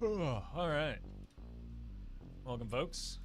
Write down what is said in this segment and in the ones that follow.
All right. Welcome, folks.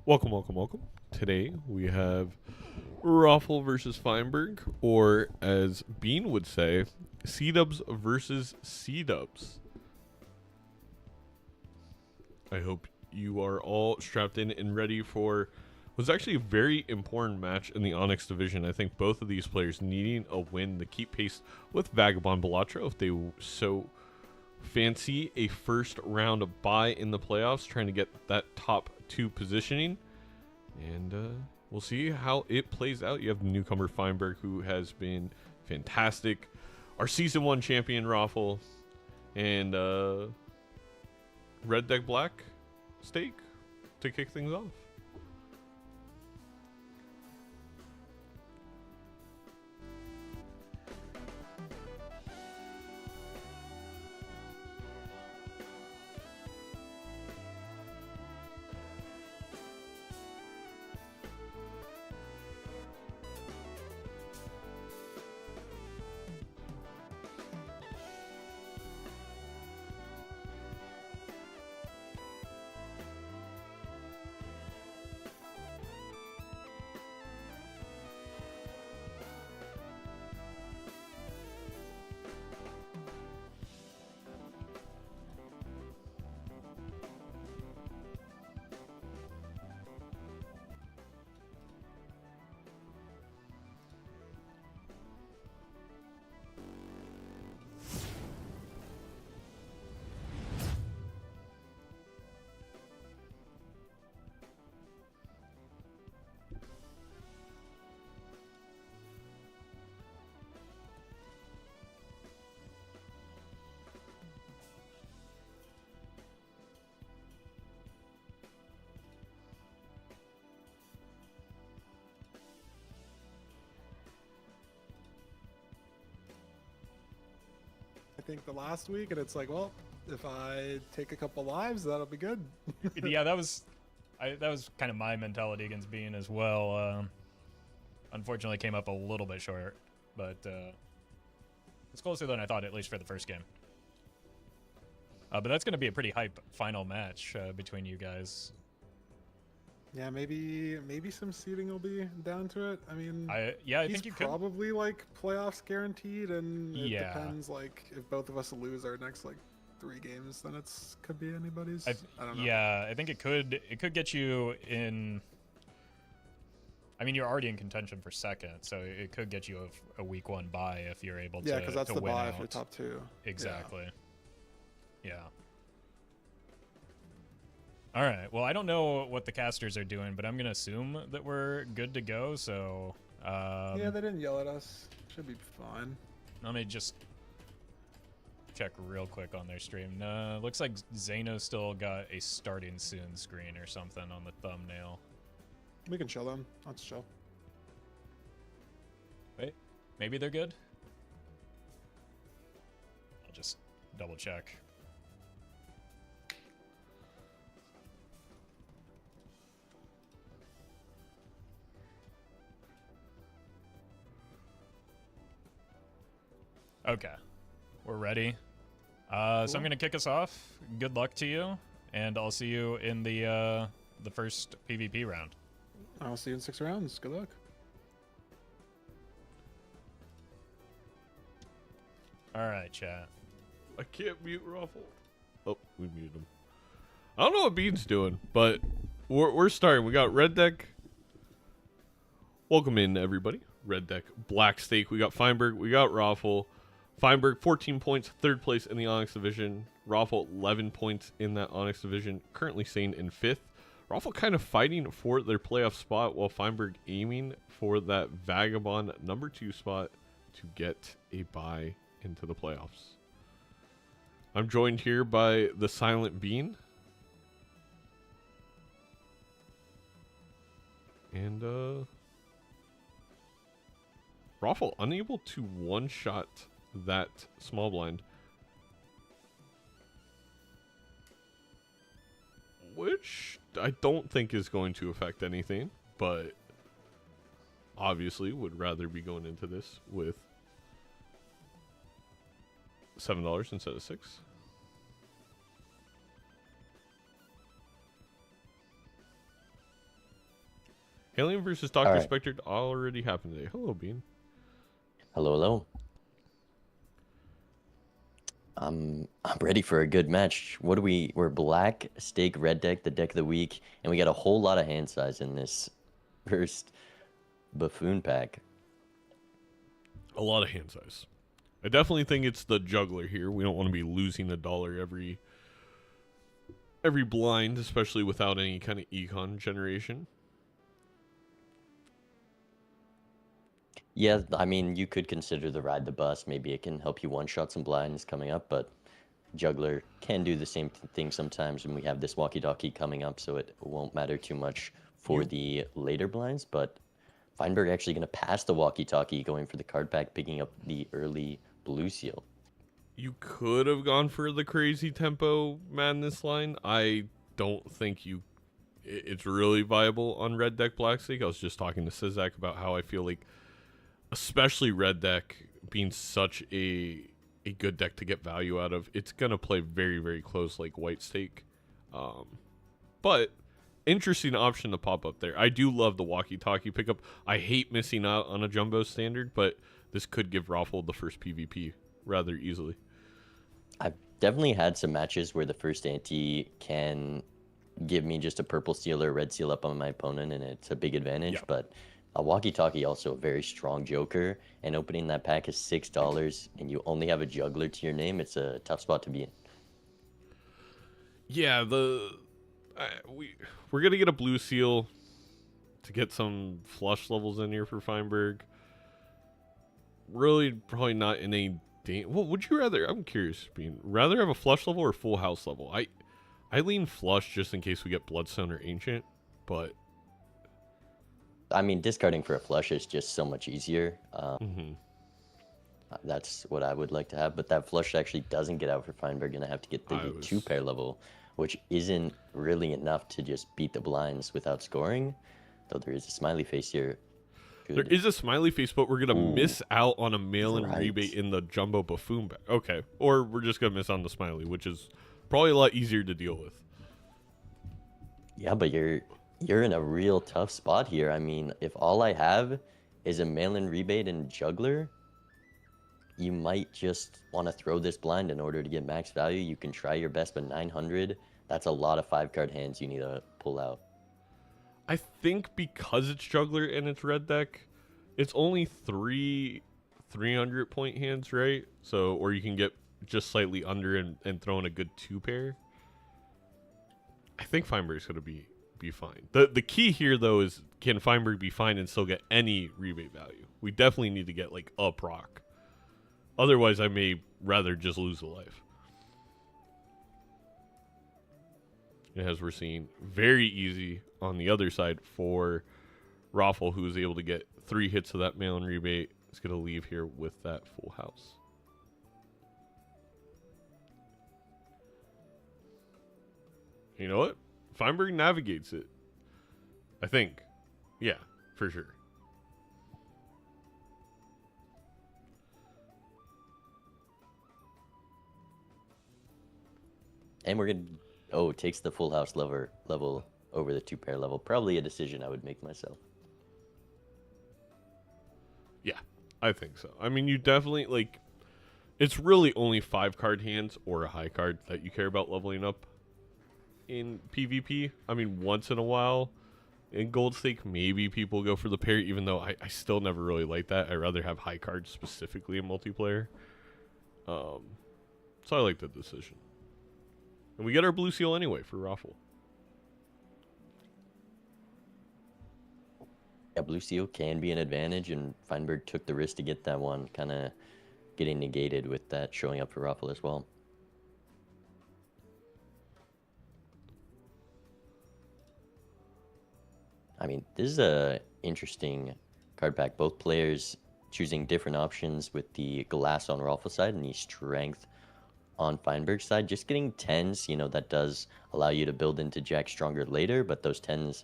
Welcome, welcome, welcome. Today we have Roffle versus Feinberg, or as Bean would say, C-dubs versus C-dubs. I hope you are all strapped in and ready for what's actually a very important match in the Onyx division. I think both of these players needing a win to keep pace with Vagabond Balatro if they so fancy a first round bye in the playoffs, trying to get that top 2 positioning. And we'll see how it plays out. You have the newcomer Feinberg, who has been fantastic, our season 1 champion Roffle, and Red Deck Black Steak to kick things off. think, the last week, and it's like, well, if I take a couple lives, that'll be good. Yeah, that was kind of my mentality against Bean as well. Unfortunately, came up a little bit short, but it's closer than I thought, at least for the first game. But that's going to be a pretty hype final match between you guys. Yeah, maybe some seeding will be down to it. I mean, I think you could. Probably like playoffs guaranteed, and it Yeah. depends. Like if both of us lose our next like 3 games, then could be anybody's. I don't know. Yeah, I think it could get you in. I mean, you're already in contention for second, so it could get you a week 1 bye if you're able to. Yeah, because that's to the win bye out. if you're top 2. Exactly. Yeah. All right. Well, I don't know what the casters are doing, but I'm gonna assume that we're good to go. So. Yeah, they didn't yell at us. Should be fine. Let me just check real quick on their stream. Looks like Zaino still got a starting soon screen or something on the thumbnail. We can chill them. Let's chill. Wait, maybe they're good? I'll just double check. Okay, we're ready. So I'm gonna kick us off. Good luck to you, and I'll see you in the first PvP round. I'll see you in 6 rounds. Good luck. All right, chat. I can't mute Roffle. Oh, we muted him. I don't know what Bean's doing, but we're starting. We got Red Deck. Welcome in, everybody. Red Deck, Black Stake. We got Feinberg. We got Roffle. Feinberg, 14 points, 3rd place in the Onyx division. Roffle, 11 points in that Onyx division, currently staying in 5th. Roffle kind of fighting for their playoff spot, while Feinberg aiming for that Vagabond number 2 spot to get a bye into the playoffs. I'm joined here by the Silent Bean. And, Roffle unable to one-shot that small blind, which I don't think is going to affect anything, but obviously would rather be going into this with $7 instead of $6. Alien versus Dr. Right. Spectre already happened today. Hello, Bean. Hello, hello. I'm ready for a good match. What do we're Black Stake Red Deck, the deck of the week, and we got a whole lot of hand size in this first buffoon pack. A lot of hand size. I definitely think it's the juggler here. We don't want to be losing $1 every blind, especially without any kind of econ generation. Yeah, I mean, you could consider the ride the bus. Maybe it can help you one-shot some blinds coming up, but juggler can do the same thing sometimes when we have this walkie-talkie coming up, so it won't matter too much for the later blinds, but Feinberg actually going to pass the walkie-talkie, going for the card pack, picking up the early blue seal. You could have gone for the crazy tempo madness line. I don't think it's really viable on Red Deck Black Stake. I was just talking to Sizaak about how I feel like, especially Red Deck being such a good deck to get value out of, it's going to play very, very close like White Stake. But interesting option to pop up there. I do love the walkie-talkie pickup. I hate missing out on a jumbo standard, but this could give Roffle the first PvP rather easily. I've definitely had some matches where the first ante can give me just a purple seal or a red seal up on my opponent, and it's a big advantage, Yeah. but a walkie-talkie also a very strong joker, and opening that pack is $6, and you only have a juggler to your name. It's a tough spot to be in. Yeah, we're gonna get a blue seal to get some flush levels in here for Feinberg. Really, probably not in a. What would you rather? I'm curious. Rather have a flush level or full house level? I lean flush just in case we get Bloodstone or Ancient, but I mean, discarding for a flush is just so much easier. That's what I would like to have, but that flush actually doesn't get out for Feinberg, and I have to get the I was- 2-pair level, which isn't really enough to just beat the blinds without scoring, though there is a smiley face here. There is a smiley face, but we're going to miss out on a mail-in Right. rebate in the Jumbo Buffoon bag. Okay, or we're just going to miss on the smiley, which is probably a lot easier to deal with. Yeah, but you're in a real tough spot here. I mean, if all I have is a mail-in rebate and juggler, you might just want to throw this blind in order to get max value. You can try your best, but 900, that's a lot of 5-card hands you need to pull out. I think because it's juggler and it's red deck, it's only 300-point hands, right? So, or you can get just slightly under and throw in a good 2-pair. I think Feinberg's going to be fine. The key here, though, is can Feinberg be fine and still get any rebate value? We definitely need to get, like, a proc. Otherwise, I may rather just lose a life. As we're seeing, very easy on the other side for Roffle, who is able to get 3 hits of that mail-in rebate. Is going to leave here with that full house. You know what? Feinberg navigates it. I think. Yeah, for sure. And we're going to... Oh, takes the full house level over the 2-pair level. Probably a decision I would make myself. Yeah, I think so. I mean, you definitely, like, it's really only 5-card hands or a high card that you care about leveling up in PvP. I mean, once in a while in Gold Stake, maybe people go for the pair, even though I still never really like that. I'd rather have high cards specifically in multiplayer. So I like the decision. And we get our blue seal anyway for Roffle. Yeah, blue seal can be an advantage, and Feinberg took the risk to get that one, kind of getting negated with that showing up for Roffle as well. I mean, this is a interesting card pack. Both players choosing different options with the glass on Roffle side and the strength on Feinberg's side. Just getting 10s, you know, that does allow you to build into Jack stronger later, but those 10s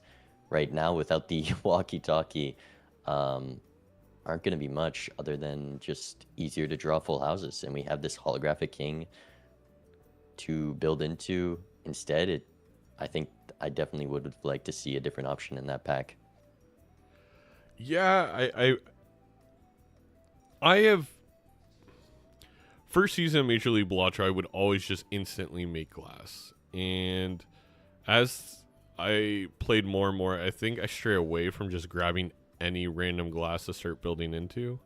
right now without the walkie-talkie aren't going to be much other than just easier to draw full houses. And we have this holographic king to build into instead. I think I definitely would like to see a different option in that pack. Yeah, I have... First season of Major League Balatro, I would always just instantly make glass. And as I played more and more, I think I stray away from just grabbing any random glass to start building into.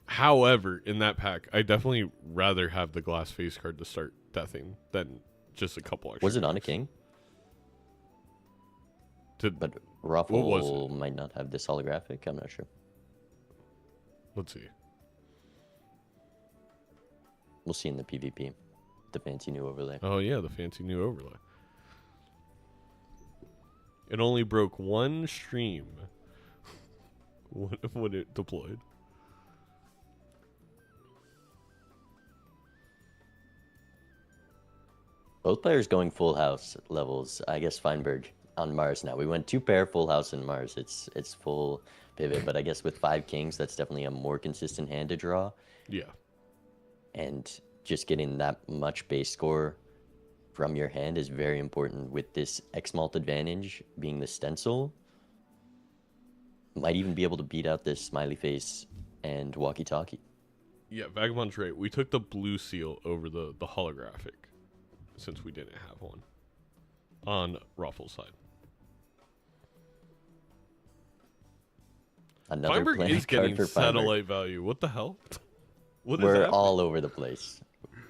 However, in that pack, I definitely rather have the glass face card to start deathing than just a couple extra. Was it on a king? But Roffle might not have this holographic. I'm not sure. Let's see. We'll see in the PvP. The fancy new overlay. Oh, yeah, the fancy new overlay. It only broke one stream when it deployed. Both players going full house levels. I guess Feinberg on Mars now. We went 2-pair full house in Mars. It's full pivot, but I guess with 5 kings, that's definitely a more consistent hand to draw. Yeah. And just getting that much base score from your hand is very important with this X-Malt advantage being the stencil. Might even be able to beat out this smiley face and walkie-talkie. Yeah, Vagabond's right. We took the blue seal over the holographic since we didn't have one on Roffle's side. Another Feinberg playing is card getting for Feinberg. satellite value. What the hell? What is We're happening? all over the place.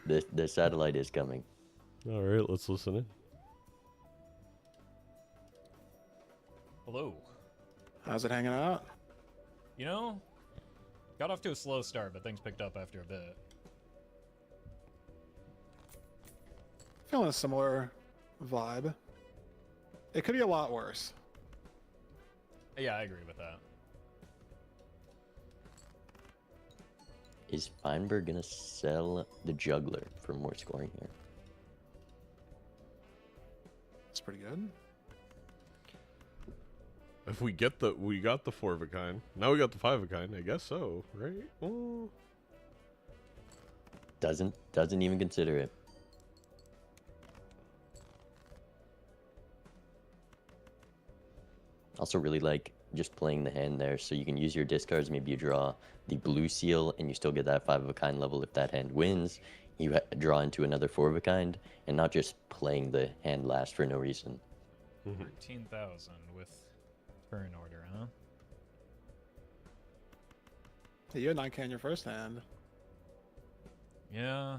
The satellite is coming. All right, let's listen in. Hello. How's it hanging out? You know, got off to a slow start, but things picked up after a bit. Feeling a similar vibe. It could be a lot worse. Yeah, I agree with that. Is Feinberg gonna sell the juggler for more scoring here? That's pretty good. If we got the 4 of a kind. Now we got the 5 of a kind. I guess so, right? Well, Doesn't even consider it. Also really like just playing the hand there, so you can use your discards. Maybe you draw the blue seal and you still get that 5 of a kind level. If that hand wins, you draw into another 4 of a kind, and not just playing the hand last for no reason. 13,000 with turn order, huh? Hey, you had 9k in your first hand. Yeah.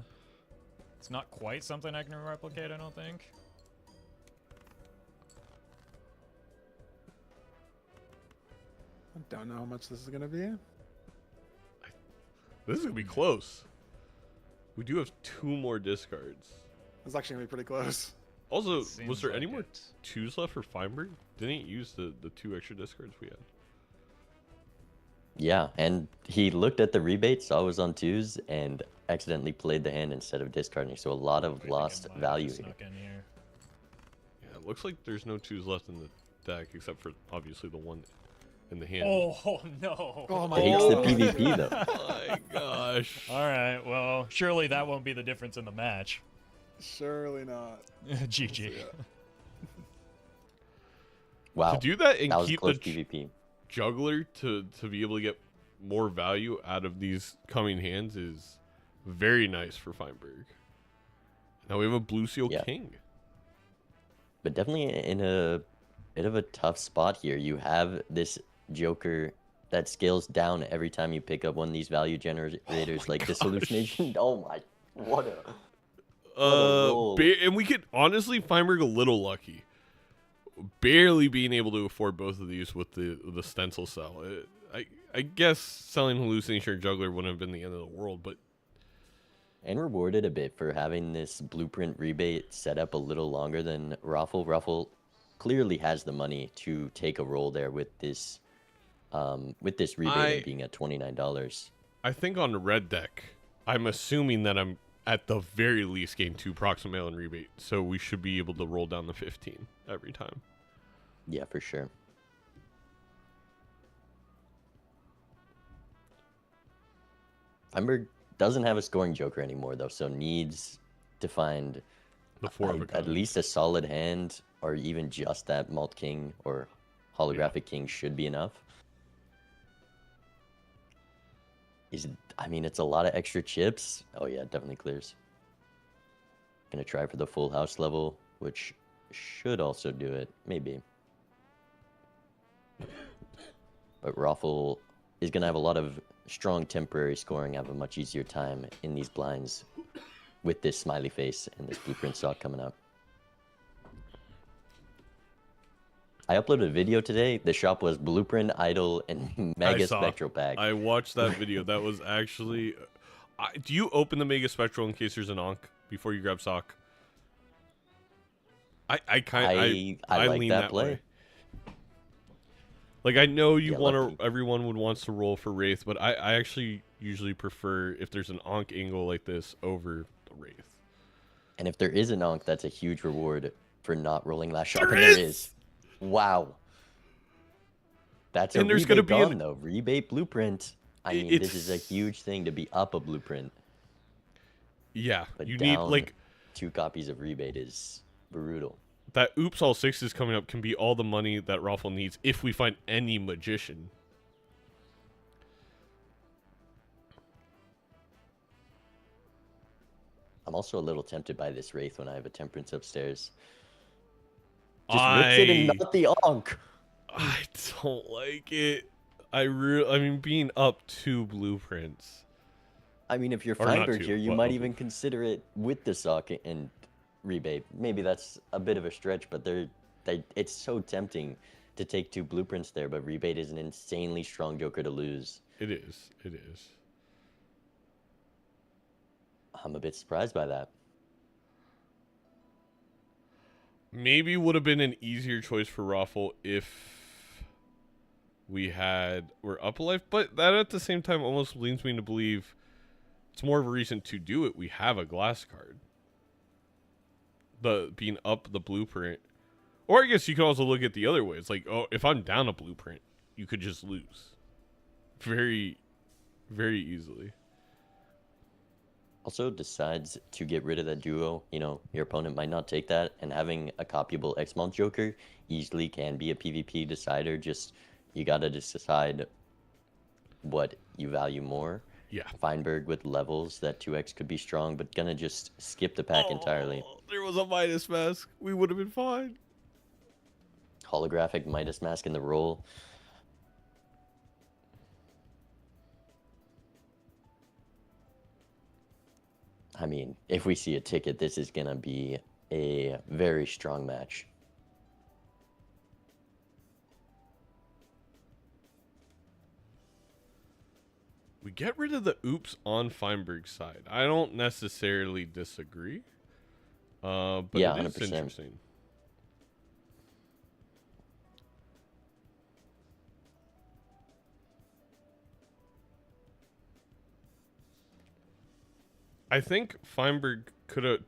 It's not quite something I can replicate, I don't think. I don't know how much this is gonna be. this is gonna be close. We do have 2 more discards. It's actually gonna be pretty close. Also, was Seems there like any more it. 2s left for Feinberg? Didn't he use the 2 extra discards we had? Yeah, and he looked at the rebate, saw it was on 2s, and accidentally played the hand instead of discarding. So a lot of I think lost it might have value here. snuck in here. Yeah, it looks like there's no 2s left in the deck except for obviously the one in the hand. Oh no! Oh my Takes the god. PvP though. Oh my gosh. All right, well, surely that won't be the difference in the match. Surely not. GG. Yeah. Wow, To do that and that was keep close the PvP. juggler to be able to get more value out of these coming hands is very nice for Feinberg. Now we have a blue seal Yeah. king. But definitely in a bit of a tough spot here. You have this Joker that scales down every time you pick up one of these value generators, like this hallucination. Oh my, what a roll. And we could honestly Feinberg a little lucky, barely being able to afford both of these with the stencil cell. I guess selling hallucination or juggler wouldn't have been the end of the world, but and rewarded a bit for having this blueprint rebate set up a little longer than Roffle. Roffle clearly has the money to take a roll there with this rebate and being at $29. I think on the red deck, I'm assuming that I'm at the very least getting 2 proximate mail and rebate, so we should be able to roll down the 15 every time. Yeah, for sure. Feinberg doesn't have a scoring Joker anymore though, so needs to find The 4 of a at kind. least a solid hand, or even just that Malt King or Holographic King should be enough. I mean, it's a lot of extra chips. Oh yeah, it definitely clears. Gonna try for the full house level, which should also do it, maybe. But Roffle is gonna have a lot of strong temporary scoring, have a much easier time in these blinds with this smiley face and this blueprint stock coming up. I uploaded a video today. The shop was Blueprint, Idol, and Mega Spectral Pack. I watched that video. That was actually... do you open the Mega Spectral in case there's an Ankh before you grab Sock? I like lean that play. way. Like, I know you Yeah, want lucky. to... Everyone would wants to roll for Wraith, but I actually usually prefer if there's an Ankh angle like this over the Wraith. And if there is an Ankh, that's a huge reward for not rolling last shot. There And is! there is. Wow. That's a And there's rebate gonna be gone, an- though. Rebate blueprint. I mean, this is a huge thing to be up a blueprint. Yeah, But you need, down like... 2 copies of rebate is brutal. That Oops All Sixes coming up can be all the money that Roffle needs if we find any magician. I'm also a little tempted by this Wraith when I have a Temperance upstairs. Just rips it and not the Ankh. I don't like it. I mean, being up 2 blueprints. I mean, if you're Or not Feinberg two, here, you well, might even consider it with the socket and rebate. Maybe that's a bit of a stretch, but it's so tempting to take 2 blueprints there, but rebate is an insanely strong Joker to lose. It is. It is. I'm a bit surprised by that. Maybe would have been an easier choice for Roffle if we're up a life, but that at the same time almost leads me to believe it's more of a reason to do it. We have a glass card. The being up the blueprint. Or I guess you could also look at the other way. It's like, oh, if I'm down a blueprint, you could just lose. Very, very easily. Also decides to get rid of that duo. You know, your opponent might not take that, and having a copyable X-Mount Joker easily can be a PvP decider. Just, you gotta decide what you value more. Yeah. Feinberg with levels, that 2x could be strong, but gonna just skip the pack entirely. There was a Midas mask. We would have been fine. Holographic Midas mask in the roll. I mean, if we see a ticket, this is gonna be a very strong match. We get rid of the oops on Feinberg's side. I don't necessarily disagree. But yeah, it is 100%. interesting. I think Feinberg could have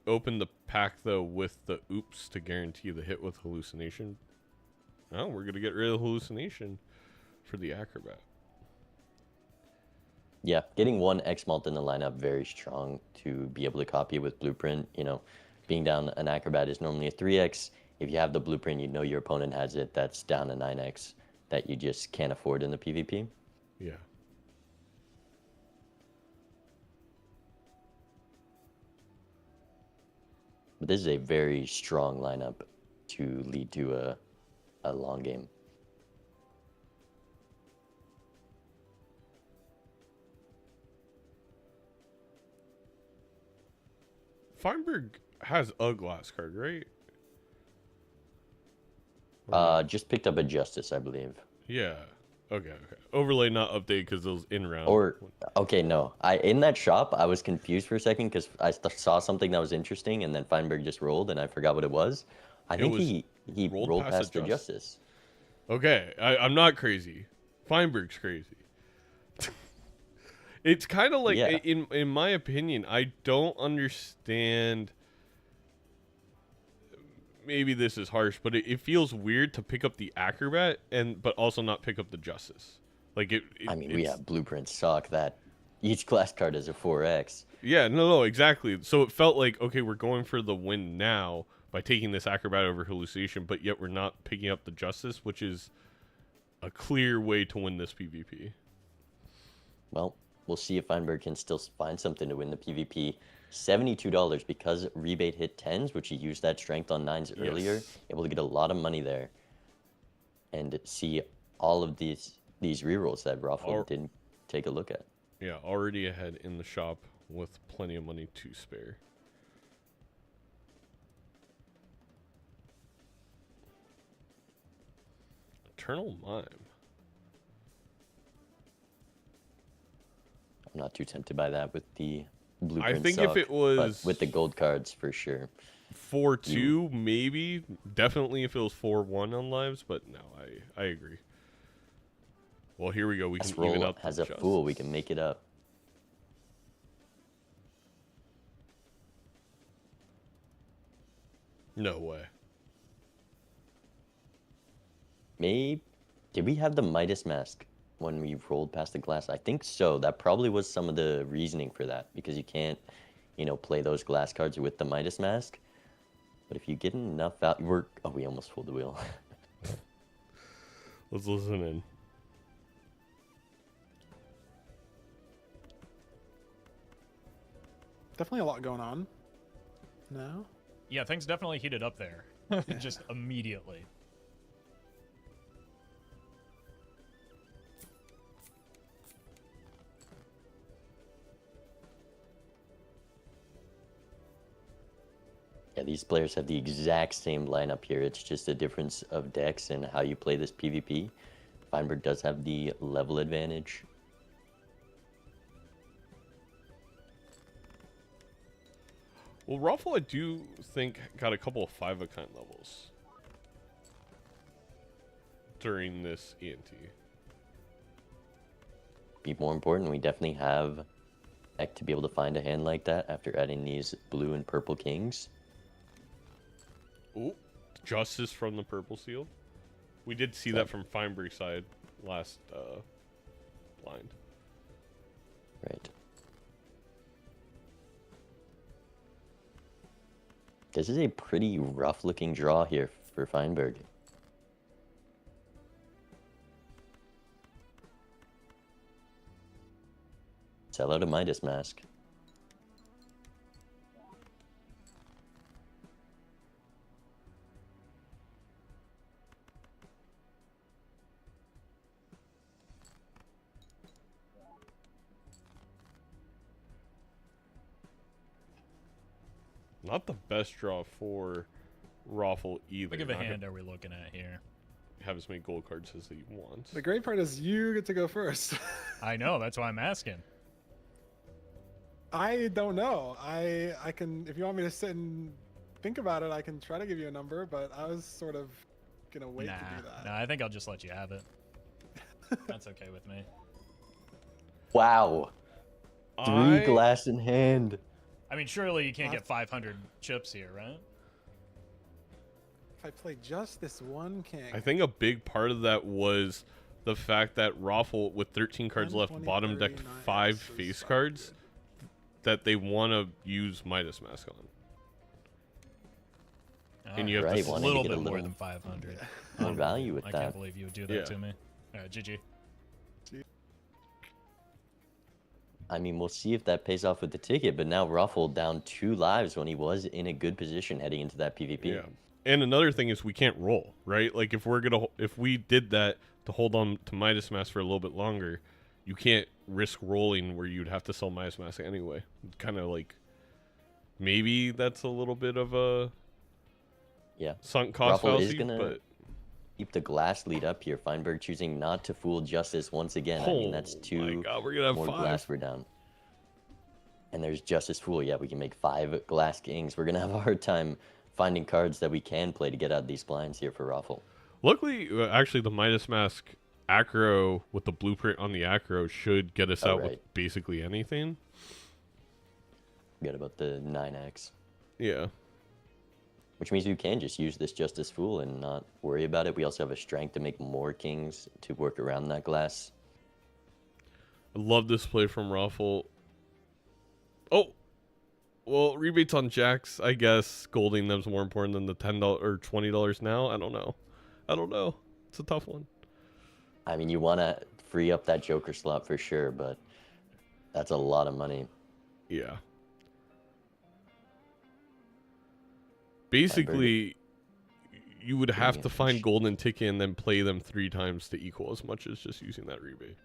opened the pack, though, with the oops to guarantee the hit with hallucination. Oh, we're going to get rid of hallucination for the acrobat. Yeah, getting one X-Malt in the lineup, very strong to be able to copy with Blueprint. You know, being down an acrobat is normally a 3x. If you have the Blueprint, you know your opponent has it. That's down a 9x that you just can't afford in the PvP. Yeah. But this is a very strong lineup to lead to a long game. Feinberg has a glass card, right? Just picked up a Justice, I believe. Yeah. Okay. Overlay not updated because it was in round. Or, okay, no. In that shop, I was confused for a second because I saw something that was interesting, and then Feinberg just rolled, and I forgot what it was. I think he rolled past the Justice. Okay, I'm not crazy. Feinberg's crazy. It's kind of like, Yeah. in my opinion, I don't understand. Maybe this is harsh, but it feels weird to pick up the acrobat but also not pick up the Justice. Like I mean, we have blueprints suck that each class card is a 4x. Yeah, no, exactly. So it felt like, okay, we're going for the win now by taking this acrobat over hallucination, but yet we're not picking up the Justice, which is a clear way to win this PvP. Well, we'll see if Feinberg can still find something to win the PvP. $72 because rebate hit 10s, which he used that strength on 9s earlier. Able to get a lot of money there. And see all of these rerolls that Roffle didn't take a look at. Yeah, already ahead in the shop with plenty of money to spare. Eternal Mime. I'm not too tempted by that with the blueprint. I think if it was with the gold cards for sure. 4-2, maybe. Definitely if it was 4-1 on lives, but no, I agree. Well, here we go. We This can even roll up has the a Justice. fool. We can make it up. No way. Maybe. Did we have the Midas mask when we rolled past the glass? I think so. That probably was some of the reasoning for that, because you can't, play those glass cards with the Midas mask. But if you get enough value, we almost pulled the wheel. Let's listen in. Definitely a lot going on now. Yeah, things definitely heated up there. Just immediately. Yeah, these players have the exact same lineup here. It's just a difference of decks and how you play this PvP. Feinberg does have the level advantage. Well, Roffle, I do think, got a couple of 5-of-kind levels during this ENT. Be more important, we definitely have expect to be able to find a hand like that after adding these blue and purple kings. Ooh, justice from the purple seal. We did see that from Feinberg's side last blind. Right. This is a pretty rough looking draw here for Feinberg. Sell out a Midas Mask. Not the best draw for Roffle either. What kind of a hand are we looking at here? Have as many gold cards as he wants. The great part is you get to go first. I know, that's why I'm asking. I don't know. I can, if you want me to sit and think about it, I can try to give you a number, but I was sort of gonna wait to do that. Nah, I think I'll just let you have it. That's okay with me. Wow. 3 glass in hand. I mean, surely you can't get 500 chips here, right? If I play just this one king. I think a big part of that was the fact that Roffle, with 13 cards left, bottom decked 5 face cards that they want to use Midas Mask on. And you have right, a little bit more than 500. More value with I that. can't believe you would do that to me. All right, GG. I mean, we'll see if that pays off with the ticket, but now Roffle down 2 lives when he was in a good position heading into that PvP. Yeah. And another thing is we can't roll, right? Like if we did that to hold on to Midas Mask for a little bit longer, you can't risk rolling where you'd have to sell Midas Mask anyway. Kind of like maybe that's a little bit of a sunk cost Roffle fallacy, is gonna keep the glass lead up here. Feinberg choosing not to fool Justice once again. I mean, that's 2 we're gonna have more 5 glass we're down. And there's Justice Fool. Yeah, we can make 5 glass kings. We're gonna have a hard time finding cards that we can play to get out of these blinds here for Roffle. Luckily, actually, the Midas Mask acro with the blueprint on the acro should get us out with basically anything. Forget about the 9x. Yeah. Which means we can just use this Justice Fool and not worry about it. We also have a strength to make more kings to work around that glass. I love this play from Roffle. Oh! Well, rebates on jacks, I guess. Golding them's more important than the $10 or $20 now. I don't know. It's a tough one. I mean, you want to free up that Joker slot for sure, but that's a lot of money. Yeah. Basically, you would have to find golden ticket and then play them 3 times to equal as much as just using that rebate.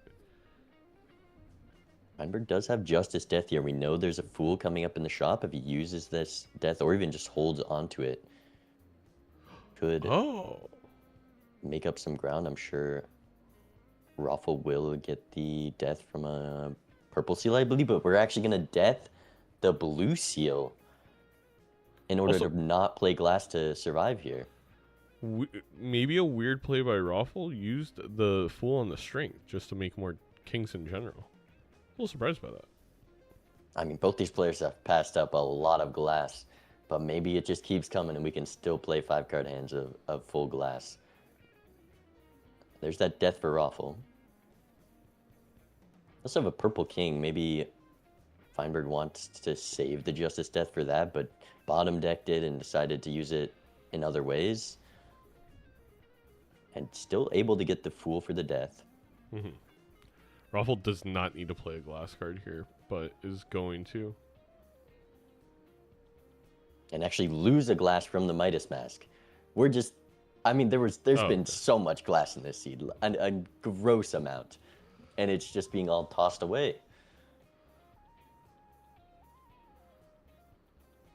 Feinberg does have Justice Death here. We know there's a Fool coming up in the shop. If he uses this Death or even just holds onto it, could make up some ground. I'm sure Roffle will get the Death from a purple seal, I believe, but we're actually going to Death the blue seal in order to not play glass to survive here. Maybe a weird play by Roffle used the Fool on the strength just to make more kings in general. A little surprised by that. I mean, both these players have passed up a lot of glass, but maybe it just keeps coming and we can still play 5-card hands of full glass. There's that Death for Roffle. Also have a purple king. Maybe Feinberg wants to save the Justice Death for that, but bottom decked it and decided to use it in other ways. And still able to get the Fool for the Death. Mm-hmm. Roffle does not need to play a glass card here, but is going to. And actually lose a glass from the Midas Mask. We're just, I mean, there's been so much glass in this seed, a gross amount. And it's just being all tossed away.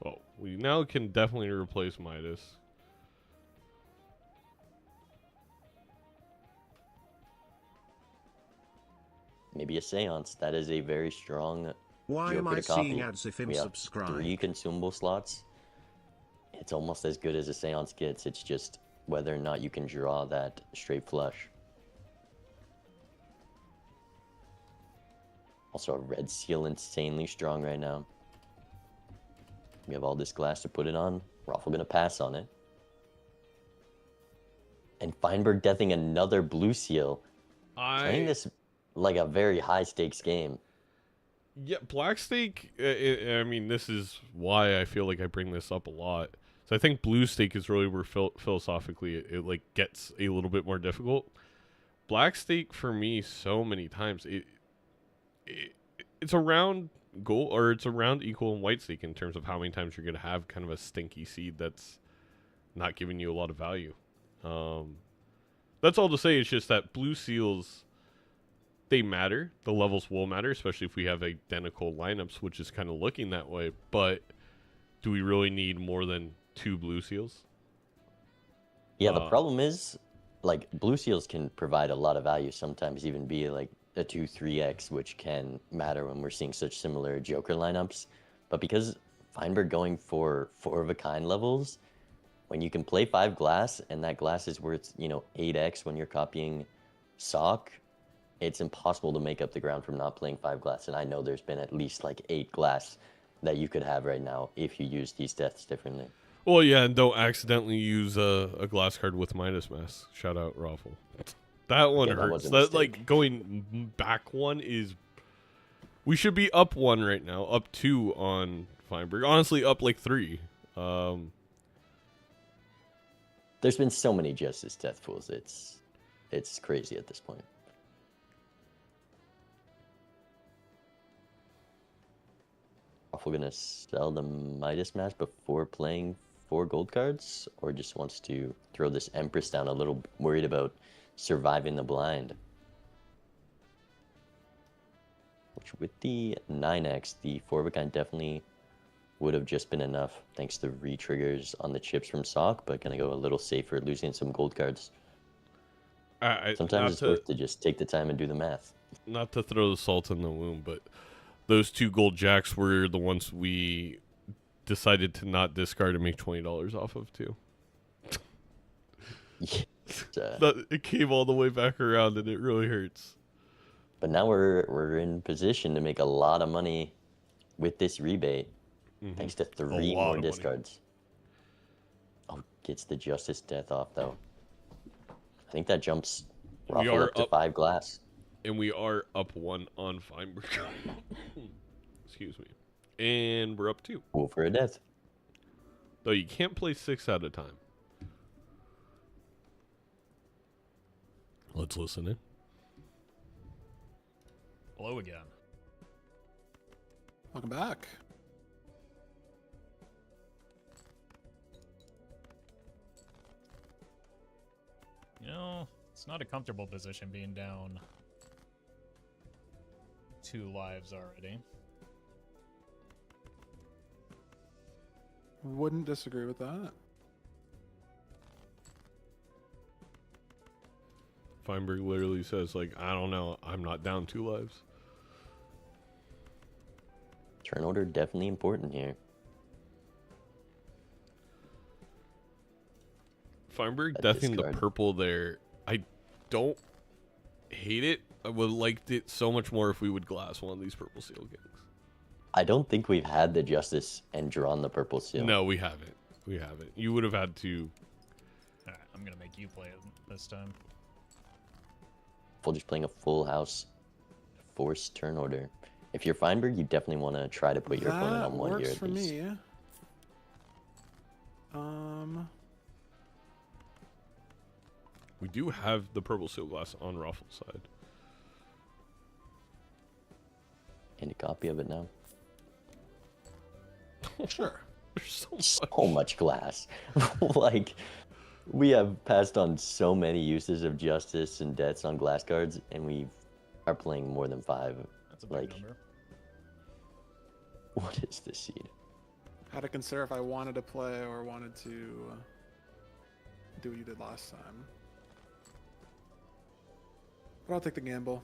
Well, we now can definitely replace Midas. Maybe a Seance. That is a very strong Why Joker am I to copy. seeing ads if I'm We have subscribed? 3 consumable slots. It's almost as good as a Seance gets. It's just whether or not you can draw that straight flush. Also, a red seal insanely strong right now. We have all this glass to put it on. Roffle gonna pass on it. And Feinberg deathing another blue seal. Playing this like a very high stakes game. Yeah, Black Stake, I mean, this is why I feel like I bring this up a lot. So I think Blue Stake is really where philosophically it like gets a little bit more difficult. Black Stake for me so many times it's around goal, or it's around equal in White Stake in terms of how many times you're going to have kind of a stinky seed that's not giving you a lot of value. That's all to say. It's just that blue seals, they matter. The levels will matter, especially if we have identical lineups, which is kind of looking that way. But do we really need more than 2 blue seals? Yeah, the problem is, like, blue seals can provide a lot of value, sometimes even be like a 2-3x, which can matter when we're seeing such similar Joker lineups. But because Feinberg going for 4-of-a-kind levels, when you can play 5 glass, and that glass is worth, 8x when you're copying Sock, it's impossible to make up the ground from not playing 5 glass. And I know there's been at least like 8 glass that you could have right now if you use these deaths differently. Well, yeah, and don't accidentally use a glass card with Midas Mask. Shout out Roffle. That one hurts. That like going back one is. We should be up 1 right now, up 2 on Feinberg. Honestly, up like 3. There's been so many Justice death pools. It's crazy at this point. Roffle gonna sell the Midas Mask before playing 4 gold cards, or just wants to throw this Empress down, a little worried about surviving the blind. Which with the 9x, the 4-of-a-kind definitely would have just been enough thanks to re-triggers on the chips from Sock, but gonna go a little safer, losing some gold cards. Sometimes it's worth to just take the time and do the math. Not to throw the salt in the wound, but those 2 gold jacks were the ones we decided to not discard and make $20 off of too. It came all the way back around, and it really hurts. But now we're in position to make a lot of money with this rebate, thanks to 3 more discards. Oh, gets the Justice death off though. I think that jumps Roffle up to 5 glass. And we are up 1 on Feinberg. Excuse me. And we're up 2. Cool for a death. Though you can't play 6 at a time. Let's listen in. Hello again. Welcome back. It's not a comfortable position being down 2 lives already. Wouldn't disagree with that. Feinberg literally says, like, I don't know, I'm not down 2 lives. Turn order definitely important here. Feinberg deathing the purple there. I don't hate it. I would have liked it so much more if we would glass one of these purple seal kings. I don't think we've had the Justice and drawn the purple seal. No, we haven't. We haven't. You would have had to. Alright, I'm going to make you play it this time. Full just playing a full house forced turn order. If you're Feinberg, you definitely want to try to put your opponent on 1 here at least. That works for me. We do have the purple seal glass on Roffle's side. And a copy of it now. Sure. There's so much glass. Like, we have passed on so many uses of Justice and deaths on glass cards, and we are playing more than 5. That's a big number. What is this seed? Had to consider if I wanted to play or wanted to do what you did last time. But I'll take the gamble.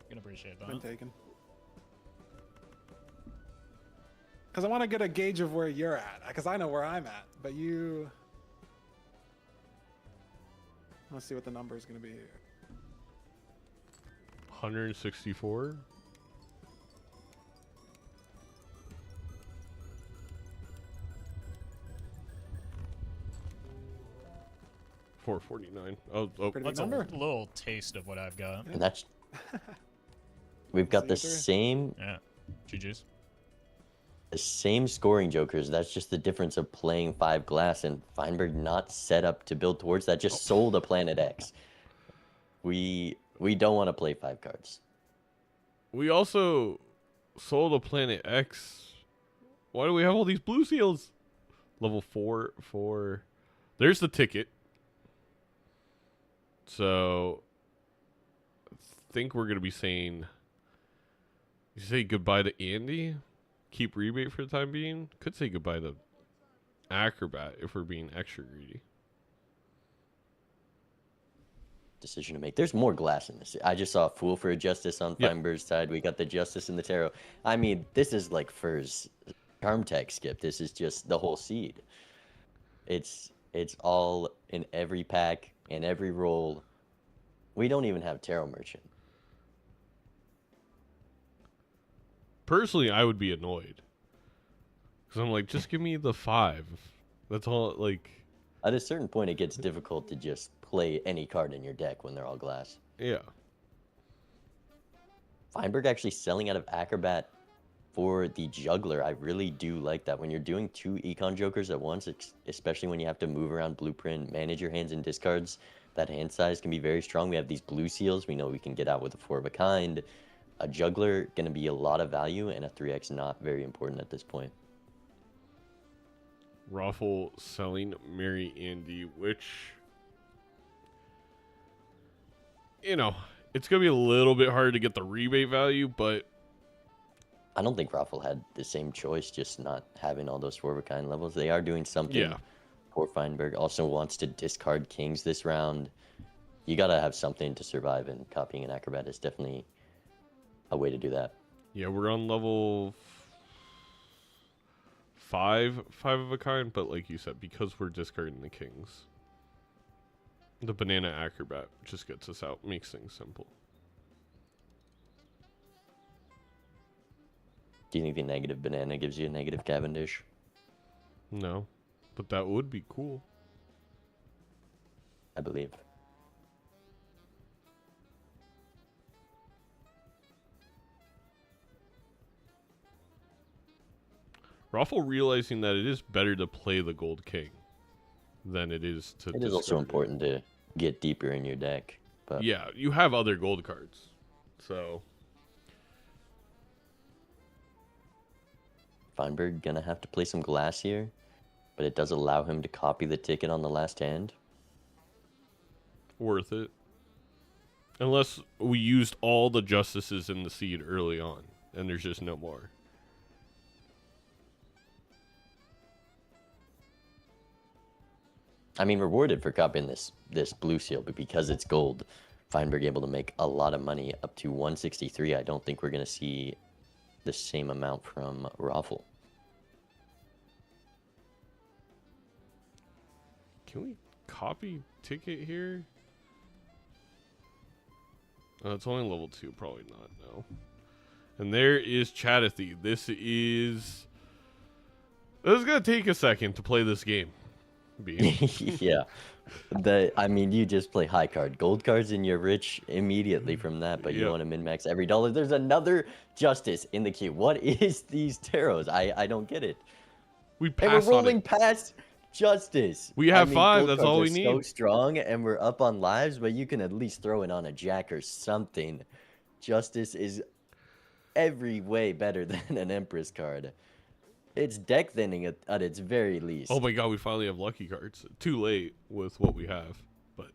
Can appreciate that. Been taken. Because I want to get a gauge of where you're at. Because I know where I'm at. But you... Let's see what the number is going to be here. 164. 449. Oh, Pretty That's good a number. little taste of what I've got. And that's we've got the See-through. same Yeah. GG's. scoring jokers. That's just the difference of playing 5 glass and Feinberg not set up to build towards that. Just sold a Planet X. We don't want to play 5 cards. we also sold a Planet X. Why do we have all these blue seals? Level 4 for... There's the ticket. So, I think we're going to be saying... You say goodbye to Andy? Keep rebate for the time being? Could say goodbye to Acrobat if we're being extra greedy. Decision to make. There's more glass in this. I just saw a Fool for a Justice on Yep. Feinberg's side. We got the Justice in the Tarot. I mean, this is like Fur's Charm Tech skip. This is just the whole seed. It's all in every pack, in every roll. We don't even have Tarot Merchant. Personally, I would be annoyed. Because I'm like, just give me the 5. That's all, like... At a certain point, it gets difficult to just play any card in your deck when they're all glass. Yeah. Feinberg actually selling out of Acrobat for the Juggler. I really do like that. When you're doing 2 Econ Jokers at once, especially when you have to move around Blueprint, manage your hands and discards, that hand size can be very strong. We have these blue seals. We know we can get out with a 4 of a kind. A Juggler going to be a lot of value, and a 3x not very important at this point. Roffle selling Mary Andy, which... You know, it's going to be a little bit hard to get the rebate value, but... I don't think Roffle had the same choice, just not having all those 4 of a kind levels. They are doing something. Yeah. Poor Feinberg also wants to discard kings this round. You got to have something to survive, and copying an Acrobat is definitely a way to do that. Yeah, we're on level 5 of a kind, but like you said, because we're discarding the kings, the banana Acrobat just gets us out, makes things simple. Do you think the negative banana gives you a negative Cavendish? No, but that would be cool. I believe. Roffle realizing that it is better to play the gold king than it is to It is also discard important to get deeper in your deck. But Yeah, you have other gold cards, so... Feinberg gonna have to play some glass here, but it does allow him to copy the ticket on the last hand. Worth it. Unless we used all the justices in the seed early on, and there's just no more. I mean, rewarded for copying this blue seal, but because it's gold, Feinberg able to make a lot of money, up to 163. I don't think we're gonna see the same amount from Roffle. Can we copy ticket here? It's only level 2, probably not, no. And there is Chadathy. This is gonna take a second to play this game. Yeah. I mean, you just play high card. Gold cards and you're rich immediately from that, but you Yep. want to min-max every dollar. There's another Justice in the queue. What is these tarots? I don't get it. We And passed we're on rolling it. past Justice. We have I mean, 5, gold that's cards all are we so need. strong, and we're up on lives, but you can at least throw it on a jack or something. Justice is every way better than an Empress card. It's deck thinning at its very least. Oh my god, we finally have lucky cards. Too late with what we have, but...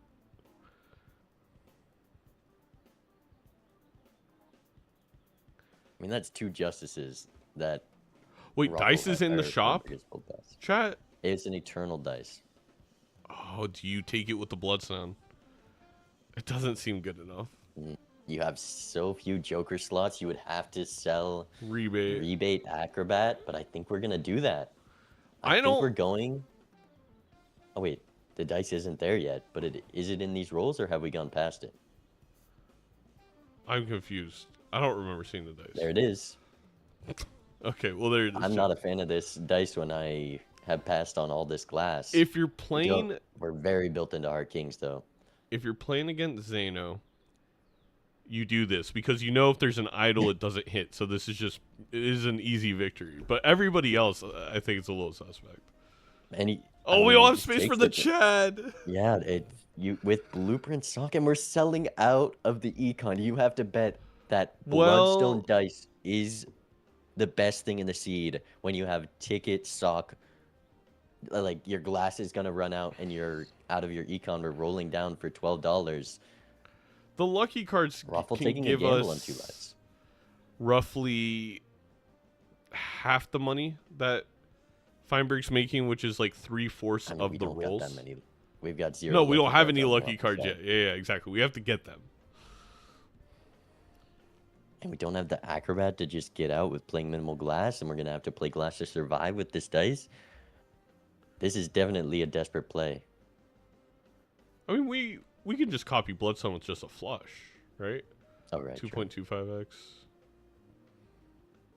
I mean, that's 2 Justices that... Wait, Roffle dice is had- in the or shop? Feinberg has pulled past. Chat? It's an eternal dice. Oh, do you take it with the blood sound? It doesn't seem good enough. You have so few Joker slots, you would have to sell Rebate. Acrobat, but I think we're gonna do that. I think don't- we're going... Oh wait, the dice isn't there yet, but is it in these rolls, or have we gone past it? I'm confused. I don't remember seeing the dice. There it is. Okay, well there it is. I'm not a fan of this dice when I have passed on all this glass. If you're playing, We're very built into Heart Kings, though. if you're playing against Zaino, you do this because you know if there's an idol, it doesn't hit. So this is just it is an easy victory. But everybody else, I think it's a little suspect. And he, Oh, we all have space for the Chad. Yeah, you with Blueprint Sock, and we're selling out of the econ. You have to bet that Bloodstone Dice is the best thing in the seed when you have ticket sock. Like your glass is gonna run out, and you're out of your econ. We're rolling down for $12. The lucky cards Roffle can taking give a gamble on us 2 lives. roughly half the money that Feinberg's making, which is like 3/4 of we the don't rolls. got that many. We've got 0. No, we don't lucky have cards any on lucky Roffle's cards side. yet. Yeah, exactly. We have to get them. And we don't have the Acrobat to just get out with playing minimal glass, and we're gonna have to play glass to survive with this dice. This is definitely a desperate play. I mean, we can just copy Bloodstone with just a flush, right? All right. 2.25x.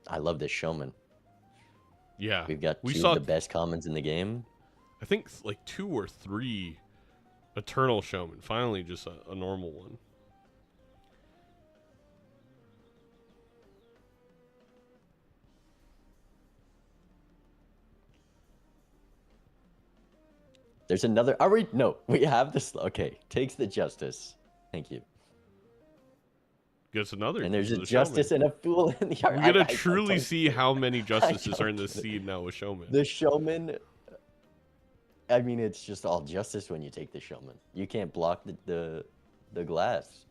I love this showman. Yeah. We've got we two saw of the best commons in the game. I think like 2 or 3 Eternal Showman. Finally, just a normal one. There's another. Are we? No, we have this. Okay, takes the justice. Thank you. Gets another. And there's a the justice Showman. and a fool in the art. We gotta truly see how many justices are in this don't- seed now with Showman. The showman. I mean, it's just all justice when you take the showman. You can't block the glass.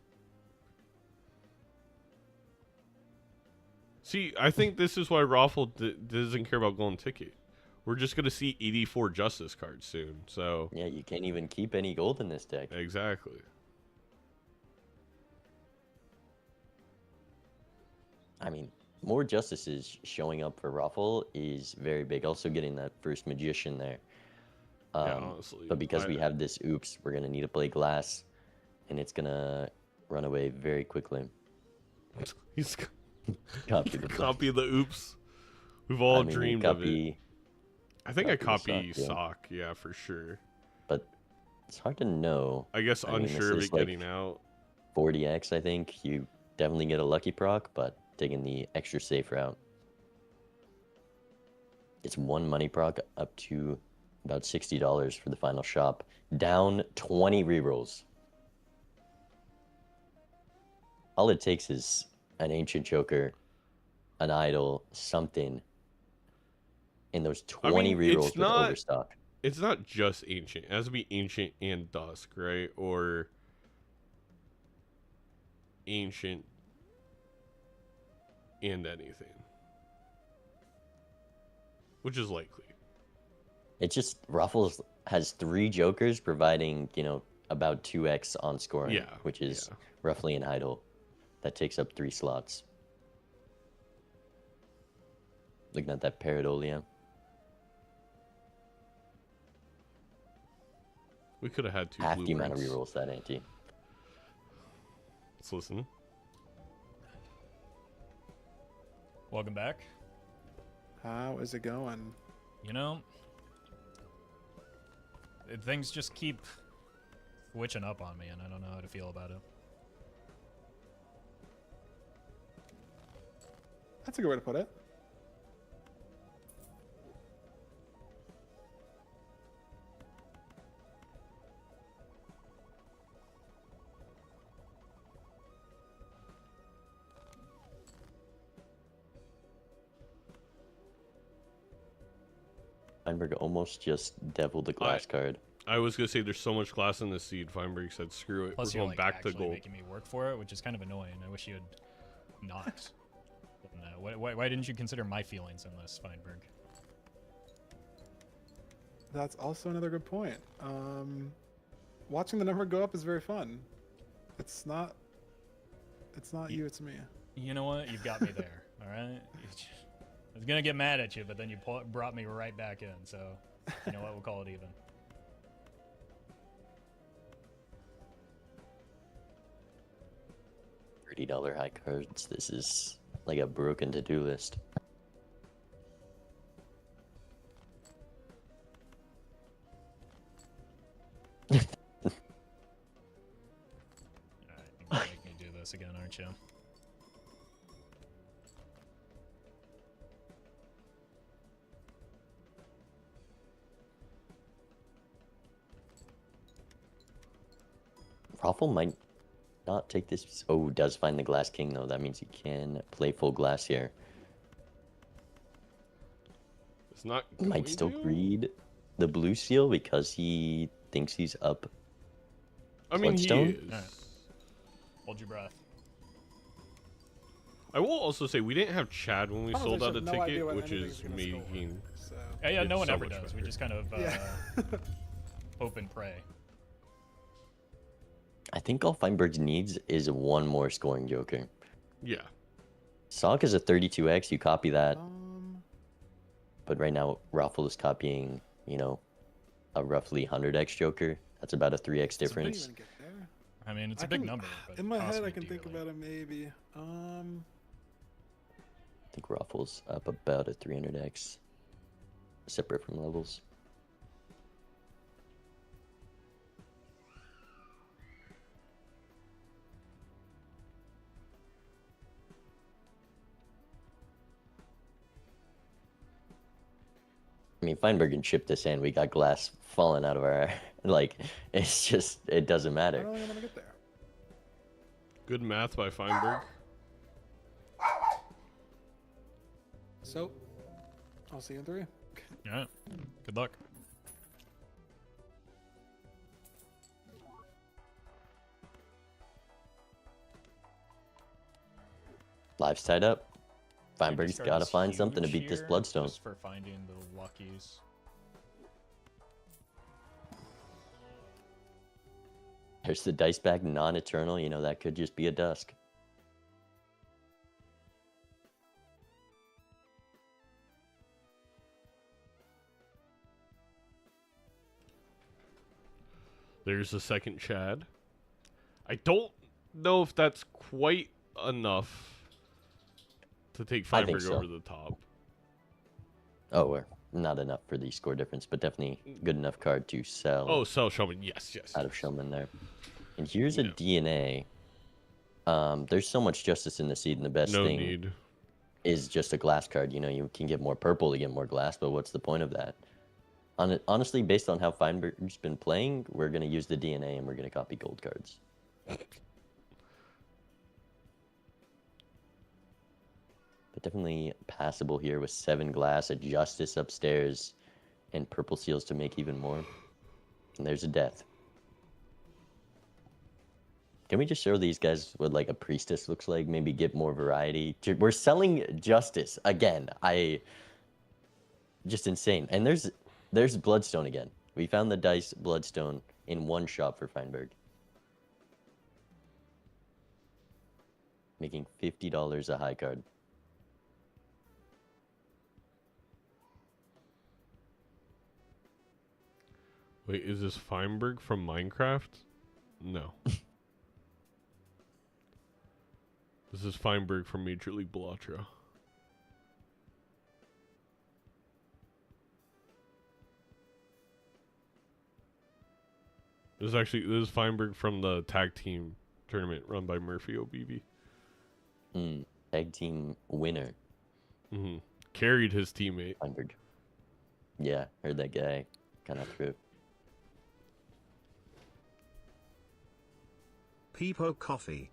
See, I think this is why Roffle doesn't care about golden ticket. We're just gonna see 84 justice cards soon. So Yeah, you can't even keep any gold in this deck. exactly. I mean, more justices showing up for Roffle is very big. Also getting that first magician there. Yeah, honestly. But because we have this oops, we're gonna need to play glass, and it's gonna run away very quickly. He's Copy the copy the oops. We've all dreamed of it. I think I copy copy the sock, yeah, for sure. But it's hard to know. I guess I mean, unsure of this it is like getting out. 40x, I think you definitely get a lucky proc, but taking the extra safe route. It's 1 money proc up to about $60 for the final shop. Down 20 rerolls. All it takes is an Ancient Joker, an Idol, something. And those 20 rerolls with Overstock. It's not just Ancient. It has to be Ancient and Dusk, right? Or Ancient and anything. Which is likely. It just, Ruffles has 3 Jokers providing, about 2x on scoring. Yeah, which is roughly an Idol. That takes up 3 slots. Looking at that Paradolia. We could have had 2 Half the amount of blueprints. rerolls that ante. Let's listen. Welcome back. How is it going? Things just keep switching up on me, and I don't know how to feel about it. That's a good way to put it. Feinberg almost just deviled the glass card. I was gonna say there's so much glass in this seed. Feinberg said, "Screw it, Plus, we're you're going back to actually gold." making me work for it, which is kind of annoying. I wish you had not. Why didn't you consider my feelings in this, Feinberg? That's also another good point. Watching the number go up is very fun. It's not you, it's me. You know what? You've got me there. All right. I was gonna get mad at you, but then you brought me right back in. So, you know what? We'll call it even. $30 high cards. This is like a broken to-do list. Alright, you're gonna make me do this again, aren't you? Roffle might not take this. Oh, does find the Glass King though. That means he can play full glass here. It's not. Might still to. greed the blue seal because he thinks he's up. I mean, he Bloodstone? is. Alright. Hold your breath. I will also say we didn't have Chad when we Honestly, sold out a no idea ticket, when which anything's is gonna making. So Yeah, no It's one so ever much does. We better. just kind of yeah. hope and pray. I think all Feinberg needs is one more scoring joker. Yeah. Sizaak is a 32x. You copy that, Um, but right now Roffle is copying, you know, a roughly 100x joker. That's about a 3x I didn't difference. even get there. I mean, it's I a big can- number. But In my head, I possibly can think dearly. about it maybe. I think Roffle's up about a 300x, separate from levels. I mean, Feinberg can chip this in. We got glass falling out of our like. It's just it doesn't I matter. don't think I'm gonna get there. Good math by Feinberg. So, I'll see you in 3. Alright. Good luck. Lives tied up. Feinberg's Discard got to is find something to huge beat this here, Bloodstone. Just for finding the luckies. There's the dice bag non-eternal. You know, that could just be a dusk. There's the second Chad. I don't know if that's quite enough to take I think Feinberg so. over the top. Oh, or not enough for the score difference, but definitely good enough card to sell Oh, sell Showman. Yes, yes. out of Showman there. And here's a Yeah. DNA. There's so much justice in the seed, and the best No thing need. is just a glass card. You know, you can get more purple to get more glass, but what's the point of that? Honestly, based on how Feinberg's been playing, we're going to use the DNA and we're going to copy gold cards. But definitely passable here with 7 glass, a Justice upstairs, and purple seals to make even more. And there's a death. Can we just show these guys what like a priestess looks like? Maybe get more variety. We're selling Justice again. Just insane. And there's Bloodstone again. We found the dice Bloodstone in one shop for Feinberg. Making $50 a high card. Wait, is this Feinberg from Minecraft? No. This is Feinberg from Major League Balatro. This is Feinberg from the tag team tournament run by Murphy OBB. Tag team winner, Carried his teammate. Feinberg. Yeah, heard that guy kind of threw. Peepo Coffee.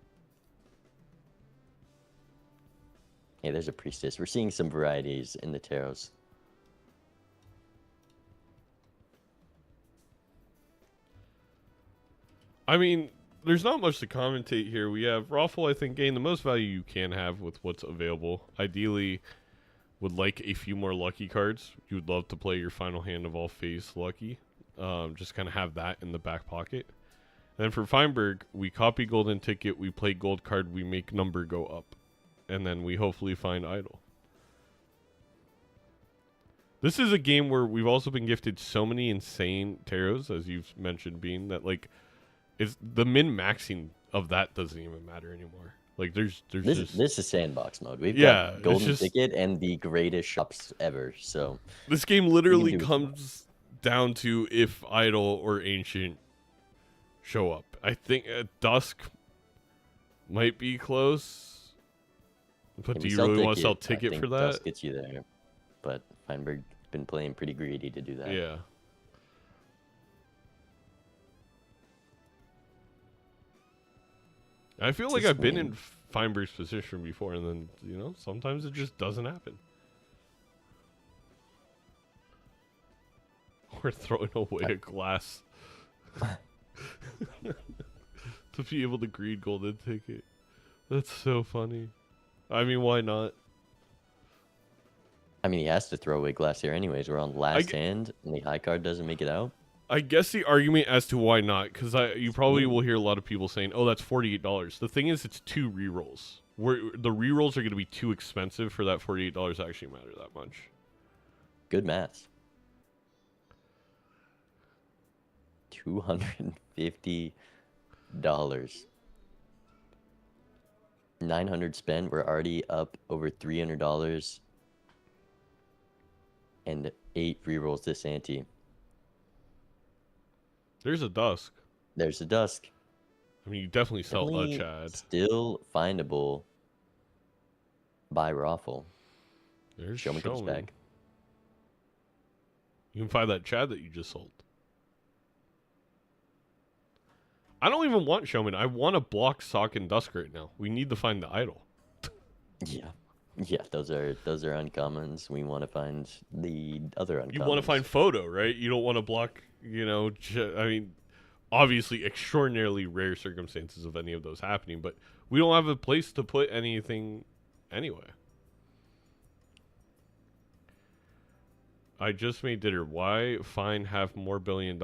Hey, there's a priestess. We're seeing some varieties in the tarots. I mean, there's not much to commentate here. We have Roffle, I think, gain the most value you can have with what's available. Ideally, would like a few more lucky cards. You would love to play your final hand of all phase lucky. Just kind of have that in the back pocket. And then for Feinberg, we copy golden ticket, we play gold card, we make number go up. And then we hopefully find idol. This is a game where we've also been gifted so many insane tarots, as you've mentioned, Bean, that like it's the min-maxing of that doesn't even matter anymore. Like there's just This is sandbox mode. We've Yeah, got it's golden just- ticket and the greatest shops ever. So this game literally do it. comes down to if idol or ancient show up. I think Dusk might be close. But do you really want to sell ticket for that? Dusk gets you there. But Feinberg been playing pretty greedy to do that. Yeah. I feel like I've been in Feinberg's position before, and then, you know, sometimes it just doesn't happen. We're throwing away a glass to be able to greed golden ticket. That's so funny. I mean, why not? I mean, he has to throw away glass here anyways. We're on last hand, and the high card doesn't make it out. I guess the argument as to why not, because you probably will hear a lot of people saying, "Oh, that's $48." The thing is, it's 2 rerolls. The rerolls are going to be too expensive for that $48 to actually matter that much. Good math. $250. 900 spent. We're already up over $300. And 8 rerolls this ante. There's a Dusk. There's a Dusk. I mean, you definitely sell a Chad. Still findable by Roffle. There's Showman comes back. You can find that Chad that you just sold. I don't even want Showman. I want to block Sock and Dusk right now. We need to find the idol. Yeah. Yeah, those are uncommons. We want to find the other uncommons. You want to find Photo, right? You don't want to block, you know, I mean, obviously extraordinarily rare circumstances of any of those happening, but we don't have a place to put anything anyway. I just made dinner. Why Fine have more $1 billion?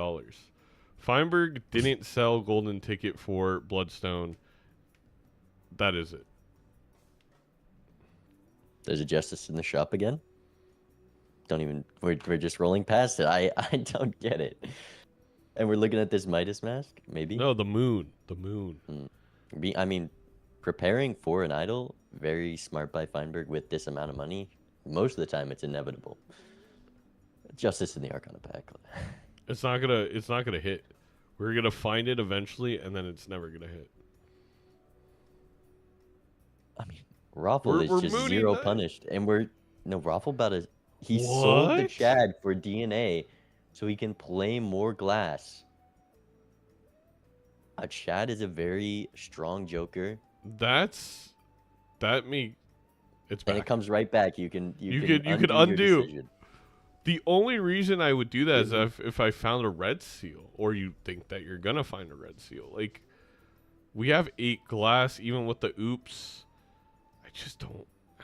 Feinberg didn't sell golden ticket for Bloodstone. That is it. There's a Justice in the shop again. We're just rolling past it. I don't get it. And we're looking at this Midas mask, maybe? No, the moon. The moon. I mean, preparing for an idol, very smart by Feinberg with this amount of money. Most of the time, it's inevitable. Justice in the Arcana pack. It's not gonna hit. We're gonna find it eventually, and then it's never gonna hit. I mean, Roffle is just zero punished, and Roffle about to. He sold the Chad for DNA, so he can play more glass. A Chad is a very strong Joker. It's back. And it comes right back. You can undo. The only reason I would do that is if I found a red seal, or you think that you're gonna find a red seal. Like, we have 8 glass, even with the oops. I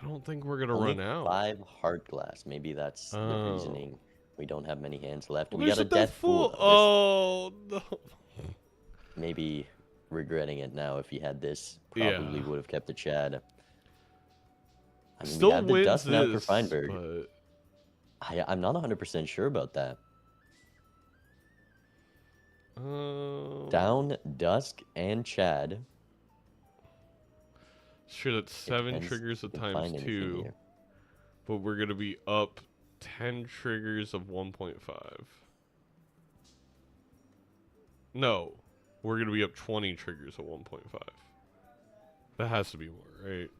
don't think we're gonna run out. 5 hard glass. Maybe that's the reasoning. We don't have many hands left. Well, we got a death pool. Oh no. Maybe regretting it now. If he had this, probably would have kept the Chad. I mean, Still we have the wins dust now for this, Feinberg. but... I'm not 100% sure about that. Down, Dusk, and Chad. Sure, that's 7 triggers of times 2. But we're going to be up 10 triggers of 1.5. No, we're going to be up 20 triggers of 1.5. That has to be more, right?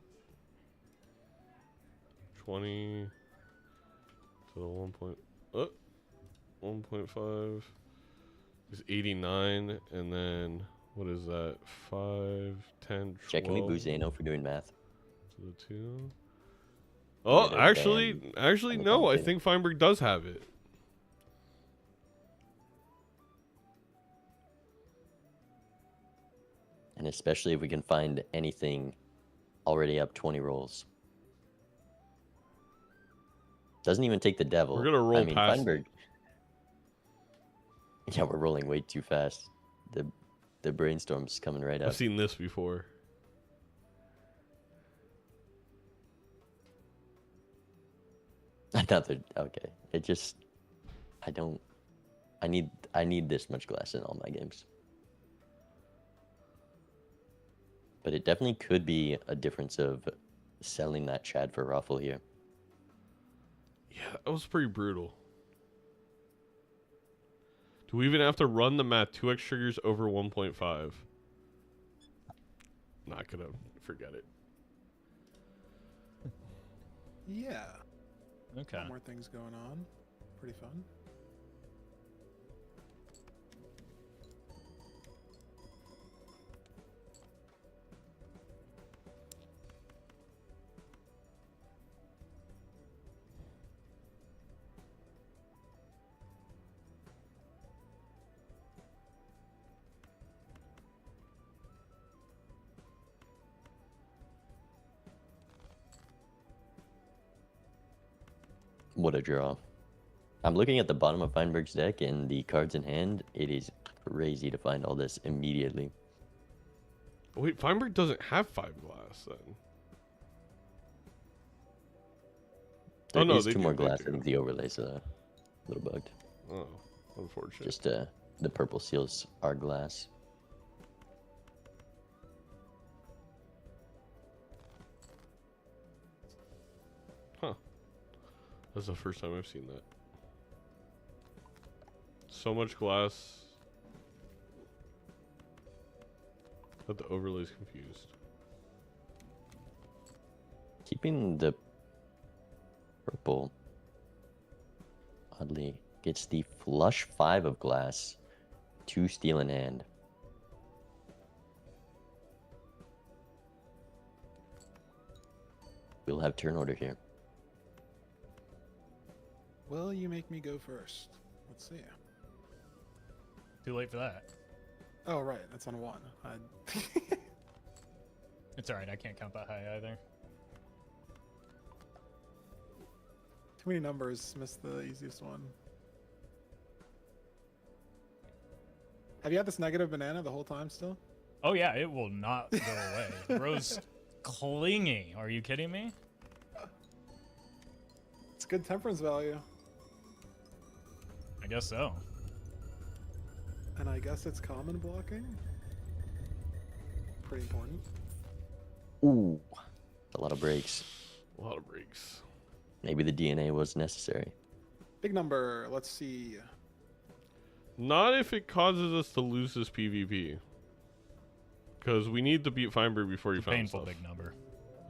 20 to the 1.5 is 89, and then what is that? 5, 10, 12. Checking me, Zaino, for doing math. To the 2. Oh, actually, no. I think Feinberg does have it. And especially if we can find anything already up 20 rolls. Doesn't even take the devil. We're gonna roll past Feinberg. Yeah, we're rolling way too fast. The brainstorm's coming right up. I've seen this before. Okay. It just I need this much glass in all my games. But it definitely could be a difference of selling that Chad for Roffle here. Yeah, that was pretty brutal. Do we even have to run the math? 2x triggers over 1.5. Not gonna forget it. Yeah. Okay. More things going on. Pretty fun. What a draw. I'm looking at the bottom of Feinberg's deck and the cards in hand. It is crazy to find all this immediately. Wait, Feinberg doesn't have 5 glass then. There is they two do, more they glass. do. I think the overlay's a little bugged. Oh, unfortunate. Just the purple seals are glass. Huh. That's the first time I've seen that. So much glass that the overlay's confused. Keeping the purple oddly gets the flush 5 of glass, 2 steel in hand. We'll have turn order here. Will you make me go first? Let's see. Too late for that. Oh, right. That's on 1. It's alright, I can't count that high either. Too many numbers. Missed the easiest one. Have you had this negative banana the whole time still? Oh yeah, it will not go away. Rose clingy. Are you kidding me? It's good temperance value. I guess so. And I guess it's common blocking. Pretty important. Ooh, a lot of breaks. A lot of breaks. Maybe the DNA was necessary. Big number. Let's see. Not if it causes us to lose this PvP. Because we need to beat Feinberg before he It's a finds painful stuff. big number.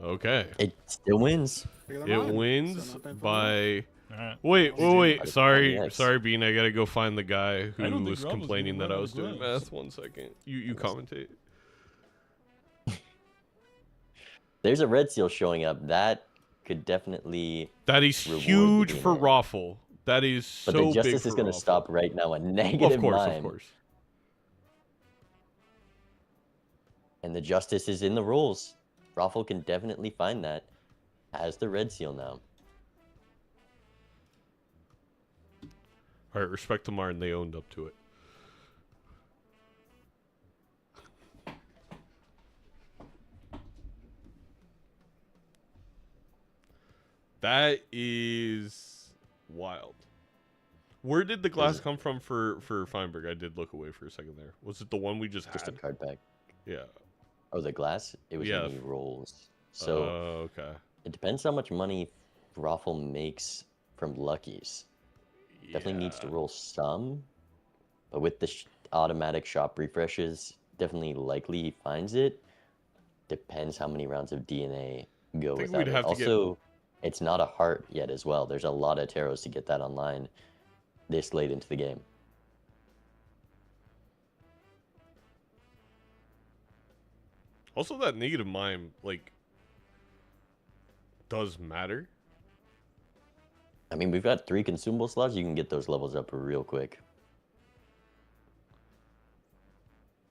Okay. It still wins. Bigger than It mine, wins so not painful. by... Alright. Wait. Yes. Sorry, Bean. I gotta go find the guy who I don't think was Rob was complaining gonna that I run was out of doing glass. math. 1 second. You commentate. There's a red seal showing up. That could definitely. That is Reward the huge for DNA. Roffle. That is But so the justice big is for going to Roffle. stop right now. A Well, negative of course, mime. of course. And the justice is in the rules. Roffle can definitely find that. Has the red seal now. All right, respect to Martin. They owned up to it. That is wild. Where did the glass come from for Feinberg? I did look away for a second there. Was it the one we just Just a had? card pack. Yeah. Oh, the glass? It was Yeah. in the rolls. So Okay. it depends how much money Roffle makes from luckies. Definitely needs to Yeah. roll some. But with the automatic shop refreshes, definitely likely he finds it. Depends how many rounds of DNA go think without we'd it. have to get- Also, it's not a heart yet as well. There's a lot of tarots to get that online this late into the game. Also, that negative mime, like, does matter. I mean, we've got 3 consumable slots. You can get those levels up real quick.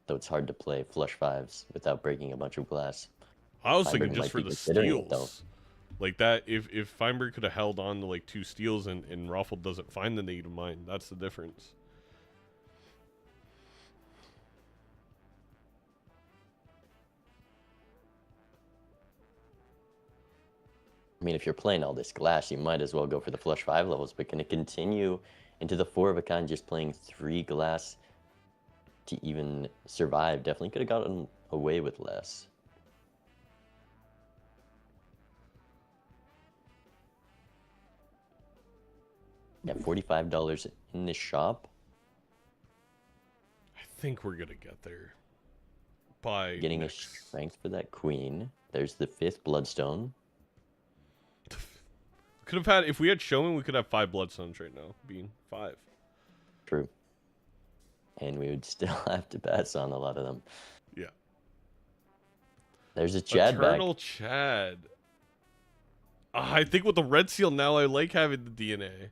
Though it's hard to play flush 5s without breaking a bunch of glass. I was Feinberg thinking just might for be the considering it, though. steals. Like that, if Feinberg could have held on to like 2 steals and Roffle doesn't find the negative mine, that's the difference. I mean, if you're playing all this glass, you might as well go for the flush 5 levels, but can it continue into the 4 of a kind just playing 3 glass to even survive? Definitely could have gotten away with less. Yeah, $45 in this shop. think we're gonna get there. By Getting next... a strength for that queen. There's the 5th bloodstone. Could have had, if we had showman, we could have 5 bloodstones right now. Being 5. True. And we would still have to pass on a lot of them. Yeah. There's a Chad Eternal back. Chad. I think with the red seal now, I like having the DNA.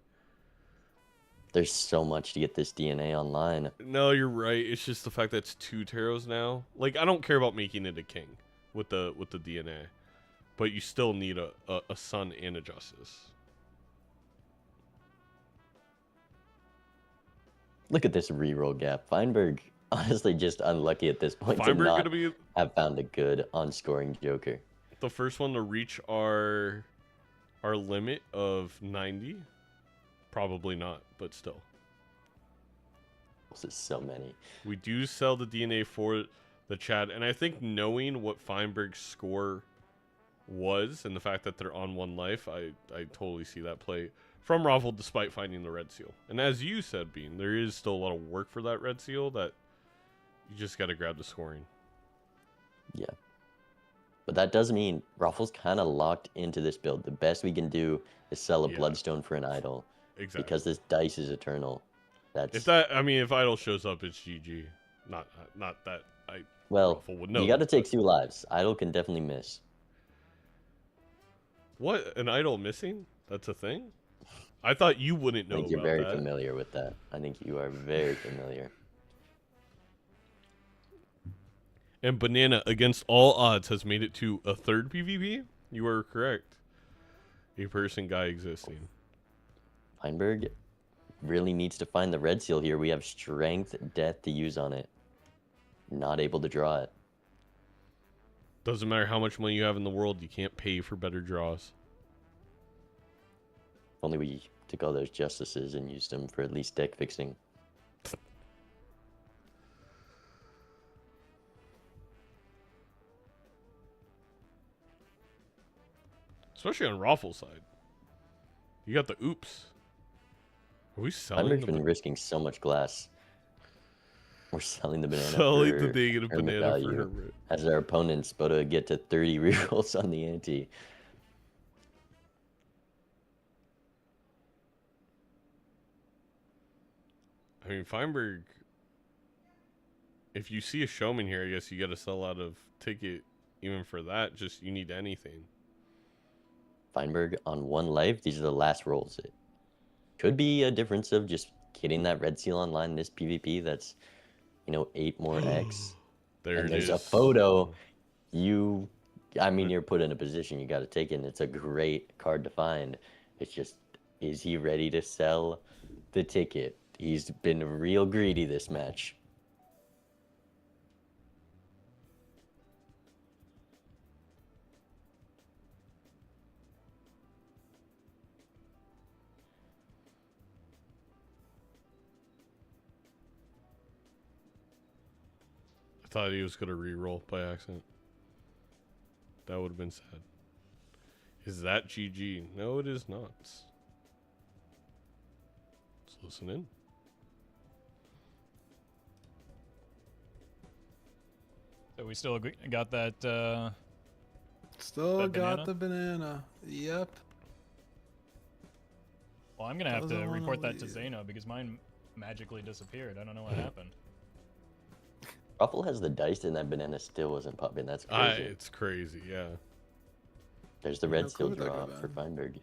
There's so much to get this DNA online. No, you're right. It's just the fact that it's 2 taros now. Like, I don't care about making it a king with the DNA. But you still need a son and a justice. Look at this reroll gap. Feinberg, honestly, just unlucky at this point Feinberg to not gonna be have found a good on-scoring joker. the first one to reach our limit of 90. Probably not, but still. This is so many. We do sell the DNA for the Chad, and I think knowing what Feinberg's score was and the fact that they're on 1 life, I totally see that play from Roffle despite finding the red seal. And as you said, Bean, there is still a lot of work for that red seal that you just got to grab the scoring. Yeah. But that does mean Ruffle's kind of locked into this build. The best we can do is sell a bloodstone for an idol. Exactly. Because this dice is eternal. That's if idol shows up, it's GG. Not that Ruffle would know. You got to take 2 lives. Idol can definitely miss. What? An idol missing? That's a thing? I thought you wouldn't know I think you're about very that. familiar with that. I think you are very familiar. And Banana, against all odds, has made it to a 3rd PvP? You are correct. A person guy existing. Feinberg really needs to find the red seal here. We have strength, death to use on it. Not able to draw it. Doesn't matter how much money you have in the world, you can't pay for better draws. If only we took all those justices and used them for at least deck fixing. Especially on Roffle's side. You got the oops. Are we selling Feinberg's the been risking so much glass. We're selling the banana selling for the negative hermit banana value, for hermit. as our opponent's about to get to 30 rerolls on the ante. I mean, Feinberg, if you see a showman here, I guess you got to sell out of ticket even for that. Just, you need anything. Feinberg on 1 life. These are the last rolls. It could be a difference of just getting that red seal online in this PvP. That's, 8 more X. There and it there's is. a photo. You're put in a position. You got to take it. And it's a great card to find. It's just, is he ready to sell the ticket? He's been real greedy this match. I thought he was going to re-roll by accident. That would have been sad. Is that GG? No, it is not. Let's listen in. So we still got that. Still that got banana? the banana. Yep. Well, I'm gonna have to Doesn't wanna report that to leave. Zaino because mine magically disappeared. I don't know what happened. Ruffle has the dice and that banana still wasn't popping. That's crazy. It's crazy, yeah. There's the No red seal clue that draw could for have Feinberg.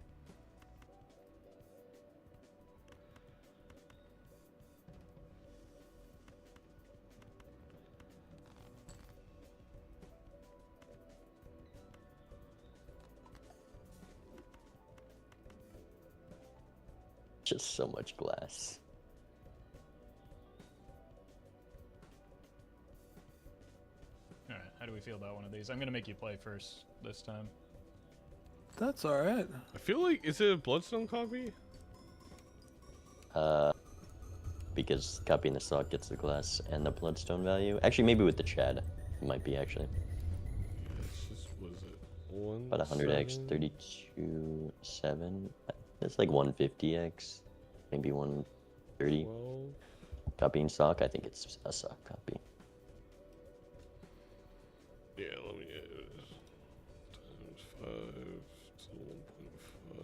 Just so much glass. All right, how do we feel about one of these? I'm gonna make you play first this time. That's all right. I feel like, is it a Bloodstone copy? Because copying the stock gets the glass and the bloodstone value. Actually, maybe with the Chad. It might be actually. It's just, was it? One, About 100x, 7? 32, 7. That's like 150x. Maybe 130. 12. copying sock? I think it's a sock copy. Yeah, let me times 5 to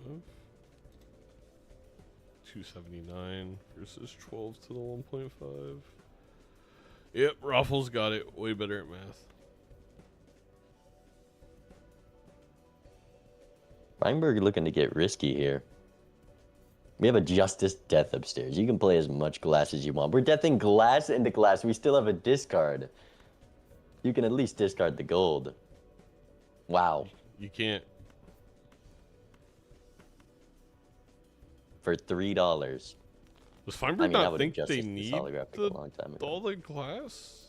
1.5. 279 versus 12 to the 1.5. Yep, Roffle's got it. Way better at math. Feinberg looking to get risky here. We have a Justice Death upstairs. You can play as much glass as you want. We're deathing glass into glass. We still have a discard. You can at least discard the gold. Wow. You can't. For $3. Does Feinberg not think they this need holographic a long time ago. all the glass?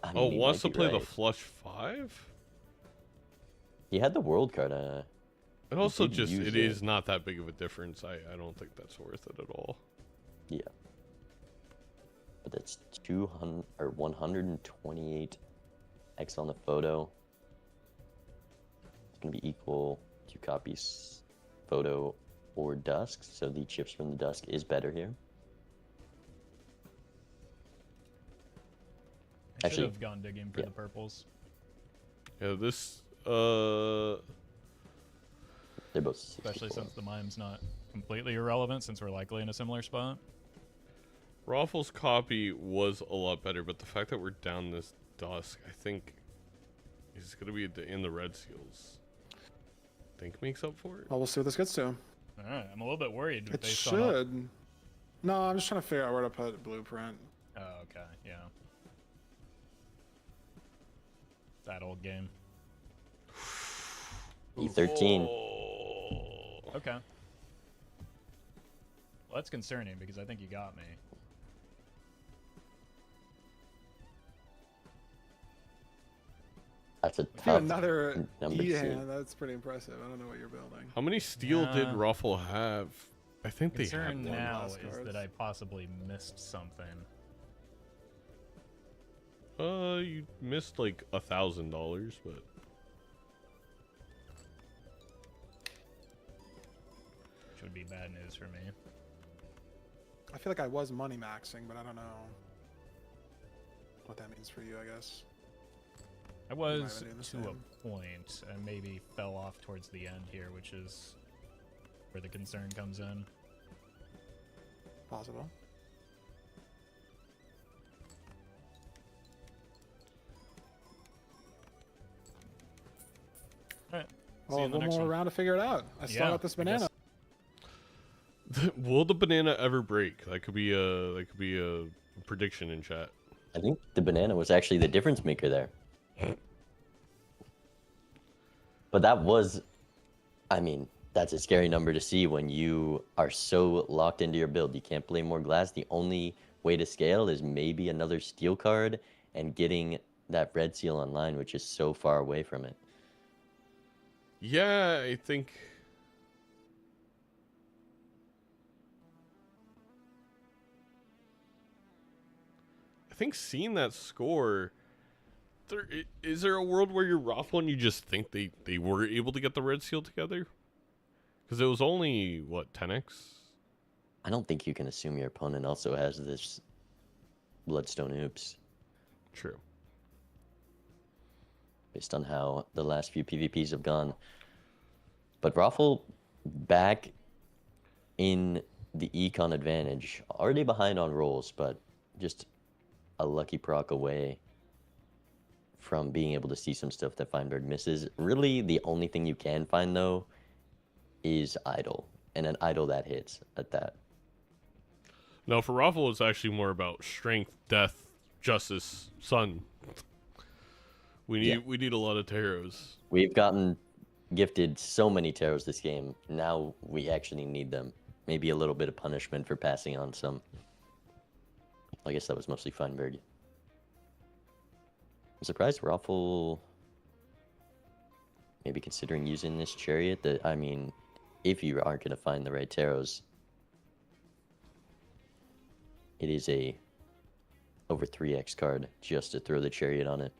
I mean, Oh, he wants to might be play the right. flush 5? He had the world card. And also did just, use it it. is not that big of a difference. I don't think that's worth it at all. Yeah. But that's 200 or 128 X on the photo. It's gonna be equal 2 copies photo or dusk. So the chips from the dusk is better here. I should Actually, have gone digging for the purples. Yeah, this, They're both 64. Especially since the mime's not completely irrelevant, since we're likely in a similar spot. Roffle's copy was a lot better, but the fact that we're down this dusk, I think, is going to be in the red seals. Think makes up for it? Well, we'll see what this gets to. Alright, I'm a little bit worried. It based on should. No, I'm just trying to figure out where to put blueprint. Oh, okay, yeah. That old game. E13. Oh. Okay. Well, that's concerning because I think you got me. That's a If you tough another number E to see. hand, that's pretty impressive. I don't know what you're building. How many steel did Yeah. Roffle have? I think they had Concern one. now last is cards. that I possibly missed something. You missed like $1,000, but Which would be bad news for me. I feel like I was money maxing, but I don't know what that means for you, I guess. I might have was been doing the to same. a point and maybe fell off towards the end here, which is where the concern comes in. Possible. Alright. Well, See you in the one next more one. round to figure it out. I still Yeah, got this I guess- banana. will the banana ever break? That could be a prediction in chat. I think the banana was actually the difference maker there. But that was, I mean, that's a scary number to see when you are so locked into your build. You can't play more glass. The only way to scale is maybe another steel card and getting that red seal online, which is so far away from it. Yeah, I think. I think seeing that score, is there a world where you're Roffle and you just think they were able to get the red seal together? Because it was only, what, 10x? I don't think you can assume your opponent also has this Bloodstone Oops True. based on how the last few PvPs have gone. But Roffle back in the econ advantage, already behind on rolls, but just a lucky proc away from being able to see some stuff that Feinberg misses. Really, the only thing you can find, though, is idle, and an idle that hits at that. No, for Roffle, it's actually more about strength, death, justice, sun. We need a lot of tarots. We've gotten gifted so many tarots this game. Now we actually need them. Maybe a little bit of punishment for passing on some. I guess that was mostly Feinberg. I'm surprised Roffle maybe considering using this chariot. That, I mean, if you aren't going to find the right tarots, it is a over 3x card just to throw the chariot on it.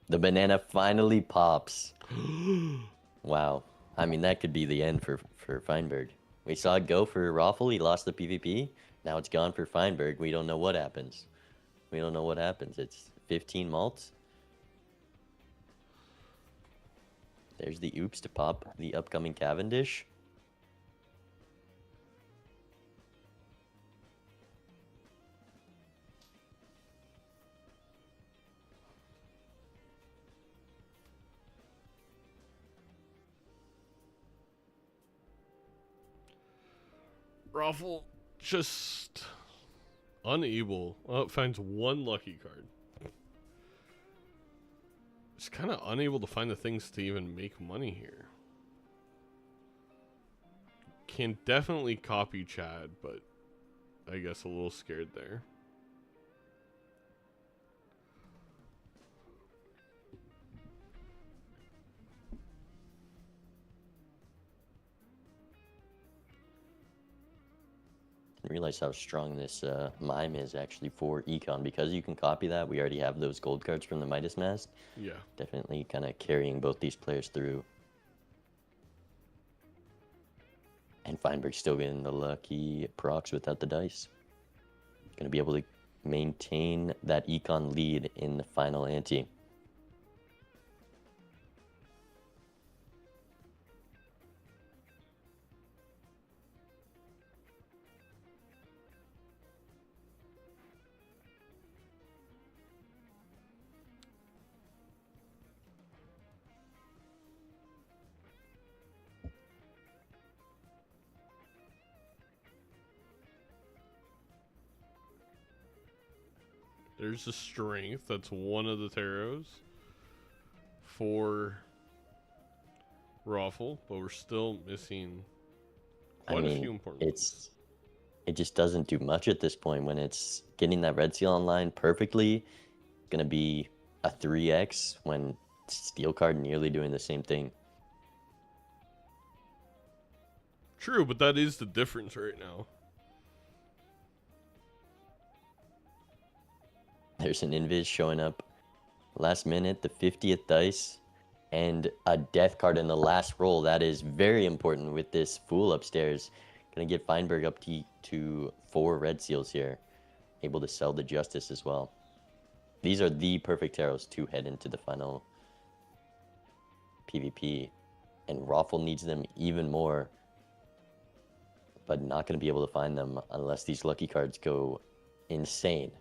The banana finally pops. Wow. I mean, that could be the end for Feinberg. We saw it go for Roffle. He lost the PvP. Now it's gone for Feinberg. We don't know what happens. We don't know what happens. It's 15 malts. There's the oops to pop the upcoming Cavendish. Roffle just unable. Oh, it finds one lucky card. Just kind of unable to find the things to even make money here. Can definitely copy Chad, but I guess a little scared there. Didn't realize how strong this mime is actually for Econ. Because you can copy that, we already have those gold cards from the Midas Mask. Yeah. Definitely kind of carrying both these players through. And Feinberg's still getting the lucky procs without the dice. Going to be able to maintain that Econ lead in the final ante. There's the strength. That's one of the tarots for Roffle, but we're still missing quite a few important ones. It just doesn't do much at this point. When it's getting that red seal online perfectly, gonna be a 3x when steel card nearly doing the same thing. True, but that is the difference right now. There's an invis showing up last minute, the 50th dice, and a death card in the last roll. That is very important with this fool upstairs. Gonna get Feinberg up to 4 red seals here. Able to sell the justice as well. These are the perfect tarots to head into the final PvP. And Roffle needs them even more. But not gonna be able to find them unless these lucky cards go insane.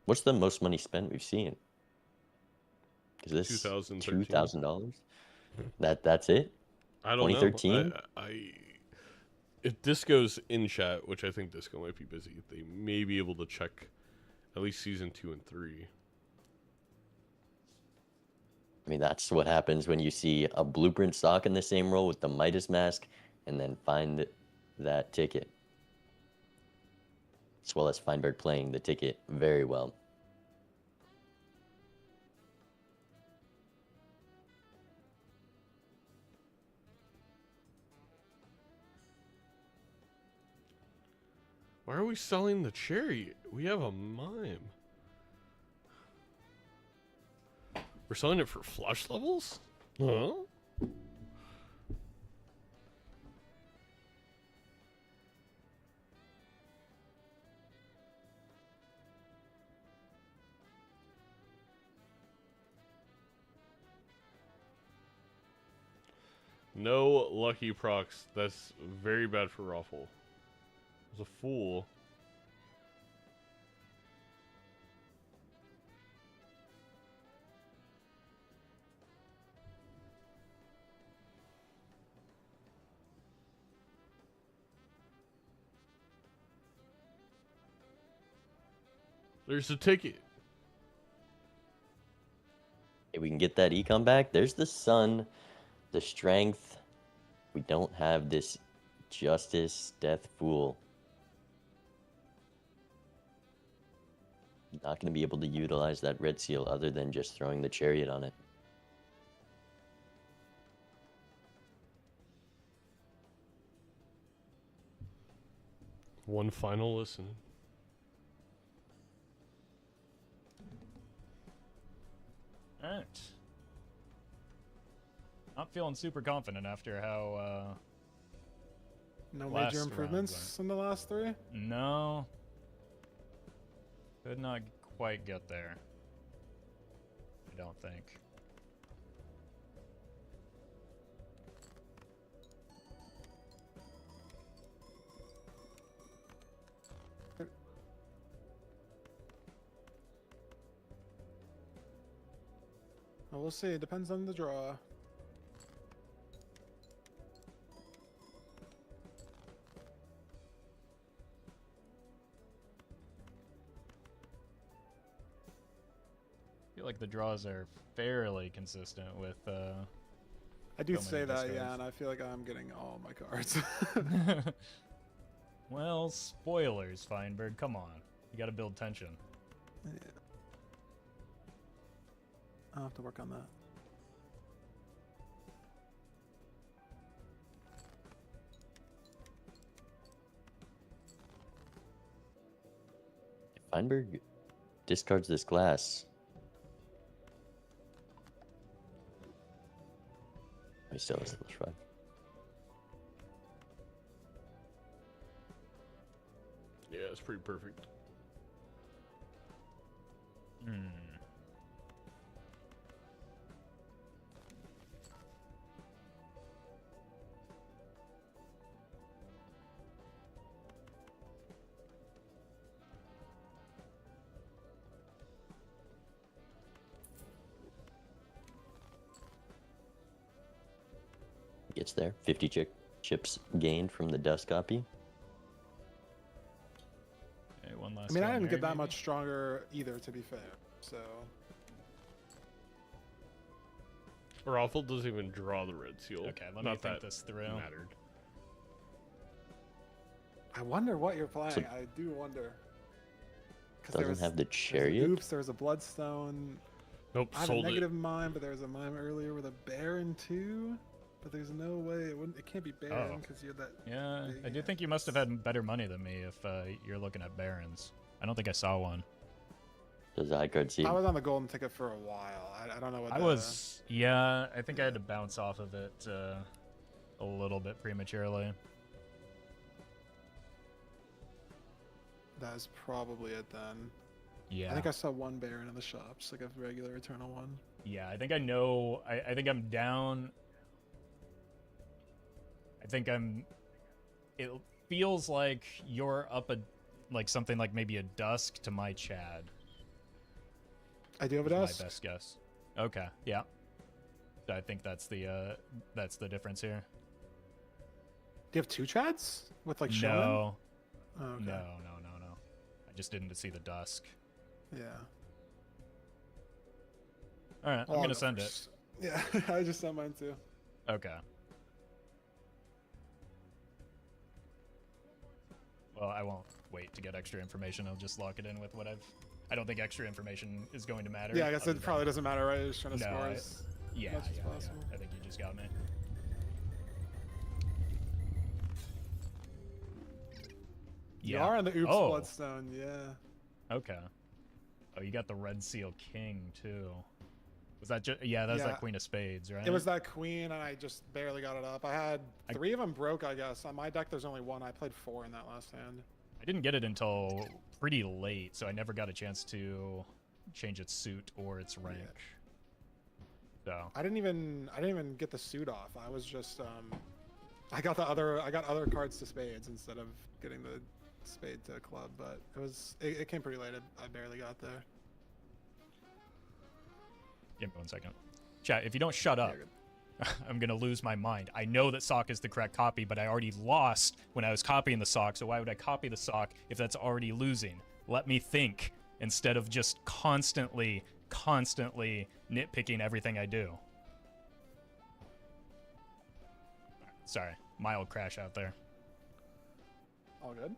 What's the most money spent we've seen? Is this $2,000? That's it? I don't 2013? know. If Disco's in chat, which I think Disco might be busy, they may be able to check at least season 2 and 3. I mean, that's what happens when you see a blueprint stock in the same roll with the Midas Mask and then find that ticket. As well as Feinberg playing the ticket very well. Why are we selling the cherry? We have a mime. We're selling it for flush levels? Huh? No lucky procs. That's very bad for Roffle. He's a fool. There's the ticket. If we can get that econ back, there's the sun, the strength. We don't have this justice, death, fool. Not going to be able to utilize that red seal other than just throwing the chariot on it. One final listen. All right. Not feeling super confident after how. No Last major round improvements in the last 3? No. Could not quite get there. I don't think. Well, we'll see. It depends on the draw. I feel like the draws are fairly consistent with. I do So say many that, yeah, discards. and I feel like I'm getting all my cards. Well, spoilers, Feinberg. Come on, you got to build tension. Yeah. I'll have to work on that. If Feinberg discards this glass. He still has the shrug. Yeah, it's pretty perfect. Hmm. Gets there. 50 chips gained from the dust copy. Okay, one last. I mean, I Hail didn't Mary, get that maybe? much stronger either, to be fair. So, Roffle doesn't even draw the red seal. Okay, let me Not think that this through. mattered. I wonder what you're playing. So- I do wonder. 'Cause Doesn't have the there's chariot. an oops, there was a bloodstone. Nope, I have a sold negative it. mime, but there was a mime earlier with a Baron too. But there's no way it can't be Baron Oh. because you had that. Yeah, I do Yeah. think you must have had better money than me if you're looking at barons. I don't think I saw one. Does the high card see? I was on the golden ticket for a while. I don't know what. I was, yeah, I think I had to bounce off of it a little bit prematurely. That is probably it then. Yeah. I think I saw one Baron in the shops, like a regular Eternal one. Yeah, I think I know. I think I'm down. I think I'm. It feels like you're up like something like maybe a dusk to my Chad. I do have a is dust. my best guess. Okay, yeah. So I think that's the difference here. Do you have two Chads with like showdown? No, Oh, okay. no. I just didn't see the dusk. Yeah. All right, Well, I'm I'll gonna go send first. Yeah, I just sent mine too. it. Okay. Well, I won't wait to get extra information. I'll just lock it in with what I don't think extra information is going to matter. Yeah, I guess other it probably doesn't matter, right? You're just trying to No, score I- as Yeah, much as yeah. possible. I think you just got me. You Yeah. are on the Oops Oh. Bloodstone, yeah. Okay. Oh, you got the Red Seal King too. Was that just? Yeah, that was Yeah. that Queen of Spades, right? It was that queen, and I just barely got it up. I had three of them broke, I guess. On my deck, there's only one. I played four in that last hand. I didn't get it until pretty late, so I never got a chance to change its suit or its rank. So I didn't even get the suit off. I was just I got other cards to spades instead of getting the spade to club, but it came pretty late. I barely got there. give me 1 second. Chat, if you don't shut up, I'm gonna lose my mind. I know that sock is the correct copy, but I already lost when I was copying the sock, so why would I copy the sock if that's already losing? Let me think instead of just constantly nitpicking everything I do. Sorry, mild crash out there. All good.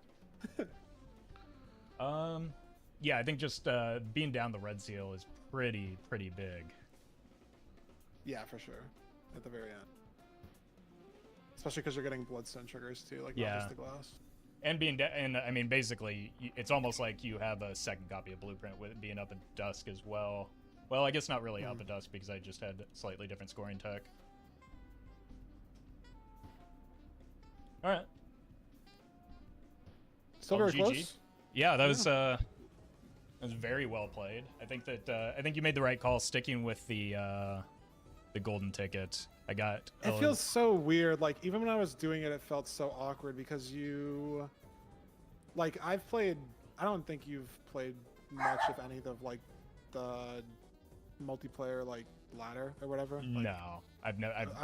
Yeah, I think just being down the Red Seal is pretty big. Yeah, for sure. At the very end. Especially because you're getting bloodstone triggers too, like Yeah. not just the glass. And and I mean, basically, it's almost like you have a second copy of Blueprint with it being up at dusk as well. Well, I guess not really up at dusk because I just had slightly different scoring tech. All right. Still Well, very GG. close. Yeah, that was very well played. I think that I think you made the right call sticking with the golden ticket. I got. It feels so weird. Like even when I was doing it, it felt so awkward because you, like I've played. I don't think you've played much, if any, of like the multiplayer like ladder or whatever. Like, No, I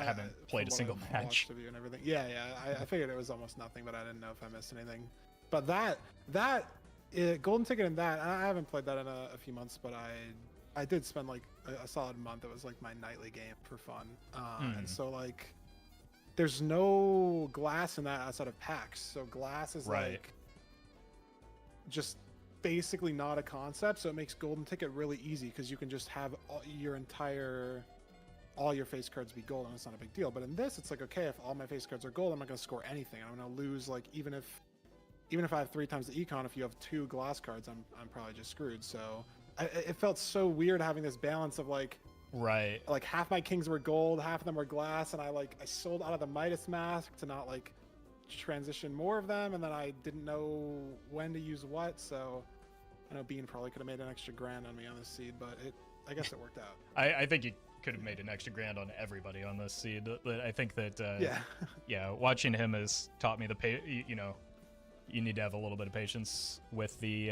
haven't played a from single what I've match. watched of you and everything. Yeah, I figured it was almost nothing, but I didn't know if I missed anything. But golden ticket and that I haven't played that in a few months, but I did spend like a solid month. It was like my nightly game for fun, and so like there's no glass in that outside of packs. So glass is like just basically not a concept. So it makes golden ticket really easy because you can just have all your face cards be gold, and it's not a big deal. But in this, it's like, okay, if all my face cards are gold, I'm not going to score anything. I'm going to lose, like, even if I have 3 times the econ, if you have 2 glass cards, I'm probably just screwed. So it felt so weird having this balance of like half my kings were gold, half of them were glass, and I sold out of the Midas mask to not like transition more of them, and then I didn't know when to use what. So I know Bean probably could have made an extra grand on me on this seed, but I guess it worked out. I think you could have made an extra grand on everybody on this seed. But I think that yeah, watching him has taught me you need to have a little bit of patience with the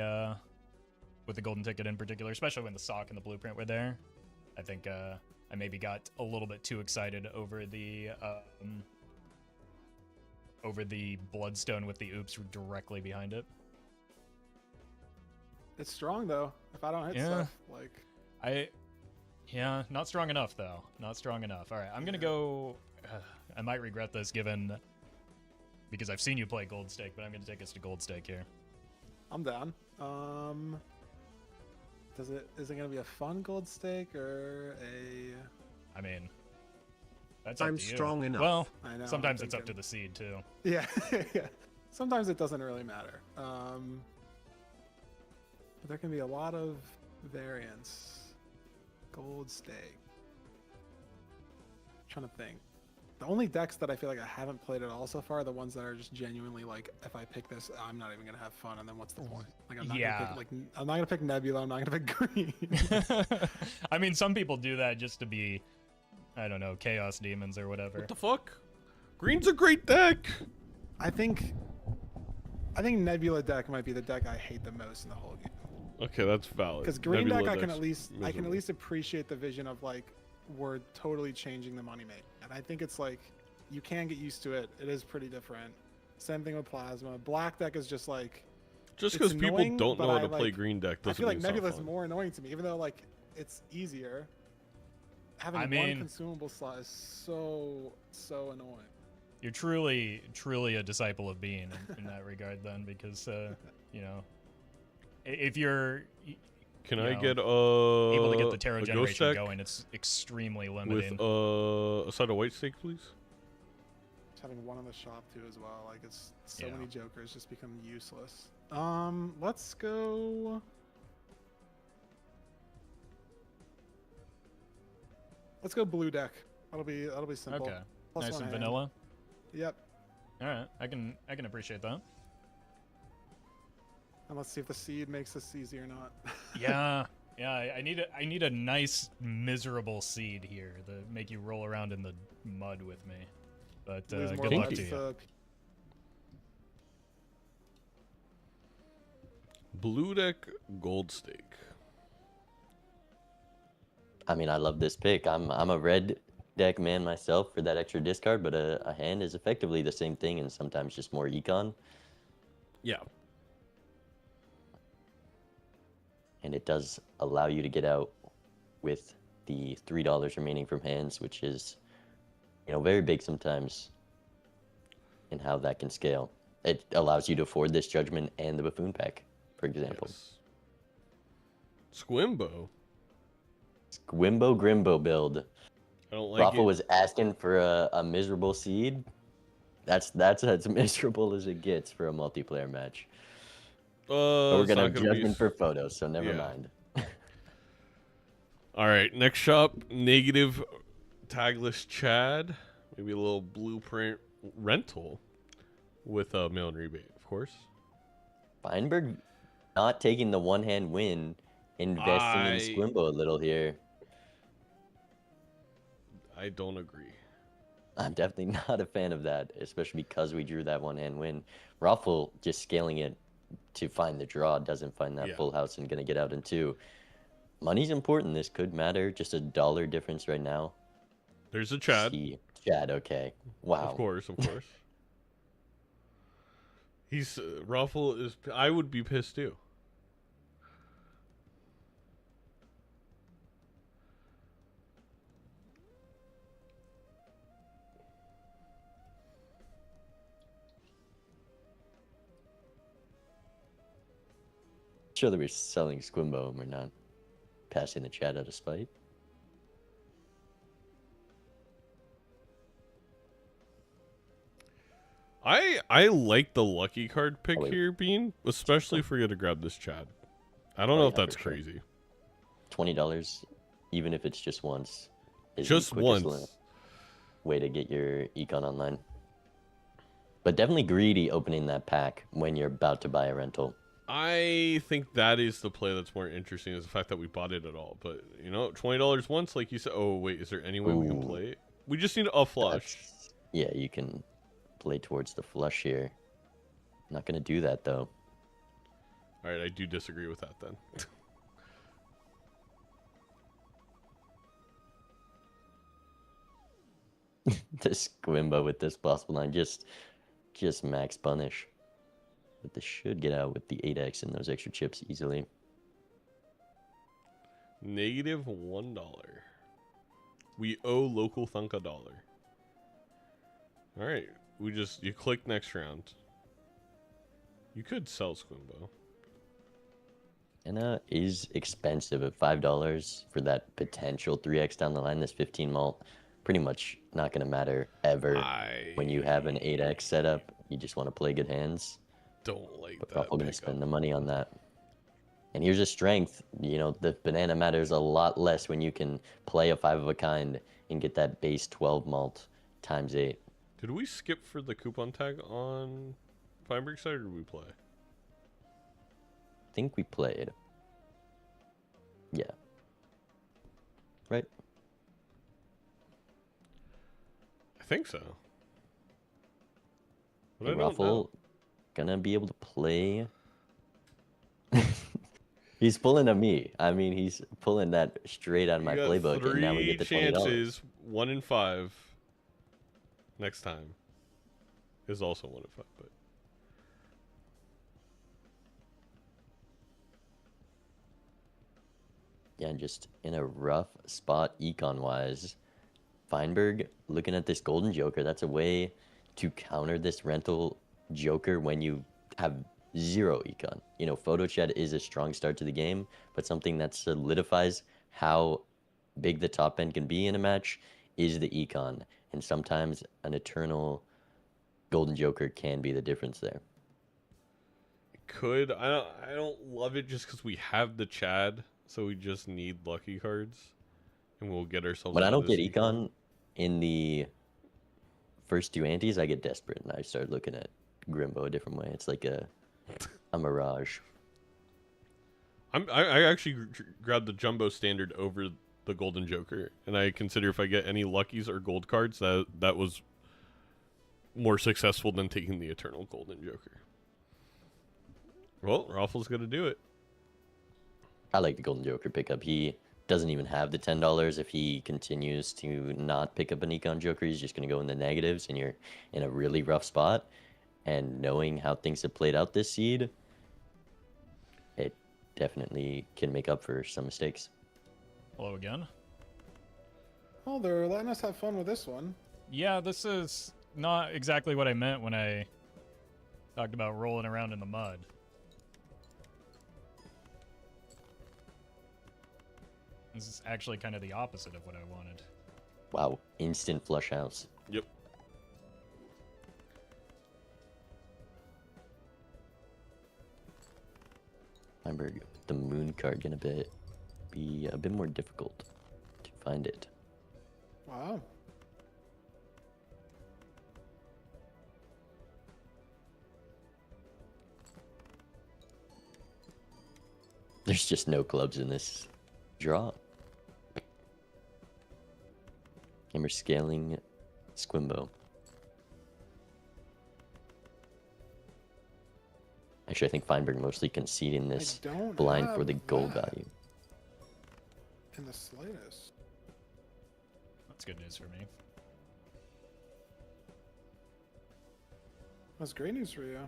golden ticket in particular, especially when the sock and the blueprint were there. I think I maybe got a little bit too excited over the bloodstone with the oops directly behind it. It's strong though. If I don't hit stuff, like not strong enough though. Not strong enough. All right, I'm gonna go. I might regret this because I've seen you play gold stake, but I'm gonna take us to gold stake here. I'm down. Is it gonna be a fun gold stake or a? I mean, that's up I'm to you. strong enough. Well, I know, sometimes it's up to the seed too. Yeah, yeah. Sometimes it doesn't really matter. But there can be a lot of variance. Gold stake. I'm trying to think. The only decks that I feel like I haven't played at all so far are the ones that are just genuinely like, if I pick this, I'm not even gonna have fun, and then what's the point? Like, I'm not gonna pick, I'm not gonna pick Nebula. I'm not gonna pick Green. I mean, some people do that just to be, I don't know, Chaos Demons or whatever. What the fuck? Green's a great deck. I think Nebula deck might be the deck I hate the most in the whole game. Okay, that's valid. Because Green Nebula deck, I can deck's at least appreciate the vision of like, we're totally changing the money make. And I think it's like, you can get used to it. It is pretty different. Same thing with Plasma. Black deck is just like, Just because people annoying, don't know but how to play green deck I doesn't feel like mean it's not Nebula's fun. more annoying to me, even though like it's easier. Having I one mean, consumable slot is so annoying. You're truly a disciple of Bean in that regard, then, because if you're Can you I know, get able to get the Terra a ghost generation deck going, it's extremely with limiting. a side of white stake, please? Just having one in the shop too as well. Like it's so Yeah. many jokers just become useless. Let's go. Let's go blue deck. That'll be simple. Okay, Plus nice one and hand. vanilla. Yep. All right, I can appreciate that. And let's see if the seed makes this easy or not. Yeah, I need a nice miserable seed here to make you roll around in the mud with me. But Lose more good luck lives to you. Blue deck, gold stake. I mean, I love this pick. I'm a red deck man myself for that extra discard, but a hand is effectively the same thing and sometimes just more econ. Yeah. And it does allow you to get out with the $3 remaining from hands, which is, very big sometimes in how that can scale. It allows you to afford this judgment and the buffoon pack, for example. Yes. Squimbo. Squimbo Grimbo build. I don't like Roffle it. was asking for a miserable seed. That's as miserable as it gets for a multiplayer match. But we're It's gonna not have gonna be. judgment for photos, so never Yeah. mind. All right, next shop, negative tagless Chad. Maybe a little blueprint rental with a mail and rebate, of course. Feinberg not taking the one-hand win, investing in I Squimbo a little here. don't agree. I'm definitely not a fan of that, especially because we drew that one-hand win. Roffle just scaling it to find the draw, doesn't find that Yeah. full house and gonna get out in two. Money's important. This could matter. Just a $1 difference right now. There's a Chad. See, Chad, okay. Wow. Of course. He's Roffle is. I would be pissed too. Sure that we're selling Squimbo and we're not passing the Chad out of spite. I like the lucky card pick wait. here, Bean, especially if we're gonna grab this Chad. I don't know if yeah, that's for sure. crazy. $20, even if it's just once, is Just the quickest once. way to get your econ online. But definitely greedy opening that pack when you're about to buy a rental. I think that is the play that's more interesting, is the fact that we bought it at all. But you know, $20 once, like you said. Oh wait, is there any way we can Ooh. play it? We just need a flush. Yeah, you can play towards the flush here. Not gonna do that though. All right, I do disagree with that then. This Squimbo with this possible line, just max punish. But this should get out with the 8x and those extra chips easily. Negative $1. We owe local thunk $1. All right, you click next round. You could sell Squimbo. Anna is expensive at $5 for that potential 3x down the line. This 15 mult pretty much not going to matter ever. When you have an 8x setup, you just want to play good hands. Don't like But that. Roffle going to spend the money on that. And here's a strength. You know, the banana matters a lot less when you can play a 5 of a kind and get that base 12 mult times 8. Did we skip for the coupon tag on Feinberg side, or did we play? I think we played. Yeah. Right? I think so. But Hey, I don't know. Roffle gonna be able to play. He's pulling a me. I mean, he's pulling that straight out of my You got playbook, and now we get the $20. chances. 1 in 5. Next time is also 1 in 5, but. Yeah, and just in a rough spot econ-wise. Feinberg looking at this golden joker. That's a way to counter this rental joker when you have 0 econ. You know, photo chat is a strong start to the game, but something that solidifies how big the top end can be in a match is the econ. And sometimes an eternal golden joker can be the difference there. Could. I don't love it just because we have the Chad, so we just need lucky cards. And we'll get ourselves. When I into don't get this econ in the first 2 antes, I get desperate and I start looking at Grimbo a different way. It's like a mirage. I actually grabbed the jumbo standard over the golden joker, and I consider if I get any luckies or gold cards, that was more successful than taking the eternal golden joker. Well, Roffle's gonna do it. I like the golden joker pickup. He doesn't even have the $10. If he continues to not pick up an econ joker, he's just going to go in the negatives, and you're in a really rough spot. And knowing how things have played out this seed, it definitely can make up for some mistakes. Hello again. Oh, they're letting us have fun with this one. Yeah, this is not exactly what I meant when I talked about rolling around in the mud. This is actually kind of the opposite of what I wanted. Wow, instant flush house. Yep. Feinberg, the moon card gonna be a bit more difficult to find it. Wow. There's just no clubs in this draw. And we're scaling Squimbo. Actually, I think Feinberg mostly conceding this don't blind for have the gold that. value. In the slightest. That's good news for me. That's great news for you.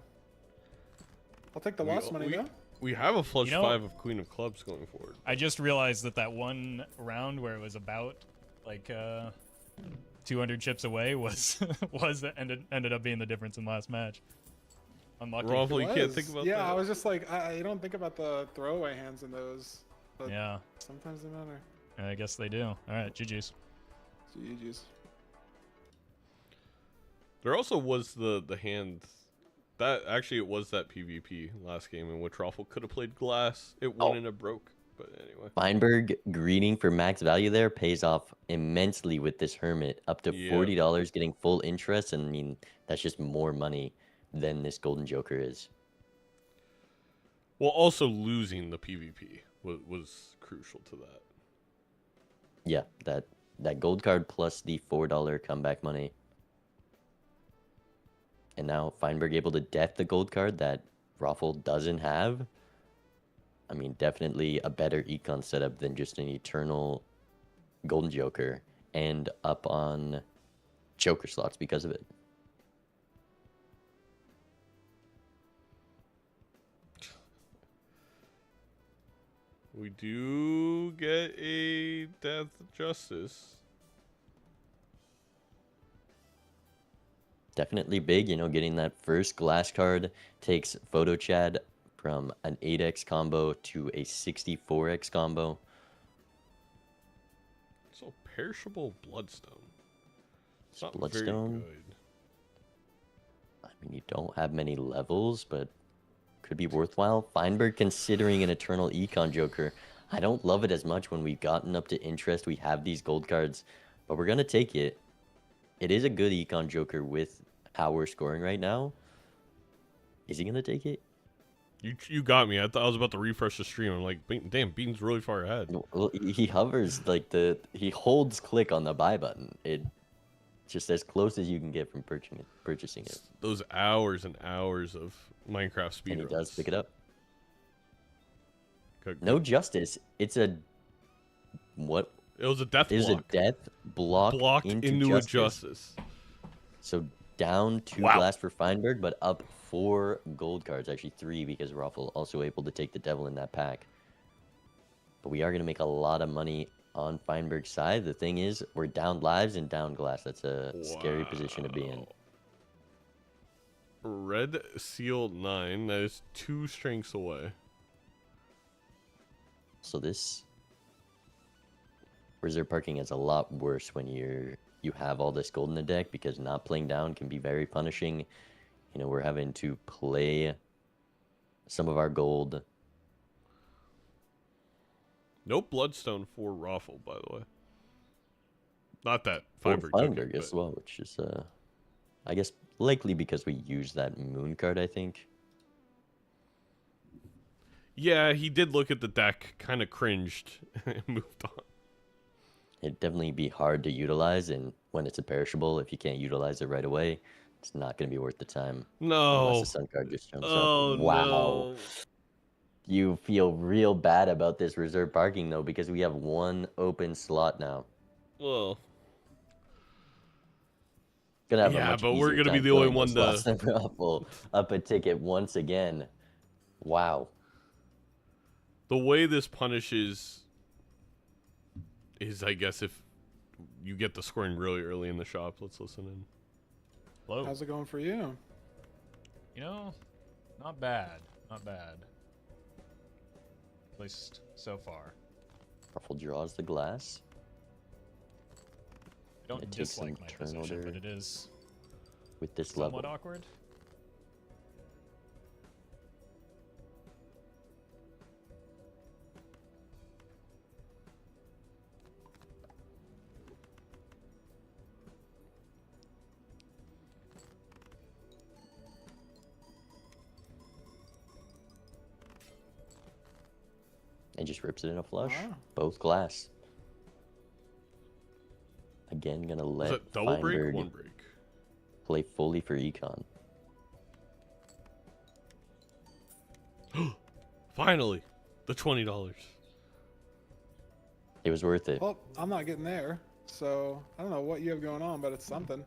I'll take the lost money though. We have a flush You know- 5 of Queen of Clubs going forward. I just realized that one round where it was about like 200 chips away was ended up being the difference in last match. Unlucky. Raffle, you can't Was. think about yeah, that. I was just like, you don't think about the throwaway hands in those. But Yeah, sometimes they matter. I guess they do. All right, GG's. GG's. There also was the hand that actually it was that PvP last game in which Raffle could have played glass. It won and it broke. But anyway. Feinberg greeting for max value there pays off immensely with this hermit, up to $40 getting full interest, and I mean that's just more money than this golden joker is. Well, also losing the PvP was crucial to that. Yeah, that gold card plus the $4 comeback money. And now Feinberg able to def the gold card that Raffle doesn't have. I mean, definitely a better econ setup than just an eternal golden joker and up on joker slots because of it. We do get a death justice. Definitely big, you know, getting that first glass card takes Photo Chad from an 8x combo to a 64x combo. So perishable bloodstone. It's not Bloodstone? very good. I mean, you don't have many levels, but could be worthwhile. Feinberg considering an Eternal Econ Joker. I don't love it as much when we've gotten up to interest. We have these gold cards, but we're going to take it. It is a good Econ Joker with how we're scoring right now. Is he going to take it? You got me. I thought I was about to refresh the stream. I'm like, damn, Bean's really far ahead. Well, he hovers, like he holds click on the buy button. It's just as close as you can get from purchasing it. Those hours and hours of Minecraft speedruns. And he does pick it up. Good. No justice. It's a what? It was a death It was block. a death block Blocked into a justice. So down 2 glass for Feinberg, but up 4 gold cards. Actually 3 because Roffle also able to take the devil in that pack. But we are going to make a lot of money on Feinberg's side. The thing is, we're down lives and down glass. That's a scary position to be in. Red Seal 9. That is 2 strengths away. So this reserve parking is a lot worse when you have all this gold in the deck, because not playing down can be very punishing. You know, we're having to play some of our gold. No bloodstone for Roffle, by the way. Not that For Feinberg took Feinberg it, as but- well, which is I guess likely because we use that moon card, I think. Yeah, he did look at the deck, kind of cringed, and moved on. It'd definitely be hard to utilize, and when it's a perishable, if you can't utilize it right away, it's not going to be worth the time. No. Unless the sun card just jumps Oh, up. Wow. no. You feel real bad about this reserve parking, though, because we have 1 open slot now. Well, Gonna have a yeah, much but we're easier gonna be time the only filling one those to. slots than Ruffle. Up a ticket once again. Wow. The way this punishes is, I guess, if you get the scoring really early in the shop. Let's listen in. Hello. How's it going for you? You know, not bad. Not bad. At least so far. Ruffle draws the glass. I don't It takes some dislike my turn position, order but it is with this somewhat level. awkward. And just rips it in a flush. Wow. Both glass. Again, gonna Was let it double break or Feinberg one break? play fully for econ. Finally, the $20. It was worth it. Well, I'm not getting there, so I don't know what you have going on, but it's something.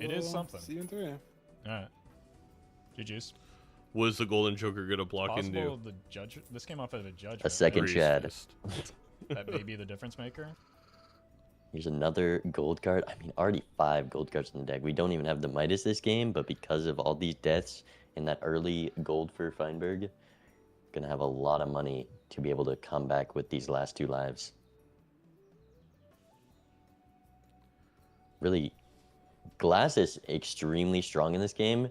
It is something. See you in 3. All right. GG's. Was the golden joker gonna block Possible into the judge. This came off of a judgment. A second Breeze Chad. fist? That may be the difference maker. Here's another gold card. I mean, already 5 gold cards in the deck. We don't even have the Midas this game, but because of all these deaths and that early gold for Feinberg, gonna have a lot of money to be able to come back with these last 2 lives. Really, glass is extremely strong in this game,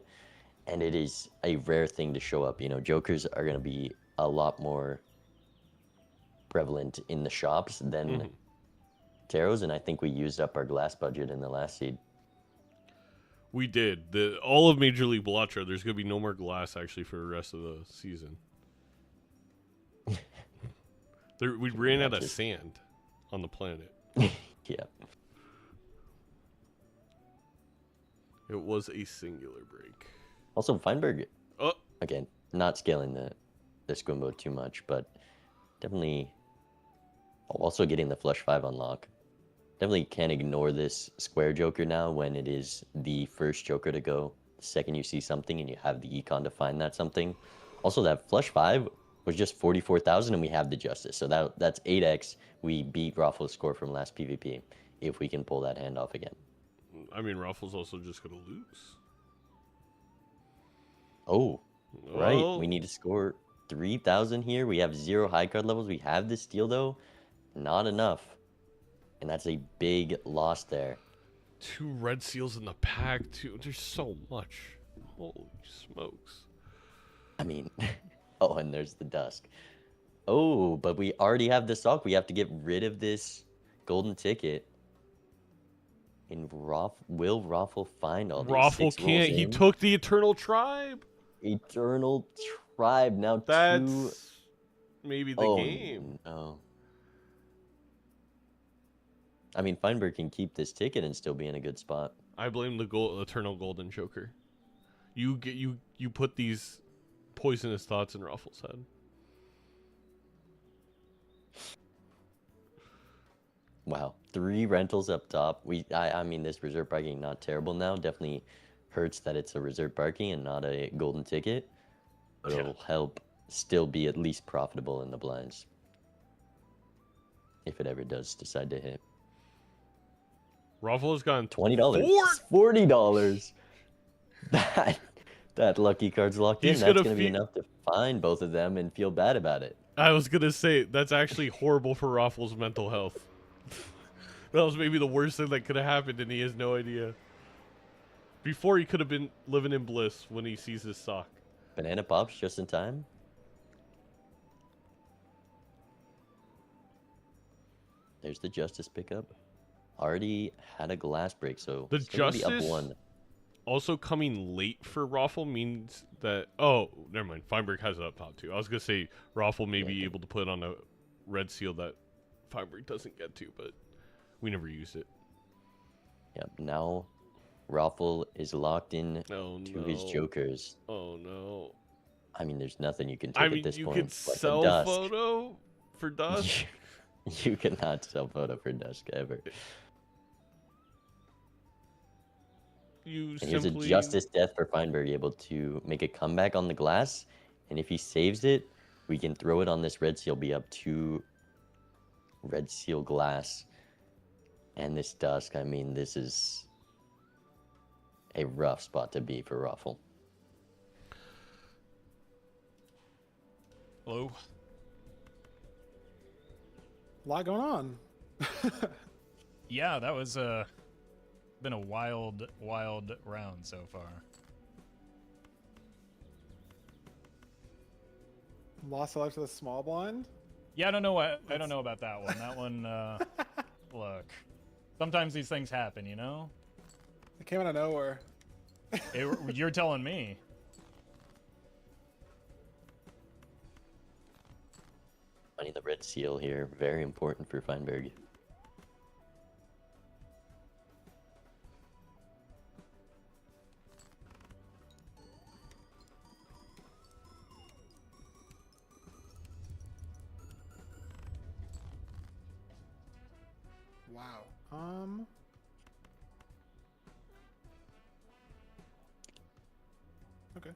and it is a rare thing to show up. You know, jokers are gonna be a lot more prevalent in the shops than tarots, and I think we used up our glass budget in the last seed. We did. All of Major League Balatro, there's going to be no more glass actually for the rest of the season. We ran out of sand on the planet. Yeah. It was a singular break. Also, Feinberg, Oh, again, not scaling the Squimbo too much, but definitely also getting the flush 5 unlock. Definitely can't ignore this square joker now when it is the first joker to go. The second you see something and you have the econ to find that something. Also, that flush 5 was just 44,000 and we have the justice. So that's 8x. We beat Roffle's score from last PvP if we can pull that hand off again. I mean, Ruffle's also just going to lose. Oh, right. Well, We need to score 3,000 here. We have 0 high card levels. We have the steal, though. Not enough. And that's a big loss there. 2 red seals in the pack, too. There's so much. Holy smokes. I mean, oh, and there's the dusk. Oh, but we already have the sock. We have to get rid of this golden ticket. And will Roffle find all these? Raffle 6 rolls can't. He in? took the Eternal Tribe. Eternal Tribe. Now That's 2. maybe the Oh, game. no. I mean, Feinberg can keep this ticket and still be in a good spot. I blame the Eternal Golden Joker. You put these poisonous thoughts in Ruffle's head. Wow, 3 rentals up top. I mean, this reserve parking not terrible now. Definitely hurts that it's a reserve parking and not a golden ticket. But it'll help still be at least profitable in the blinds. If it ever does decide to hit. Ruffle has gotten $20. $40. That lucky card's locked in. He's That's gonna going to be enough to find both of them and feel bad about it. I was gonna say that's actually horrible for Ruffle's mental health. That was maybe the worst thing that could have happened, and he has no idea. Before he could have been living in bliss when he sees his sock. Banana pops just in time. There's the justice pickup. Already had a glass break, so The still gonna be justice up 1. Also coming late for Roffle means that... Oh, never mind. Feinberg has it up top, too. I was going to say Roffle may be able to put on a red seal that Feinberg doesn't get to, but we never used it. Yep, now Roffle is locked in Oh, to his jokers. Oh, no. I mean, there's nothing you can take I mean, at this you point. could but the sell dusk. photo for Dusk. You cannot sell photo for dusk ever. You And here's a simply... justice death for Feinberg, able to make a comeback on the glass. And if he saves it, we can throw it on this red seal, be up 2 red seal glass. And this dusk, I mean, this is a rough spot to be for Roffle. Hello. A lot going on. Yeah, that was been a wild round so far. Lost a life to the small blind. Yeah, I don't know about that one. That one, look. Sometimes these things happen, you know? It came out of nowhere. You're telling me. Finding the red seal here, very important for Feinberg. Wow. Okay.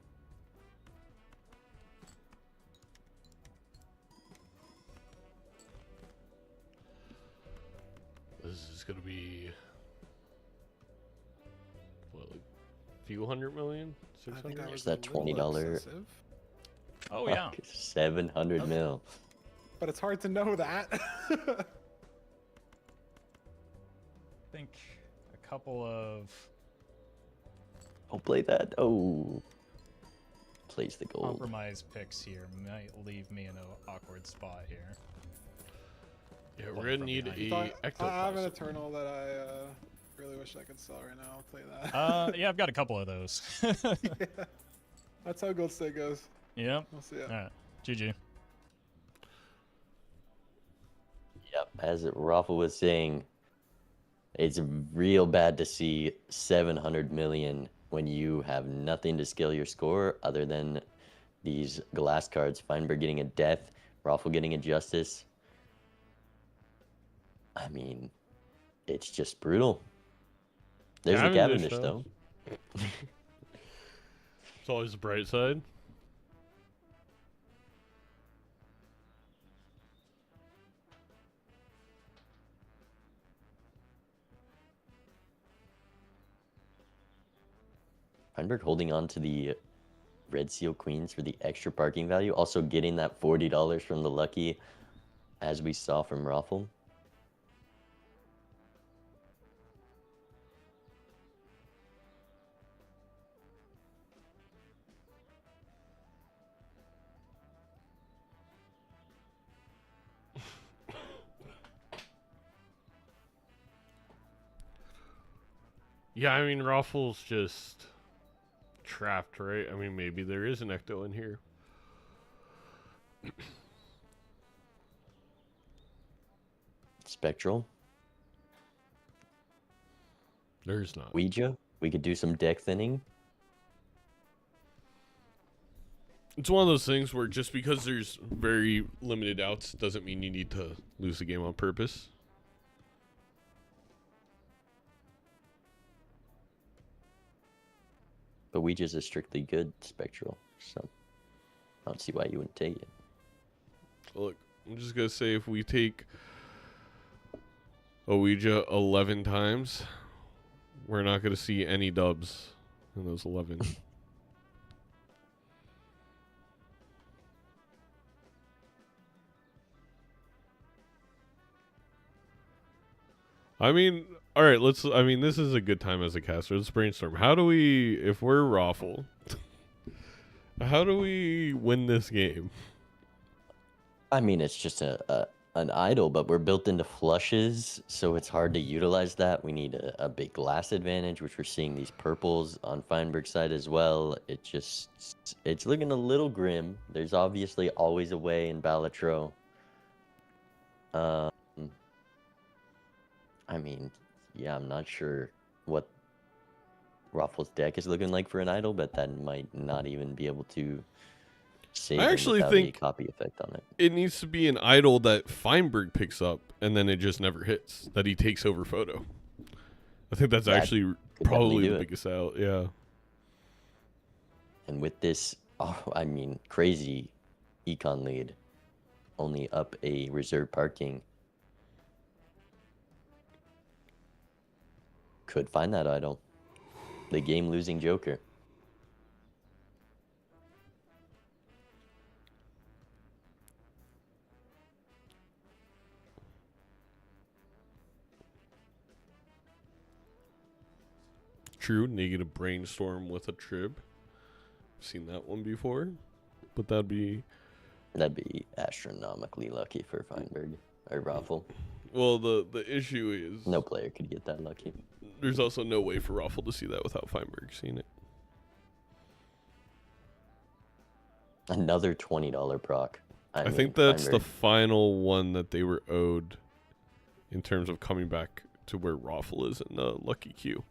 This is gonna be what, like a few hundred million? I think that 600? was There's that a little $20 excessive, Oh yeah. 700 Okay. mil. but it's hard to know that. I think a couple of Oh, play that. Oh. Plays the gold. compromise picks here might leave me in an awkward spot here. Yeah, Well, we're gonna from need behind. a I have an ectoplasm. Eternal that I really wish I could sell right now. I'll tell you that. Yeah, I've got a couple of those. Yeah. That's how Gold State goes. Yep. We'll see it. All right. GG. Yep, as Roffle was saying, it's real bad to see 700 million when you have nothing to scale your score other than these glass cards. Feinberg getting a death, Roffle getting a justice. I mean, it's just brutal. There's the Cavendish, Cavendish, though. It's always the bright side. Feinberg holding on to the red seal queens for the extra parking value. Also getting that $40 from the lucky, as we saw from Roffle. Yeah, I mean, Raffle's just trapped, right? I mean, maybe there is an ecto in here. Spectral. There's not. Ouija. We could do some deck thinning. It's one of those things where just because there's very limited outs doesn't mean you need to lose the game on purpose. But Ouija's a strictly good spectral, so I don't see why you wouldn't take it. Look, I'm just going to say if we take a Ouija 11 times, we're not going to see any dubs in those 11. I mean, all right, this is a good time as a caster. Let's brainstorm. How do we, if we're Roffle, how do we win this game? I mean, it's just an idol, but we're built into flushes, so it's hard to utilize that. We need a big glass advantage, which we're seeing these purples on Feinberg's side as well. It's looking a little grim. There's obviously always a way in Balatro. I mean, yeah, I'm not sure what Roffle's deck is looking like for an idol, but that might not even be able to save I him actually without think a copy effect on it. it needs to be an idol that Feinberg picks up and then it just never hits, that he takes over photo. I think that's That actually could probably definitely the do it. biggest out, yeah. And with this, I mean, crazy econ lead, only up a reserve parking. Could find that idol. The game losing Joker. True, negative brainstorm with a trib. Seen that one before, but that'd be astronomically lucky for Feinberg or Roffle. well. The issue is No player could get that lucky. there's also no way for Roffle to see that without Feinberg seeing it. Another $20 proc. I mean, think that's the Feinberg, final one that they were owed in terms of coming back to where Roffle is in the Lucky Q.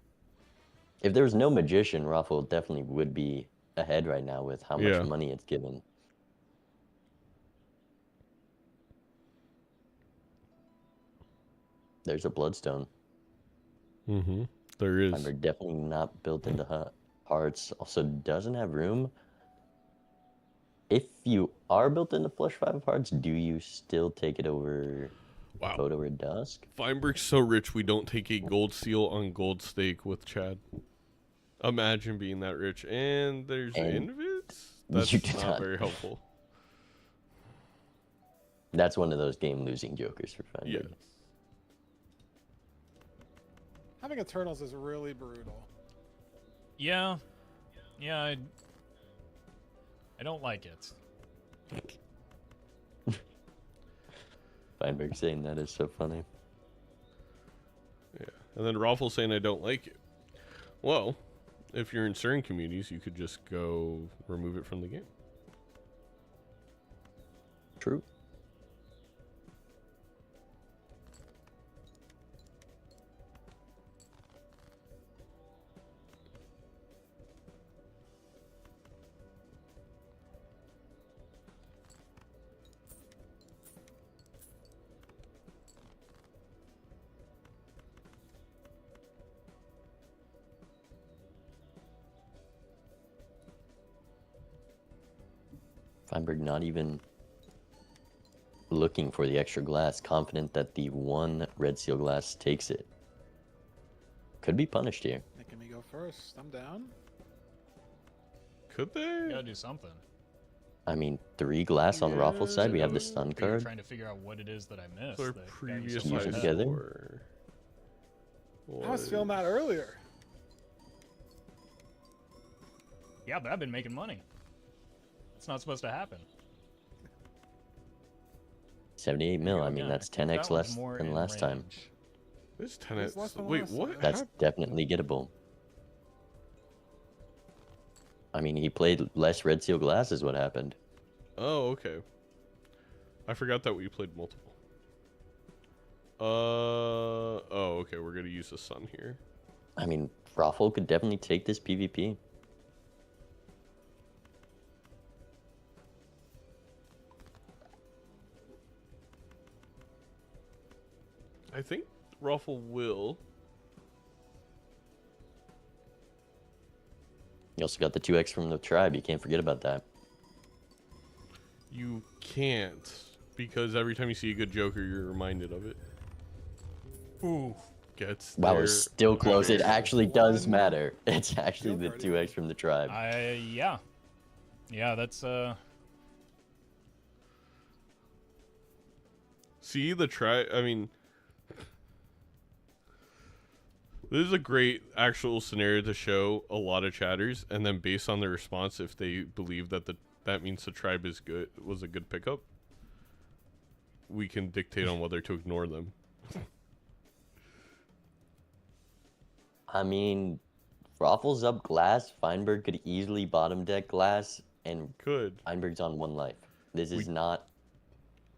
if there was no magician, Roffle definitely would be ahead right now with how much Yeah. money it's given. There's a bloodstone. Mm-hmm. There is. Feinberg definitely not built into hearts. Also doesn't have room. If you are built into flush 5 of hearts, do you still take it over Wow. vote over dusk? Feinberg's so rich we don't take a gold seal on gold stake with Chad. Imagine being that rich. And there's And invids? you That's do not not. very helpful. That's one of those game losing jokers for Feinberg. Yes. Having Eternals is really brutal. Yeah. Yeah, I don't like it. Feinberg saying that is so funny. Yeah. And then Roffle saying I don't like it. Well, if you're in certain communities, you could just go remove it from the game. True. Feinberg not even looking for the extra glass, confident that the one red seal glass takes it. Could be punished here. Making me go first. I'm down. Could they? You gotta do something. I mean, 3 glass on Raffle's side. We have the Yeah. stun You're card. trying to figure out what it is that I missed. Our that got you previous so Use it far together. ahead. score I was feeling that earlier. Yeah, but I've been making money. It's not supposed to happen. 78 mil. I Yeah, mean, I that's think 10x that one's less more than in last time. range. It's 10 It's less than Wait, last what? time. That's happened? definitely gettable. I mean, he played less red seal glass is what happened. Oh, okay. I forgot that we played multiple. Oh, okay. We're gonna use the sun here. I mean, Raffle could definitely take this PvP. I think Roffle will. You also got the 2x from the tribe. You can't forget about that. You can't, because every time you see a good Joker, you're reminded of it. Ooh. Gets Wow, there. it's still close. It actually does One matter. It's actually the Joker. 2x from the tribe. Yeah. Yeah, that's See the try. I mean, this is a great actual scenario to show a lot of chatters, and then based on their response, if they believe that that means the tribe is good, was a good pickup, we can dictate on whether to ignore them. I mean, Raffle's up glass. Feinberg could easily bottom deck glass, and Good. Feinberg's on 1 life. This is not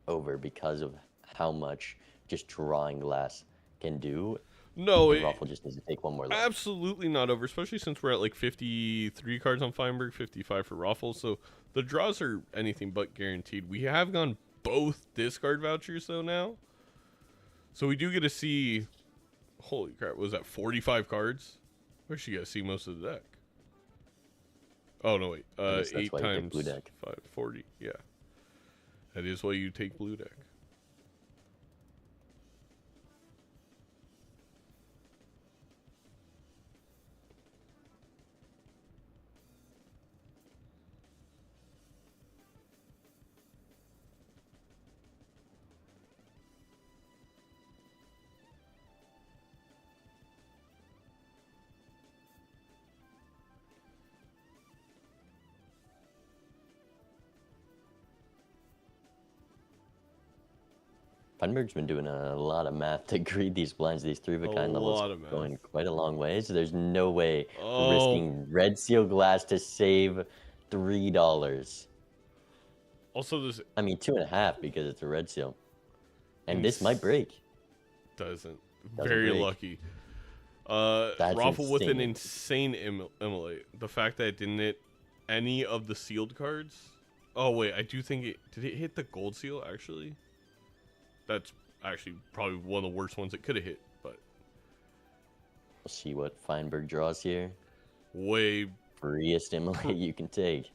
over because of how much just drawing glass can do. No, And Raffle just needs to take 1 more life. absolutely not over, especially since we're at like 53 cards on Feinberg, 55 for Roffle, so the draws are anything but guaranteed. We have gone both discard vouchers, though, now. So we do get to see... Holy crap, was that 45 cards? We actually got to see most of the deck. Oh, no, wait. I guess that's 8 why you take times blue deck. 5, 40, yeah. That is why you take blue deck. Feinberg's been doing a lot of math to greed these blinds. These 3 of a kind A levels lot of math. going quite a long way. So there's no way Oh. risking red seal glass to save $3. Also, this I mean, 2.5 because it's a red seal. And And this might break. doesn't. Doesn't Very break. lucky. That's Roffle with an insane. insane immolate. The fact that it didn't hit any of the sealed cards. Oh wait, I do think it did. It hit the gold seal actually. That's actually probably one of the worst ones it could have hit, but We'll see what Feinberg draws here. way Freest immolate you can take.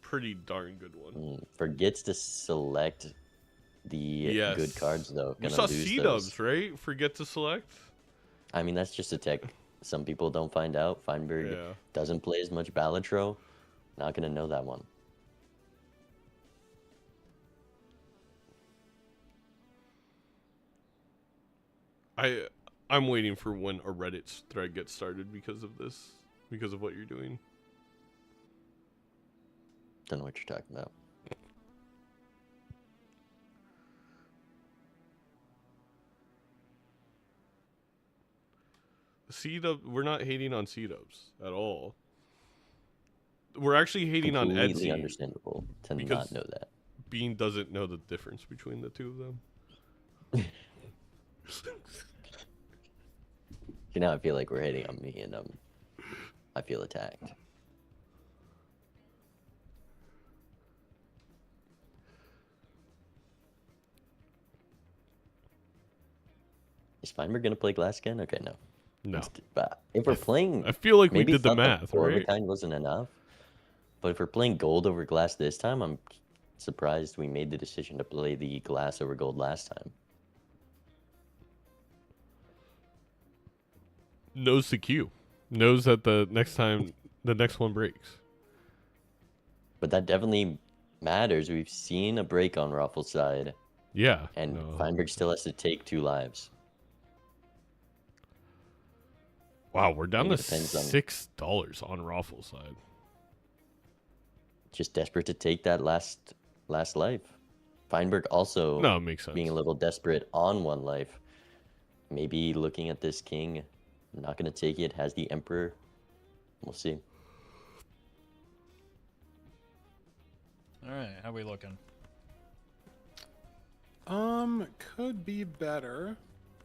pretty darn good one. Forgets to select the good cards though. We Gonna saw lose C-dubs, those. right? Forget to select. I mean, that's just a tech some people don't find out. Feinberg Yeah. doesn't play as much Balatro. Not gonna know that one. I'm waiting for when a Reddit thread gets started because of this, because of what you're doing. Don't know what you're talking about. C-dub, we're not hating on C-dubs at all. We're actually hating on Completely Etsy. understandable to because- not know that. Bean doesn't know the difference between the two of them. You know, I feel like we're hating on me, and I feel attacked. Is Feinberg gonna play glass again? Okay, no. No. But if we're playing, I feel like we maybe did the thought math, four of a right? kind wasn't enough. But if we're playing gold over glass this time, I'm surprised we made the decision to play the glass over gold last time. Knows the cue. Knows that the next one breaks. But that definitely matters. We've seen a break on Roffle's side, Yeah. and no. Feinberg still has to take 2 lives. Wow, we're down to it depends on- $6 on Roffle's side. Just desperate to take that last life. Feinberg also No, it makes sense. being a little desperate on 1 life. Maybe looking at this king, not going to take it, has the emperor. We'll see. All right, how we looking? Could be better.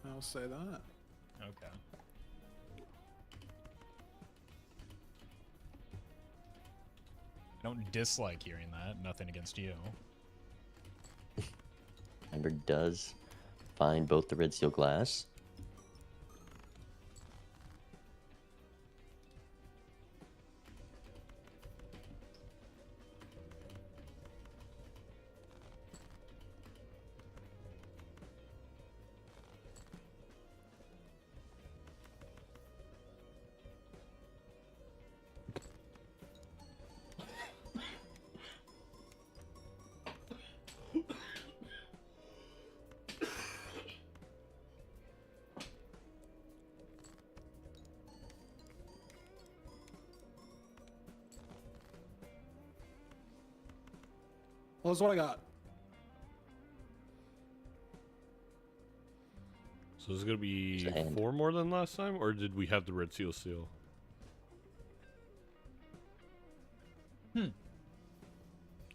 I'll say that. Okay. I don't dislike hearing that. Nothing against you. Feinberg does find both the red seal glass. Well, that's what I got. So is it going to be Sand. 4 more than last time, or did we have the red seal seal?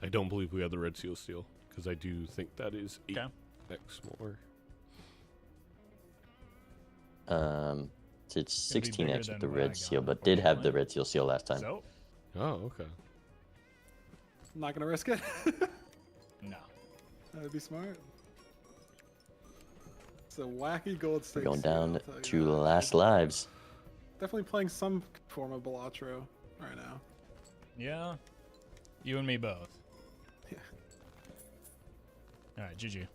I don't believe we had the red seal seal, because I do think that is 8x more. So it's It'd be 16 bigger x with than the red Rag seal, on, but did have the unfortunately. red seal seal last time. So, Oh, okay. I'm not gonna risk it. no. That'd be smart. It's a wacky gold We're stake. going seal, down I'll tell you to that. last lives. Definitely playing some form of Balatro right now. Yeah. You and me both. Yeah. All right, GG.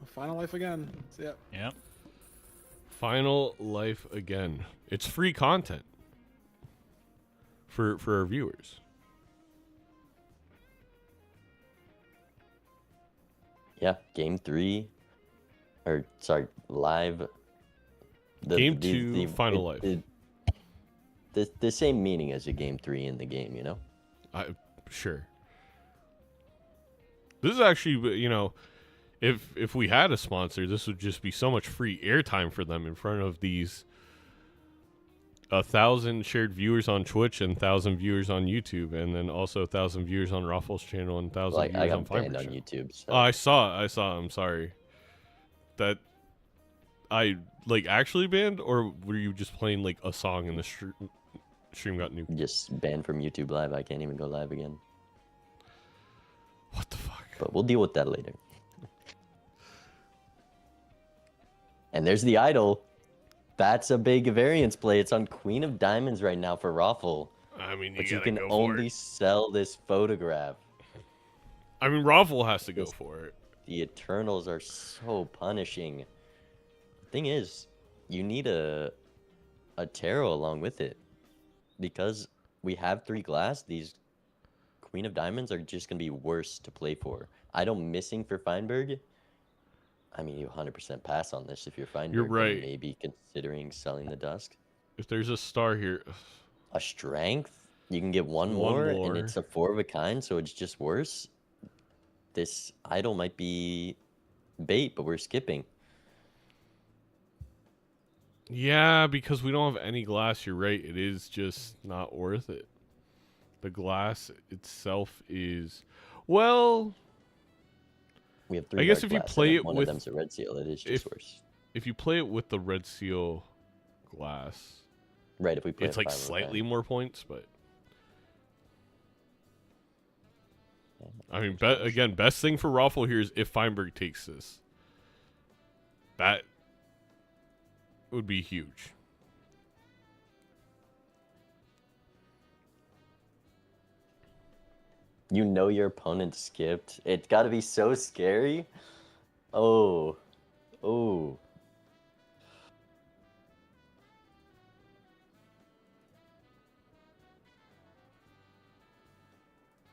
Final life again. So, yeah. Yep. Final life again. It's free content for our viewers. Yeah, game 3, or sorry, live. Game 2, final life. The same meaning as a game 3 in the game, you know? Sure. This is actually, you know, if we had a sponsor, this would just be so much free airtime for them in front of these 1,000 shared viewers on Twitch and 1,000 viewers on YouTube, and then also 1,000 viewers on Roffle's channel and 1,000 Like I viewers on got banned Feinberg's on channel. YouTube. So. Oh, I saw. I'm sorry. That I like actually banned, or were you just playing like a song and the stream got nuked? Just banned from YouTube Live. I can't even go live again. What the fuck? But we'll deal with that later. And there's the idol. That's a big variance play. It's on Queen of Diamonds right now for Roffle. I mean, But you gotta can go for only it. sell this photograph. I mean, Roffle has to go for it. The Eternals are so punishing. Thing is, you need a tarot along with it. Because we have 3 glass, these Queen of Diamonds are just going to be worse to play for. Idol missing for Feinberg. I mean, you 100% pass on this if you're Feinberg. You're right. Maybe considering selling the Dusk. If there's a star here, A Strength, you can get one more, and it's a 4 of a kind, so it's just worse. This Idol might be bait, but we're skipping. yeah, because we don't have any glass. You're right. It is just not worth it. The glass itself is, well, We have 3 I guess dark if you glass, play and it one with- of them's a red seal, it is just worse. if you play it with the red seal glass, Right, if we play it's a like 5 of a slightly kind. more points, but Yeah, I mean, again, best thing for Roffle here is if Feinberg takes this. That would be huge. You know your opponent skipped. It's got to be so scary. Oh. Oh.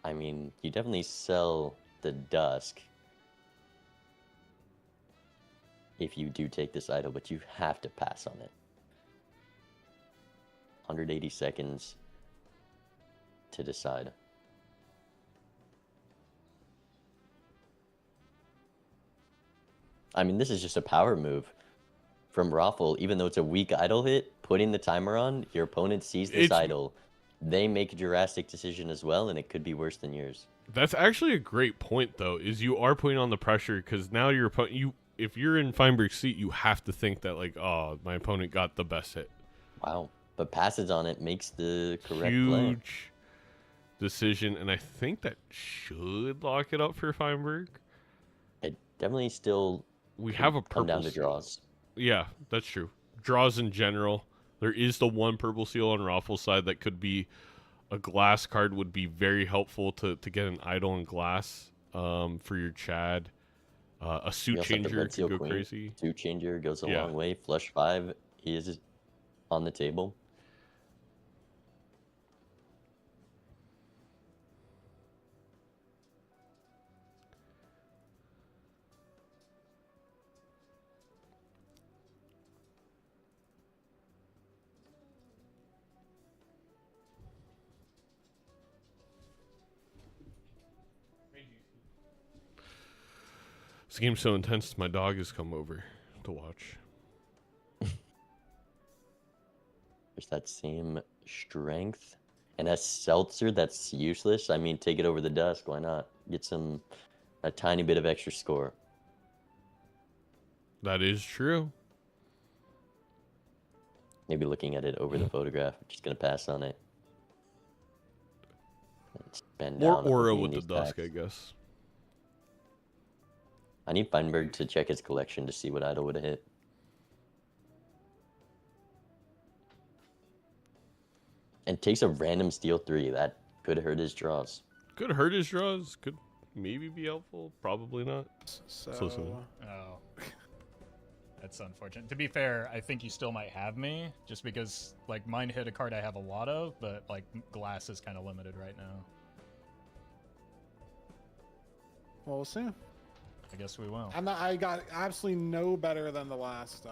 I mean, you definitely sell the Dusk if you do take this idol, but you have to pass on it. 180 seconds to decide. I mean, this is just a power move from Roffle. Even though it's a weak idol hit, putting the timer on, your opponent sees this idol. They make a drastic decision as well, and it could be worse than yours. That's actually a great point, though, is you are putting on the pressure because now your opponent, if you're in Feinberg's seat, you have to think that, like, oh, my opponent got the best hit. Wow. But passes on it, makes the correct play. Huge decision, and I think that should lock it up for Feinberg. It definitely still We have a come purple down to seal. draws. Yeah, that's true. Draws in general. There is the one purple seal on Roffle's side that could be a glass card, would be very helpful to get an idol and glass for your Chad. A suit We also have the changer red could seal go queen. crazy. Suit changer goes a Yeah. long way. Flush 5 is on the table. This game's so intense, my dog has come over to watch. There's that same strength. And a seltzer that's useless. I mean, take it over the Dusk. Why not? Get a tiny bit of extra score. That is true. Maybe looking at it over the photograph. I'm just going to pass on it. Spend More down aura opening with the these dusk, packs. I guess. I need Feinberg to check his collection to see what idol would have hit. And takes a random steal 3. That could hurt his draws. Could hurt his draws. Could maybe be helpful. Probably not. So, Oh. That's unfortunate. To be fair, I think you still might have me, just because, like, mine hit a card I have a lot of, but, like, glass is kind of limited right now. well, we'll see. I guess we will. I got absolutely no better than the last.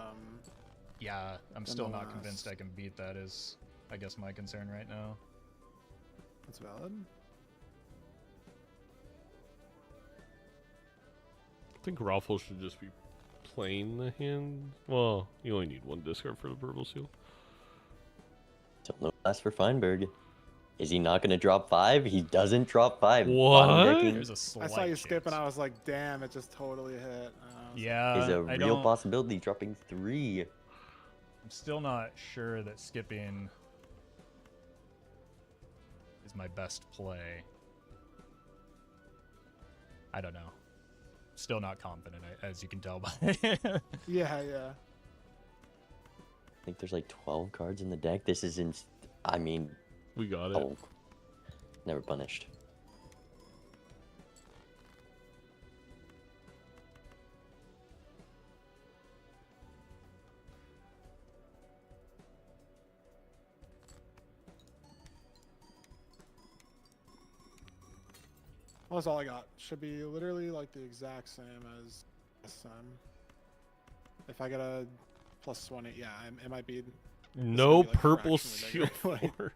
Yeah, I'm Than still the not convinced last. I can beat that is, I guess, my concern right now. That's valid. I think Roffle should just be playing the hand. Well, you only need one discard for the purple seal. glass for Feinberg. Is he not going to drop 5? He doesn't drop 5. What? Bottom decking There's a slight I saw you skip, and chance. I was like, damn, it just totally hit. Yeah, is a I real don't. possibility, dropping 3. I'm still not sure that skipping is my best play. I don't know. Still not confident, as you can tell by. Yeah. I think there's like 12 cards in the deck. This is I mean, We got it. oh, never punished. Well, that's all I got. Should be literally like the exact same as SM. If I get a +1, yeah, it might be. No be, like, purple fractionally seal bigger.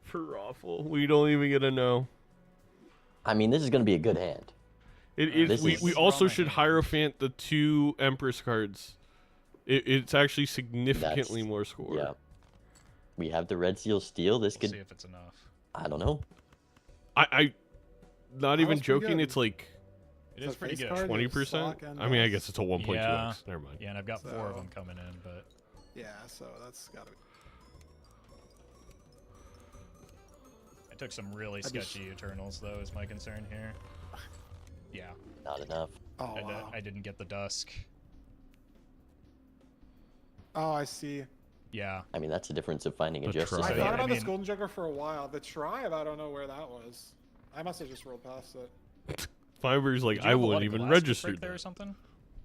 for Roffle. We don't even get a no. I mean, this is going to be a good hand. It, This we is- also Drama should hand. Hierophant the 2 Empress cards. It's actually significantly That's- more score. Yeah. We have the red seal steel. This We'll could, see if it's enough. I don't know. I not That even was pretty joking. good. It's like It So is pretty face good. card? 20%. Slock and I mean, I dice? guess it's a 1.2x. Yeah. Never mind. Yeah, and I've got 4 of So- them coming in, but Yeah, so that's gotta be. I took some really I'd be sketchy Eternals, though, is my concern here. Yeah, Not enough. Oh wow. I didn't get the Dusk. Oh, I see. Yeah, I mean, that's the difference of finding a The justice. tribe. I Yeah, thought I about this mean- Golden Joker for a while. The tribe, I don't know where that was. I must have just rolled past it. Fiverr's like, Did you I have a lot wouldn't of even glass register break there or that. something.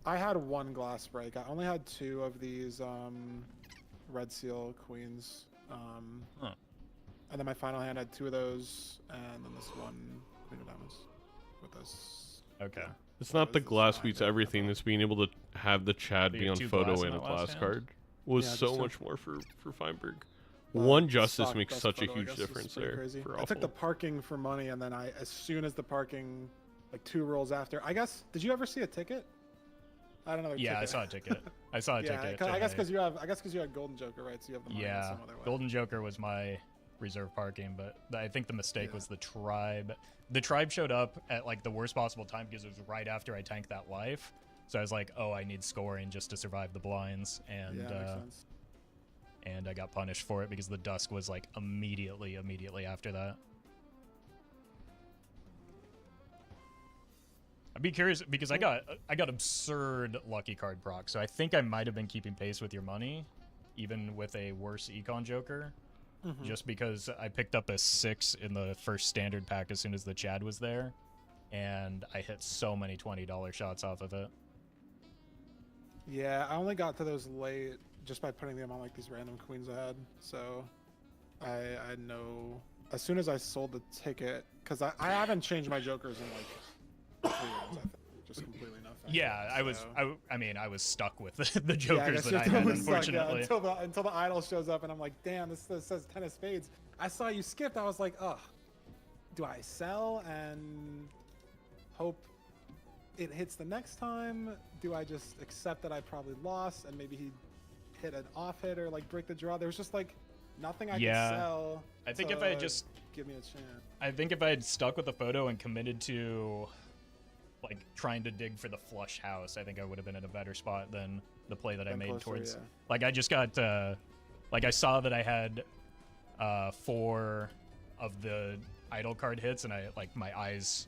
I had 1 glass break. I only had 2 of these red seal queens. Huh. And then my final hand had 2 of those, and then this 1 queen of diamonds with this. Okay. It's not the was glass fine, beats yeah, everything. It's being able to have the Chad So be you on have 2 photo glass in and a that last glass hand? card was Yeah, so just 2. much more for Feinberg. But One justice stock makes best such a photo, I huge guess, is difference pretty there crazy. for I took the Roffle. parking for money, and then as soon as the parking, like 2 rolls after, I guess. Did you ever see a ticket? I don't know. Yeah, I saw a ticket. I saw a Yeah, ticket. 'cause I and guess because you had Golden Joker, right? So you have the money in Yeah, some other way. Golden Joker was my reserve parking, but I think the mistake Yeah. was the tribe. The tribe showed up at like the worst possible time because it was right after I tanked that life. So I was like, oh, I need scoring just to survive the blinds, and Yeah, makes sense. and I got punished for it because the dusk was like immediately after that. I'd be curious because I got absurd lucky card proc, so I think I might have been keeping pace with your money, even with a worse econ joker, just because I picked up a 6 in the first standard pack as soon as the Chad was there, and I hit so many $20 shots off of it. Yeah, I only got to those late just by putting them on like these random queens I had. So I know as soon as I sold the ticket, because I haven't changed my jokers in like 3 rounds, I think. Just completely nothing. Yeah, I was So- I mean I was stuck with the Yeah, jokers guess that I you're had, totally stuck, yeah, unfortunately. until the idol shows up and I'm like, damn, this says 10 of spades. I saw you skipped. I was like, ugh. Do I sell and hope it hits the next time? Do I just accept that I probably lost and maybe he hit an off hit or like break the draw? There was just like nothing I Yeah. could sell. I think to if I had just give me a chance. I think if I had stuck with the photo and committed to like trying to dig for the flush house, I think I would have been in a better spot than the play that I Been made closer, towards. yeah. Like I just got like I saw that I had 4 of the idol card hits, and I like my eyes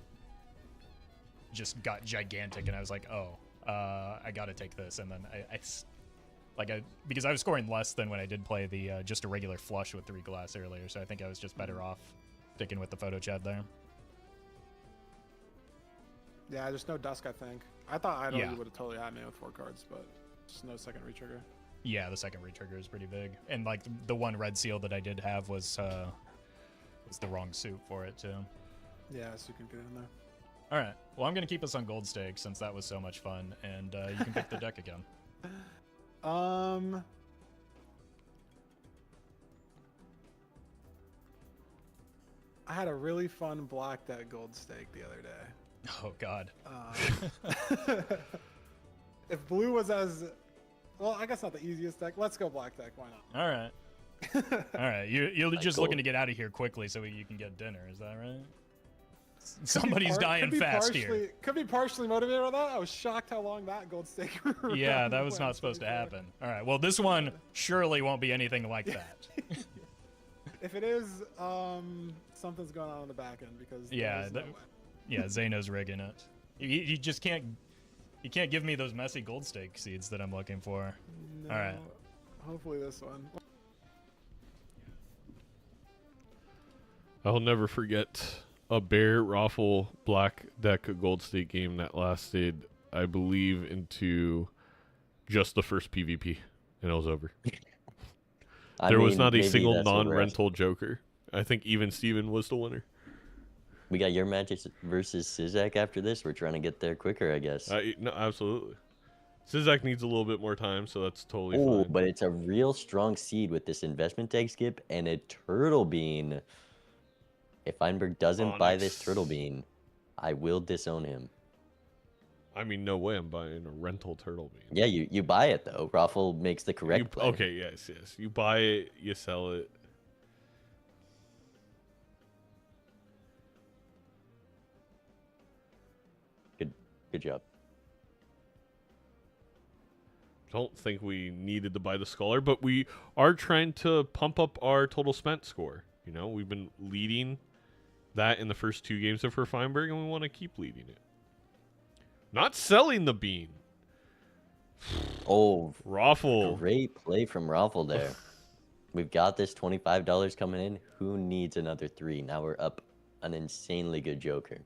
just got gigantic, and I was like, oh, I gotta take this, and then because I was scoring less than when I did play the just a regular flush with 3 glass earlier, so I think I was just better off sticking with the photo Chad there. Yeah, just no dusk, I think. I thought idol Yeah. you would have totally had me with 4 cards, but just no second retrigger. Yeah, the second retrigger is pretty big, and like the one red seal that I did have was the wrong suit for it too. Yeah, so you can get in there. All right, well I'm gonna keep us on gold stake since that was so much fun, and you can pick the deck again. I had a really fun black deck gold stake the other day. Oh God. If blue was as well, I guess not the easiest deck. Let's go black deck. Why not? All right. All right, you're Like just gold. looking to get out of here quickly so you can get dinner. Is that right? Somebody's dying fast here. Could be partially motivated by that. I was shocked how long that gold stake. Yeah, that was not supposed to happen. All right, well, this one surely won't be anything like that. If it is, something's going on in the back end because Yeah, no way. yeah, Zaino's rigging it. You just can't. You can't give me those messy gold stake seeds that I'm looking for. No, All right. Hopefully this one. I'll never forget a Bear Roffle Black Deck Gold Stake game that lasted, I believe, into just the first PvP, and it was over. There was not a single non-rental Joker. I think even Steven was the winner. We got your match versus Sizaak after this. We're trying to get there quicker, I guess. No, absolutely. Sizaak needs a little bit more time, so that's totally Oh, fine. but it's a real strong seed with this investment tag skip and a turtle bean. If Feinberg doesn't buy this turtle bean, I will disown him. I mean, no way I'm buying a rental turtle bean. Yeah, you buy it, though. Roffle makes the correct play. Okay, yes. You buy it, you sell it. Good job. Don't think we needed to buy the Scholar, but we are trying to pump up our total spent score. You know, we've been leading that in the first 2 games of Feinberg, and we want to keep leading it. Not selling the bean. Oh, Roffle. great play from Roffle there. We've got this $25 coming in. Who needs another 3? Now we're up an insanely good Joker.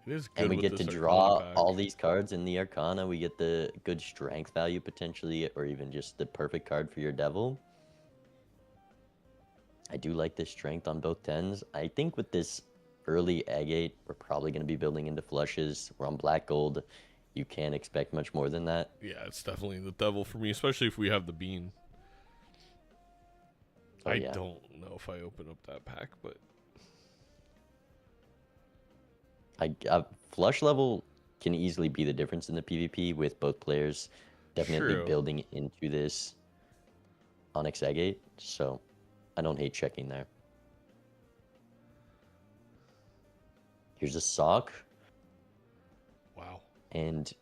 It is good And we with get to this draw Arcana pack. all these cards in the Arcana. We get the good strength value potentially, or even just the perfect card for your Devil. I do like this strength on both 10s. I think with this early agate, we're probably going to be building into flushes. We're on black gold. You can't expect much more than that. Yeah, it's definitely the Devil for me, especially if we have the bean. Oh, I yeah. don't know if I open up that pack, but Flush level can easily be the difference in the PvP with both players definitely True. building into this Onyx agate. So I don't hate checking there. Here's a sock wow. and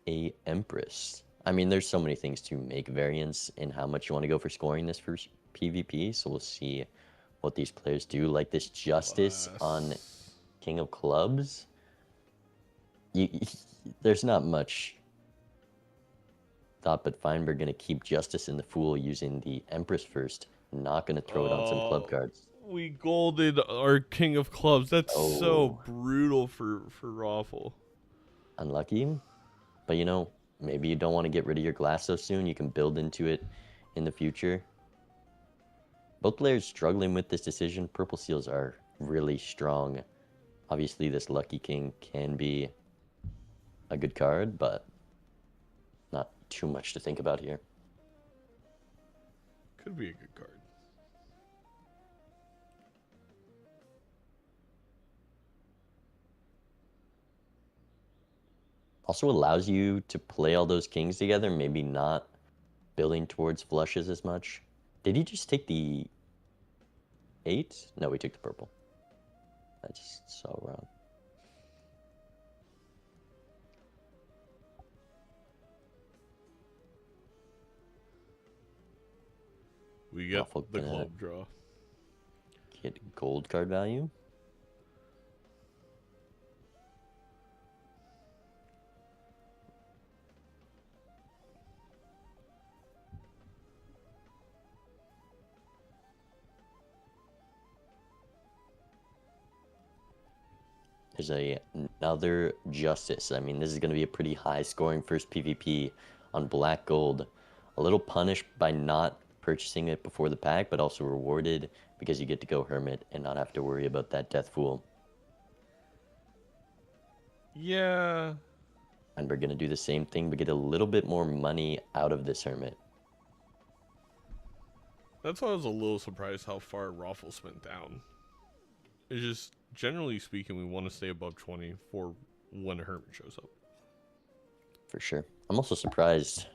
a Empress. I mean, there's so many things to make variance in how much you want to go for scoring this first PvP. So we'll see what these players do. Like this Justice on King of Clubs. There's not much thought, but Feinberg going to keep Justice in the Fool using the Empress first. Not going to throw it on some club cards. We golded our King of Clubs. That's so Oh. brutal for Roffle. Unlucky. But you know, maybe you don't want to get rid of your glass so soon. You can build into it in the future. Both players struggling with this decision. Purple Seals are really strong. Obviously, this Lucky King can be a good card, but not too much to think about here. Could be a good card. Also allows you to play all those kings together, maybe not building towards flushes as much. Did he just take the 8? No, we took the purple. That's so wrong. We get Awful the bad. club draw. Get gold card value. There's another Justice. I mean, this is going to be a pretty high scoring first PvP on black gold. A little punished by not purchasing it before the pack, but also rewarded because you get to go Hermit and not have to worry about that Death Fool. Yeah. And we're going to do the same thing, but get a little bit more money out of this Hermit. That's why I was a little surprised how far Roffle's went down. It's just, generally speaking, we want to stay above 20 for when a Hermit shows up. For sure. I'm also surprised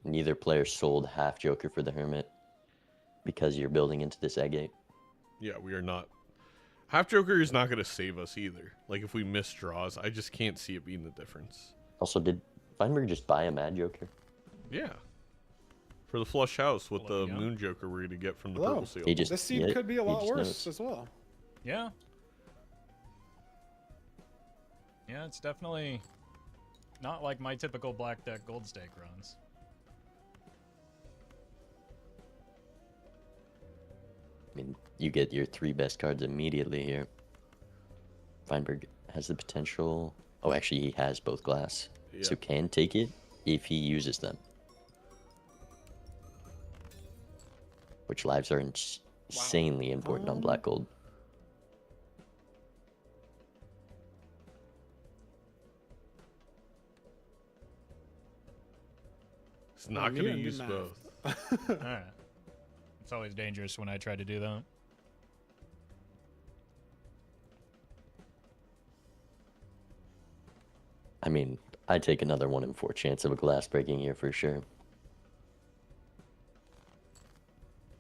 neither player sold half Joker for the Hermit. because you're building into this egg gate. Yeah, we are not. Half Joker is not going to save us either. Like, if we miss draws, I just can't see it being the difference. Also, did Feinberg just buy a Mad Joker? Yeah. For the flush house with Hello, the yeah. Moon Joker we're going to get from the Hello. purple seal. He just This seed yeah, could be a he lot just worse knows. as well. Yeah. Yeah, it's definitely not like my typical black deck gold stake runs. I mean, you get your 3 best cards immediately here. Feinberg has the potential. Oh, actually, he has both glass, so can take it if he uses them. Which lives are insanely important on black gold. It's not going to use both. Alright. It's always dangerous when I try to do that. I mean, I take another 1 in 4 chance of a glass breaking here for sure.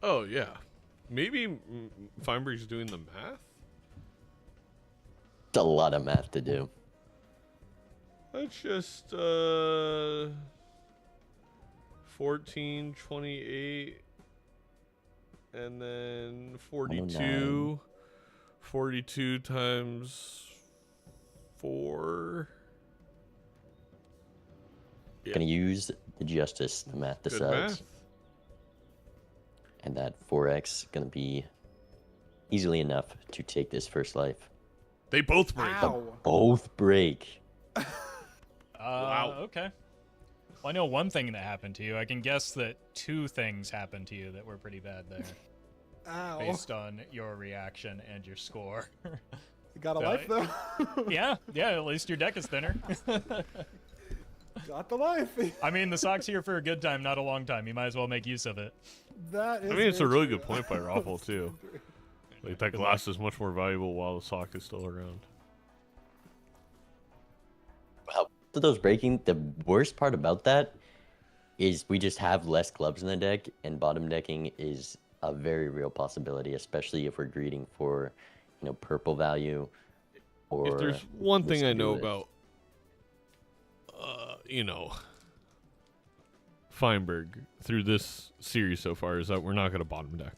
Oh, yeah. Maybe Feinberg's doing the math? It's a lot of math to do. Let's just, 14, 28, and then 42. 42 times 4. Yeah. Gonna use the Justice, the math Good decides. math. And that 4x gonna be easily enough to take this first life. They both break. Ow. Both break. Wow. Okay. Well, I know one thing that happened to you. I can guess that 2 things happened to you that were pretty bad there, Ow. based on your reaction and your score. You got a Yeah, life though. yeah, at least your deck is thinner. Got the life. I mean, the sock's here for a good time, not a long time. You might as well make use of it. That is I mean, it's a very really true. good point by Roffle, too. Like, that glass is much more valuable while the sock is still around. Wow. So those breaking, the worst part about that is we just have less clubs in the deck, and bottom decking is a very real possibility, especially if we're greeting for, purple value. Or If there's one thing I know this. about, Feinberg through this series so far is that we're not going to bottom deck.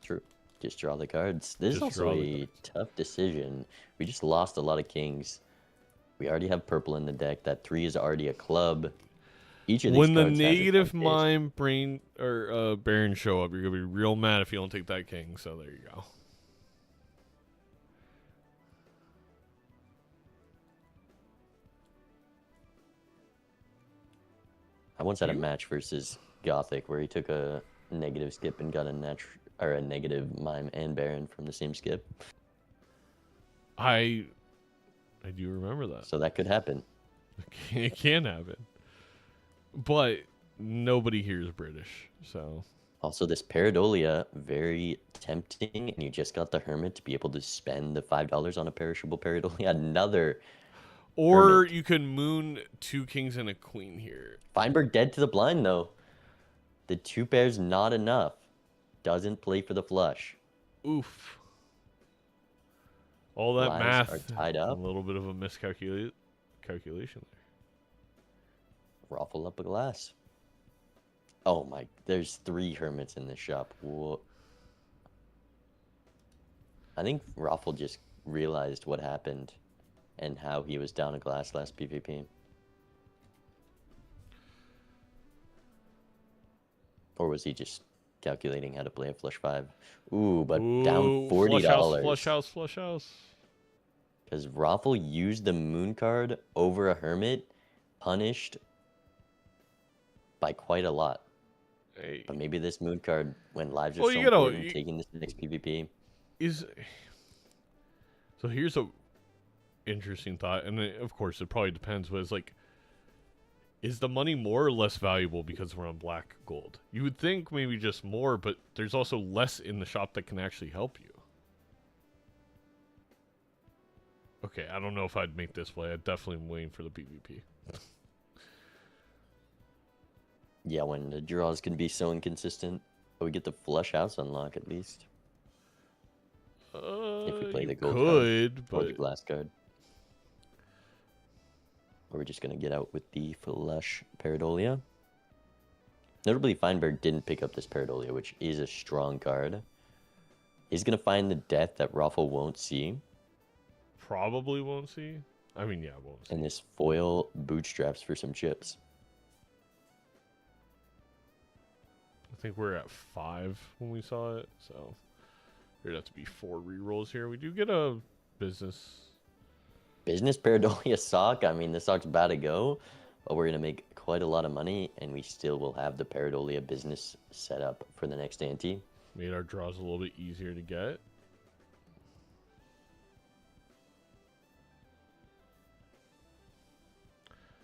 True. Just draw the cards. This Just is also draw the a cards. tough decision. We just lost a lot of kings. We already have purple in the deck. That 3 is already a club. Each of these When the cards has its negative own face. mime, brain, or Baron show up, you're going to be real mad if you don't take that king. So there you go. I once had a match versus Gothic where he took a negative skip and got a negative mime and Baron from the same skip. I do remember that. So that could happen. It can happen. But nobody here is British, so... Also, this Paradolia, very tempting, and you just got the Hermit to be able to spend the $5 on a perishable Paradolia. Another Or Hermit. you can moon 2 kings and a queen here. Feinberg dead to the blind, though. The 2 pairs not enough. Doesn't play for the flush. Oof. All that Lines math. are tied up. A little bit of a miscalculation there. Ruffle up a glass. Oh my, there's 3 Hermits in this shop. Whoa. I think Ruffle just realized what happened and how he was down a glass last PvP. Or was he just calculating how to play a flush 5? Ooh, but down $40. Flush house. Because Roffle used the Moon card over a Hermit, punished by quite a lot. Hey, But maybe this Moon card, when lives are Well, so you know, important, taking this next PvP. So here's a interesting thought, and of course it probably depends, but it's like, is the money more or less valuable because we're on black gold? You would think maybe just more, but there's also less in the shop that can actually help you. Okay, I don't know if I'd make this play. I definitely am waiting for the PvP. Yeah, when the draws can be so inconsistent. But we get the flush house unlock at least. If we play You the gold could, card or but the glass card. Or we're just going to get out with the flush Paradolia. Notably, Feinberg didn't pick up this Paradolia, which is a strong card. He's going to find the death that Roffle won't see. probably won't see. I mean, yeah, won't see. And this foil bootstraps for some chips. I think we're at 5 when we saw it, so there'd have to be 4 rerolls here. We do get a business. Business Paradolia sock. I mean, the sock's about to go, but we're going to make quite a lot of money, and we still will have the Paradolia business set up for the next ante. Made our draws a little bit easier to get.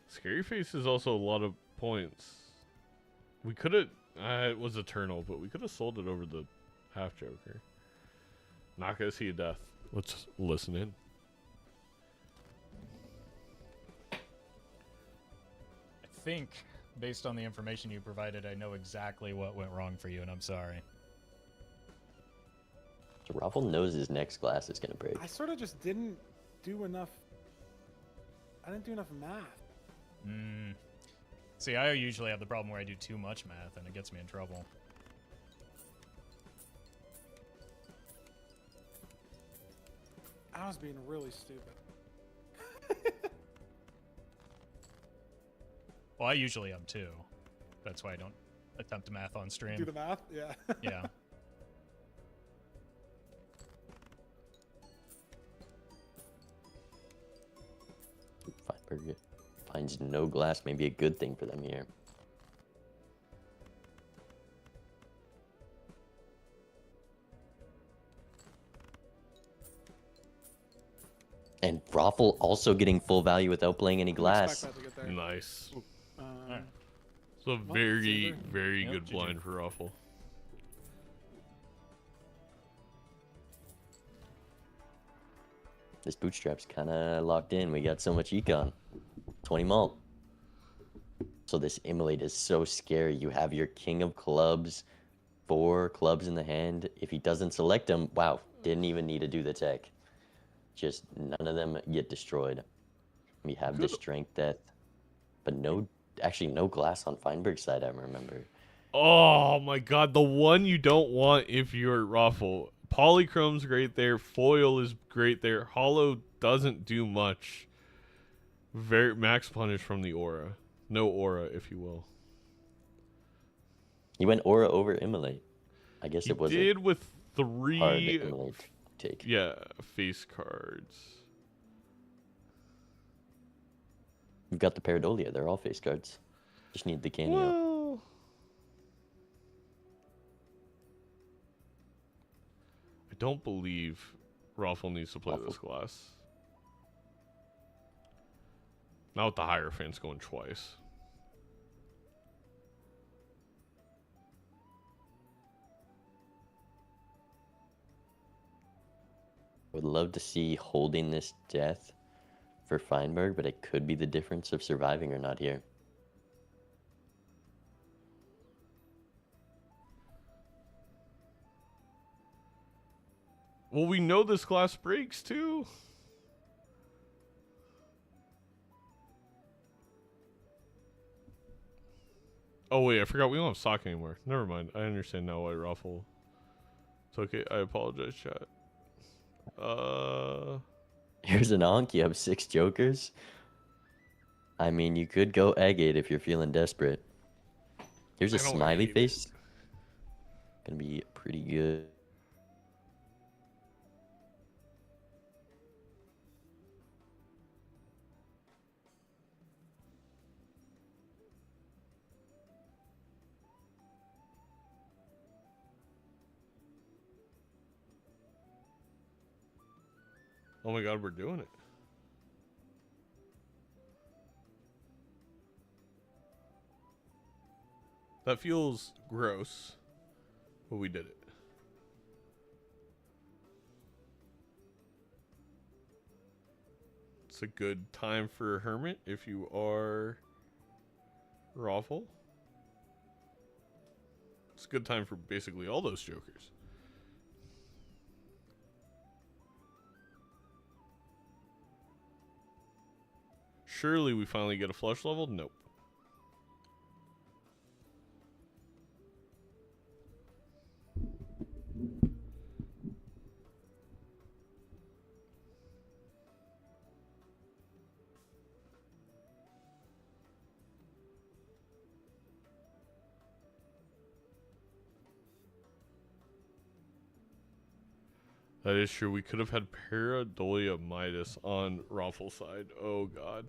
Scary Face is also a lot of points. We could have... it was Eternal, but we could have sold it over the half Joker. Not gonna see a death. Let's listen in. I think, based on the information you provided, I know exactly what went wrong for you, and I'm sorry. So Roffle knows his next glass is going to break. I sort of just didn't do enough. I didn't do enough math. See, I usually have the problem where I do too much math, and it gets me in trouble. I was being really stupid. Well, I usually am too. That's why I don't attempt math on stream. Do the math? Yeah. Yeah. Feinberg finds no glass. Maybe a good thing for them here. And Roffle also getting full value without playing any glass. Expect that to get there. Nice. Alright. So Well, very, it's over. very Yep, good GG. blind for Roffle. This bootstrap's kind of locked in. We got so much econ. 20 mult. So this immolate is so scary. You have your king of clubs, 4 clubs in the hand. If he doesn't select them, wow, didn't even need to do the tech. Just none of them get destroyed. We have the strength death, but no, actually no glass on Feinberg's side, I remember. Oh my god, the one you don't want if you're Roffle. Polychrome's great there. Foil is great there. Hollow doesn't do much. Very max punish from the aura. No aura, if you will. He went aura over immolate. I guess He it was did with a hard 3 immolate take. yeah, face cards. We've got the Paradolia. They're all face cards. Just need the candy out. Well, I don't believe Roffle needs to play this glass. Not with the Hierophant's going twice. I would love to see holding this death for Feinberg, but it could be the difference of surviving or not here. Well, we know this glass breaks too. Oh wait, I forgot we don't have sock anymore. Never mind. I understand now why Roffle. It's okay. I apologize, chat. Here's an Ankh. You have 6 jokers. I mean, you could go Agate if you're feeling desperate. Here's a I don't smiley hate it. face. Gonna be pretty good. Oh my god, we're doing it. That feels gross, but we did it. It's a good time for a Hermit if you are Roffle. It's a good time for basically all those jokers. Surely we finally get a flush level? Nope. That is true. We could have had Pareidolia Midas on Roffle side. Oh, God.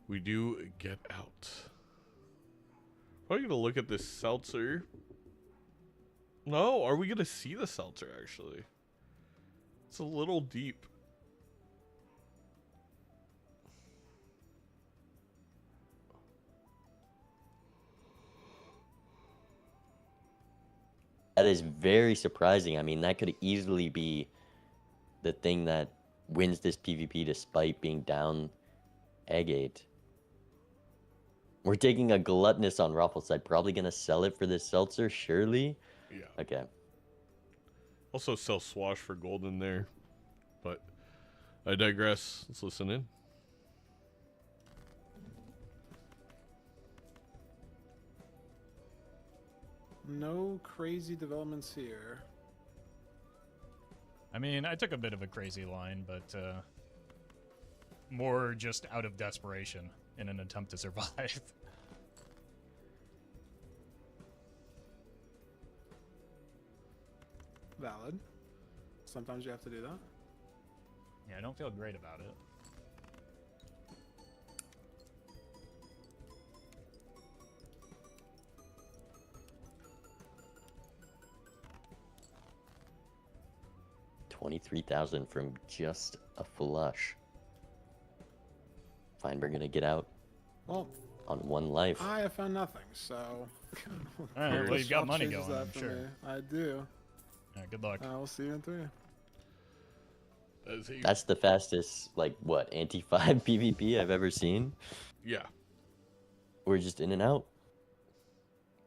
We do get out. Probably going to look at this seltzer. No, are we going to see the seltzer, actually? It's a little deep. That is very surprising. I mean, that could easily be the thing that wins this PvP despite being down egg 8. We're taking a gluttonous on Roffle side. Probably going to sell it for this seltzer, surely? Yeah. Okay. Also sell Swash for gold in there. But I digress. Let's listen in. No crazy developments here. I mean, I took a bit of a crazy line, but more just out of desperation in an attempt to survive. Valid. Sometimes you have to do that. Yeah, I don't feel great about it. $23,000 from just a flush. Feinberg gonna get out Well, on 1 life. I have found nothing, so. All right, well, you've got money Changes going, that I'm for sure. me. I do. All right, good luck. We'll see you in 3. That's the fastest, like, what, anti-5 PvP I've ever seen? Yeah. We're just in and out.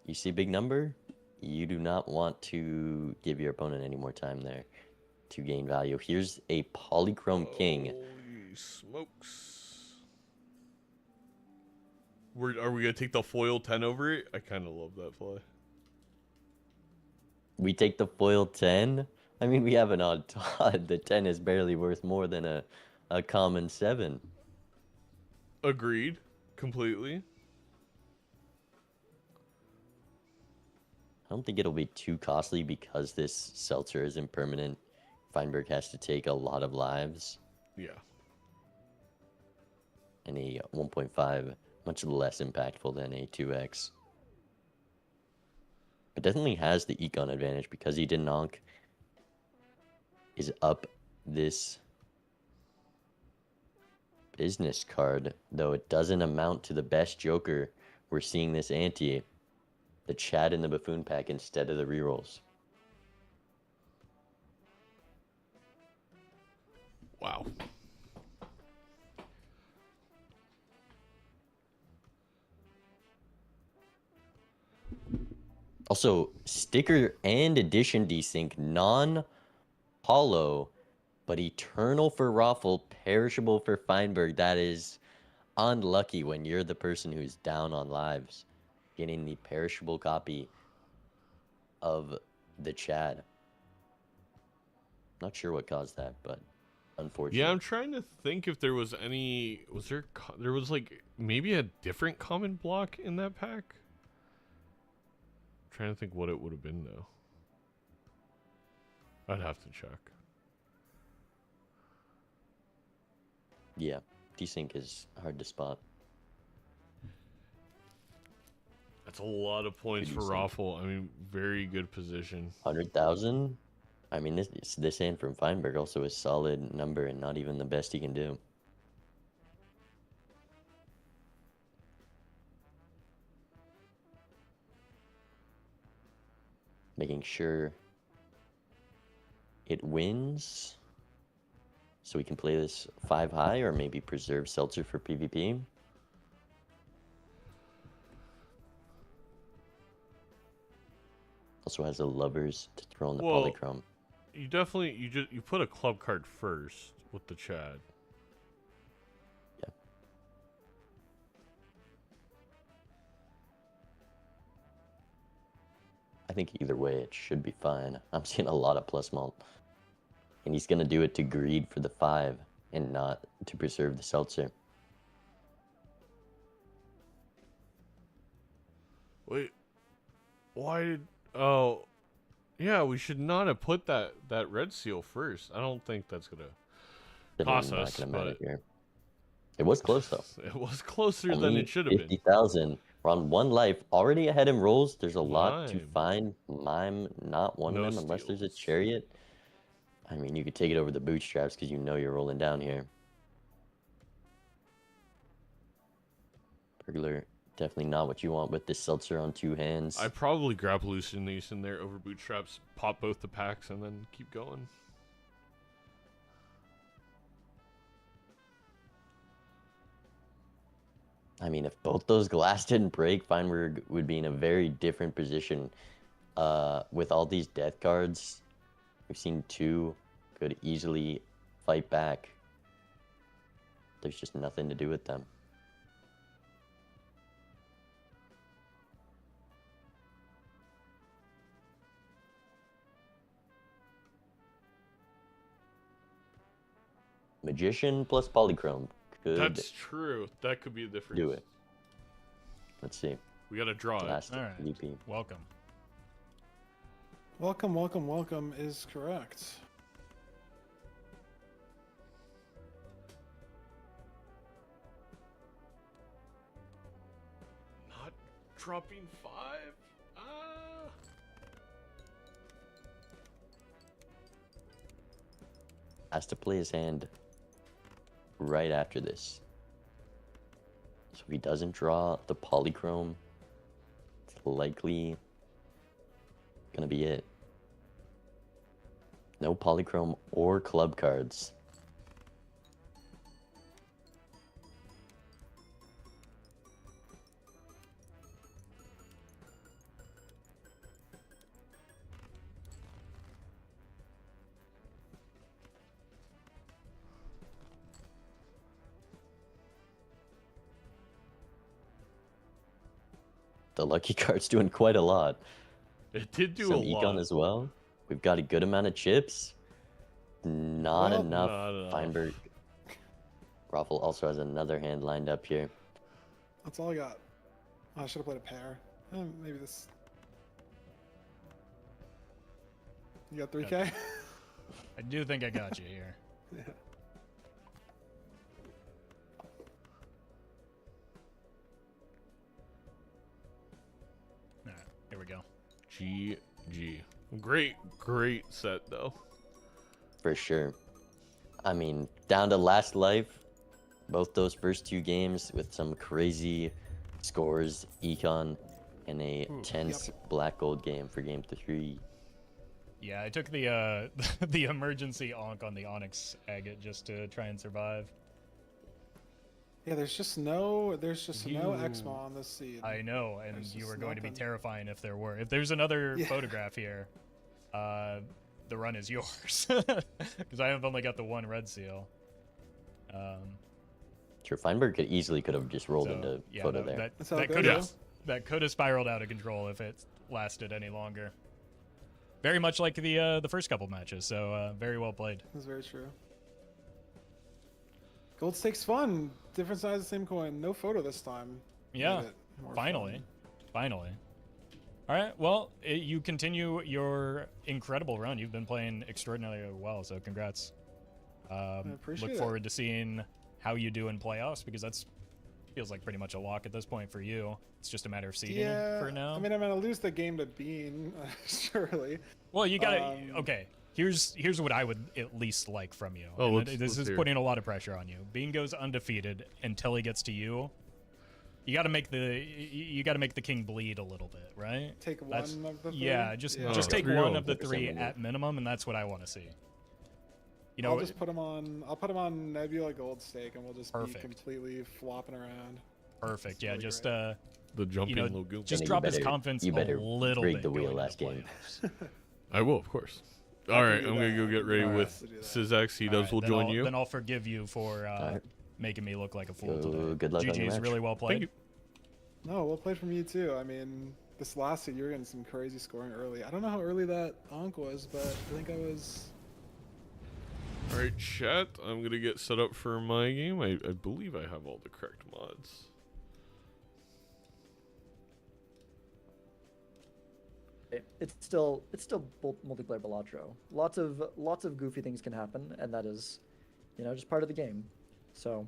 You see big number, you do not want to give your opponent any more time there to gain value. Here's a Polychrome King. Holy smokes. Are we going to take the foil 10 over it? I kind of love that play. We take the foil 10. I mean, we have an odd Todd. The 10 is barely worth more than a common 7. Agreed. Completely. I don't think it'll be too costly because this seltzer is impermanent. Feinberg has to take a lot of lives. Yeah. And a 1.5, much less impactful than a 2x. But definitely has the econ advantage because he did nonk. Is up this business card, though it doesn't amount to the best Joker. We're seeing this ante, the Chad in the Buffoon pack instead of the rerolls. Wow. Also, sticker and edition desync, non-hollow, but eternal for Roffle, perishable for Feinberg. That is unlucky when you're the person who's down on lives, getting the perishable copy of the Chad. Not sure what caused that, but unfortunately. Yeah, I'm trying to think if there was any... there was like maybe a different common block in that pack? Trying to think what it would have been, though. I'd have to check. Yeah, desync is hard to spot. That's a lot of points for Roffle. I mean, very good position. 100,000? I mean, this hand from Feinberg also a solid number and not even the best he can do. Making sure it wins. So we can play this 5 high or maybe preserve Seltzer for PvP. Also has a lovers to throw in the polychrome. You definitely you put a club card first with the Chad. Yeah. I think either way it should be fine. I'm seeing a lot of plus mult. And he's gonna do it to greed for the 5 and not to preserve the Seltzer. Wait, why did? Oh, yeah, we should not have put that red seal first. I don't think that's gonna cost us, but it was close though. It was closer than it should have been. 50,000. We're on 1 life, already ahead in rolls. There's a lot to find. Mime, not one of them, unless there's a chariot. I mean, you could take it over the bootstraps because you know you're rolling down here. Burglar, definitely not what you want with this Seltzer on 2 hands. I probably grab hallucination in there over bootstraps, pop both the packs, and then keep going. I mean, if both those glass didn't break, Feinberg would be in a very different position. With all these death cards, we've seen 2 could easily fight back. There's just nothing to do with them. Magician plus polychrome could. That's true. That could be the difference. Do it. Let's see. We gotta draw it. Last All right. PvP. Welcome. Welcome, welcome, welcome is correct. Not dropping 5. Has to play his hand right after this. So if he doesn't draw the polychrome, it's likely gonna be it. No polychrome or club cards. The lucky card's doing quite a lot. It did do Some a lot. econ as well. We've got a good amount of chips. Not Well, enough. not enough. Feinberg. Roffle also has another hand lined up here. That's all I got. Oh, I should have played a pair. Maybe this. You got 3K? I do think I got you here. Yeah. All right, here we go. GG. Great set though. For sure. I mean, down to last life. Both those first 2 games with some crazy scores, econ, and a tense black gold game for game 3. Yeah, I took the the emergency onk on the Onyx agate just to try and survive. Yeah, there's just no Exmo on this seed. I know, and There's you just were going to be nothing. terrifying if there were. If there's another Yeah. photograph here, the run is yours. Because I have only got the 1 red seal. Sure, Feinberg could have just rolled So, into yeah, photo there. That's how that it goes, could yeah. have that could have spiraled out of control if it lasted any longer. Very much like the first couple matches. So very well played. That's very true. Gold stakes fun. Different sides, same coin. No photo this time. Yeah, Made it more finally, fun. All right, well, you continue your incredible run. You've been playing extraordinarily well, so congrats. appreciate Look it. forward to seeing how you do in playoffs, because that's feels like pretty much a lock at this point for you. It's just a matter of seeding Yeah, for now. I mean, I'm gonna lose the game to Bean, surely. Well, you gotta. Um, Okay, here's what I would at least like from you. Oh, And let's this is hear. putting a lot of pressure on you. Bean goes undefeated until he gets to you. You got to make the king bleed a little bit, right? Take That's- one of the three? Yeah, just Yeah. take three one of of the 100% three remove. at minimum, and that's what I want to see. You know, I'll just put him on. I'll put him on Nebula Gold Stake, and we'll just Perfect. be completely flopping around. perfect. Yeah, really just great. The jumping know, Lagoon. just And drop his better- confidence you better a little rig bit. the wheel going into last game. playoffs. I will, of course. I All can right, do I'm gonna that. go I get can ready do with that. Sizaak. C-Dubs Alright, will then join I'll- you. Then I'll forgive you for Alright. making me look like a fool Go- today. good luck on your GG's match. really well played. Thank you. No, well played from you too. I mean, this last seat you were getting some crazy scoring early. I don't know how early that Ankh was, but I think I was. All right, chat. I'm gonna get set up for my game. I believe I have all the correct mods. It's still multiplayer Balatro. Lots of goofy things can happen, and that is, just part of the game. So,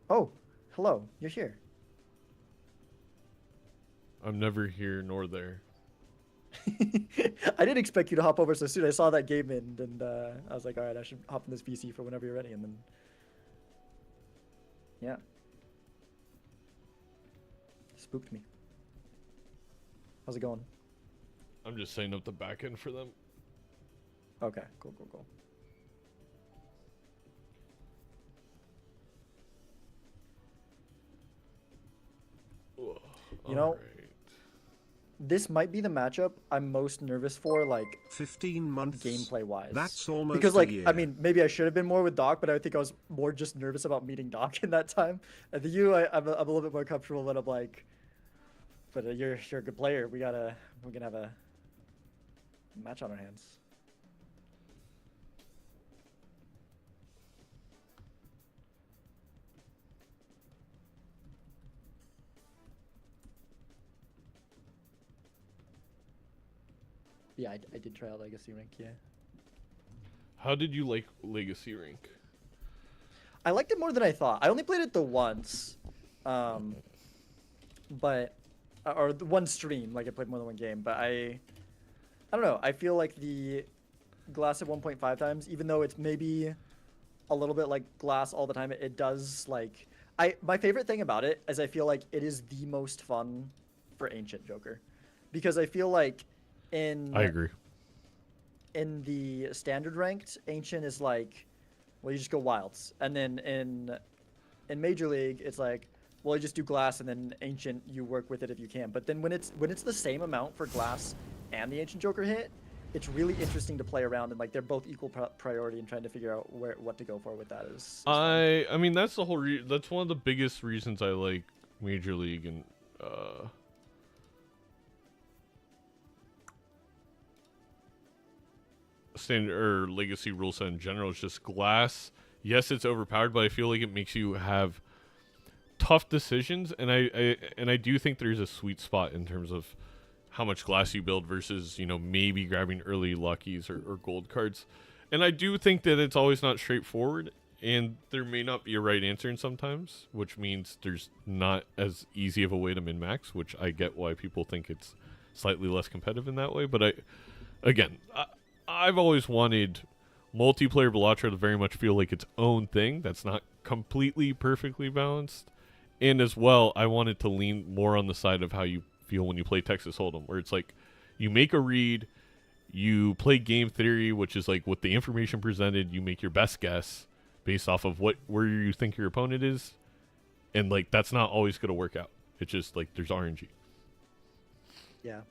oh, hello, you're here. I'm never here nor there. I didn't expect you to hop over so soon. I saw that game end, and I was like, all right, I should hop in this VC for whenever you're ready, and then, yeah, spooked me. How's it going? I'm just setting up the back end for them. Okay, cool. Ugh, You know, alright. This might be the matchup I'm most nervous for, like 15 months. gameplay wise. That's almost because, a like, year. I mean, maybe I should have been more with Doc, but I think I was more just nervous about meeting Doc in that time. And I'm a little bit more comfortable when I'm like, but you're a good player. We're gonna have a match on our hands. Yeah, I did try out Legacy Rank, yeah. How did you like Legacy Rank? I liked it more than I thought. I only played it the once, but or the one stream. Like I played more than one game, but I don't know. I feel like the glass at 1.5 times, even though it's maybe a little bit like glass all the time, it does like my favorite thing about it is I feel like it is the most fun for Ancient Joker, because I feel like I agree. in the standard ranked, Ancient is like, well, you just go wilds, and then in Major League, it's like, well, you just do glass, and then Ancient, you work with it if you can. But then when it's the same amount for glass and the Ancient Joker hit, it's really interesting to play around, and like they're both equal priority, and trying to figure out what to go for with that is fun. I mean that's the whole that's one of the biggest reasons I like Major League and standard or legacy rule set in general. It's just glass. Yes, it's overpowered, but I feel like it makes you have tough decisions, and I do think there's a sweet spot in terms of how much glass you build versus maybe grabbing early luckies or gold cards. And I do think that it's always not straightforward, and there may not be a right answer in sometimes, which means there's not as easy of a way to min-max, which I get why people think it's slightly less competitive in that way. But I've always wanted multiplayer Balatro to very much feel like its own thing that's not completely perfectly balanced. And as well, I wanted to lean more on the side of how you feel when you play Texas Hold'em, where it's like you make a read, you play game theory, which is like with the information presented, you make your best guess based off of where you think your opponent is, and like that's not always going to work out. It's just like there's RNG. Yeah,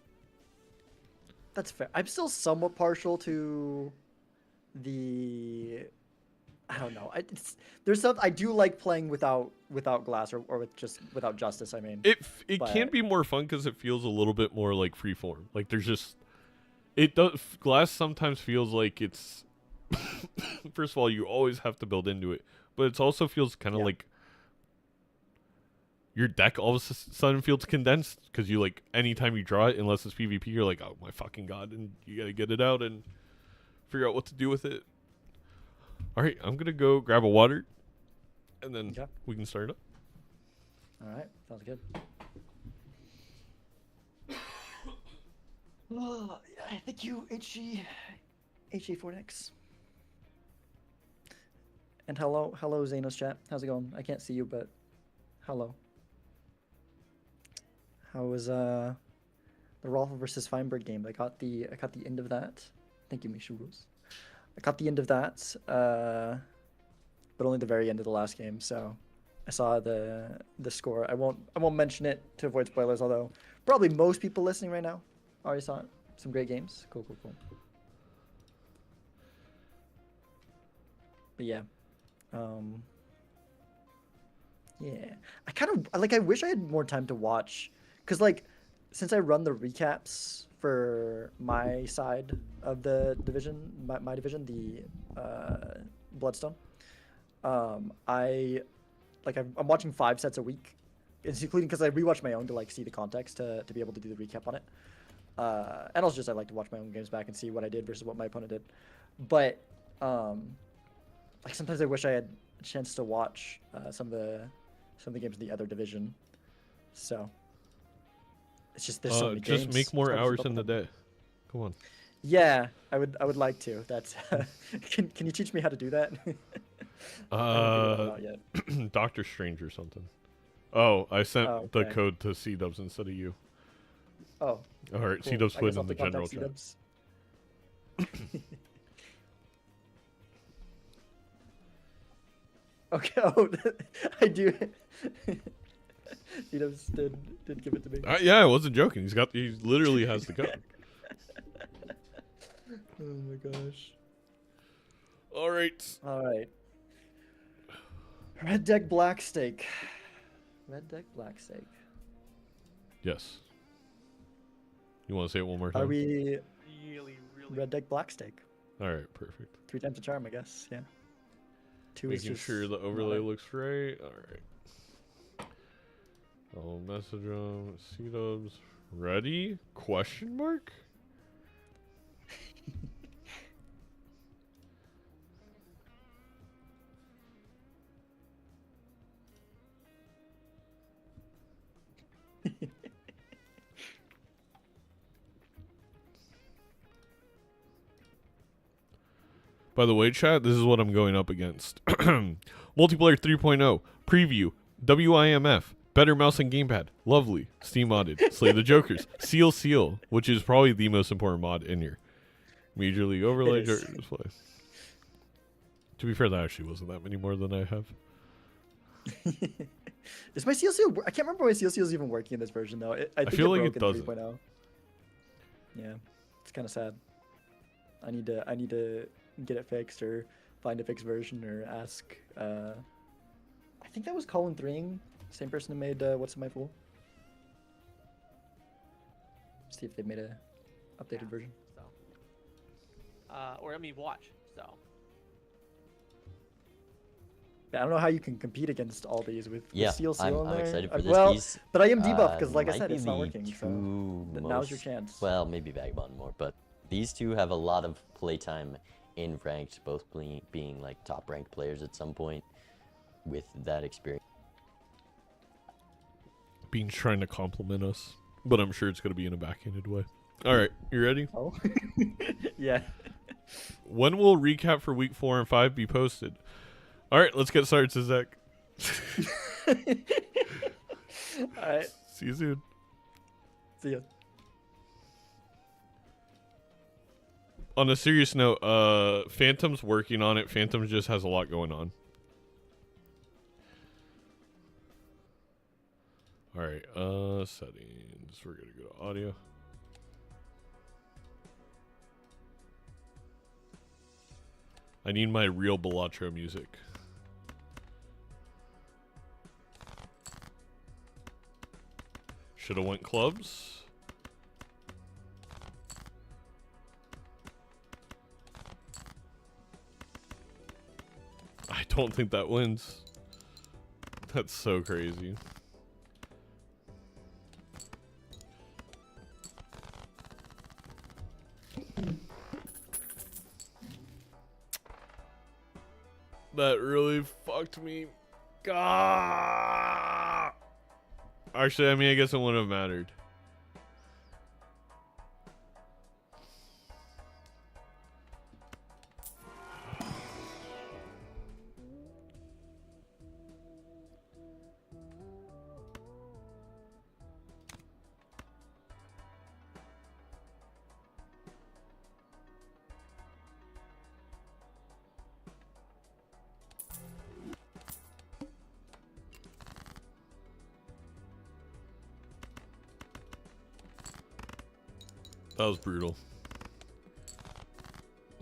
that's fair. I'm still somewhat partial to the. I don't know. There's some I do like playing without glass or without justice. I mean, It but- can be more fun because it feels a little bit more like freeform. Like there's just glass sometimes feels like it's first of all you always have to build into it, but it also feels kind of like your deck all of a sudden feels condensed because you like anytime you draw it, unless it's PvP, you're like, oh my fucking god, and you gotta get it out and figure out what to do with it. All right, I'm gonna go grab a water, and then we can start up. All right, sounds good. Thank you, HG4X. And hello, Zaino's chat. How's it going? I can't see you, but hello. How was the Roffle versus Feinberg game? I caught the end of that. Thank you, Misha Rules. I caught the end of that, but only the very end of the last game. So I saw the score. I won't mention it to avoid spoilers. Although probably most people listening right now already saw it. Some great games. Cool. But yeah, yeah. I wish I had more time to watch, cause like since I run the recaps for my side of the division, my division, the Bloodstone, I'm watching 5 sets a week. It's including because I rewatch my own to like see the context to be able to do the recap on it. And also just I like to watch my own games back and see what I did versus what my opponent did. But like sometimes I wish I had a chance to watch some of the games in the other division. So it's just there's so many games. Just make more It's hard to hours keep up in the with them. day. Come on. Yeah, I would like to. That's can you teach me how to do that? I haven't figured that out yet. Doctor Strange or something. Oh, I sent Oh, the okay. code to C-Dubs instead of you. Oh. All right, Cool. C-Dubs I put guess it I'll in the have to general contact chat. C-Dubs. Okay. Oh, I do. C-Dubs did give it to me. Yeah, I wasn't joking. He literally has the code. Oh my gosh. All right. All right. Red deck black stake. Red deck black stake. Yes. You want to say it one more time? Are we Really. red deck black stake? All right, perfect. 3 times the charm, I guess. Yeah. 2 is Making just sure the not overlay it. looks right. All right. I'll message him. C-Dubs. Ready? Question mark? By the way, chat, this is what I'm going up against. Multiplayer 3.0. Preview. WIMF. Better mouse and gamepad. Lovely. Steam modded. Slay the Jokers. Seal, which is probably the most important mod in here. Major League Overlay. It is. Display. To be fair, that actually wasn't that many more than I have. Is my CLC? I can't remember why CLC is even working in this version though. I think feel it like broke it in doesn't. 3.0. Yeah, it's kind of sad. I need to get it fixed or find a fixed version or ask. I think that was Colin Thring, same person who made What's in My Fool. See if they made a updated version. So. Or I mean, watch. So. Yeah, I don't know how you can compete against all these with CLC I'm on there. excited for this. Well, These, but I am debuffed because, like I might said, be it's not the working. So two now's your most- chance. Well, maybe Vagabond more, but these two have a lot of playtime in ranked, both being like top ranked players at some point with that experience. Bean's trying to compliment us, but I'm sure it's going to be in a backhanded way. All right, you ready? Oh, yeah. When will recap for week 4 and 5 be posted? All right, let's get started, Sizaak. All right. See you soon. See ya. On a serious note, Phantom's working on it. Phantom just has a lot going on. All right, settings. We're gonna go to audio. I need my real Balatro music. Should have went clubs. I don't think that wins. That's so crazy. That really fucked me. Gah! Actually, I mean, I guess it wouldn't have mattered. That was brutal.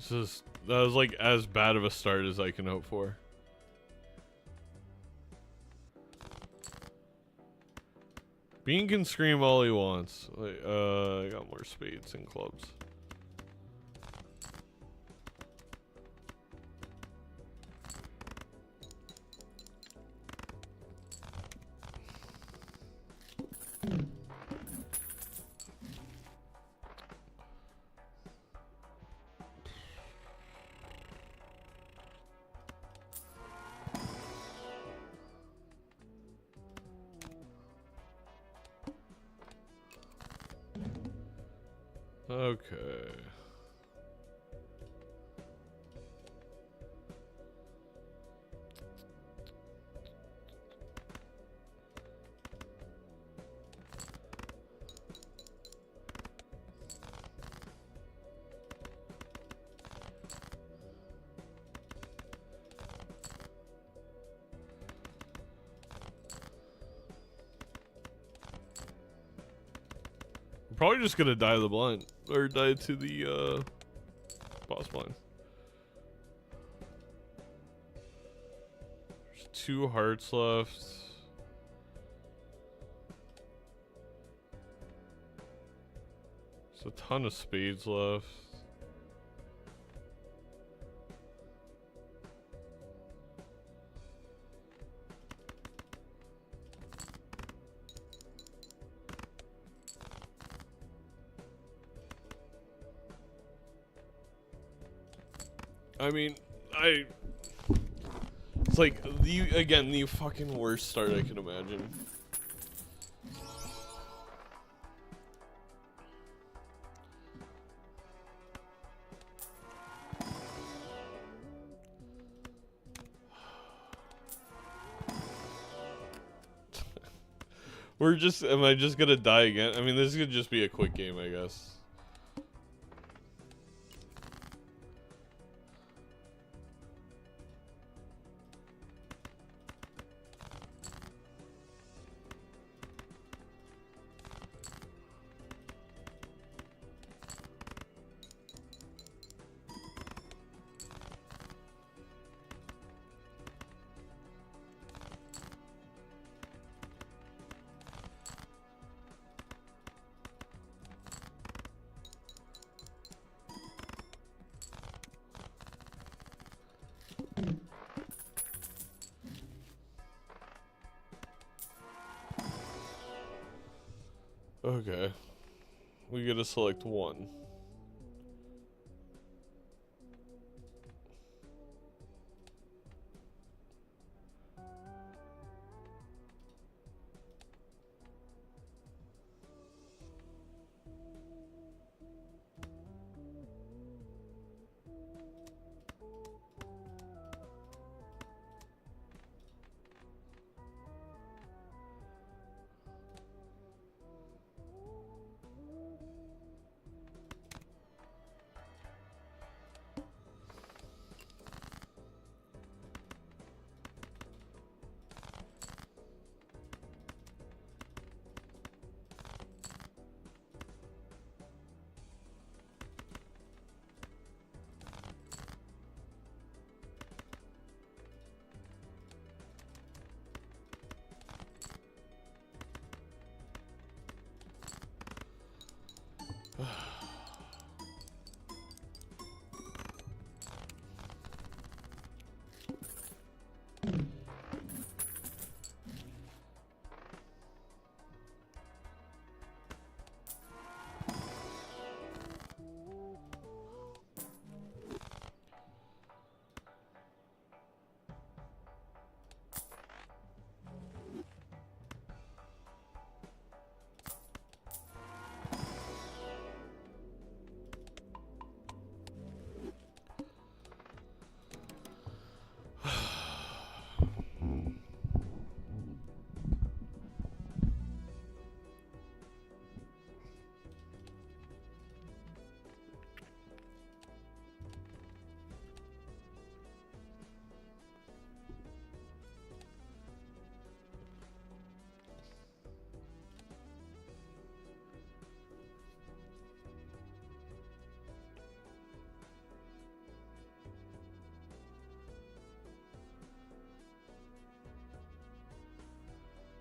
That was like as bad of a start as I can hope for. Bean can scream all he wants. Like, I got more spades and clubs. Okay. I'm probably just gonna die to the blind. Or die to the boss blind. There's 2 hearts left. There's a ton of spades left. I mean, it's like the fucking worst start I can imagine. Am I just gonna die again? I mean, this could just be a quick game, I guess. Okay. We gotta select one.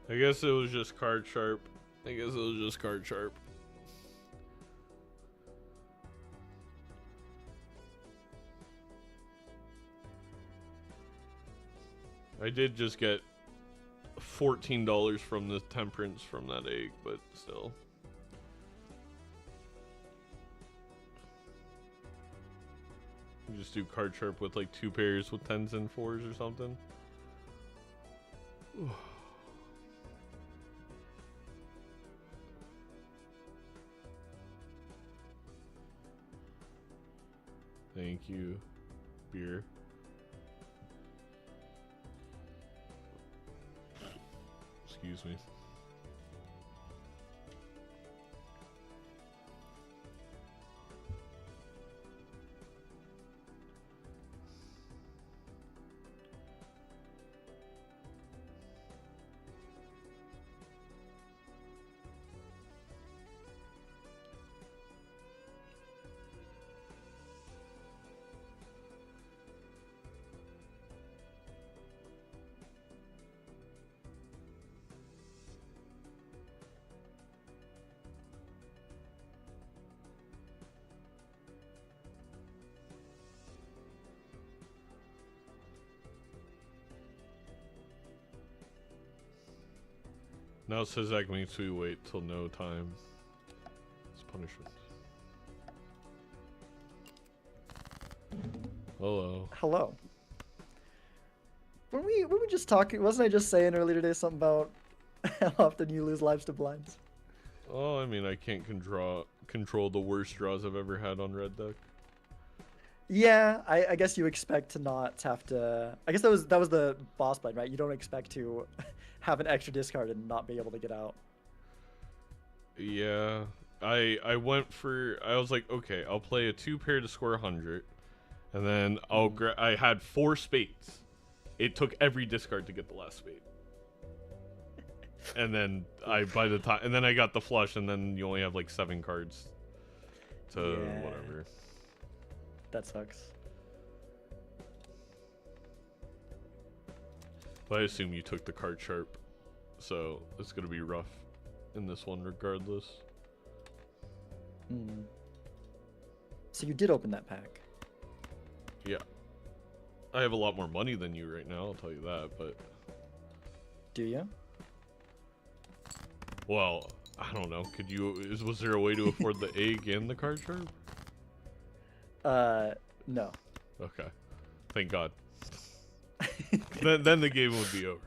I guess it was just card sharp. I guess it was just card sharp. I did just get $14 from the temperance from that egg, but still. You just do card sharp with like 2 pairs with 10s and 4s or something. Thank you, beer. Excuse me. Now Sizaak makes me wait till no time. It's punishment. Hello. Hello. Were we just talking? Wasn't I just saying earlier today something about how often you lose lives to blinds? Oh, I mean, I can't control the worst draws I've ever had on red deck. Yeah, I guess you expect to not have to. I guess that was the boss blind, right? You don't expect to have an extra discard and not be able to get out. Yeah, I was like, okay, I'll play a 2 pair to score 100, and then I had 4 spades. It took every discard to get the last spade. And then I got the flush, and then you only have like 7 cards to whatever. That sucks. But I assume you took the card sharp, so it's gonna be rough in this one regardless. Hmm. So you did open that pack. Yeah. I have a lot more money than you right now, I'll tell you that, but... Do you? Well, I don't know. Was there a way to afford the egg and the card sharp? No. Okay. Thank God. then the game would be over.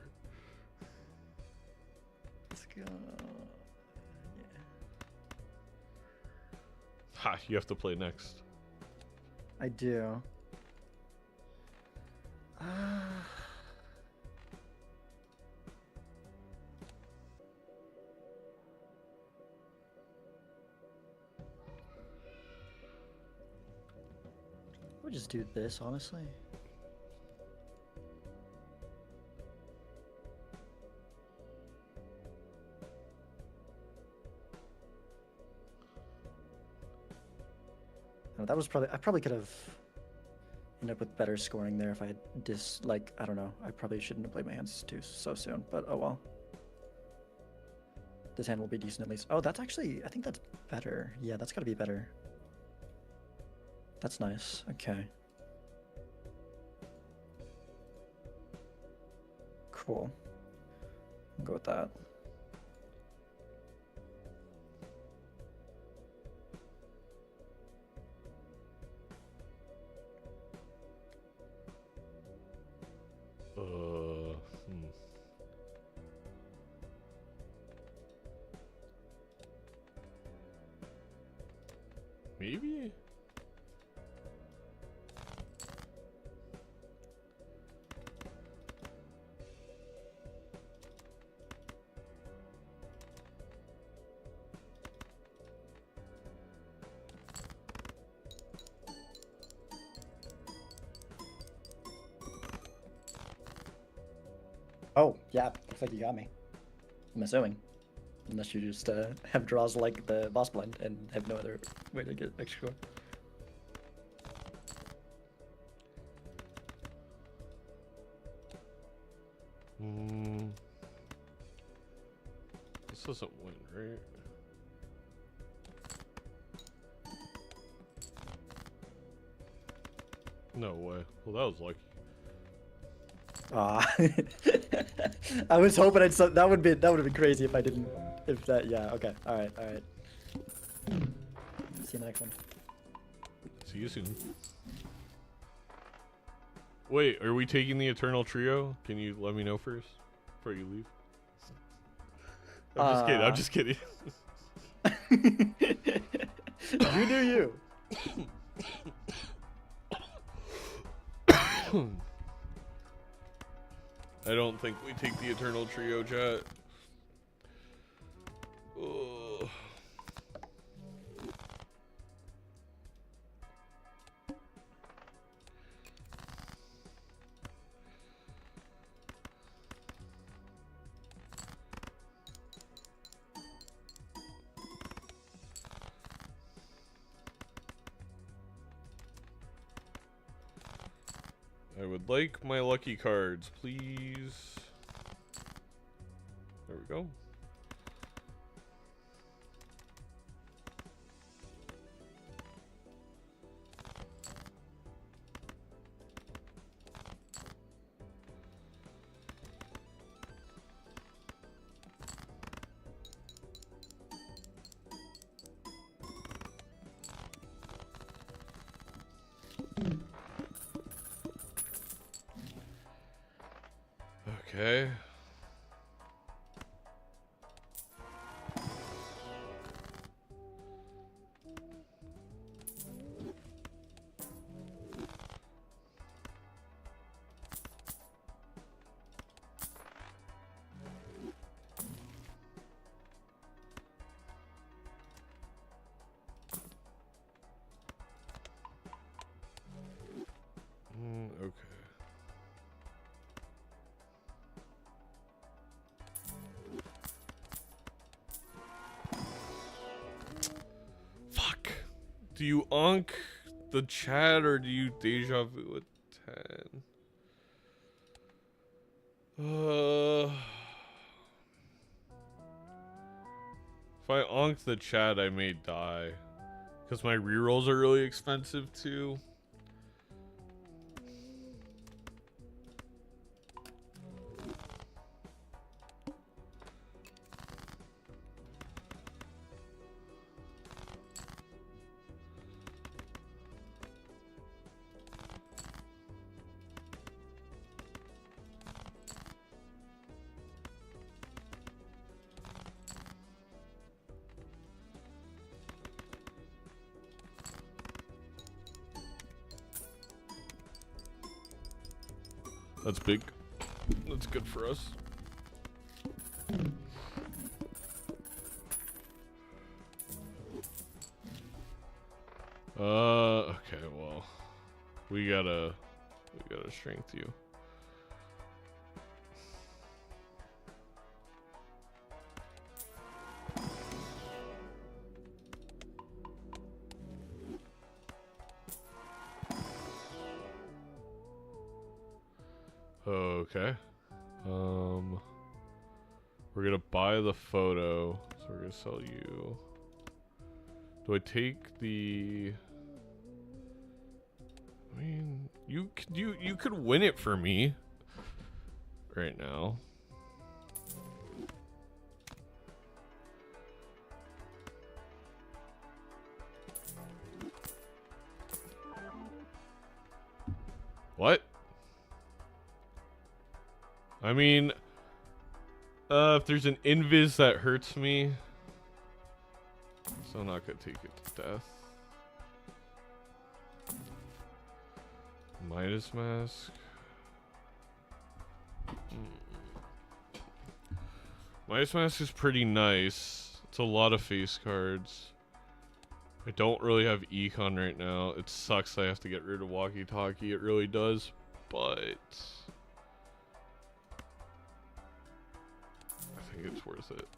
Let's go. Yeah. Ha, you have to play next. I do. We'll just do this, honestly. Oh, that was I probably could have ended up with better scoring there if I had I don't know. I probably shouldn't have played my hands so soon, but oh well. This hand will be decent at least. Oh, that's actually, I think that's better. Yeah, that's gotta be better. That's nice. Okay. Cool. I'll go with that. Maybe? Oh, yeah, looks like you got me. I'm assuming. Unless you just have draws like the boss blind and have no other way to get extra score. doesn't win, right? No way. Well, that was lucky. I was hoping that would have been crazy if I didn't. If that, yeah. Okay. All right. All right. See you in the next one. See you soon. Wait, are we taking the Eternal Trio? Can you let me know first before you leave? I'm just kidding. You do you. I don't think we take the Eternal Trio, chat. Ugh. I would like my lucky cards, please. There we go. Okay. Okay. Fuck. Do you onk the chat or do you deja vu at 10? If I onk the chat, I may die. Because my rerolls are really expensive too. That's big. That's good for us. Okay, well. We gotta strength you. Okay. We're gonna buy the photo, so we're gonna sell you. Do I take the? I mean, you could win it for me right now. What? I mean, if there's an invis that hurts me, so I'm not gonna take it to death. Midas Mask. Midas Mask is pretty nice. It's a lot of face cards. I don't really have econ right now. It sucks I have to get rid of Walkie Talkie. It really does, but I think it's worth it.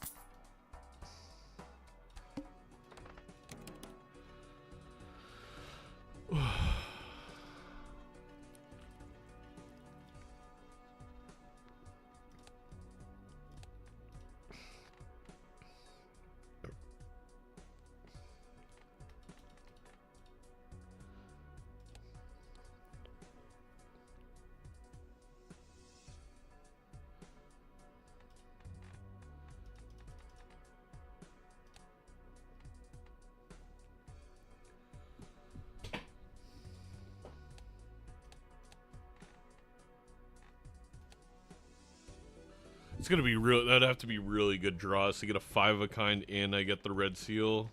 It's gonna be real. That'd have to be really good draws to get a 5 of a kind, and I get the red seal.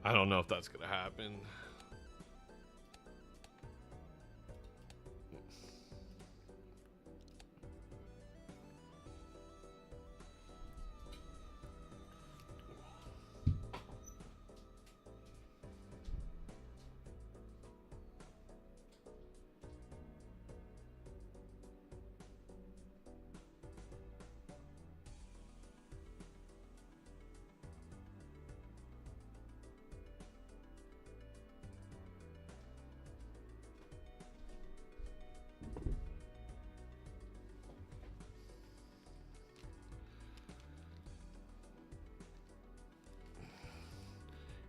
I don't know if that's gonna happen.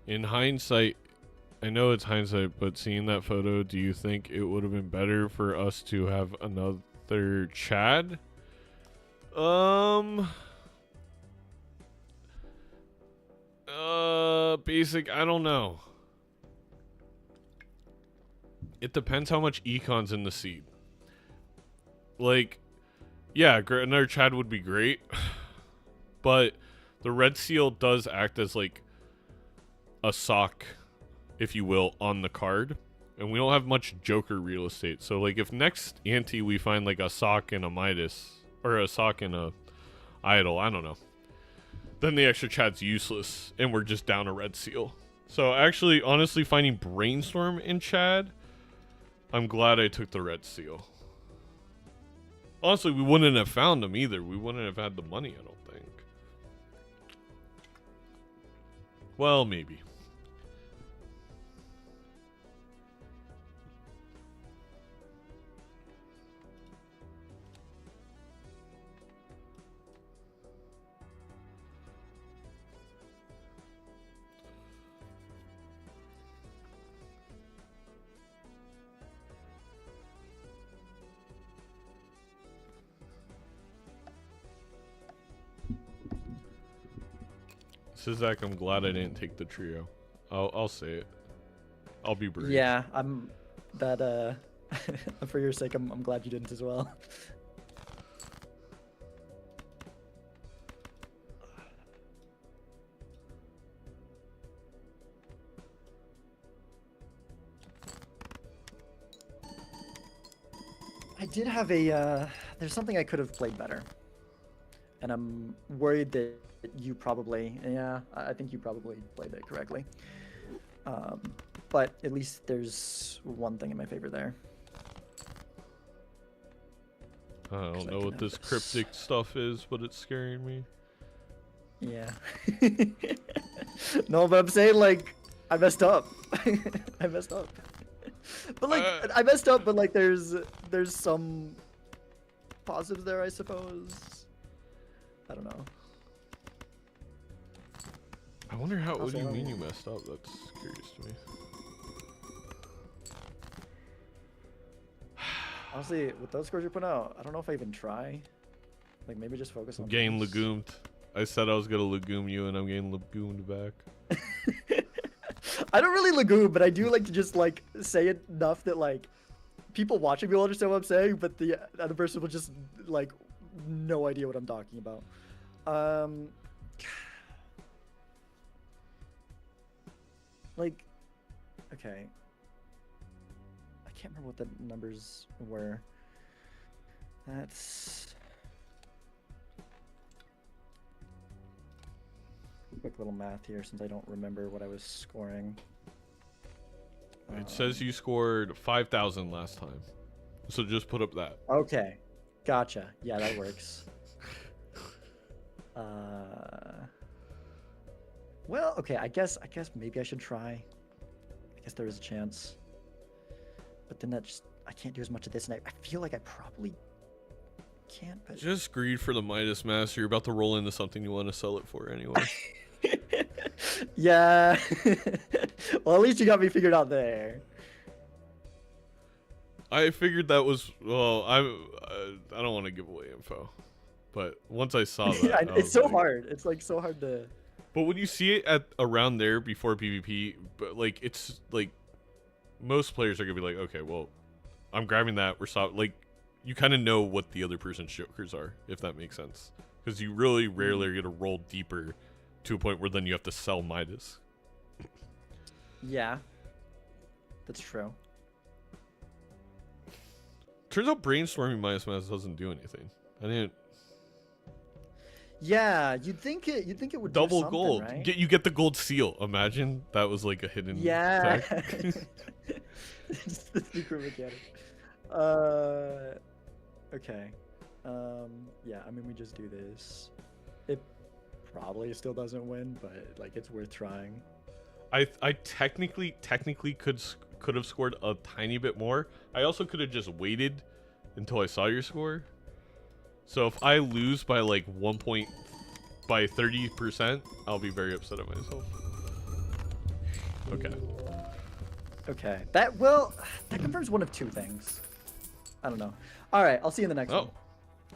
In hindsight, I know it's hindsight, but seeing that photo, do you think it would have been better for us to have another Chad? Basic, I don't know. It depends how much econ's in the seed. Like, yeah, another Chad would be great, but the red seal does act as like a sock, if you will, on the card, and we don't have much Joker real estate. So like if next ante we find like a sock and a Midas, or a sock and a idol, I don't know, then the extra Chad's useless and we're just down a red seal. So actually, honestly, finding Brainstorm in Chad, I'm glad I took the red seal. Honestly, we wouldn't have found them either. We wouldn't have had the money, I don't think. Well, maybe. Sizaak, I'm glad I didn't take the trio. I'll say it. I'll be brave. Yeah, I'm that for your sake, I'm glad you didn't as well. I did have a there's something I could have played better. And I'm worried that you probably, yeah, I think you probably played it correctly. But at least there's one thing in my favor there. I don't know what this cryptic stuff is, but it's scaring me. Yeah. No, but I'm saying, like, I messed up. I messed up. But, like, I messed up, but, like, there's some positives there, I suppose. I don't know. I wonder how. What do you mean you messed up? That's curious to me. Honestly, with those scores you're putting out, I don't know if I even try. Like, maybe just focus on. Getting legumed. I said I was gonna legume you, and I'm getting legumed back. I don't really legume, but I do like to just like say it enough that like people watching will understand what I'm saying, but the other person will just like no idea what I'm talking about. Like, okay. I can't remember what the numbers were. That's quick little math here since I don't remember what I was scoring. It says you scored 5,000 last time, so just put up that. Okay, gotcha. Yeah, that works. Well, okay. I guess maybe I should try. I guess there is a chance, but then I can't do as much of this, and I feel like I probably can't. But Just greed for the Midas Master. You're about to roll into something you want to sell it for anyway. yeah. Well, at least you got me figured out there. I figured that was, well, I don't want to give away info, but once I saw that, It's so hard. It's like so hard to. But when you see it at around there before PvP, but like it's like most players are gonna be like, okay, well, I'm grabbing that. We're stop. Like you kind of know what the other person's jokers are, if that makes sense. Because you really rarely are going to roll deeper to a point where then you have to sell Midas. Yeah, that's true. Turns out brainstorming minus mass doesn't do anything. I didn't. Yeah, you'd think it would do Double something, gold. right? You get the gold seal. Imagine that was like a hidden Yeah. tech. It's the secret mechanic. Okay. Yeah, I mean, we just do this. It probably still doesn't win, but like it's worth trying. I technically could have scored a tiny bit more. I also could have just waited until I saw your score. So if I lose by like 30%, I'll be very upset at myself. Okay. Okay. That confirms one of two things. I don't know. All right, I'll see you in the next one.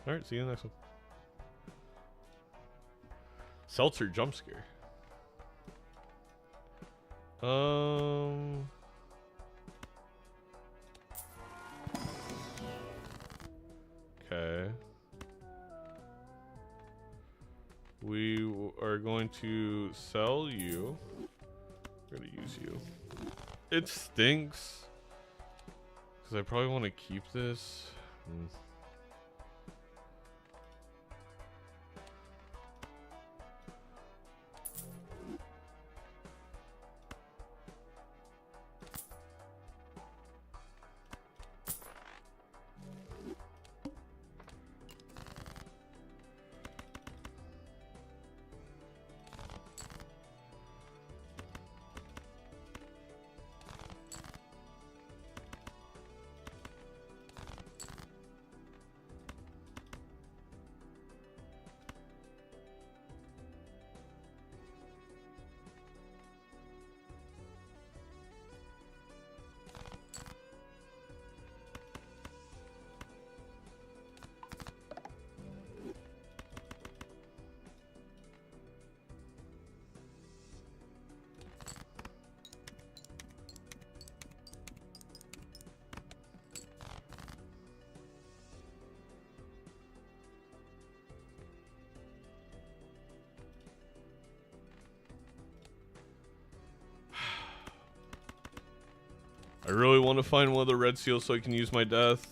All right, see you in the next one. Seltzer jump scare. Okay. We are going to sell you. We're going to use you. It stinks. Because I probably want to keep this. I really want to find one of the red seals so I can use my death.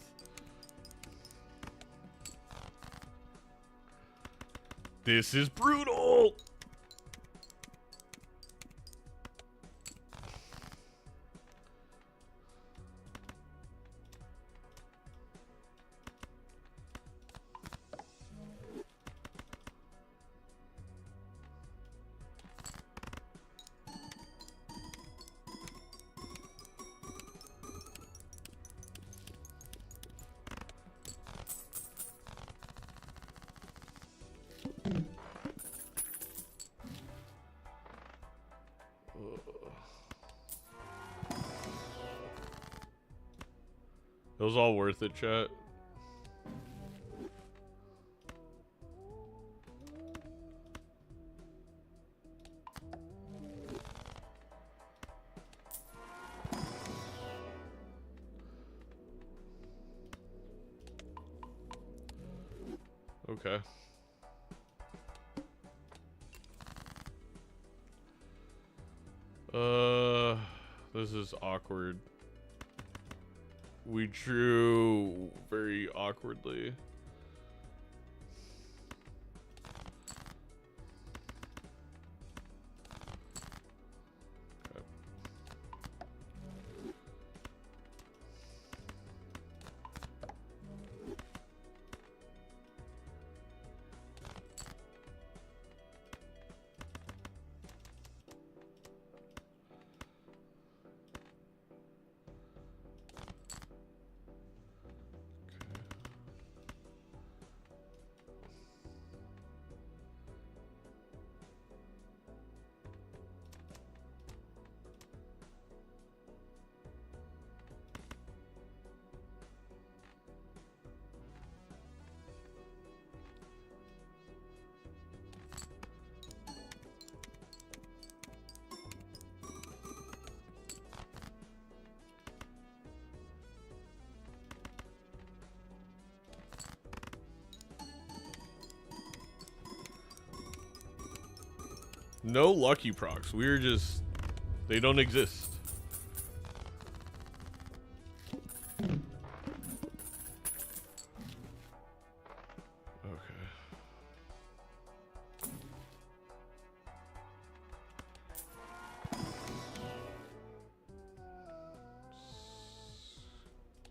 This is brutal! It was all worth it, chat. Okay. This is awkward. We drew very awkwardly. Okay. No lucky procs. We're just... They don't exist.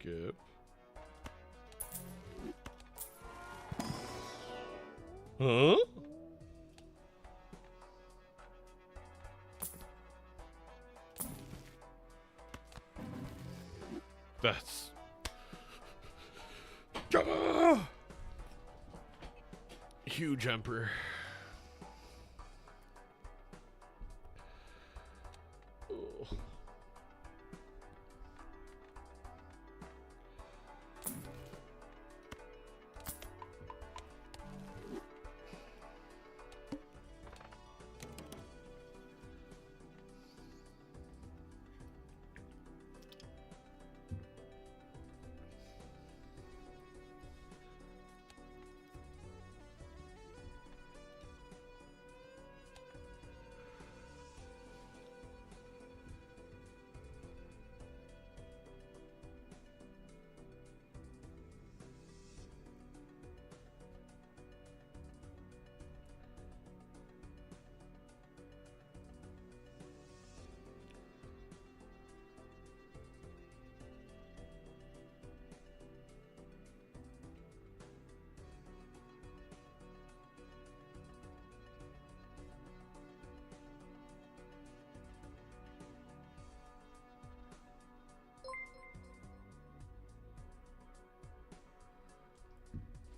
Skip. Huh? That's... Ah! Huge Emperor. Oh.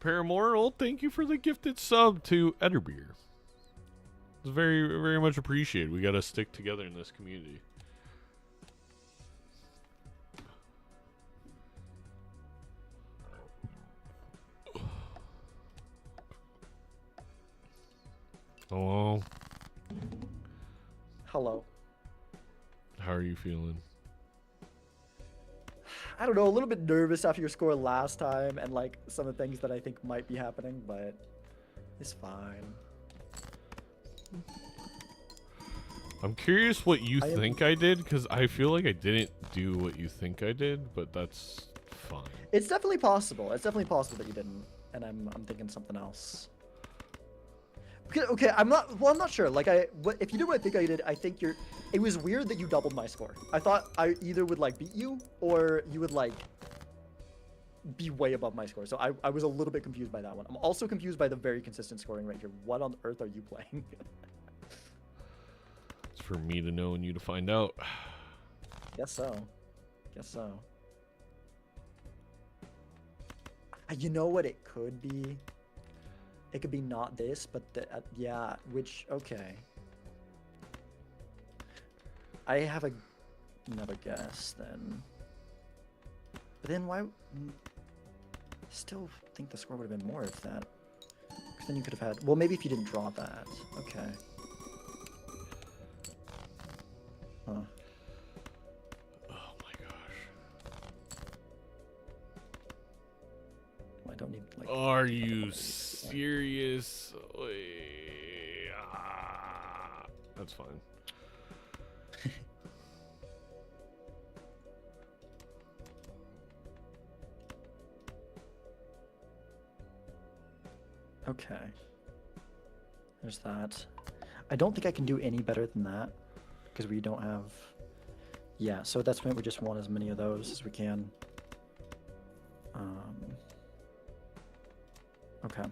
Paramoral, thank you for the gifted sub to Etterbeer. It's very, very much appreciated. We gotta stick together in this community. Hello. Hello. How are you feeling? I don't know, a little bit nervous after your score last time and like some of the things that I think might be happening, but it's fine. I'm curious what you think I did, because I feel like I didn't do what you think I did, but that's fine. It's definitely possible. It's definitely possible that you didn't, and I'm thinking something else. Okay, I'm not sure. Like if you did what I think I did, I think it was weird that you doubled my score. I thought I either would like beat you or you would like be way above my score. So I was a little bit confused by that one. I'm also confused by the very consistent scoring right here. What on earth are you playing? It's for me to know and you to find out. Guess so. Guess so. You know what it could be? It could be not this, but yeah, which, okay. I have another guess then. But then why? I still think the score would have been more if that. Because then you could have had, well, maybe if you didn't draw that. Okay. Huh. Oh my gosh. I don't need, like. Are you serious? That's fine. Okay. There's that. I don't think I can do any better than that because we don't have. Yeah, so at that point we just want as many of those as we can. Okay.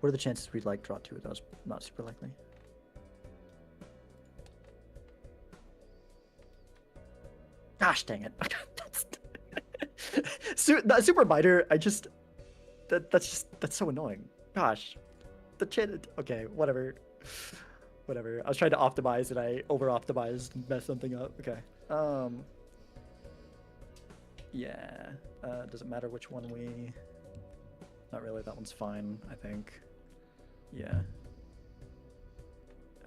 What are the chances we'd like draw two of those? Not super likely. Gosh dang it. That super biter, that's so annoying. Gosh. Okay, whatever. Whatever. I was trying to optimize and I over-optimized and messed something up. Okay. Yeah. Does it matter which one we... Not really, that one's fine, I think. Yeah.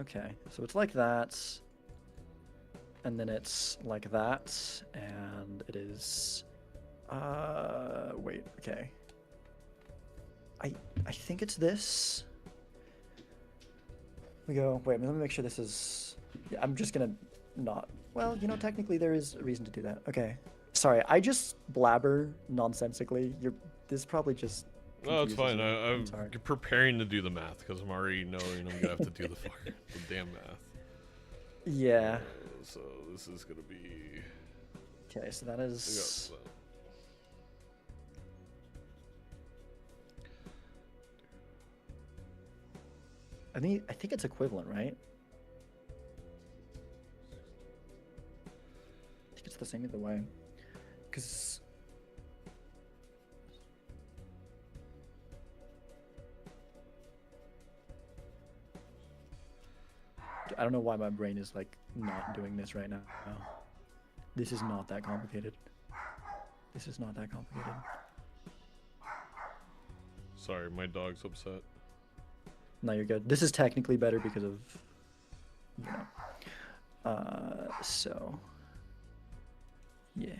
Okay, so it's like that. and then it's like that, and it is. Wait. Okay. I think it's this. We go. Wait. Let me make sure this is. Yeah, I'm just gonna not. Well, you know, technically there is a reason to do that. Okay. Sorry, I just blabber nonsensically. This is probably just. No, it's fine. I'm sorry. preparing to do the math because I'm already knowing I'm gonna have to do the damn math. Yeah. So this is gonna be. Okay, so that is. I think it's equivalent, right? I think it's the same either way. Because I don't know why my brain is like not doing this right now. This is not that complicated. This is not that complicated. Sorry, my dog's upset. No, you're good. This is technically better because of, you know. So, yeah.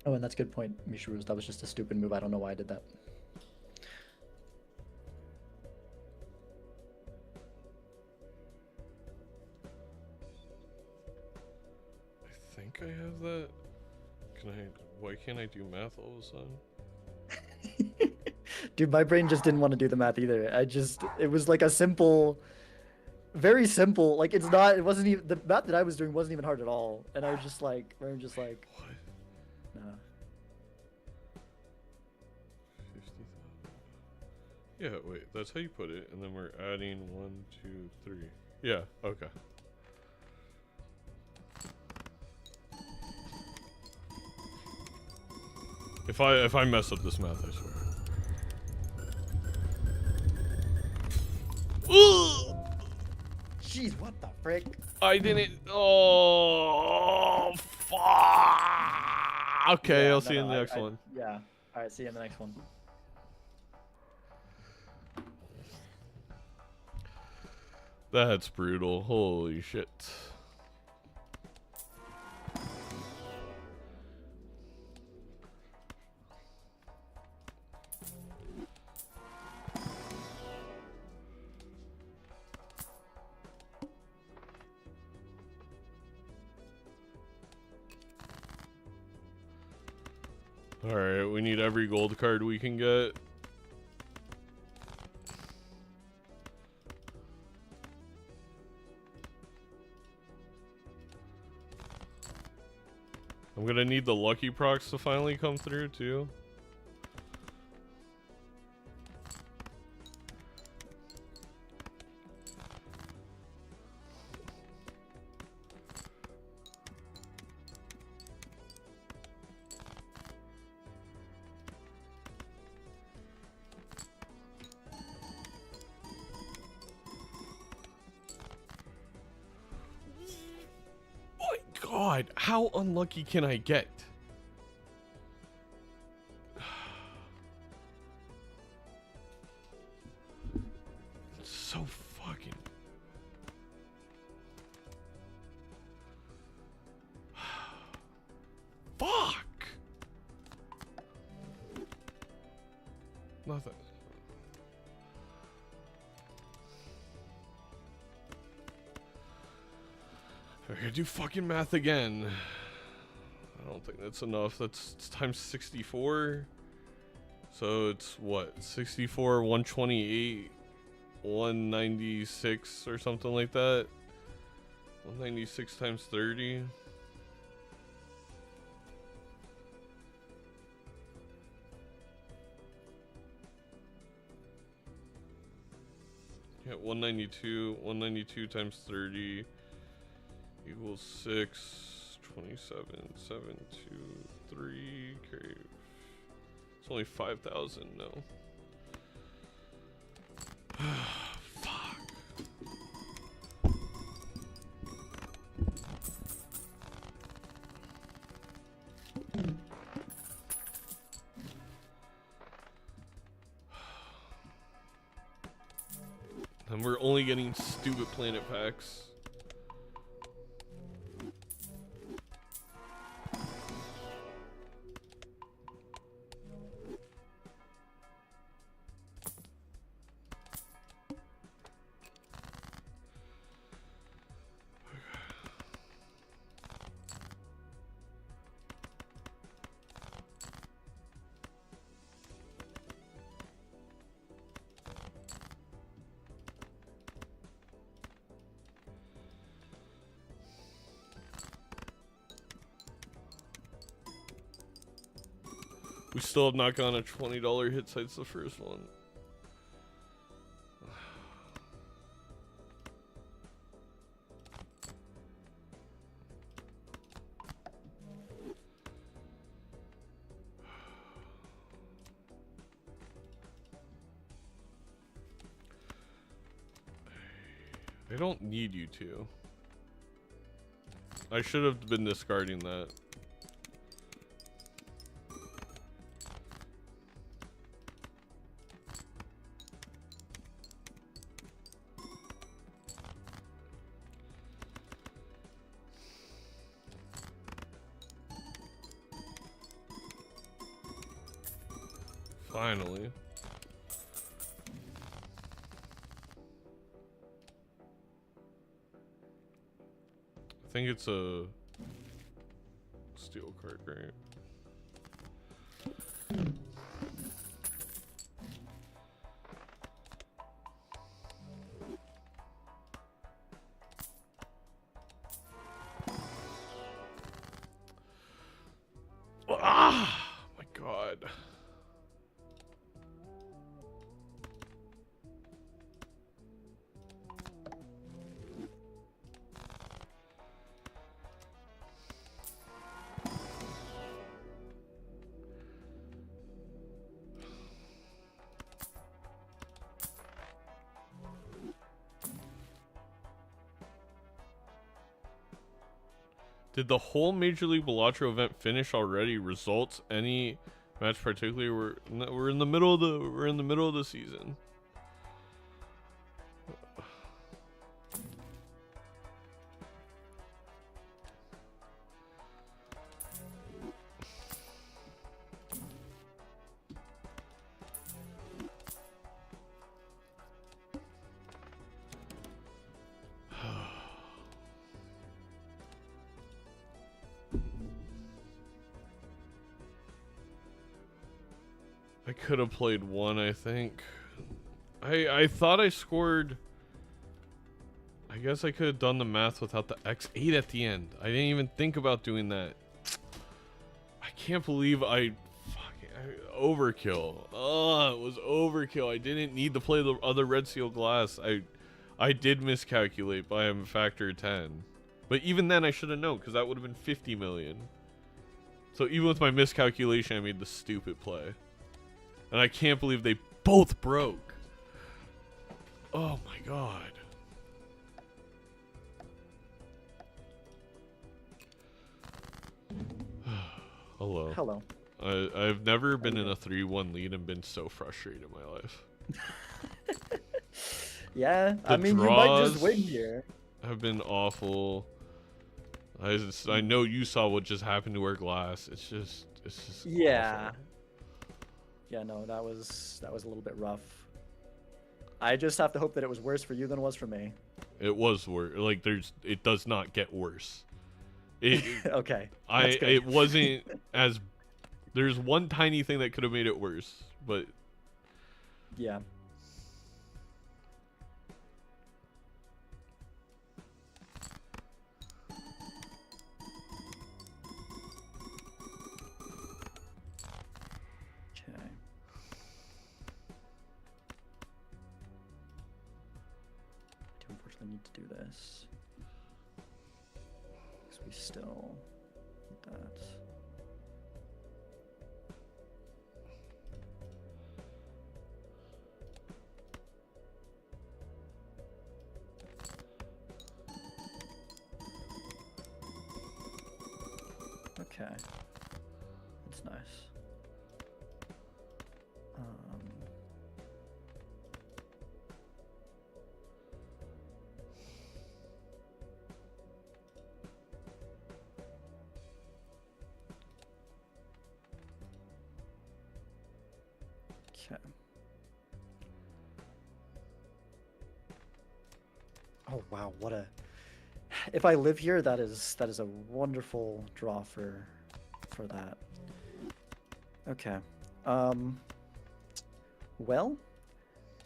Oh, and that's a good point, Mishruz. That was just a stupid move. I don't know why I did that. I think I have that. Why can't I do math all of a sudden? Dude, my brain just didn't want to do the math either. It was like a simple, very simple, like it wasn't even, the math that I was doing wasn't even hard at all. And I was just like, what? Nah. 50,000. Yeah, wait, that's how you put it. And then we're adding 1, 2, 3. Yeah, okay. If I mess up this math, I swear. Jeez, what the frick? I didn't. Oh, fuck. Okay, Yeah, I'll see you in the next one. Yeah. All right, see you in the next one. That's brutal. Holy shit. Alright, we need every gold card we can get. I'm gonna need the lucky procs to finally come through too. God, how unlucky can I get? It's so fucking... Fuck! Nothing. I gotta do fucking math again. I don't think that's enough. It's times 64. So it's what? 64, 128, 196 or something like that. 196 times 30. Yeah, 192 times 30 equals 6, 27, 7, 2, 3, okay. It's only 5,000, no. Fuck. And we're only getting stupid planet packs. We still have not gotten a $20 hit since the first one. I don't need you to. I should have been discarding that. Finally. I think it's a steel card, right? Ah, my God. Did the whole Major League Balatro event finish already? Results? Any match particularly? We're in the middle of the season. I could have played one, I think. I thought I scored. I guess I could have done the math without the X8 at the end. I didn't even think about doing that. I can't believe overkill. Oh, it was overkill. I didn't need to play the other red seal glass. I did miscalculate by a factor of 10. But even then I should have known, because that would have been 50 million. So even with my miscalculation, I made the stupid play. And I can't believe they both broke. Oh my God. Hello. Hello. I've never been in a 3-1 lead and been so frustrated in my life. Yeah, The I mean, you might just draws win here. have been awful. I know you saw what just happened to our glass. It's just Yeah. awful. Yeah, no, that was a little bit rough. I just have to hope that it was worse for you than it was for me. It was worse. Like it does not get worse. Okay. That's good. It wasn't as. There's one tiny thing that could have made it worse, but Yeah. Okay. Do unfortunately need to do this. Because we still need that. Okay, that's nice. Okay. Oh wow, what a! If I live here, that is a wonderful draw for that. Okay. Well,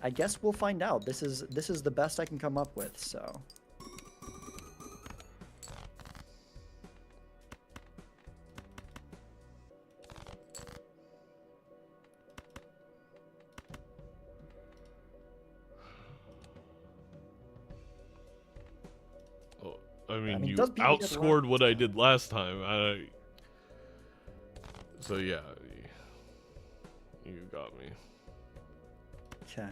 I guess we'll find out. This is the best I can come up with, so. I mean, mean, you does people get outscored left? what I did last time. So yeah, you got me. Okay.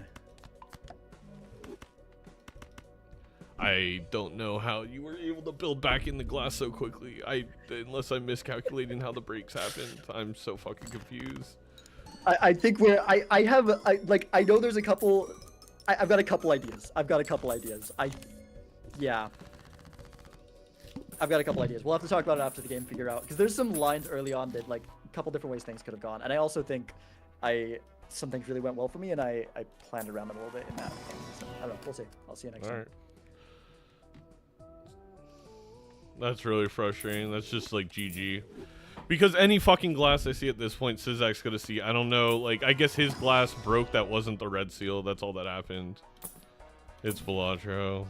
I don't know how you were able to build back in the glass so quickly. Unless I'm miscalculating how the breaks happened. I'm so fucking confused. I think I know there's a couple. I've got a couple ideas. Yeah. I've got a couple ideas. We'll have to talk about it after the game, figure out, because there's some lines early on that, like, a couple different ways things could have gone. And I also think some things really went well for me, and I planned around them a little bit in that game. So, I don't know. We'll see. I'll see you next time. Alright. That's really frustrating. That's just like GG. Because any fucking glass I see at this point, Sizaak's gonna see. I don't know. Like, I guess his glass broke. That wasn't the red seal. That's all that happened. It's Balatro.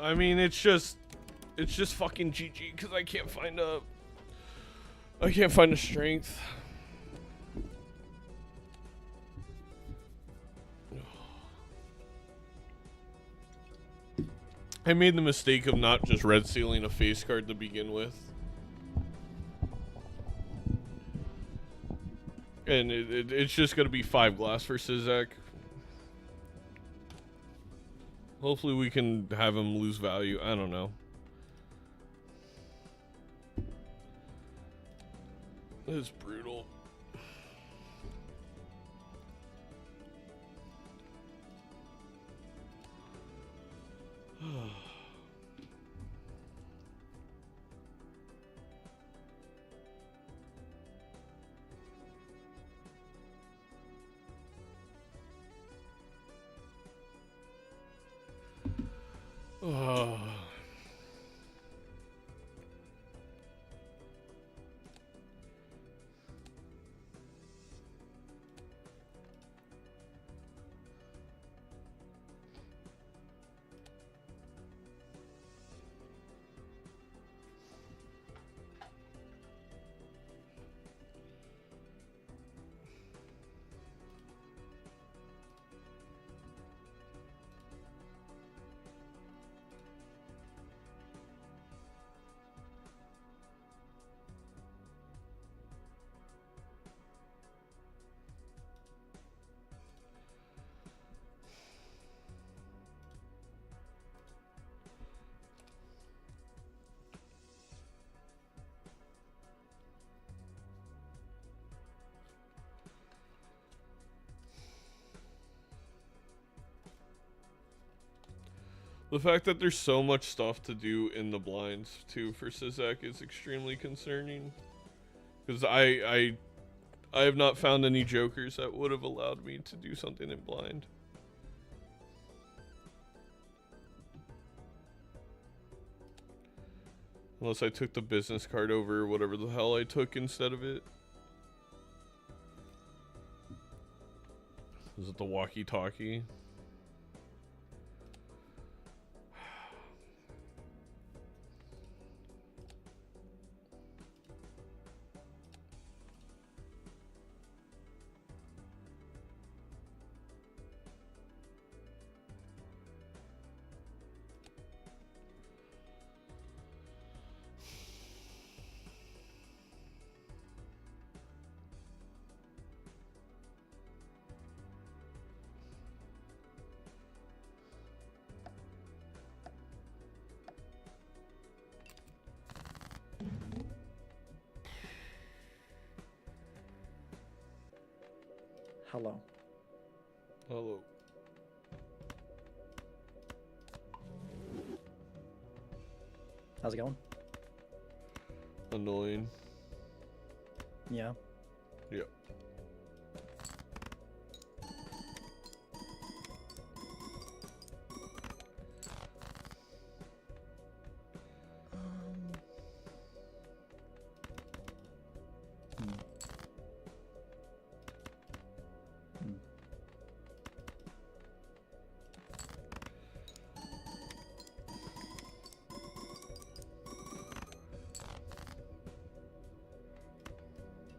I mean, it's just fucking GG because I can't find a strength. I made the mistake of not just red sealing a face card to begin with. And it's just going to be 5 glass for Sizaak. Hopefully we can have him lose value. I don't know. It's brutal. The fact that there's so much stuff to do in the blinds too for Sizaak is extremely concerning. Because I have not found any jokers that would have allowed me to do something in blind. Unless I took the business card over whatever the hell I took instead of it. Is it the walkie-talkie? Hello. Hello. How's it going? Annoying. Yeah. Yep.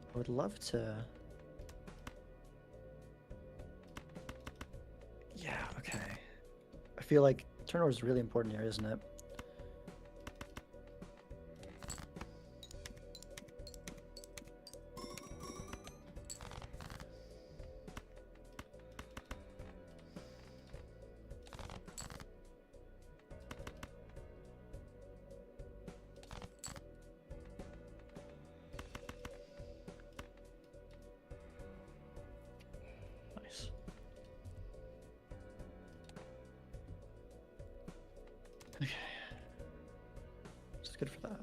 I would love to. Yeah, okay. I feel like turnover is really important here, isn't it? Nice. Okay. Just good for that.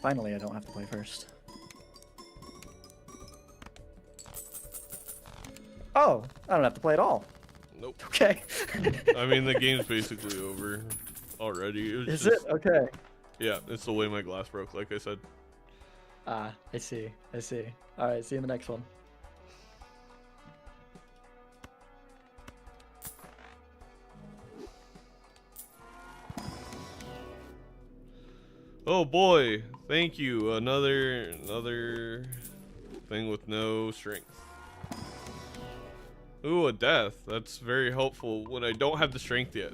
Finally, I don't have to play first. Oh, I don't have to play at all. Nope. Okay. I mean, the game's basically over already. It was Is just, it? Okay. Yeah, it's the way my glass broke, like I said. Ah, I see. I see. All right, see you in the next one. Oh boy, thank you. Another thing with no strength. Ooh, a death. That's very helpful when I don't have the strength yet.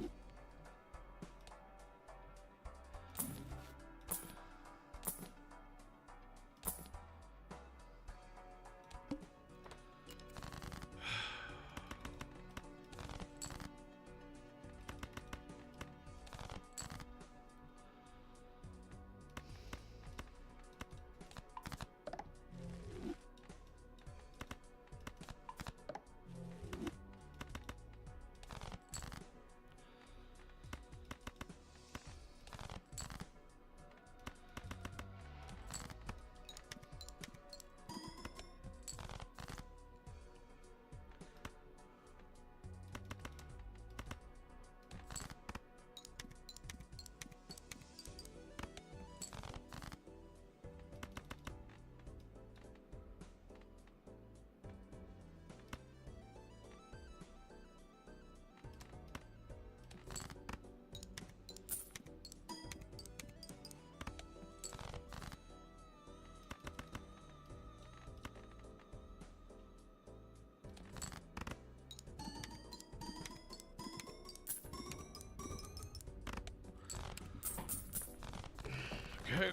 Okay,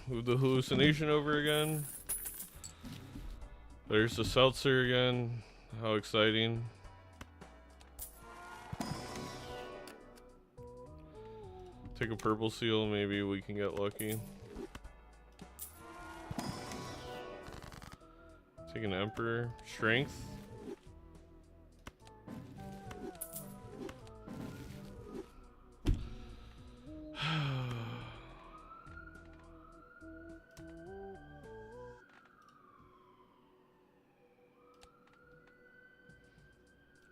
move the hallucination over again. There's the seltzer again. How exciting. Take a purple seal, maybe we can get lucky. Take an emperor. Strength.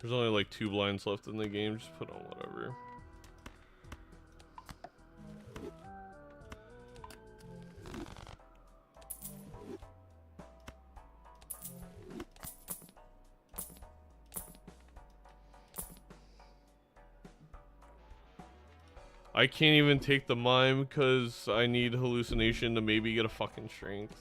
There's only like 2 blinds left in the game. Just put on whatever. I can't even take the mime because I need hallucination to maybe get a fucking strength.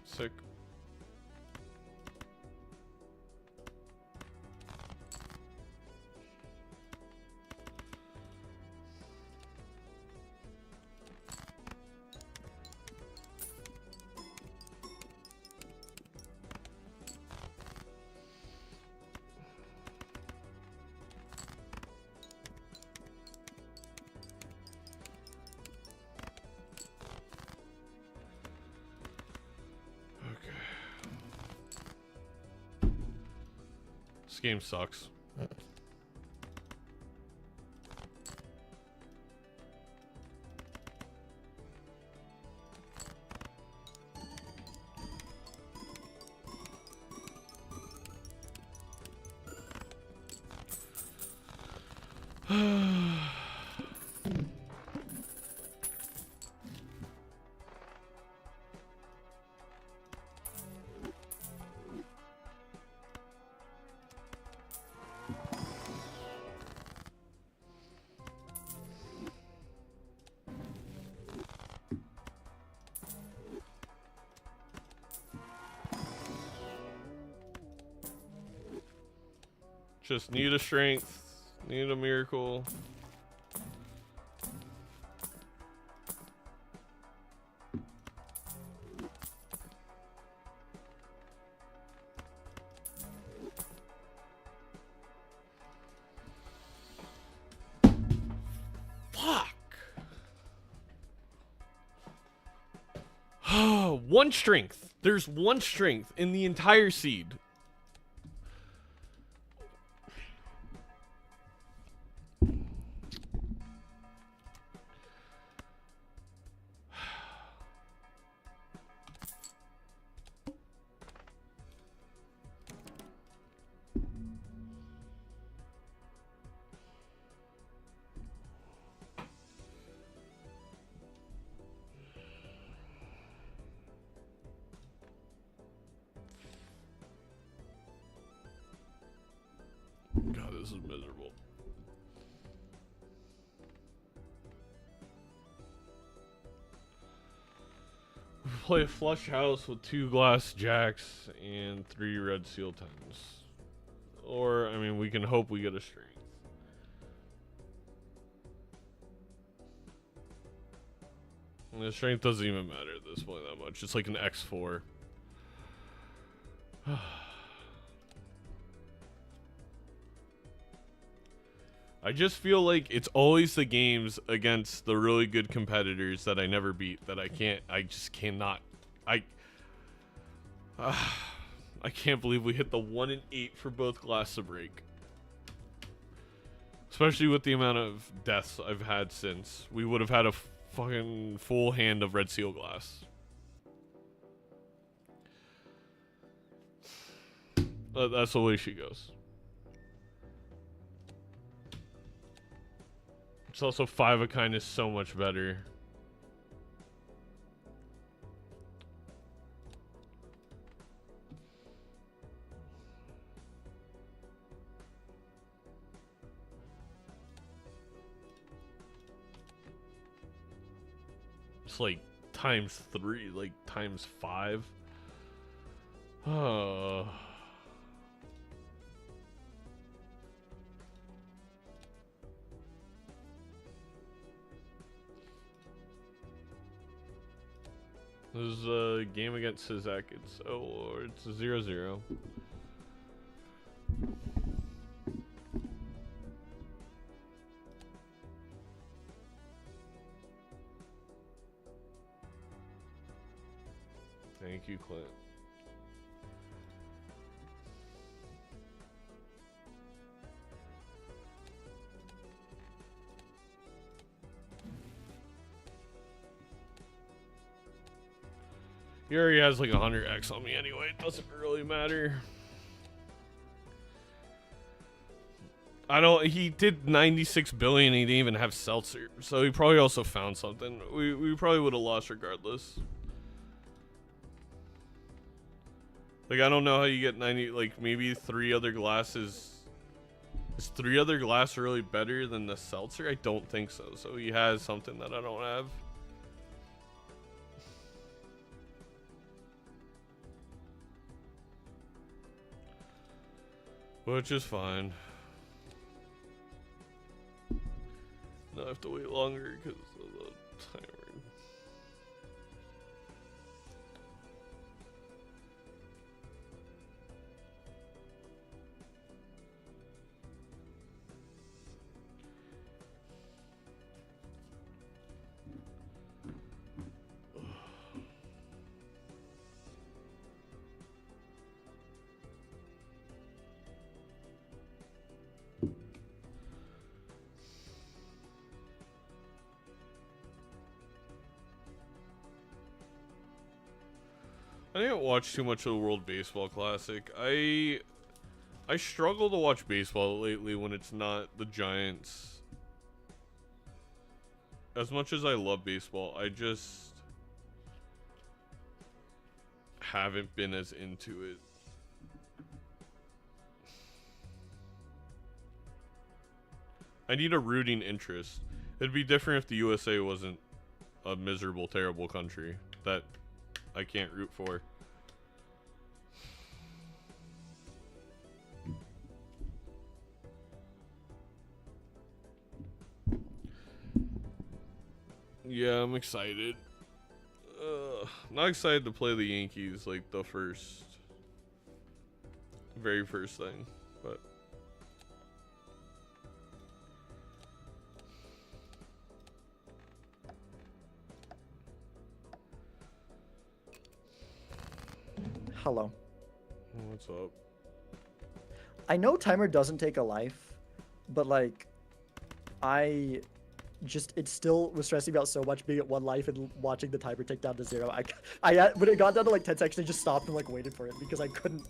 Sick. This game sucks. Just need a strength, need a miracle. Fuck. One strength. There's one strength in the entire seed. this is miserable. We play a flush house with 2 glass jacks and 3 red seal 10s. Or, I mean, we can hope we get a strength. And the strength doesn't even matter at this point that much. It's like an X4. I just feel like it's always the games against the really good competitors that I never beat that I just cannot. I can't believe we hit the 1 and 8 for both glass to break. Especially with the amount of deaths I've had since. We would have had a fucking full hand of red seal glass. That's the way she goes. It's also 5 of kind is so much better. It's like times 3, like times 5. Oh. This is a game against Sizaak. It's 0-0. Thank you, Clint. He already has like 100x on me anyway. It doesn't really matter. He did 96 billion. He didn't even have seltzer. So he probably also found something. We probably would have lost regardless. Like, I don't know how you get 90, like maybe 3 other glasses. Is 3 other glass really better than the seltzer? I don't think so. So he has something that I don't have. Which is fine. Now I have to wait longer because of the timer. I didn't watch too much of the World Baseball Classic. I struggle to watch baseball lately when it's not the Giants. As much as I love baseball, I just haven't been as into it. I need a rooting interest. It'd be different if the USA wasn't a miserable, terrible country that I can't root for. Yeah, I'm excited. Not excited to play the Yankees like the very first thing, but Hello. what's up? I know timer doesn't take a life, but like, it still was stressing me out so much being at 1 life and watching the timer tick down to 0. When it got down to like 10 seconds, I just stopped and like waited for it because I couldn't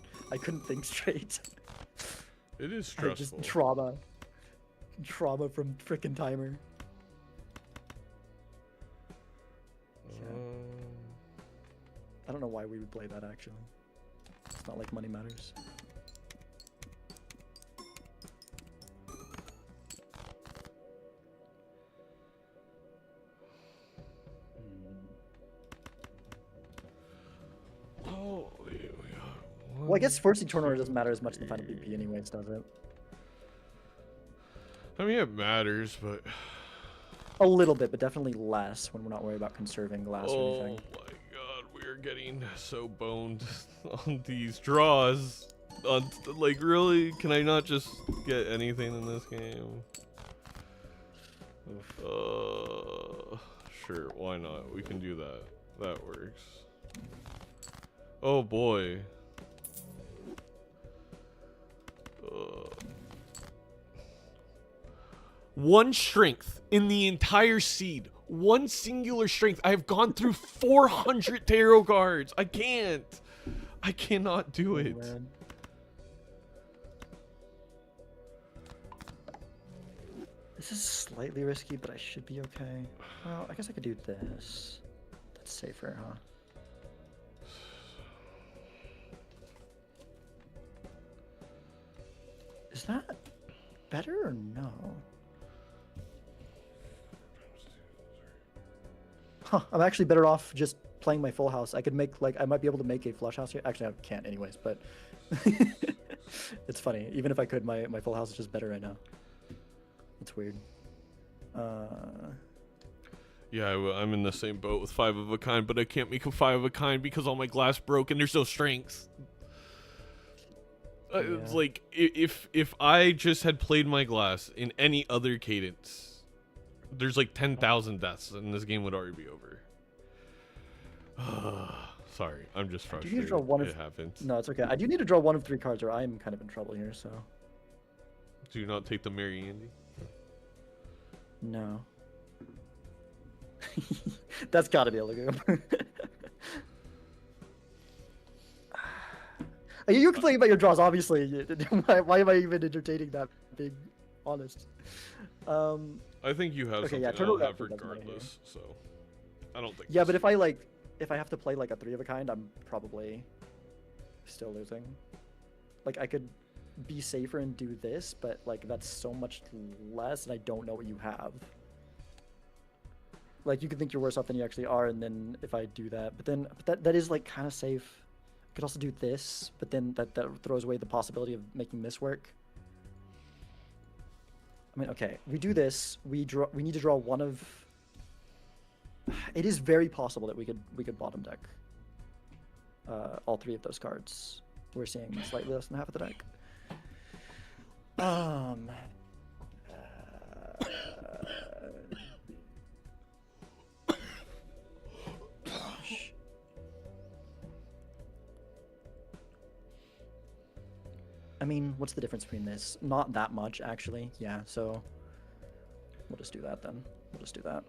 think straight. It is I just stressful. trauma from frickin' timer. I don't know why we would play that actually. It's not like money matters. Well, I guess forcing turn order doesn't matter as much in the final PvP anyways, does it? I mean, it matters, but A little bit, but definitely less when we're not worried about conserving glass or oh anything. my god, we are getting so boned on these draws. Like, really? Can I not just get anything in this game? Sure, why not? We can do that. That works. Oh boy. One strength in the entire seed. One singular strength. I have gone through 400 tarot cards. I can't. I cannot do it. Man. This is slightly risky, but I should be okay. Well, I guess I could do this. That's safer, huh? Is that better or no? Huh, I'm actually better off just playing my full house. I could make, like, I might be able to make a flush house here. Actually, I can't anyways, but it's funny. Even if I could, my full house is just better right now. That's weird. Yeah, I'm in the same boat with 5 of a kind, but I can't make a 5 of a kind because all my glass broke and there's no strengths. It's Yeah. like, if I just had played my glass in any other cadence, there's like 10,000 deaths and this game would already be over. Sorry, I'm just Do you need to frustrated. draw one It of... happens. No, it's okay. I do need to draw one of 3 cards or I'm kind of in trouble here, so... Do you not take the Mary Andy? No. That's gotta be a legume. You complaining about your draws, obviously. Why am I even entertaining that, being honest? I think you have Okay, something yeah, I turtle don't have raptor doesn't matter here. regardless, so I don't think. Yeah, this- but if I have to play like a 3 of a kind, I'm probably still losing. Like, I could be safer and do this, but like that's so much less, and I don't know what you have. Like, you could think you're worse off than you actually are, and then if I do that, but that is like kind of safe. I could also do this, but then that throws away the possibility of making this work. I mean, okay, we do this. We need to draw one of. It is very possible that we could bottom deck all 3 of those cards. We're seeing slightly less than half of the deck. Gosh. I mean, what's the difference between this? Not that much, actually. Yeah, so we'll just do that then. We'll just do that.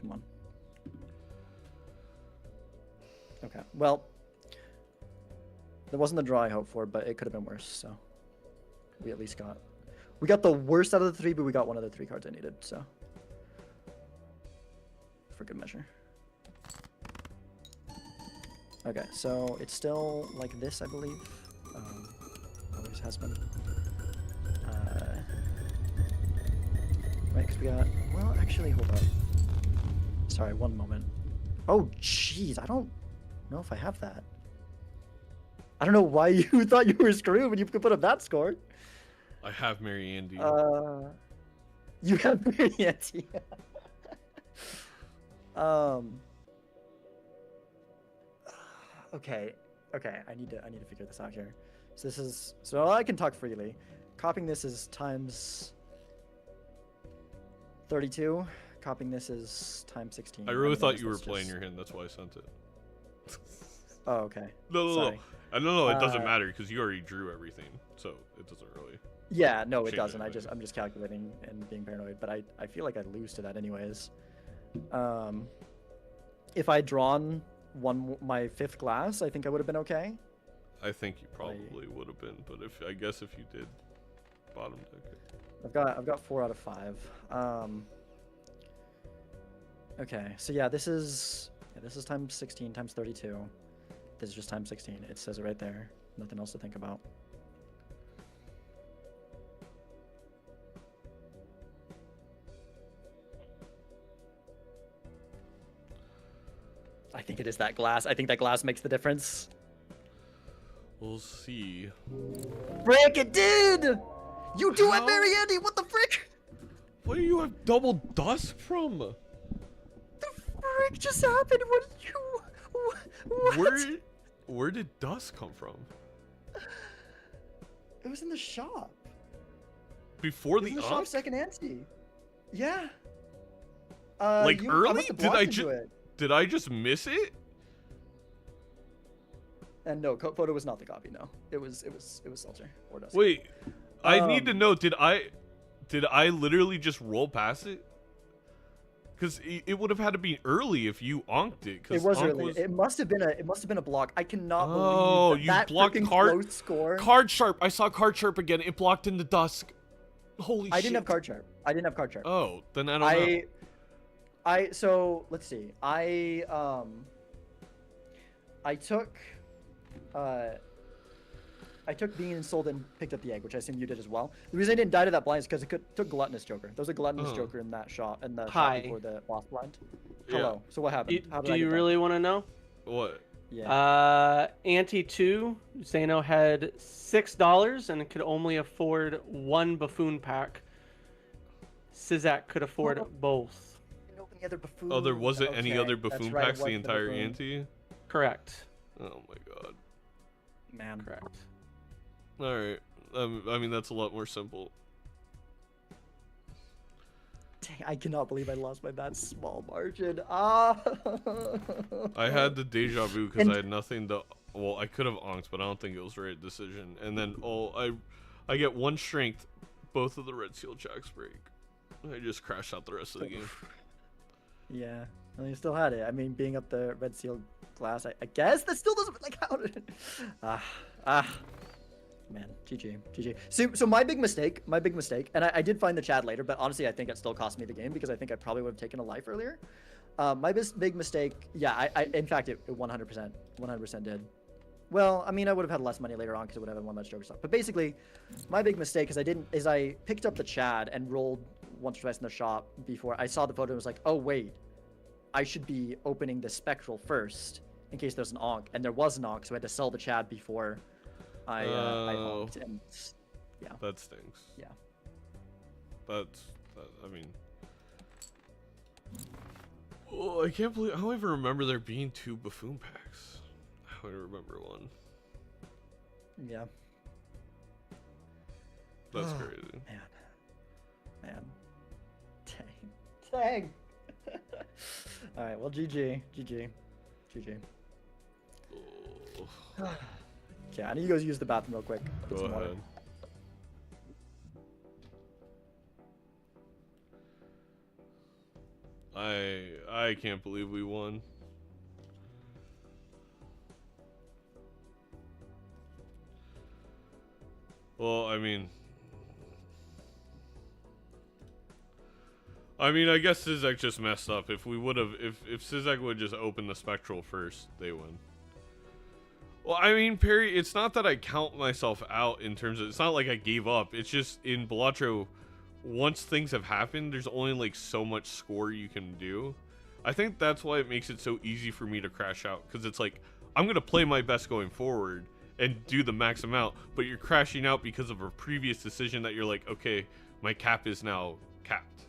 Come on. Okay, well, that wasn't the draw I hoped for, but it could have been worse, so we at least got the worst out of the 3, but we got one of the 3 cards I needed, so for good measure. Okay, so it's still like this, I believe. Always has been. Right, because we got... Well, actually, hold up. Sorry, one moment. Oh, jeez, I don't know if I have that. I don't know why you thought you were screwed when you could put up that score. I have Mary Andy. You have Marianti. Okay, I need to figure this out here. So this is, so I can talk freely. Copying this is times 32. Copying this is times 16. I really and thought then you were this is playing just- your hand. That's why I sent it. Oh, okay. No. Sorry. No. It doesn't Uh, matter because you already drew everything, so it doesn't really. Yeah, no, it Change doesn't. anything. I'm just calculating and being paranoid, but I feel like I'd lose to that anyways. If I'd drawn my 5th glass, I think I would have been okay. I think you probably would have been, but if you did, bottom deck it. I've got 4 out of 5. Okay, so yeah, this is times 16 times 32. This is just times 16. It says it right there. Nothing else to think about. I think it is that glass. I think that glass makes the difference. We'll see. Frick, it did! You do How? it, Mary Andy! What the frick? Where do you have double dust from? The frick just happened? What did you... What? Where did dust come from? It was in the shop. Before It was the in the shop Ankh? second ante. Yeah. Like I early? must have blocked into it. Did I just miss it? And no, photo was not the copy. No, it was Seltzer or Dust. Wait, I need to Um, know. Did I literally just roll past it? Because it would have had to be early if you onked it. 'Cause It was Ankh early. It must have been a block. I cannot Oh, believe you that blocked freaking card- close score. Card sharp. I saw card sharp again. It blocked into dusk. Holy shit. I didn't have card sharp. Oh, then I don't know. So let's see. I took bean and sold and picked up the egg, which I assume you did as well. The reason I didn't die to that blind is because it took gluttonous joker. There was a gluttonous Oh. joker in that shot and the Hi. shot before the boss blind. Yeah. Hello. So what happened? How did Do I you get that? really want to know? What? Yeah. Ante 2, Zaino had $6 and could only afford one buffoon pack. Sizaak could afford both. Didn't open the other buffoon. Oh, there wasn't any Okay, other that's buffoon right, it packs the wasn't entire buffoon. ante? Correct. Oh my god. Man. Correct. Alright. I mean, that's a lot more simple. Dang, I cannot believe I lost by that small margin. Ah. I had the deja vu because And- I had nothing to. Well, I could have onked, but I don't think it was the right decision. And then I get one strength, both of the red seal jacks break. I just crashed out the rest of the game. Yeah, well, you still had it. I mean, being up the red seal glass, I guess that still doesn't like count. Man, GG. So my big mistake, and I did find the chat later, but honestly, I think it still cost me the game because I think I probably would have taken a life earlier. My big mistake, yeah, I in fact, it 100% did. Well, I mean, I would have had less money later on because I would have had one less joker stock. But basically, my big mistake is I picked up the Chad and rolled once or twice in the shop before I saw the photo and was like, oh wait, I should be opening the spectral first in case there's an onk, and there was an onk, so I had to sell the Chad before I onked, and yeah. That stinks. Yeah. I mean. Oh, I can't believe. I don't even remember there being 2 buffoon packs. I only remember one. Yeah. That's crazy. Man. Dang. All right. Well, GG. Oh, Okay, I need to go use the bathroom real quick. Get go some water. ahead. I can't believe we won. Well, I mean, I guess Sizaak just messed up. If we would have, if Sizaak would just open the spectral first, they win. Well, I mean, Perry, it's not that I count myself out in terms of, it's not like I gave up. It's just in Balatro, once things have happened, there's only like so much score you can do. I think that's why it makes it so easy for me to crash out, because it's like, I'm going to play my best going forward and do the max amount, but you're crashing out because of a previous decision that you're like, okay, my cap is now capped.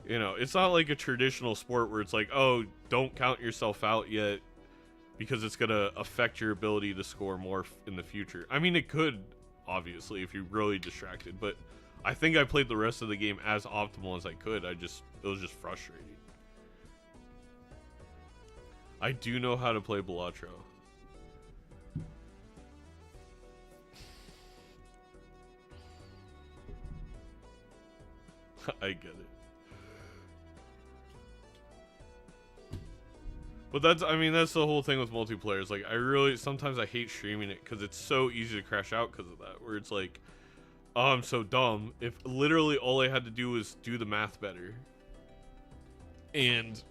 You know, it's not like a traditional sport where it's like, oh, don't count yourself out yet because it's going to affect your ability to score more in the future. I mean, it could, obviously, if you're really distracted, but I think I played the rest of the game as optimal as I could. It was just frustrating. I do know how to play Balatro. I get it. But that's the whole thing with multiplayer. It's like, sometimes I hate streaming it because it's so easy to crash out because of that. Where it's like, oh, I'm so dumb. If literally all I had to do was do the math better. And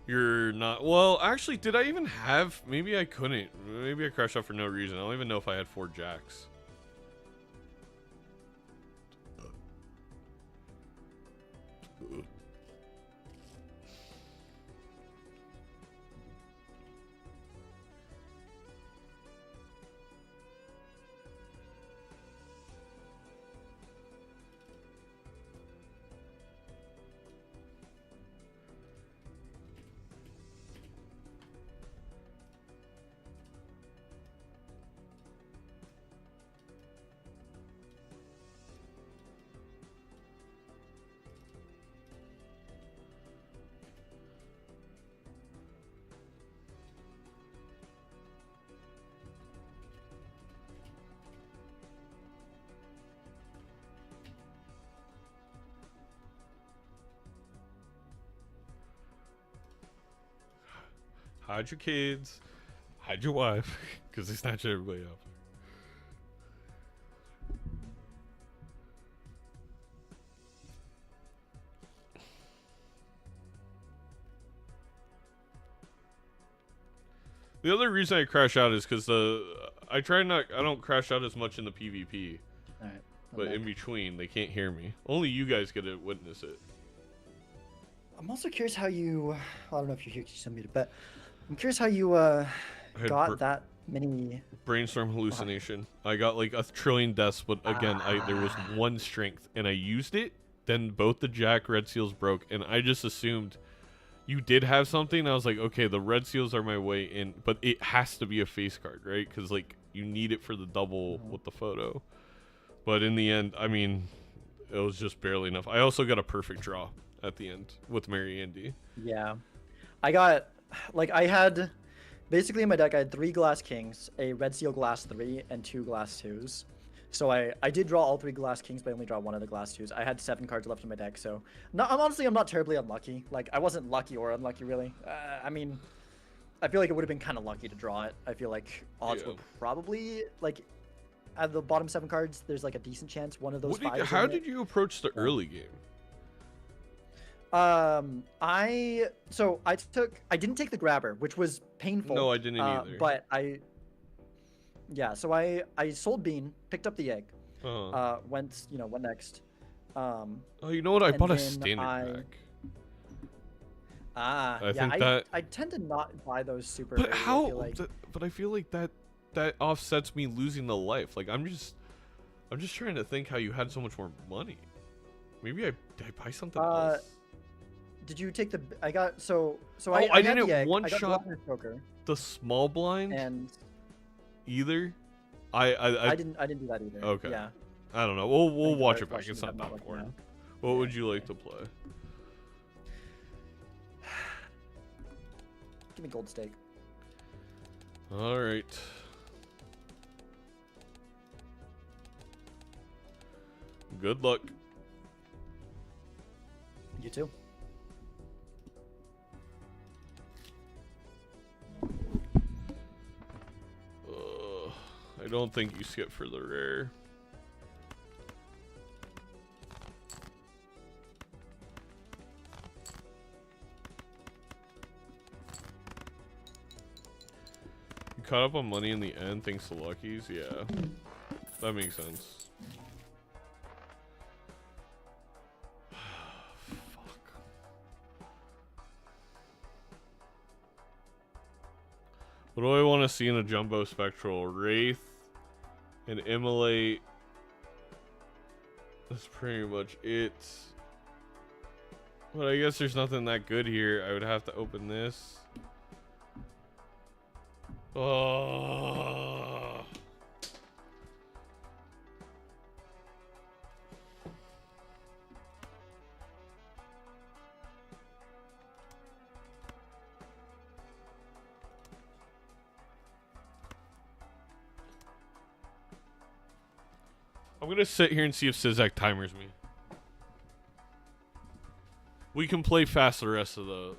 you're not, well, actually, did I even have, maybe I couldn't. Maybe I crashed out for no reason. I don't even know if I had 4 jacks. hide your kids, hide your wife, because they snatch everybody up. The other reason I crash out is because I don't crash out as much in the PvP. Alright. But in between, they can't hear me. Only you guys get to witness it. I'm also curious how you. I don't know if you're here because you're muted, but I'm curious how you got that many. Brainstorm hallucination. I got like 1 trillion deaths, but again, there was 1 strength, and I used it. Then both the Jack red seals broke, and I just assumed you did have something. I was like, okay, the red seals are my way in, but it has to be a face card, right? Because like you need it for the double with the photo. But in the end, I mean, it was just barely enough. I also got a perfect draw at the end with Mary Andy. Yeah, I got I had basically in my deck I had 3 glass kings, a red seal glass 3, and 2 glass 2s. So I did draw all 3 glass kings, but I only draw 1 of the glass 2s. I had 7 cards left in my deck, so I'm not terribly unlucky. Like, I wasn't lucky or unlucky really. I mean, I feel like it would have been kind of lucky to draw it. I feel like odds were probably like at the bottom 7 cards. There's like a decent chance one of those. How did you approach the early game? I didn't take the grabber, which was painful. No, I didn't either. But so I sold bean, picked up the egg, went next. Oh, you know what? I bought a standard pack. I tend to not buy those super. But early, how? I feel like. But I feel like that offsets me losing the life. Like I'm just trying to think how you had so much more money. Maybe did I buy something else? Did you take the? I got so. I didn't the egg, one I got shot the small blind and either. I didn't do that either. Okay. Yeah. I don't know. We'll watch it back. It's not that important. What would you like to play? Give me gold stake. All right. Good luck. You too. I don't think you skip for the rare. You caught up on money in the end thanks to Luckies? Yeah. That makes sense. What do I want to see in a Jumbo Spectral? Wraith and Immolate. That's pretty much it. But I guess there's nothing that good here. I would have to open this. Oh. I'm gonna sit here and see if Sizaak timers me. We can play fast the rest of the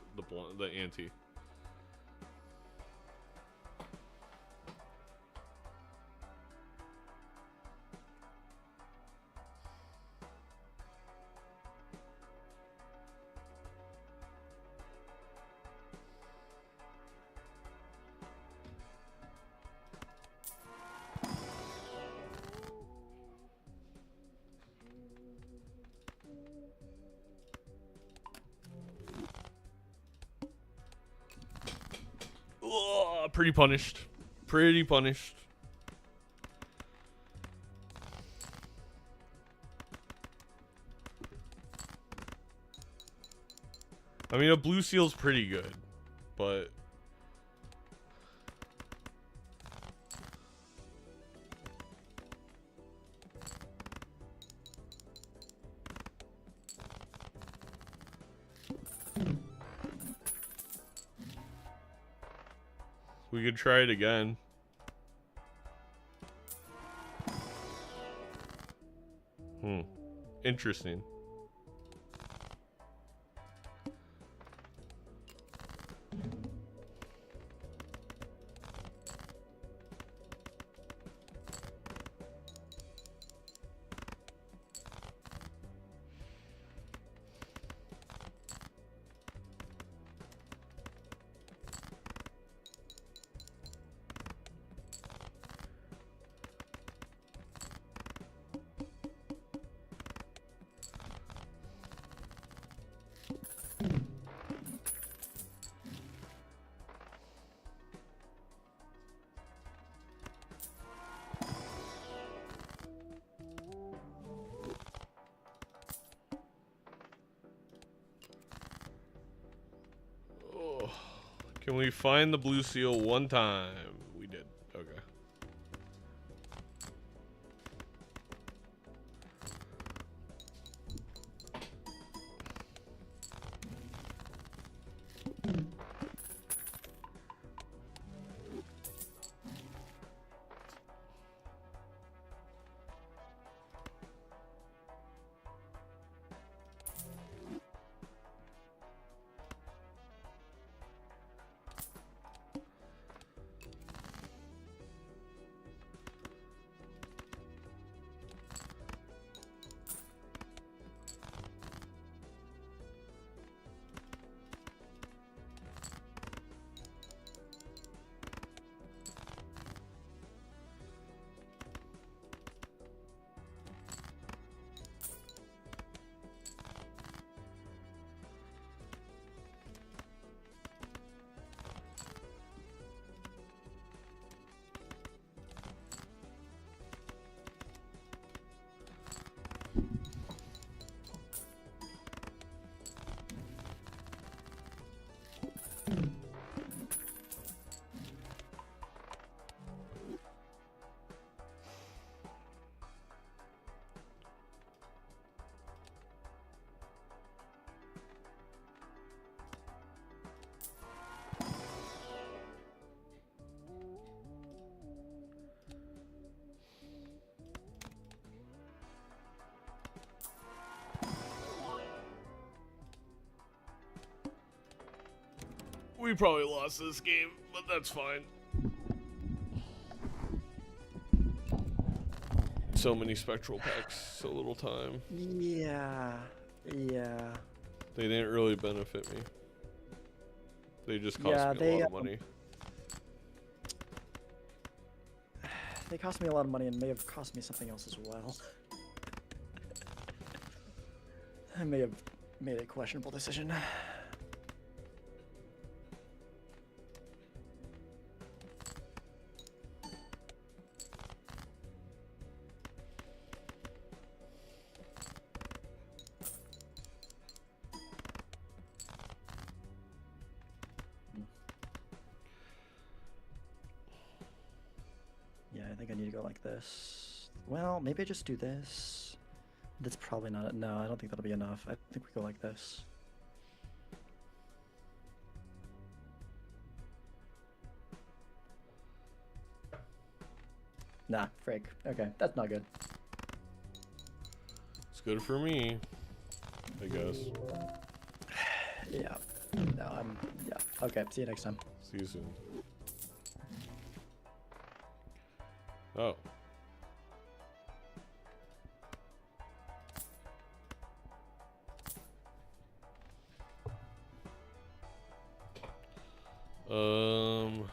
ante. Pretty punished. Pretty punished. I mean, a blue seal's pretty good, but we could try it again. Interesting. Can we find the blue seal one time? We did. Okay. We probably lost this game, but that's fine. So many spectral packs, so little time. Yeah. Yeah. They didn't really benefit me. They just cost Yeah, me a lot of money. They cost me a lot of money and may have cost me something else as well. I may have made a questionable decision. Yeah, I think I need to go like this. Well, maybe I just do this. That's probably not it. No, I don't think that'll be enough. I think we go like this. Nah, frick. Okay, that's not good. It's good for me, I guess. Yeah. No, yeah. Okay, see you next time. See you soon. Oh. Um.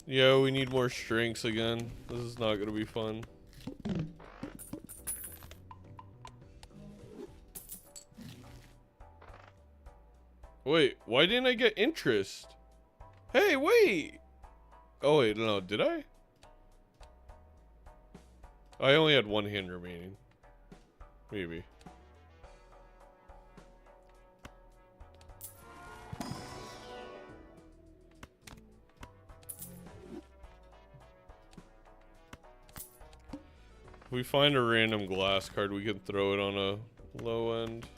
Yeah, we need more strengths again. This is not gonna be fun. Wait, why didn't I get interest? Hey, wait! Oh wait, no, did I? I only had one hand remaining. Maybe. If we find a random glass card, we can throw it on a low end.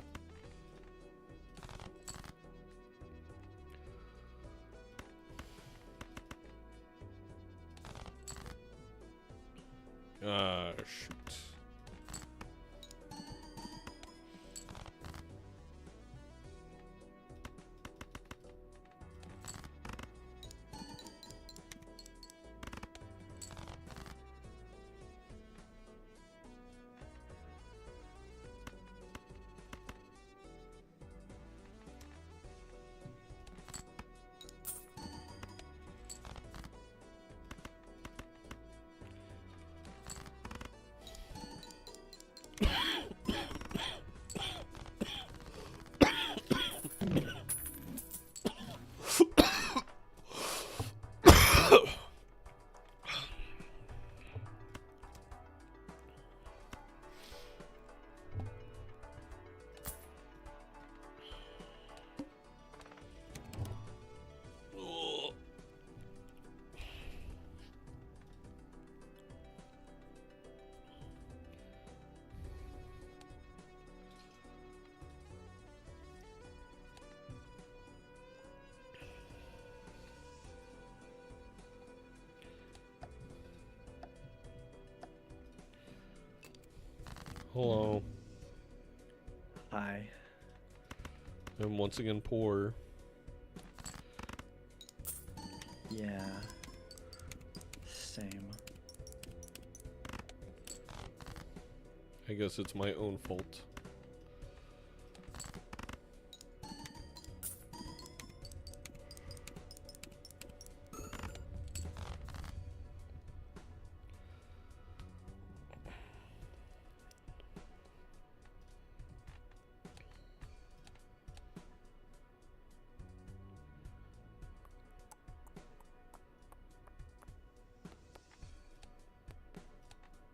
Ah, shoot. Hello. Hi. I'm once again poor. Yeah. Same. I guess it's my own fault.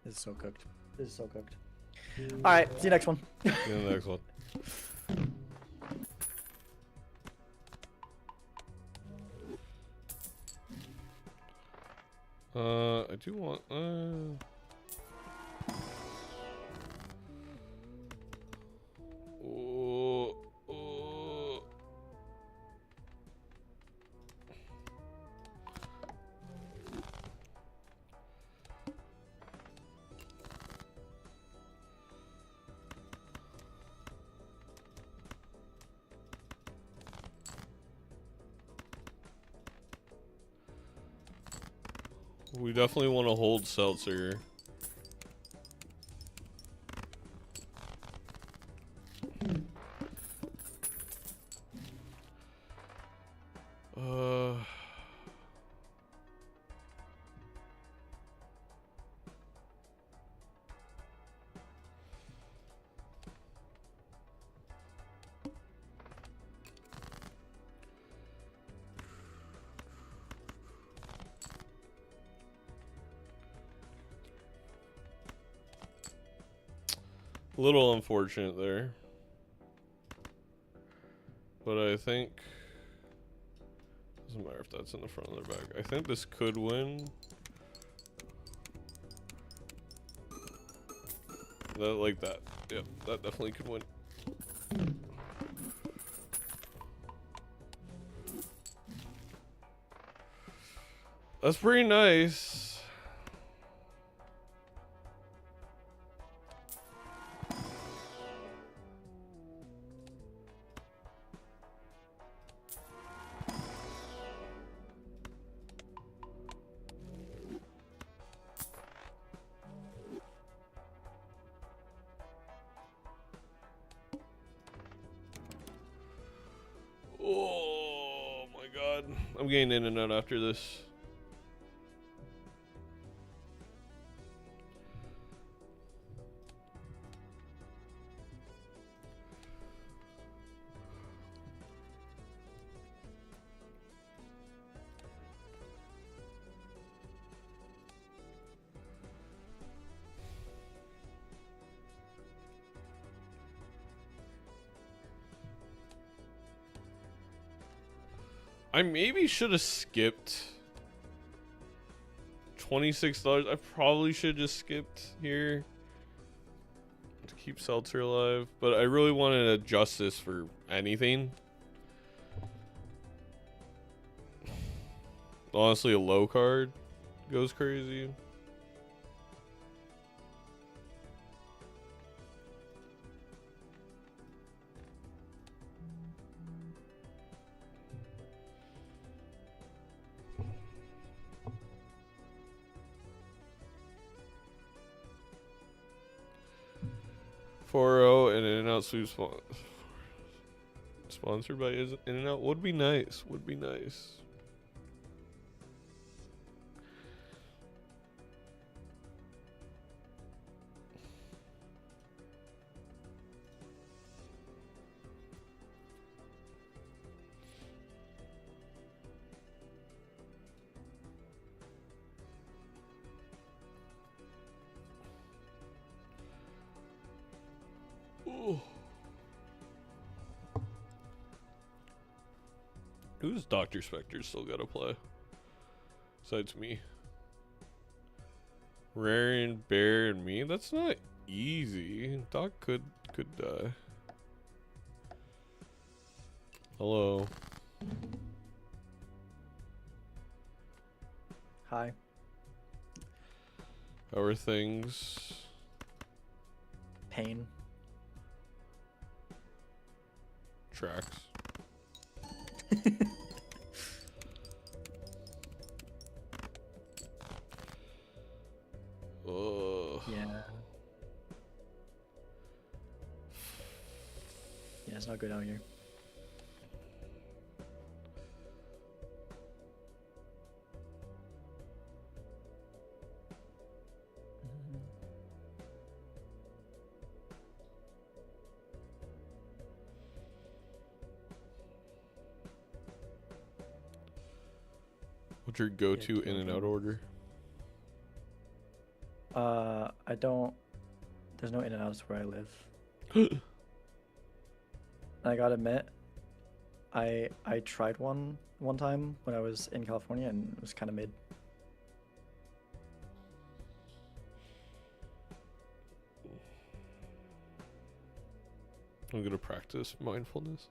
This is so cooked. This is so cooked. All right, see you next one. See you in the next one. I do want, oh, oh. We definitely want to hold Seltzer. A little unfortunate there. But I think doesn't matter if that's in the front or the back. I think this could win. That like that. Yep, that definitely could win. That's pretty nice. Oh my god. I'm getting in and out after this. I maybe should have skipped $26. I probably should have just skipped here to keep Seltzer alive, but I really wanted to adjust this for anything. Honestly, a low card goes crazy. And In-N-Out sweep sponsored by In-N-Out would be nice. Would be nice. Ooh. Who's Dr. Spectre still gotta play? Besides me. Rarian, Bear, and me? That's not easy. Doc could die. Hello. Hi. How are things? pain. Tracks. Yeah. Yeah, it's not good out here. What's your go-to in and out order? I don't. There's no in and outs where I live. I gotta admit, I tried one time when I was in California and it was kind of mid. I'm gonna practice mindfulness.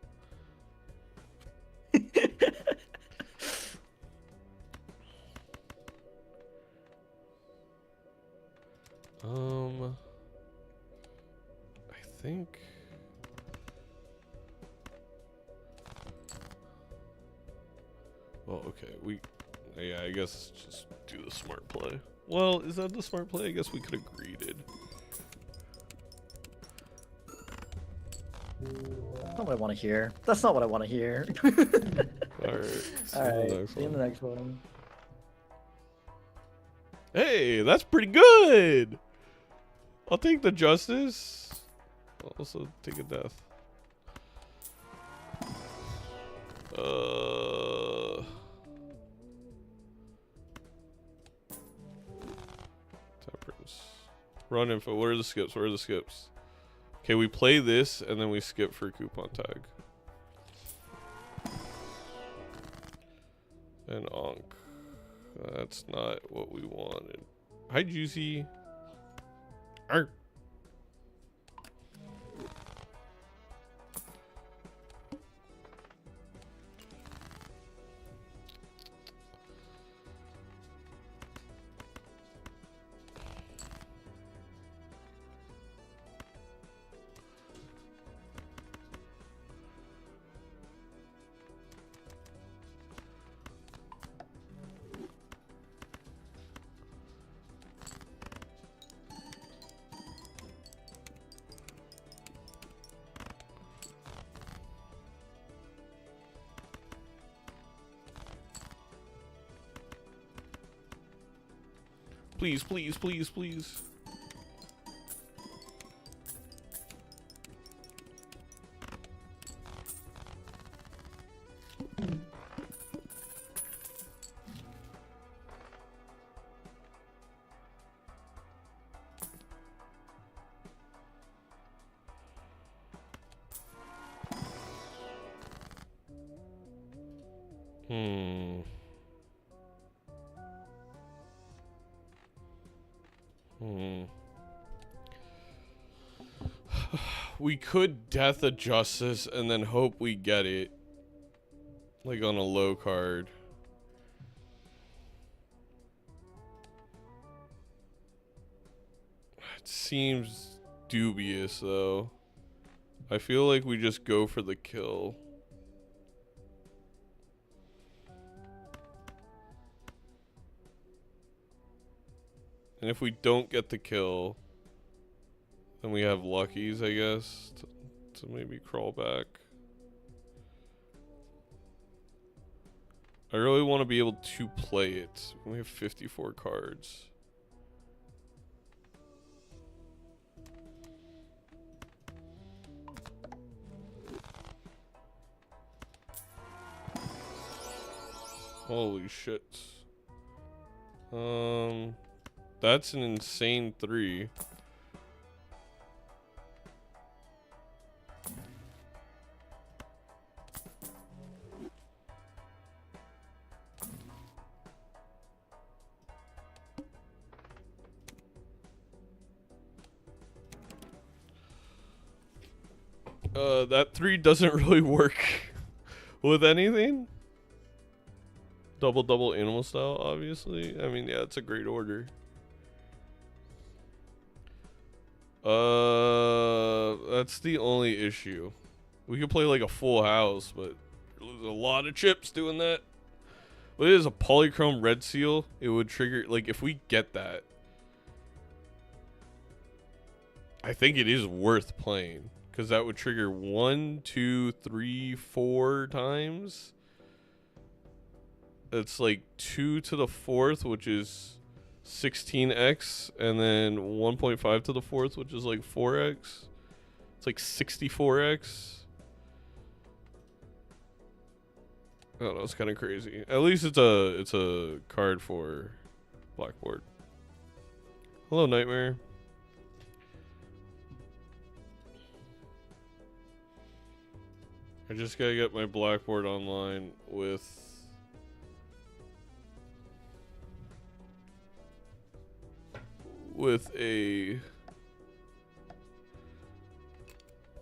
I think. Well, okay, yeah, I guess just do the smart play. Well, is that the smart play? I guess we could have greeted. That's not what I want to hear. That's not what I want to hear. Alright. Alright, see you in the next one. Hey, that's pretty good! I'll take the justice. I'll also take a death. Temperance. Run info. What are the skips? Where are the skips? Okay, we play this and then we skip for coupon tag. And Onk. That's not what we wanted. Hi, Juicy. Arr. Please, please, please, please. We could Death of Justice and then hope we get it. Like on a low card. It seems dubious though. I feel like we just go for the kill. And if we don't get the kill, then we have luckies, I guess, to maybe crawl back. I really want to be able to play it. We have 54 cards. Holy shit. That's an insane 3. That 3 doesn't really work with anything. Double animal style, obviously. I mean, yeah, it's a great order. That's the only issue. We could play like a full house, but there's a lot of chips doing that. What is a polychrome red seal? It would trigger, like, if we get that, I think it is worth playing, because that would trigger 1, 2, 3, 4 times. It's like 2 to the 4th, which is 16x, and then 1.5 to the 4th, which is like 4x. It's like 64x. I don't know, it's kind of crazy. At least it's a card for Blackboard. Hello, Nightmare. I just gotta get my Blackboard online with a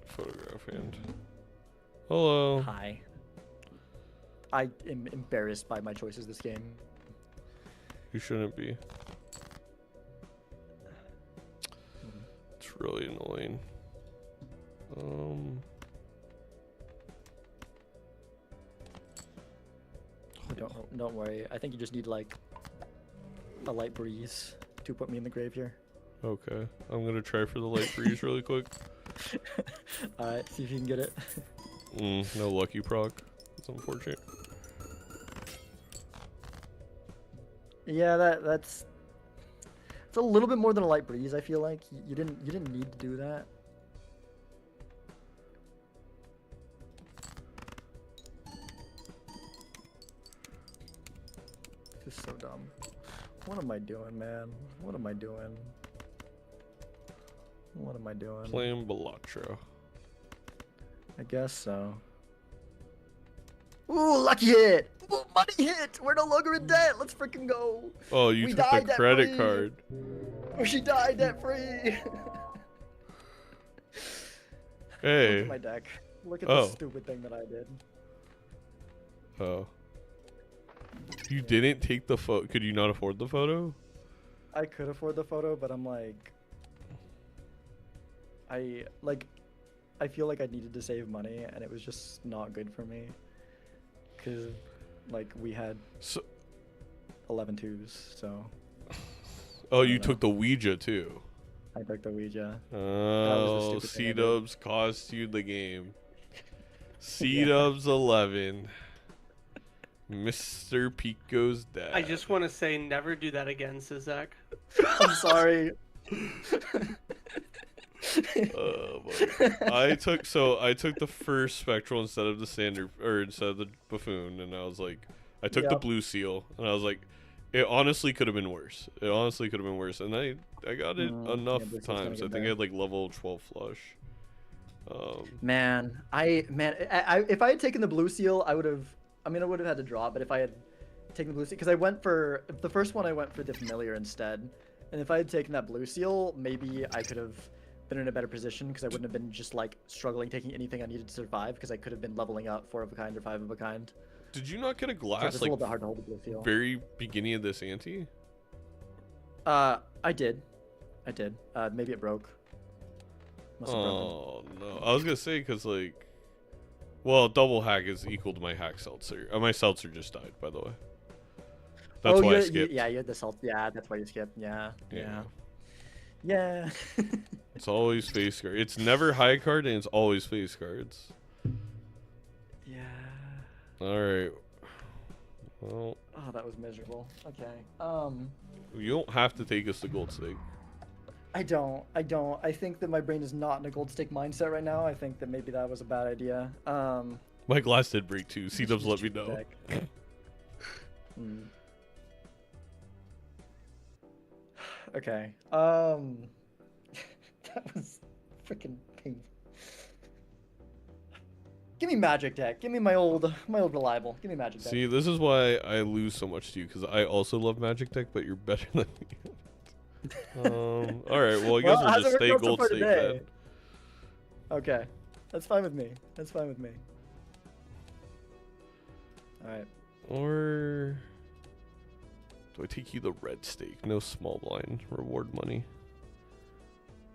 photograph hand. Hello. Hi. I am embarrassed by my choices this game. You shouldn't be. It's really annoying. Don't worry. I think you just need like a light breeze to put me in the grave here. Okay, I'm gonna try for the light breeze really quick. Alright, see if you can get it. No lucky proc. It's unfortunate. Yeah, that's it's a little bit more than a light breeze. I feel like you didn't need to do that. This is so dumb. What am I doing, man? What am I doing? What am I doing? Playing Balatro. I guess so. Ooh, lucky hit! Ooh, money hit! We're no longer in debt! Let's freaking go! Oh, you We took died the debt credit free. card. Oh, she died debt free! Hey. Look at my deck. Look at Oh. the stupid thing that I did. Oh. You didn't take the photo. Could you not afford the photo? I could afford the photo, but I'm like... I feel like I needed to save money, and it was just not good for me. Because, like, we had So, 11 twos, so... oh, you know. took the Ouija too. I took the Ouija. Oh, stupid thing I did. C-dubs cost you the game. C-dubs 11. Mr. Pico's dad. I just want to say, never do that again, Sizaak. I'm sorry. Oh my. I took the first spectral instead of the standard, or instead of the buffoon, and I was like, I took the Yep. blue seal, and I was like, it honestly could have been worse. It honestly could have been worse, and I got it enough yeah, blue seal's gonna times. I get think I there. had like level 12 flush. Man, if I had taken the blue seal, I would have had to draw, but if I had taken the blue seal, because I went for the first one, I went for the familiar instead, and if I had taken that blue seal, maybe I could have been in a better position, because I wouldn't have been just like struggling taking anything I needed to survive, because I could have been leveling up 4 of a kind or 5 of a kind. Did you not get a So glass it's a little like bit hard to hold the blue seal. very beginning of this ante? I did. Maybe it broke. Must have broken. Oh no, I was gonna say because like, well, double hack is equal to my hack seltzer. My seltzer just died, by the way. That's why I skipped. Yeah, you had the salt. Yeah, that's why you skipped. Yeah. Yeah. Yeah. It's always face card. It's never high card, and it's always face cards. Yeah. All right. Well, Oh, that was miserable. Okay. you don't have to take us to gold stake. I don't. I think that my brain is not in a gold stake mindset right now. I think that maybe that was a bad idea. My glass did break too. C-dubs let me know. Okay. That was freaking painful. Give me magic deck. Give me my old reliable. Give me magic deck. See, this is why I lose so much to you, because I also love Magic Deck, but you're better than me. All right. Well, I guess we'll how's just it stay worked out so gold far stake today? then. Okay. That's fine with me. All right. Or do I take you the red stake? No small blind reward money.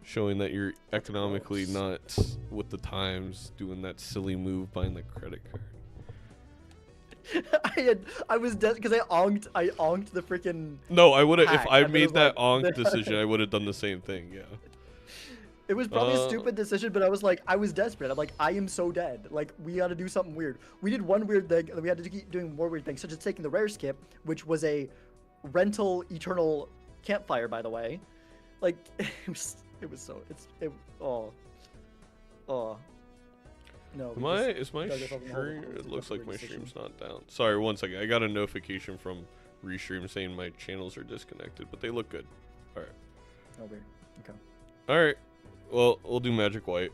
showing that you're economically not with the times, doing that silly move buying the credit card. I was dead because I onked the freaking. No, I would have if hack, I and then it made was that like- onk decision. I would have done the same thing. Yeah. It was probably a stupid decision, but I was like, I was desperate. I'm like, I am so dead. Like, we got to do something weird. We did one weird thing, and we had to keep doing more weird things, such as taking the rare skip, which was a rental eternal campfire, by the way. Like, oh. No. Is my stream? It looks like my stream's not down. Sorry, one second. I got a notification from Restream saying my channels are disconnected, but they look good. All right. Oh, weird. Okay. All right. Well, we'll do Magic White.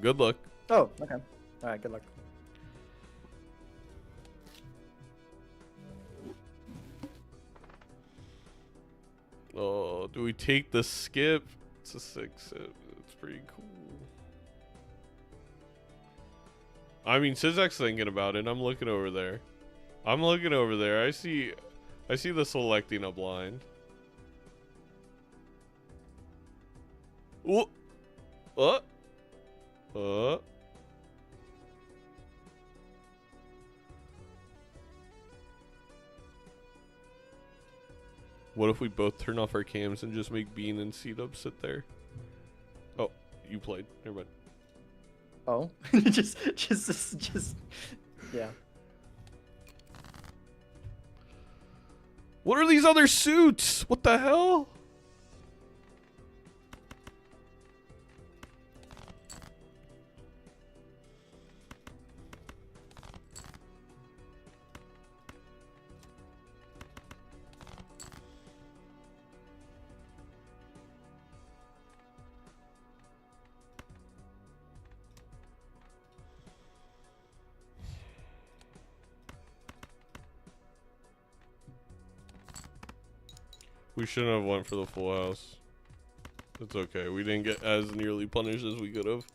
Good luck. Oh, okay. All right, good luck. Oh, do we take the skip? It's a 6. It's pretty cool. I mean, Sizaak's thinking about it. I'm looking over there. I see the selecting a blind. Ooh. What if we both turn off our cams and just make Bean and C-Dub sit there? Oh, you played. Never mind. Oh, just, yeah. What are these other suits? What the hell? We shouldn't have went for the full house. It's okay. We didn't get as nearly punished as we could have.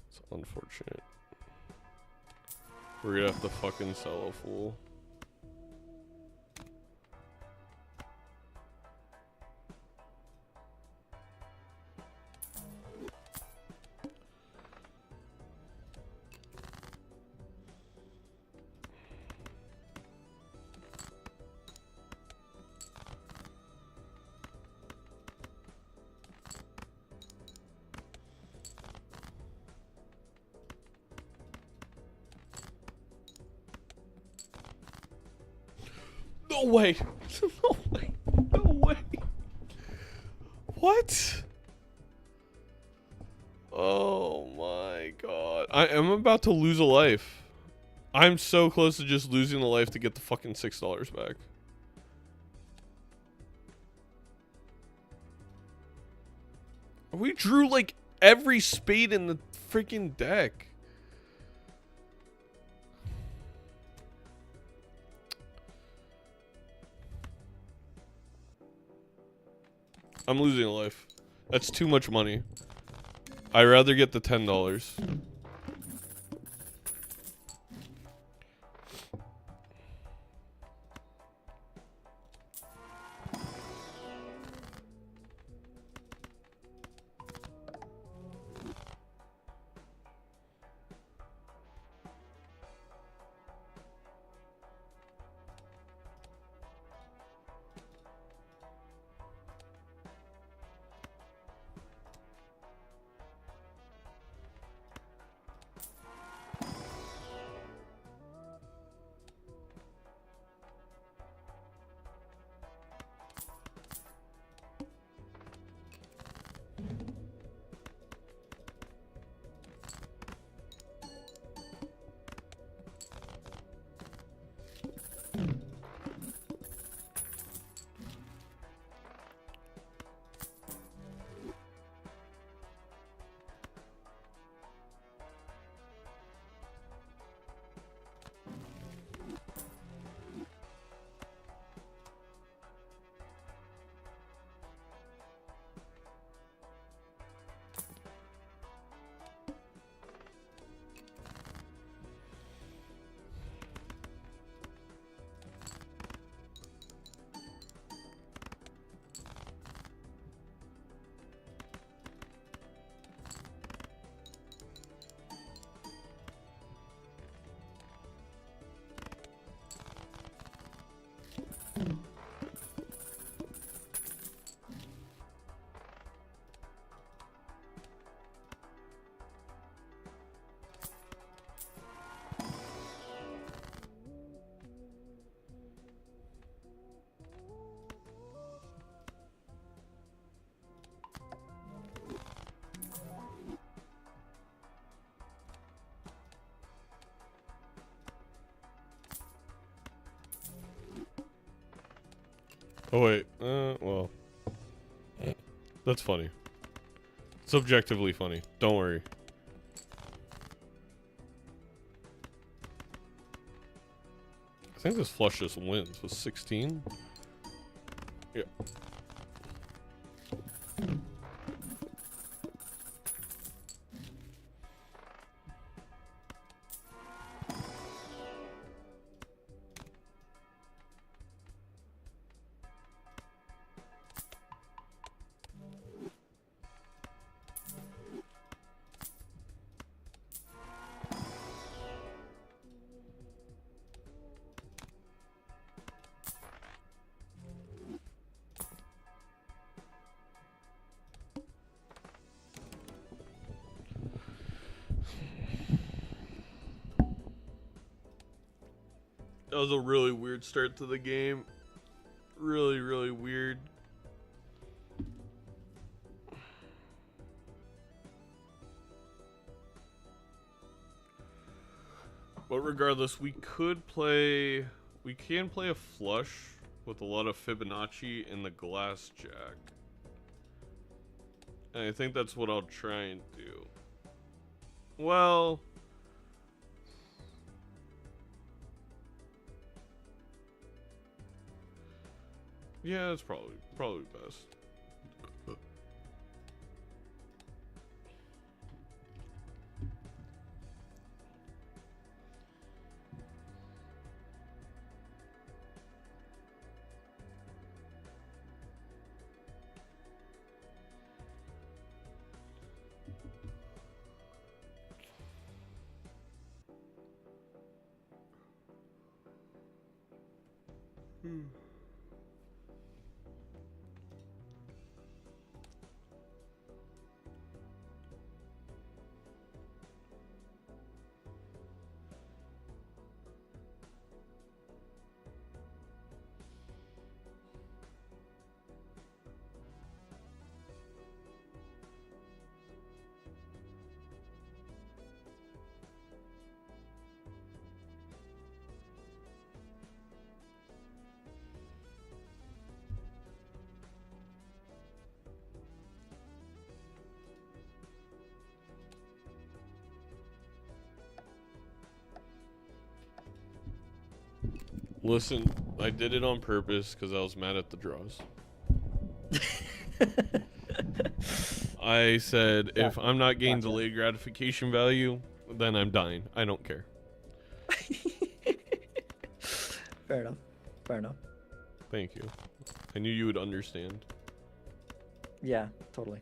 It's unfortunate. We're gonna have to fucking sell a fool. No way. No way. No way. What? Oh my god. I am about to lose a life. I'm so close to just losing a life to get the fucking $6 back. We drew like every spade in the freaking deck. I'm losing a life. That's too much money. I'd rather get the $10. Oh wait, well, that's funny. Subjectively funny. Don't worry. I think this flush just wins with 16. Yeah. That was a really weird start to the game. Really, really weird. But regardless, we can play a flush with a lot of Fibonacci and the glass jack. And I think that's what I'll try and do. Well, yeah, it's probably best. Listen, I did it on purpose because I was mad at the draws. I said, if I'm not getting delayed gratification value, then I'm dying. I don't care. Fair enough. Fair enough. Thank you. I knew you would understand. Yeah, totally.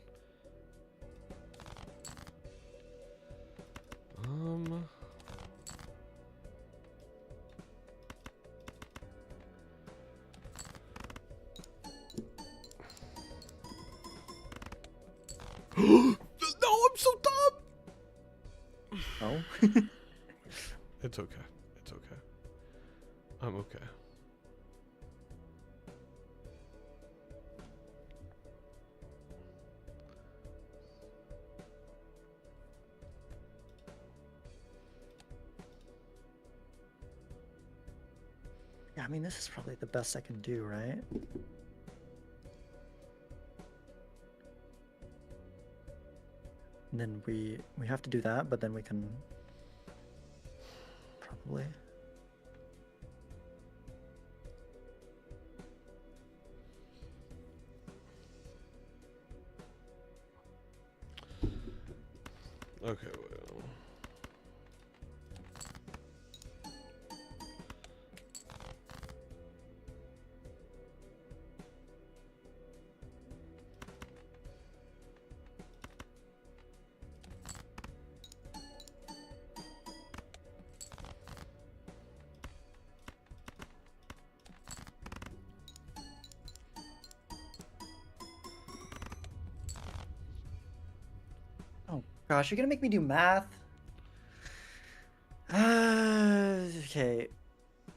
No, I'm so dumb. Oh. It's okay. It's okay. I'm okay. Yeah, I mean, this is probably the best I can do, right? And then we have to do that, but then we can probably. Okay, well. Gosh, you're gonna make me do math? Okay.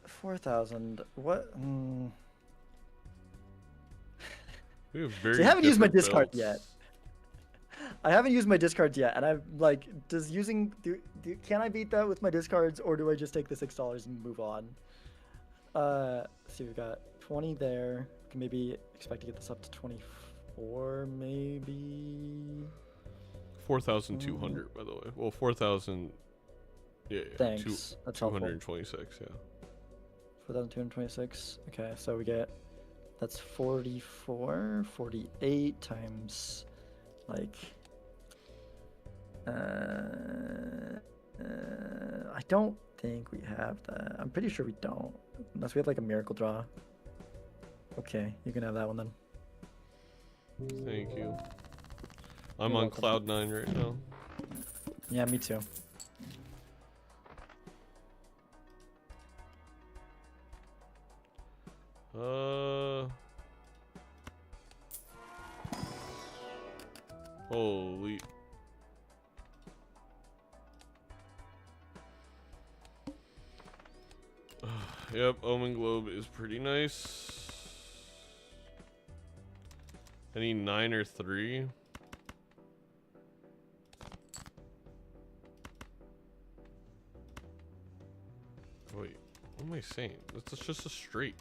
4,000. What? We have very See, I haven't used my different discard belts. yet. I haven't used my discards yet, and I'm like, can I beat that with my discards, or do I just take the $6 and move on? So we've got 20 there. Can maybe expect to get this up to 24, maybe. 4,200, by the way. Well, 4,000. Yeah. Thanks. That's helpful. 226. Yeah. 4,226. Okay, so we get that's 44, 48 times like. I don't think we have that. I'm pretty sure we don't, unless we have like a miracle draw. Okay, you can have that one then. Thank you. I'm You're on welcome. cloud 9 right now. Yeah, me too. Holy. Yep, Omen Globe is pretty nice. I need 9 or 3. Wait, what am I saying? That's just a straight.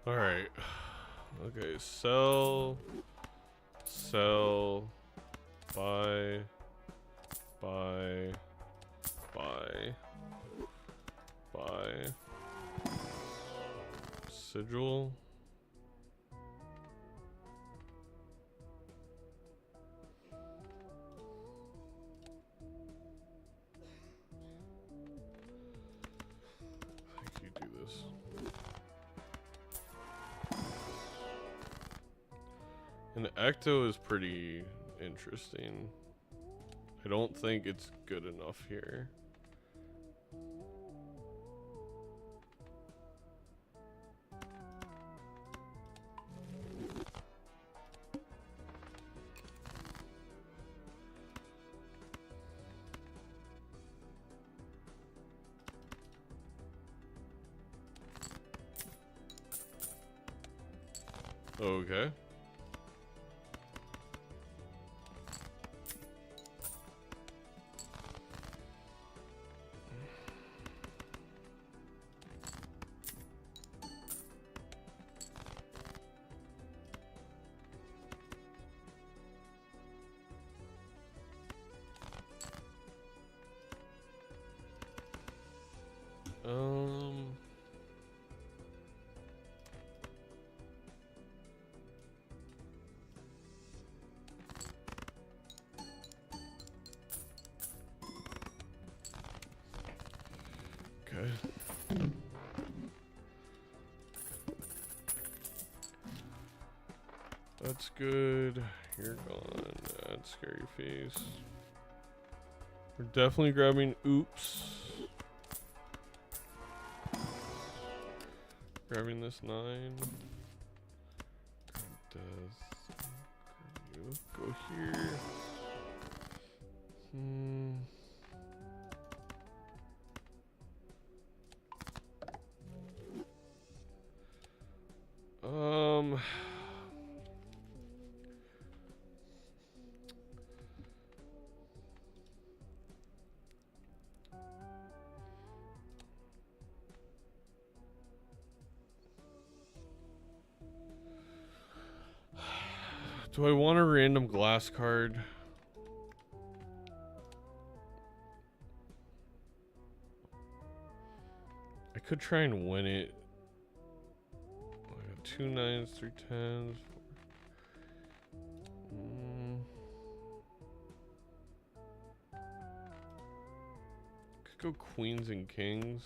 All right. Okay, sell, buy, sigil. I think you do this. And Ecto is pretty interesting. I don't think it's good enough here. Okay. Okay. That's good. You're gone. That's scary face. We're definitely grabbing oops. Grabbing this 9. Death. Go here. Do I want a random glass card? I could try and win it. I got 2 9s, 3 10s. Could go queens and kings.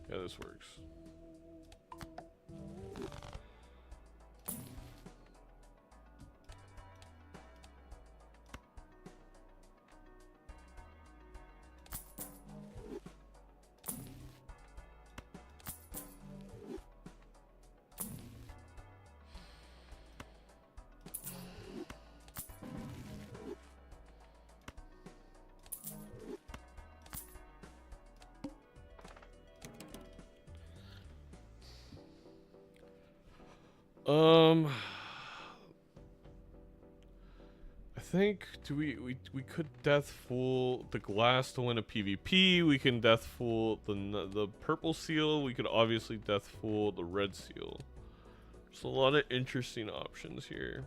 Yeah, this works. I think we could death fool the glass to win a PvP. We can death fool the purple seal. We could obviously death fool the red seal. There's a lot of interesting options here.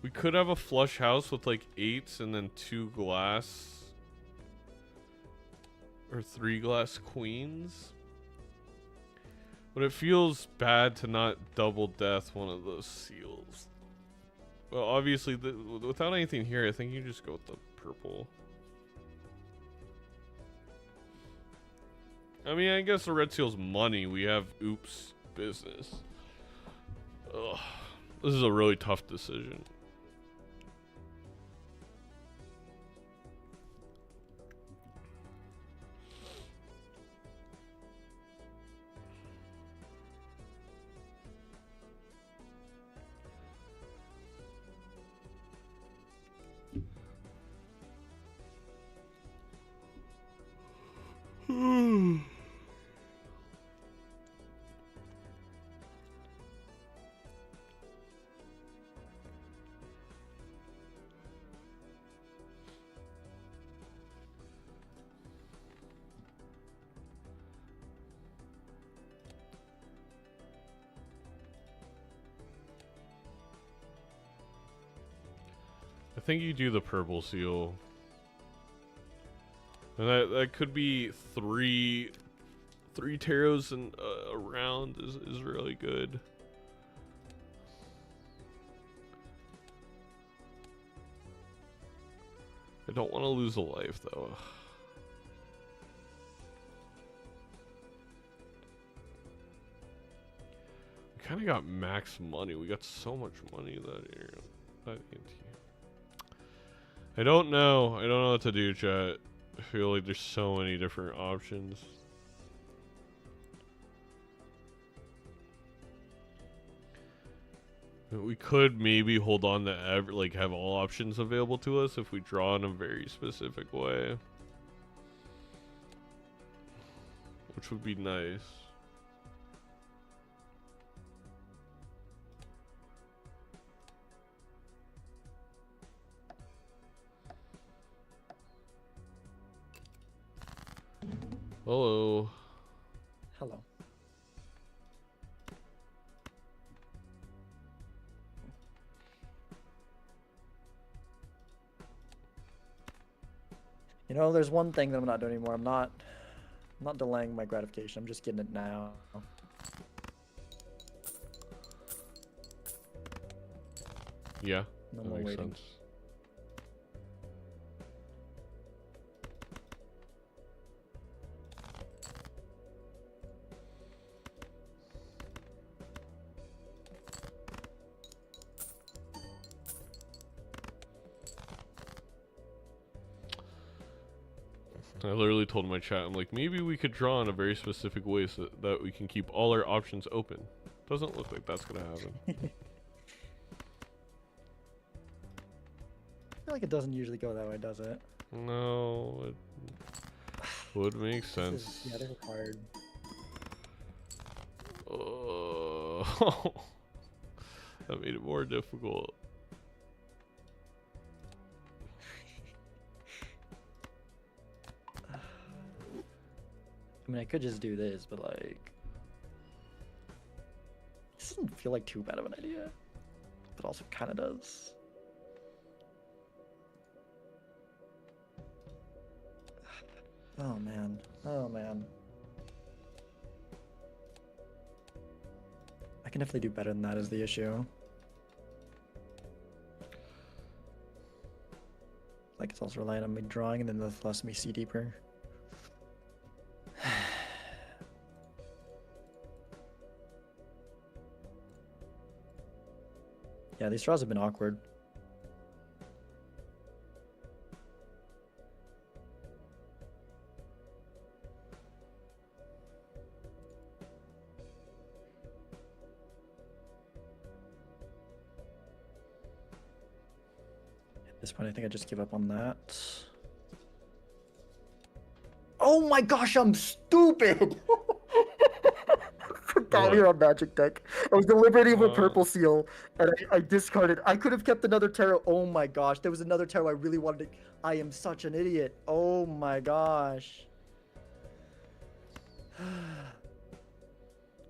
We could have a flush house with like 8s and then 2 glass or 3 glass queens. But it feels bad to not double death one of those seals. Well, obviously, without anything here, I think you just go with the purple. I mean, I guess the red seal's money. We have oops business. Ugh. This is a really tough decision. I think you do the purple seal. And that could be three taros and a round is really good. I don't want to lose a life though. We kind of got max money. We got so much money that I don't know. I don't know what to do, chat. I feel like there's so many different options. We could maybe hold on to like have all options available to us if we draw in a very specific way, which would be nice. Hello. Hello. You know, there's one thing that I'm not doing anymore. I'm not delaying my gratification. I'm just getting it now. Yeah, No that more makes waiting. sense. I literally told my chat, I'm like, maybe we could draw in a very specific way so that we can keep all our options open. Doesn't look like that's gonna happen. I feel like it doesn't usually go that way, does it? No, it would make sense. Yeah, they're hard. Oh, that made it more difficult. I mean, I could just do this, but like, this doesn't feel like too bad of an idea, but also kind of does. Oh man, oh man. I can definitely do better than that is the issue. Like it's also relying on me drawing and then the lets me see deeper. Yeah, these draws have been awkward. At this point, I think I just give up on that. Oh my gosh, I'm stupid! got me What? on Magic deck. I was deliberating with Uh, purple seal, and I discarded. I could have kept another tarot. Oh my gosh, there was another tarot I really wanted to. I am such an idiot. Oh my gosh.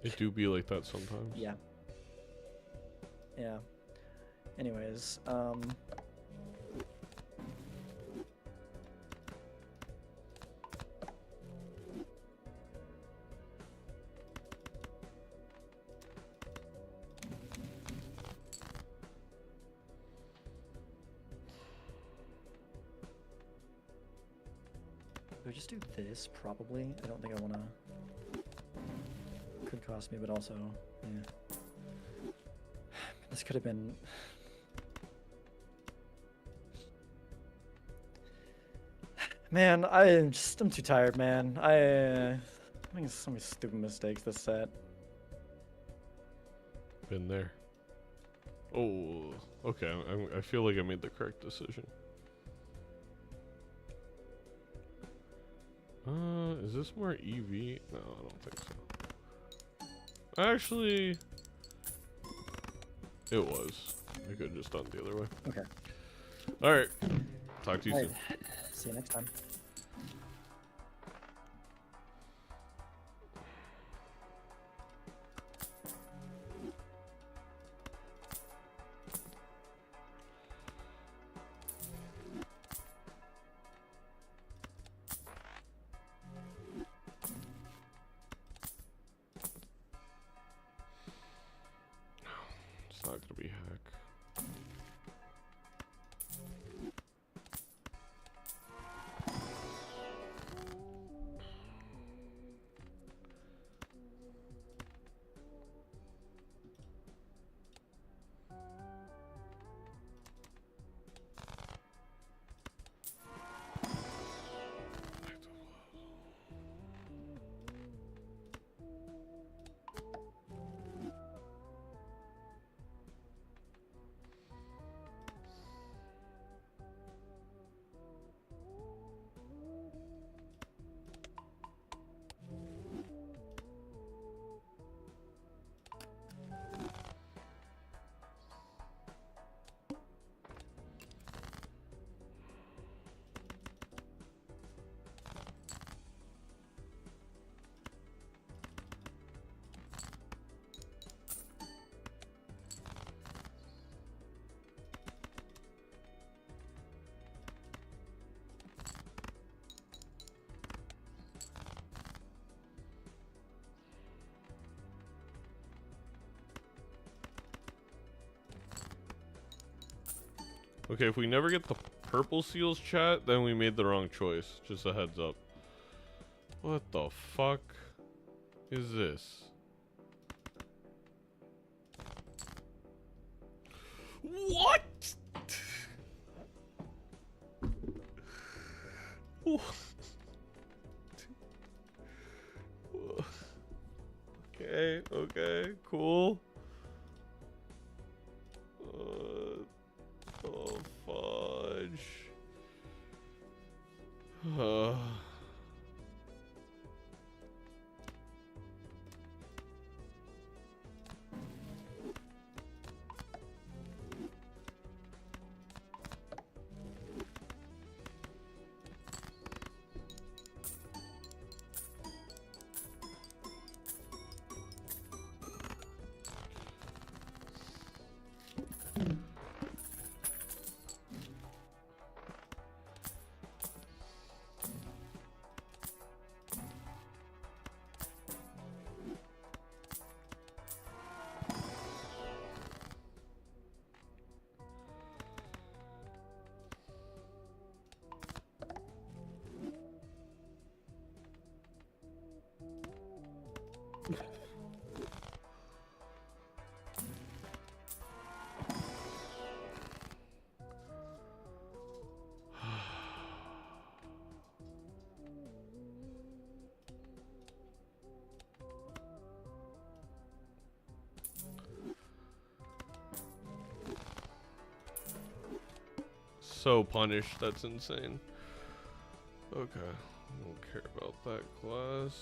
It do be like that sometimes. Yeah. Yeah. Anyways, do I just do this? Probably. I don't think I wanna. Could cost me, but also, yeah. This could have been. Man, I'm too tired, man. I'm making so many stupid mistakes this set. Been there. Oh, okay. I feel like I made the correct decision. Is this more EV? No, I don't think so. Actually, it was. I could have just done it the other way. Okay. All right. Talk to you Alright. soon. See you next time. It's not gonna be hack. Okay, if we never get the purple seals chat, then we made the wrong choice. Just a heads up. What the fuck is this? What? Okay, okay, cool. Oh, fudge. So punished, that's insane. Okay, I don't care about that class.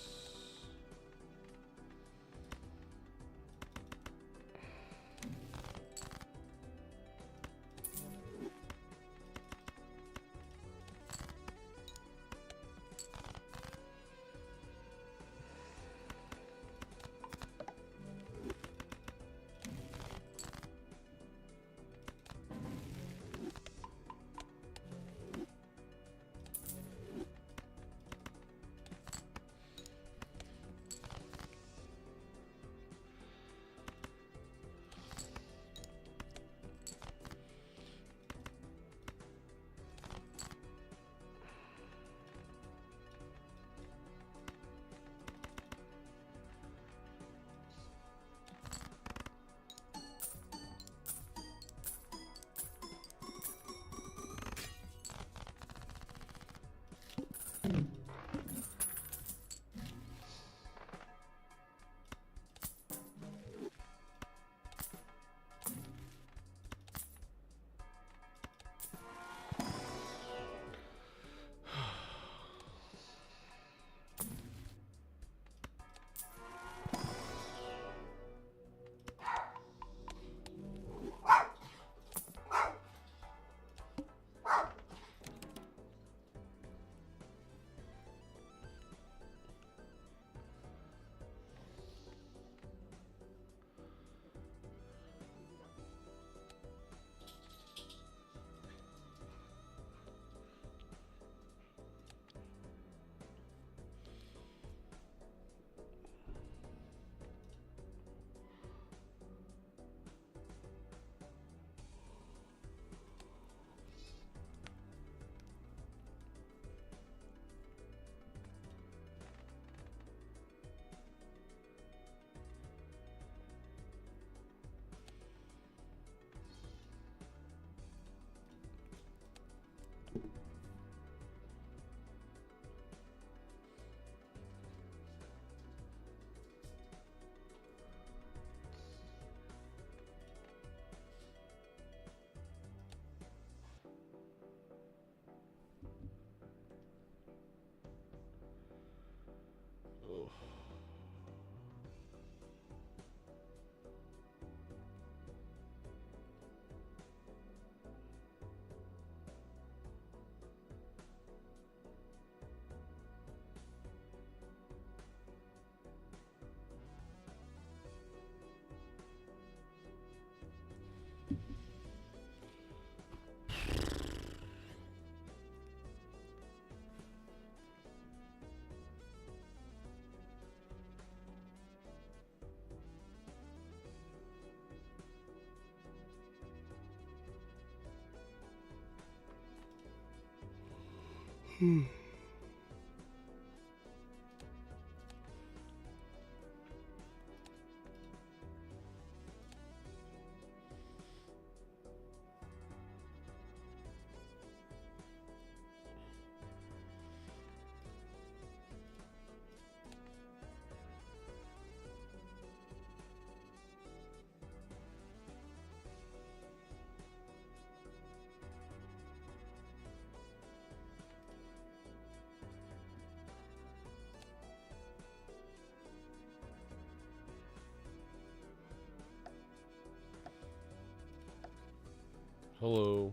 Hello.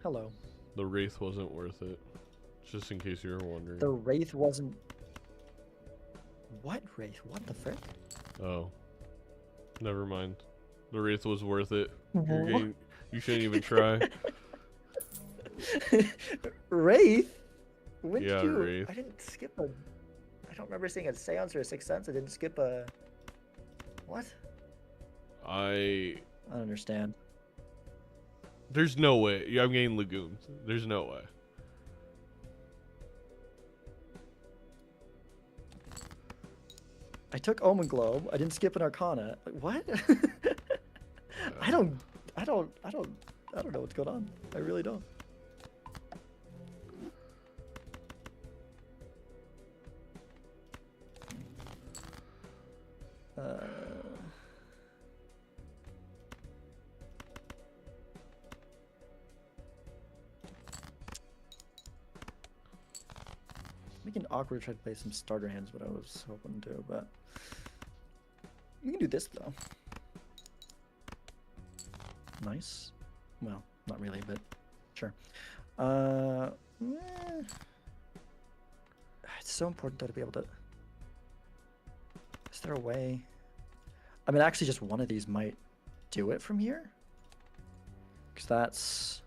Hello. The Wraith wasn't worth it. Just in case you were wondering. The Wraith wasn't. What Wraith? What the frick? Oh. Never mind. The Wraith was worth it. What? You shouldn't even try. Wraith? When Yeah, did you? Wraith. I didn't skip a. I don't remember seeing a seance or a sixth sense. I didn't skip a. What? I don't understand. There's no way. Yeah, I'm getting Lagoons. There's no way. I took Omen Globe. I didn't skip an Arcana. Like, what? I don't know what's going on. I really don't. Making awkward try to play some starter hands, what I was hoping to, but we can do this though. Nice. Well, not really, but sure. It's so important though to be able to. Is there a way? I mean, actually, just one of these might do it from here, because that's.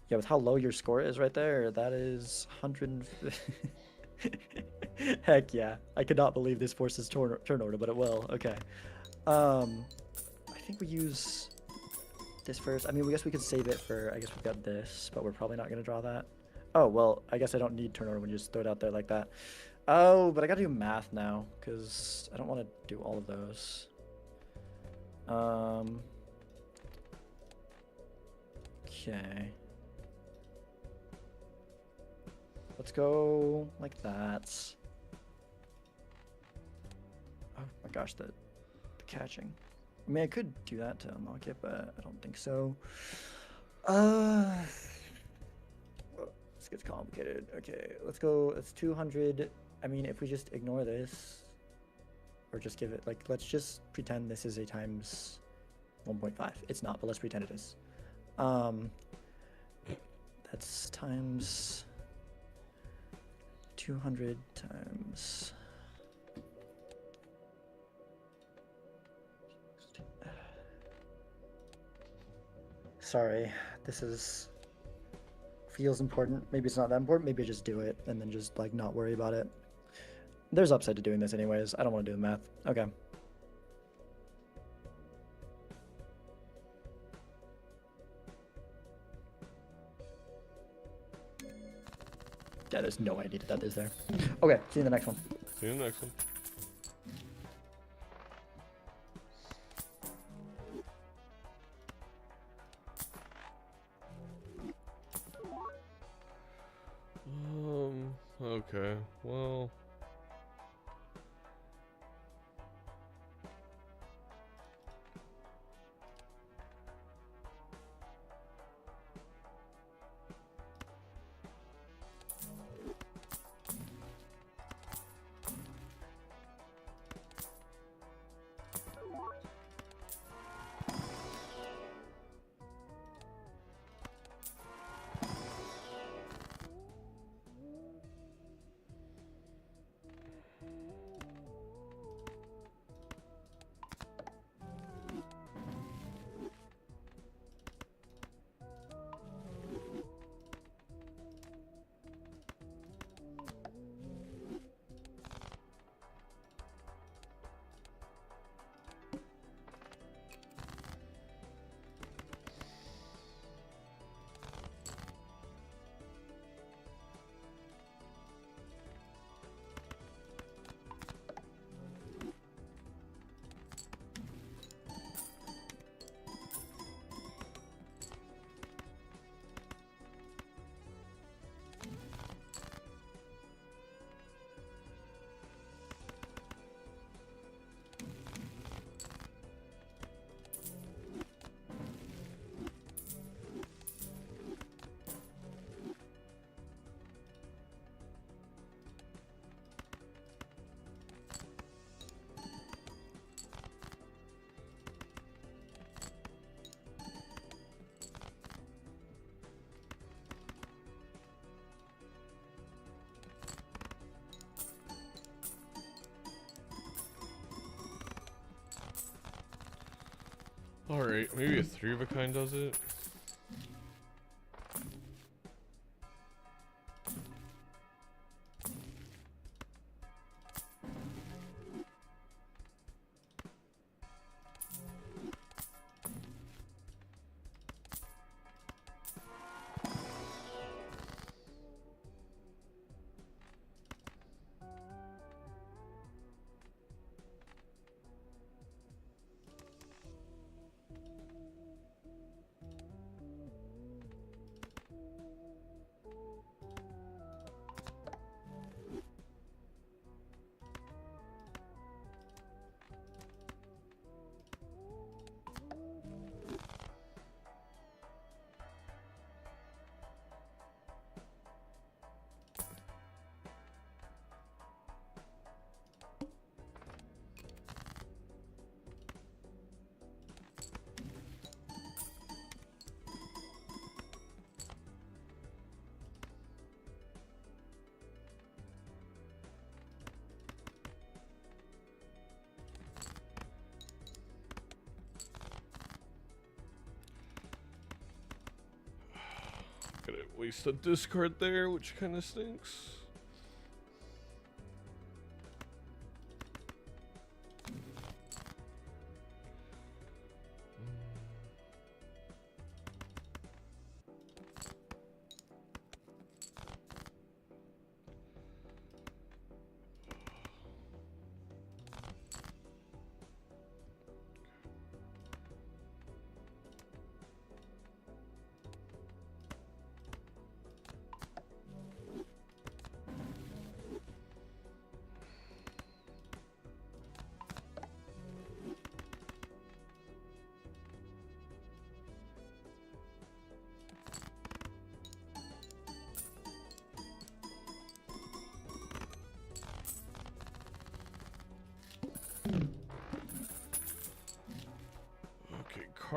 Yeah, with how low your score is right there, that is 150. Heck yeah. I could not believe this forces turn order, but it will. Okay. I think we use this first. I mean, I guess we could save it for, I guess we've got this, but we're probably not going to draw that. Oh, well, I guess I don't need turn order when you just throw it out there like that. Oh, but I got to do math now, because I don't want to do all of those. Okay. Let's go like that. Oh my gosh, the catching. I mean, I could do that to unlock it, but I don't think so. This gets complicated. Okay, let's go. It's 200. I mean, if we just ignore this, or just give it, like, let's just pretend this is a times 1.5. It's not, but let's pretend it is. That's times 200 times. Sorry, this is feels important. Maybe it's not that important. Maybe I just do it and then just like not worry about it. There's upside to doing this anyways. I don't want to do the math. Okay. Yeah, there's no way I needed that, is there? Okay, see you in the next one. See you in the next one. Okay, well. Alright, maybe a 3 of a kind does it. Gonna waste a discard there, which kind of stinks.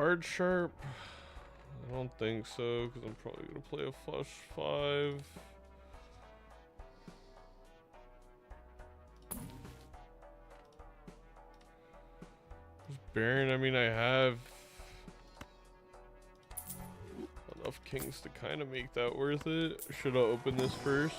card sharp? I don't think so, because I'm probably gonna play a flush 5. Baron, I mean, I have enough kings to kind of make that worth it. Should I open this first?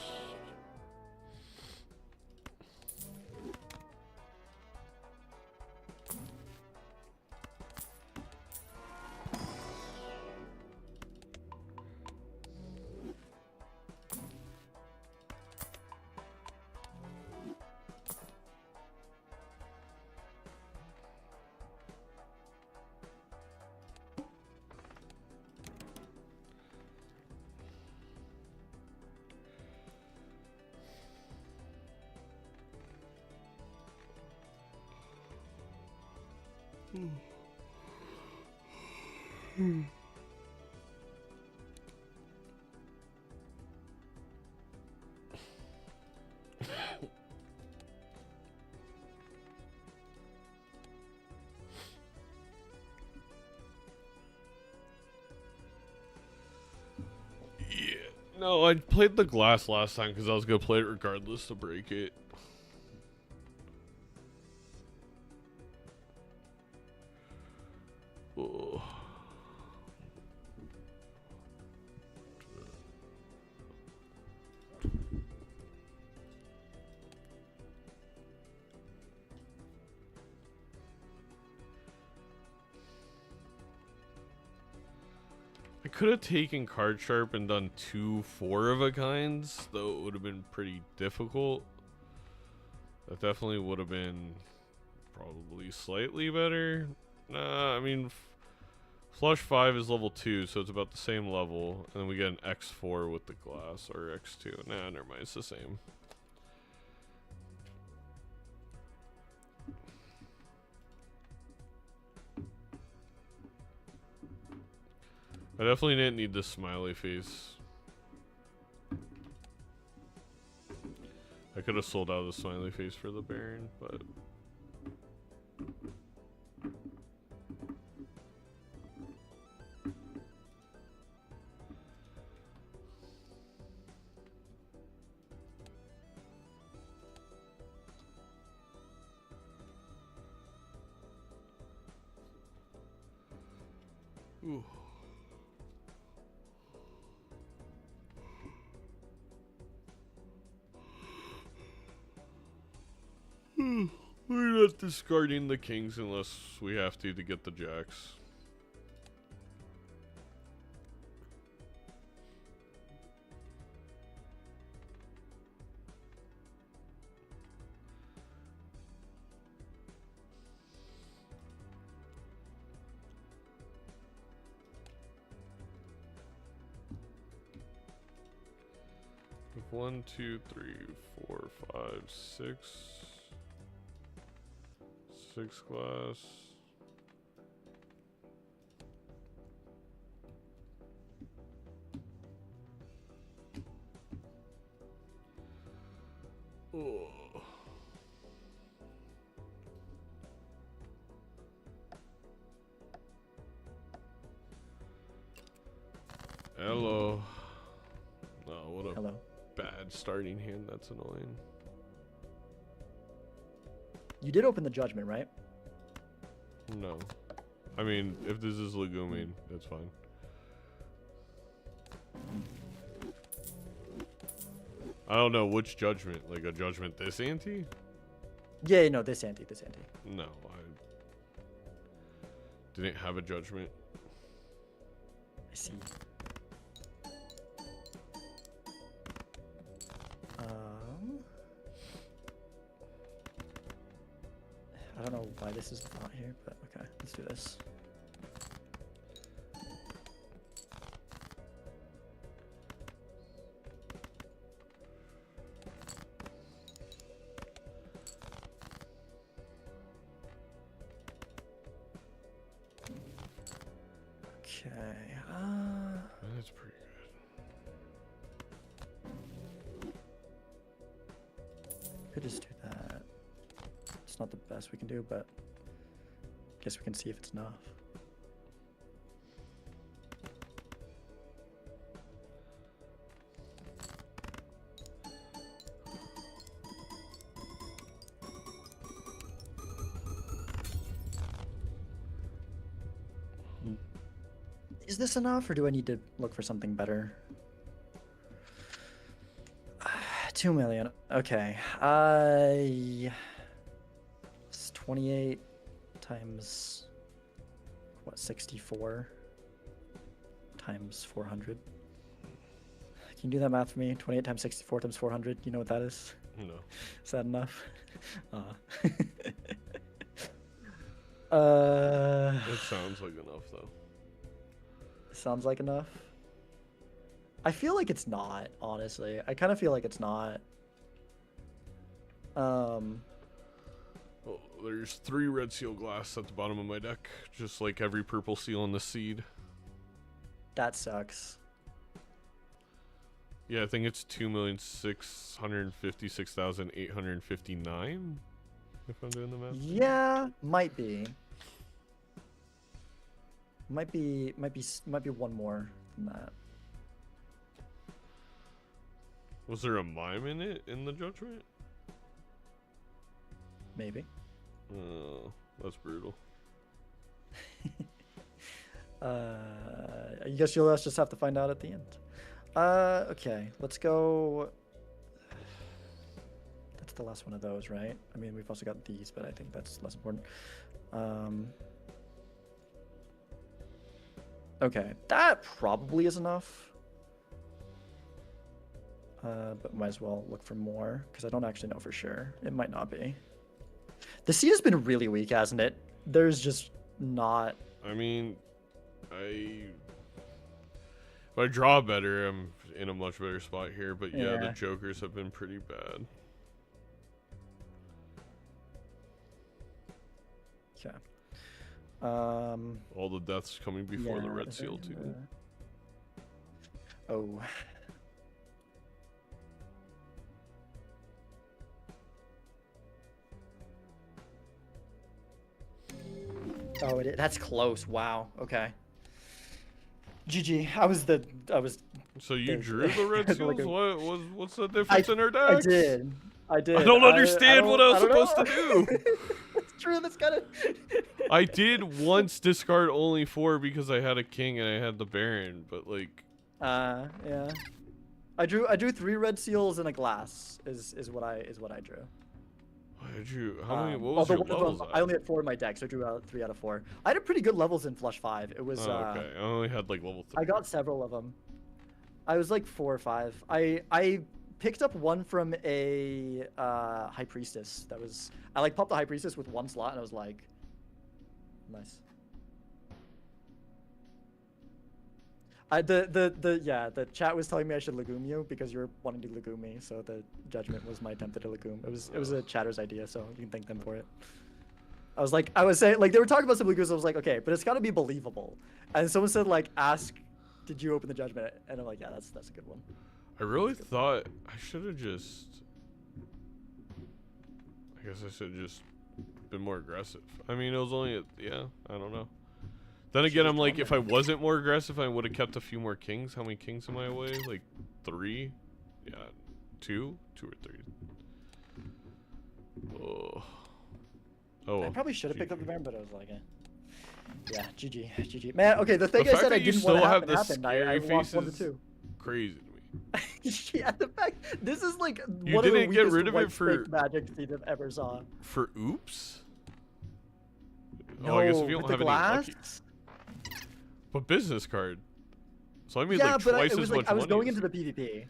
No, I played the glass last time because I was going to play it regardless to break it. Oh. I could have taken card sharp and done 2 4-of-a-kinds, though it would have been pretty difficult. That definitely would have been probably slightly better. Nah, I mean, flush 5 is level 2, so it's about the same level. And then we get an X4 with the glass, or X2. Nah, never mind, it's the same. I definitely didn't need this smiley face. I could have sold out the smiley face for the Baron, but... Ooh. We're not discarding the kings unless we have to get the jacks. One, two, three, 4, 5, 6. 6 glass. Oh. Hello. Oh, what a Hello. bad starting hand. That's annoying. You did open the judgment, right? No. I mean, if this is Legumine, that's fine. I don't know which judgment. Like a judgment this ante? Yeah, no, this ante. No, I didn't have a judgment. I see. I don't know why this is not here, but okay, let's do this. Okay. That's pretty good. Could just do that. It's not the best we can do, but I guess we can see if it's enough. Is this enough, or do I need to look for something better? 2 million. Okay. It's 28 times what? 64 times 400. Can you do that math for me? 28 times 64 times 400. You know what that is? No. Is that enough? It sounds like enough though. Sounds like enough. I feel like it's not, honestly. I kind of feel like it's not. Well, there's 3 red seal glass at the bottom of my deck, just like every purple seal in the seed. That sucks. Yeah, I think it's 2,656,859. If I'm doing the math. Yeah, might be. Might be one more than that. Was there a mime in it in the judgment? Maybe. Oh, that's brutal. I guess you'll just have to find out at the end. Okay, let's go. That's the last one of those, right? I mean, we've also got these, but I think that's less important. Okay, that probably is enough. But might as well look for more, because I don't actually know for sure. It might not be. The seed has been really weak, hasn't it? There's just not... I mean, if I draw better, I'm in a much better spot here. But yeah, the jokers have been pretty bad. Okay. All the deaths coming before the red seal too. Oh. Oh, that's close. Wow. Okay. GG. So you drew the red seals? Like what's the difference in our decks? I did. I don't understand what I was supposed to do. It's true. That's kind of. I did once discard only 4 because I had a king and I had the baron, but like. Yeah. I drew 3 red seals and a glass. Is what I drew. How many? What was your levels? I only had 4 in my deck, so I drew out 3 out of 4. I had a pretty good levels in Flush 5. It was. Okay. I only had like level 3. I got several of them. I was like 4 or 5. I picked up one from a high priestess. I like popped the high priestess with 1 slot, and I was like, nice. The chat was telling me I should legume you because you're wanting to legume me, so the judgment was my attempt at a legume. It was a chatter's idea, so you can thank them for it. I was saying, like, they were talking about some legumes, I was like, okay, but it's got to be believable. And someone said, like, ask, did you open the judgment? And I'm like, yeah, that's a good one. I really thought I should have just. I guess I should have just been more aggressive. I mean, it was only I don't know. Then again, I'm like, if I wasn't more aggressive, I would have kept a few more kings. How many kings am I away? Like 3? Yeah, 2 or 3. Oh. I probably should have picked up the baron, but I was like, yeah, GG. Man, okay, the thing I said I didn't want to happen happened. I lost 1 to 2. Crazy to me. Yeah, the fact this is like you one of the didn't get weakest rid of it for magic seeds I've ever saw. For oops. No, I guess if you don't with have the any glass. lucky. But business card. So I made Yeah, like but twice it as was much like I was money. going into the PvP.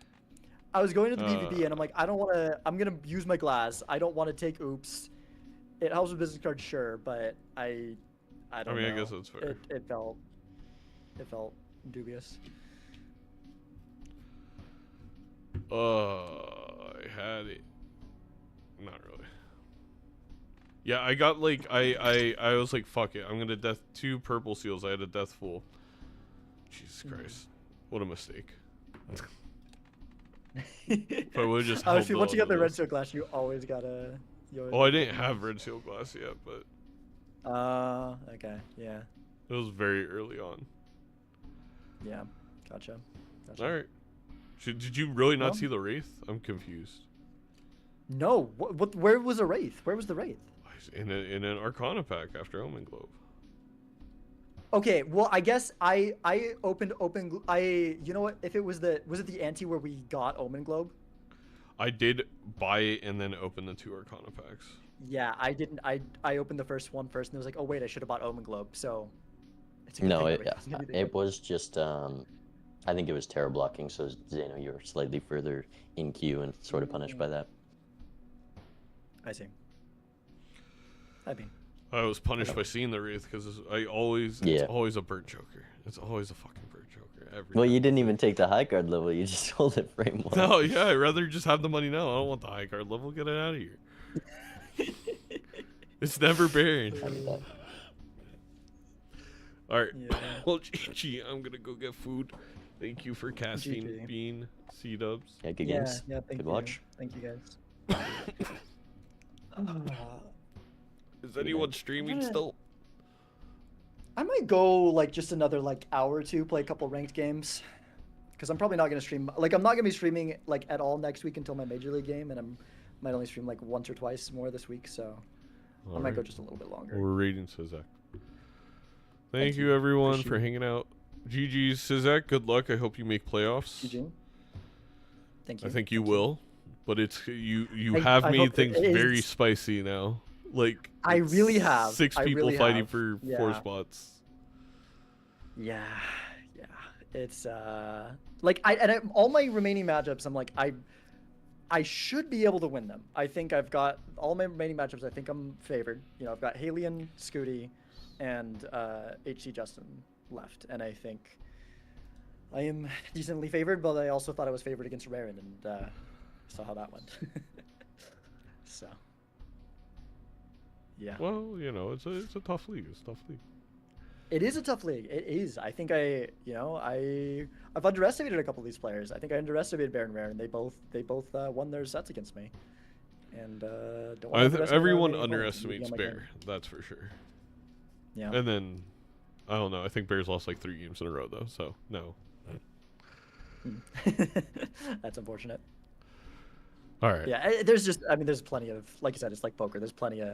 I was going into the PvP, and I'm like, I don't want to. I'm gonna use my glass. I don't want to take oops. It helps with business cards, sure, but I don't know. I guess that's fair. It felt dubious. I had it. Not really. Yeah, I got like I was like, fuck it, I'm gonna death 2 purple seals. I had a death full. Jesus Christ, what a mistake. If I would have just. Obviously, once you got the red seal glass, you always gotta. Oh, I didn't have red seal glass yet, but. Okay, yeah. It was very early on. Yeah, gotcha. All right. Did you really not see the wraith? I'm confused. No, where was the wraith? Where was the wraith? In an Arcana pack after Omen Globe. Okay, well, I guess I opened you know what? If it was the ante where we got Omen Globe? I did buy it and then open the 2 Arcana packs. Yeah, I didn't. I opened the first one first, and it was like, oh wait, I should have bought Omen Globe. So it's a good No, thing it, that we didn't do it was just I think it was terror blocking. So Zaino, you were slightly further in queue and sort of punished by that. I see. I mean, I was punished by seeing the Wraith because it's Yeah. always a burnt joker. It's always a fucking burnt joker. Every Well, time. you didn't even take the high card level. You just sold it frame 1. No, yeah, I'd rather just have the money now. I don't want the high card level. Get it out of here. It's never Baron. I mean, that- All right. Yeah. Well, GG, I'm gonna go get food. Thank you for casting, GG. Bean, C-dubs. Yeah, good yeah, games. yeah. Thank Good you. watch. Thank you guys. Is anyone streaming still? I might go like just another like hour or two, play a couple ranked games, because I'm probably not gonna stream. Like I'm not gonna be streaming like at all next week until my Major League game, and might only stream like once or twice more this week. So I might go just a little bit longer. We're raiding Sizaak. Thank you everyone for Appreciate hanging out. GG Sizaak, good luck. I hope you make playoffs. Eugene? Thank you. I think you will, but it's you I have made hope things it very is. spicy now. Like I it's really have. 6 I people really fighting have. for 4 Yeah. spots. Yeah, yeah. It's like all my remaining matchups. I'm like I should be able to win them. I think I've got all my remaining matchups. I think I'm favored. You know, I've got Haley and Scooty, and HC Justin left, and I think I am decently favored. But I also thought I was favored against Rarin, and saw how that went. So, yeah. Well, you know, it's a tough league. It's a tough league. It is a tough league. It is. I think I've underestimated a couple of these players. I think I underestimated Baron Rare, and they both won their sets against me. And don't wanna underestimate Everyone our remaining underestimates opponents. Bear. That's for sure. Yeah. And then, I don't know. I think Bears lost like 3 games in a row though. So no. That's unfortunate. All right. Yeah, there's just, I mean, there's plenty of, like you said, it's like poker. There's plenty of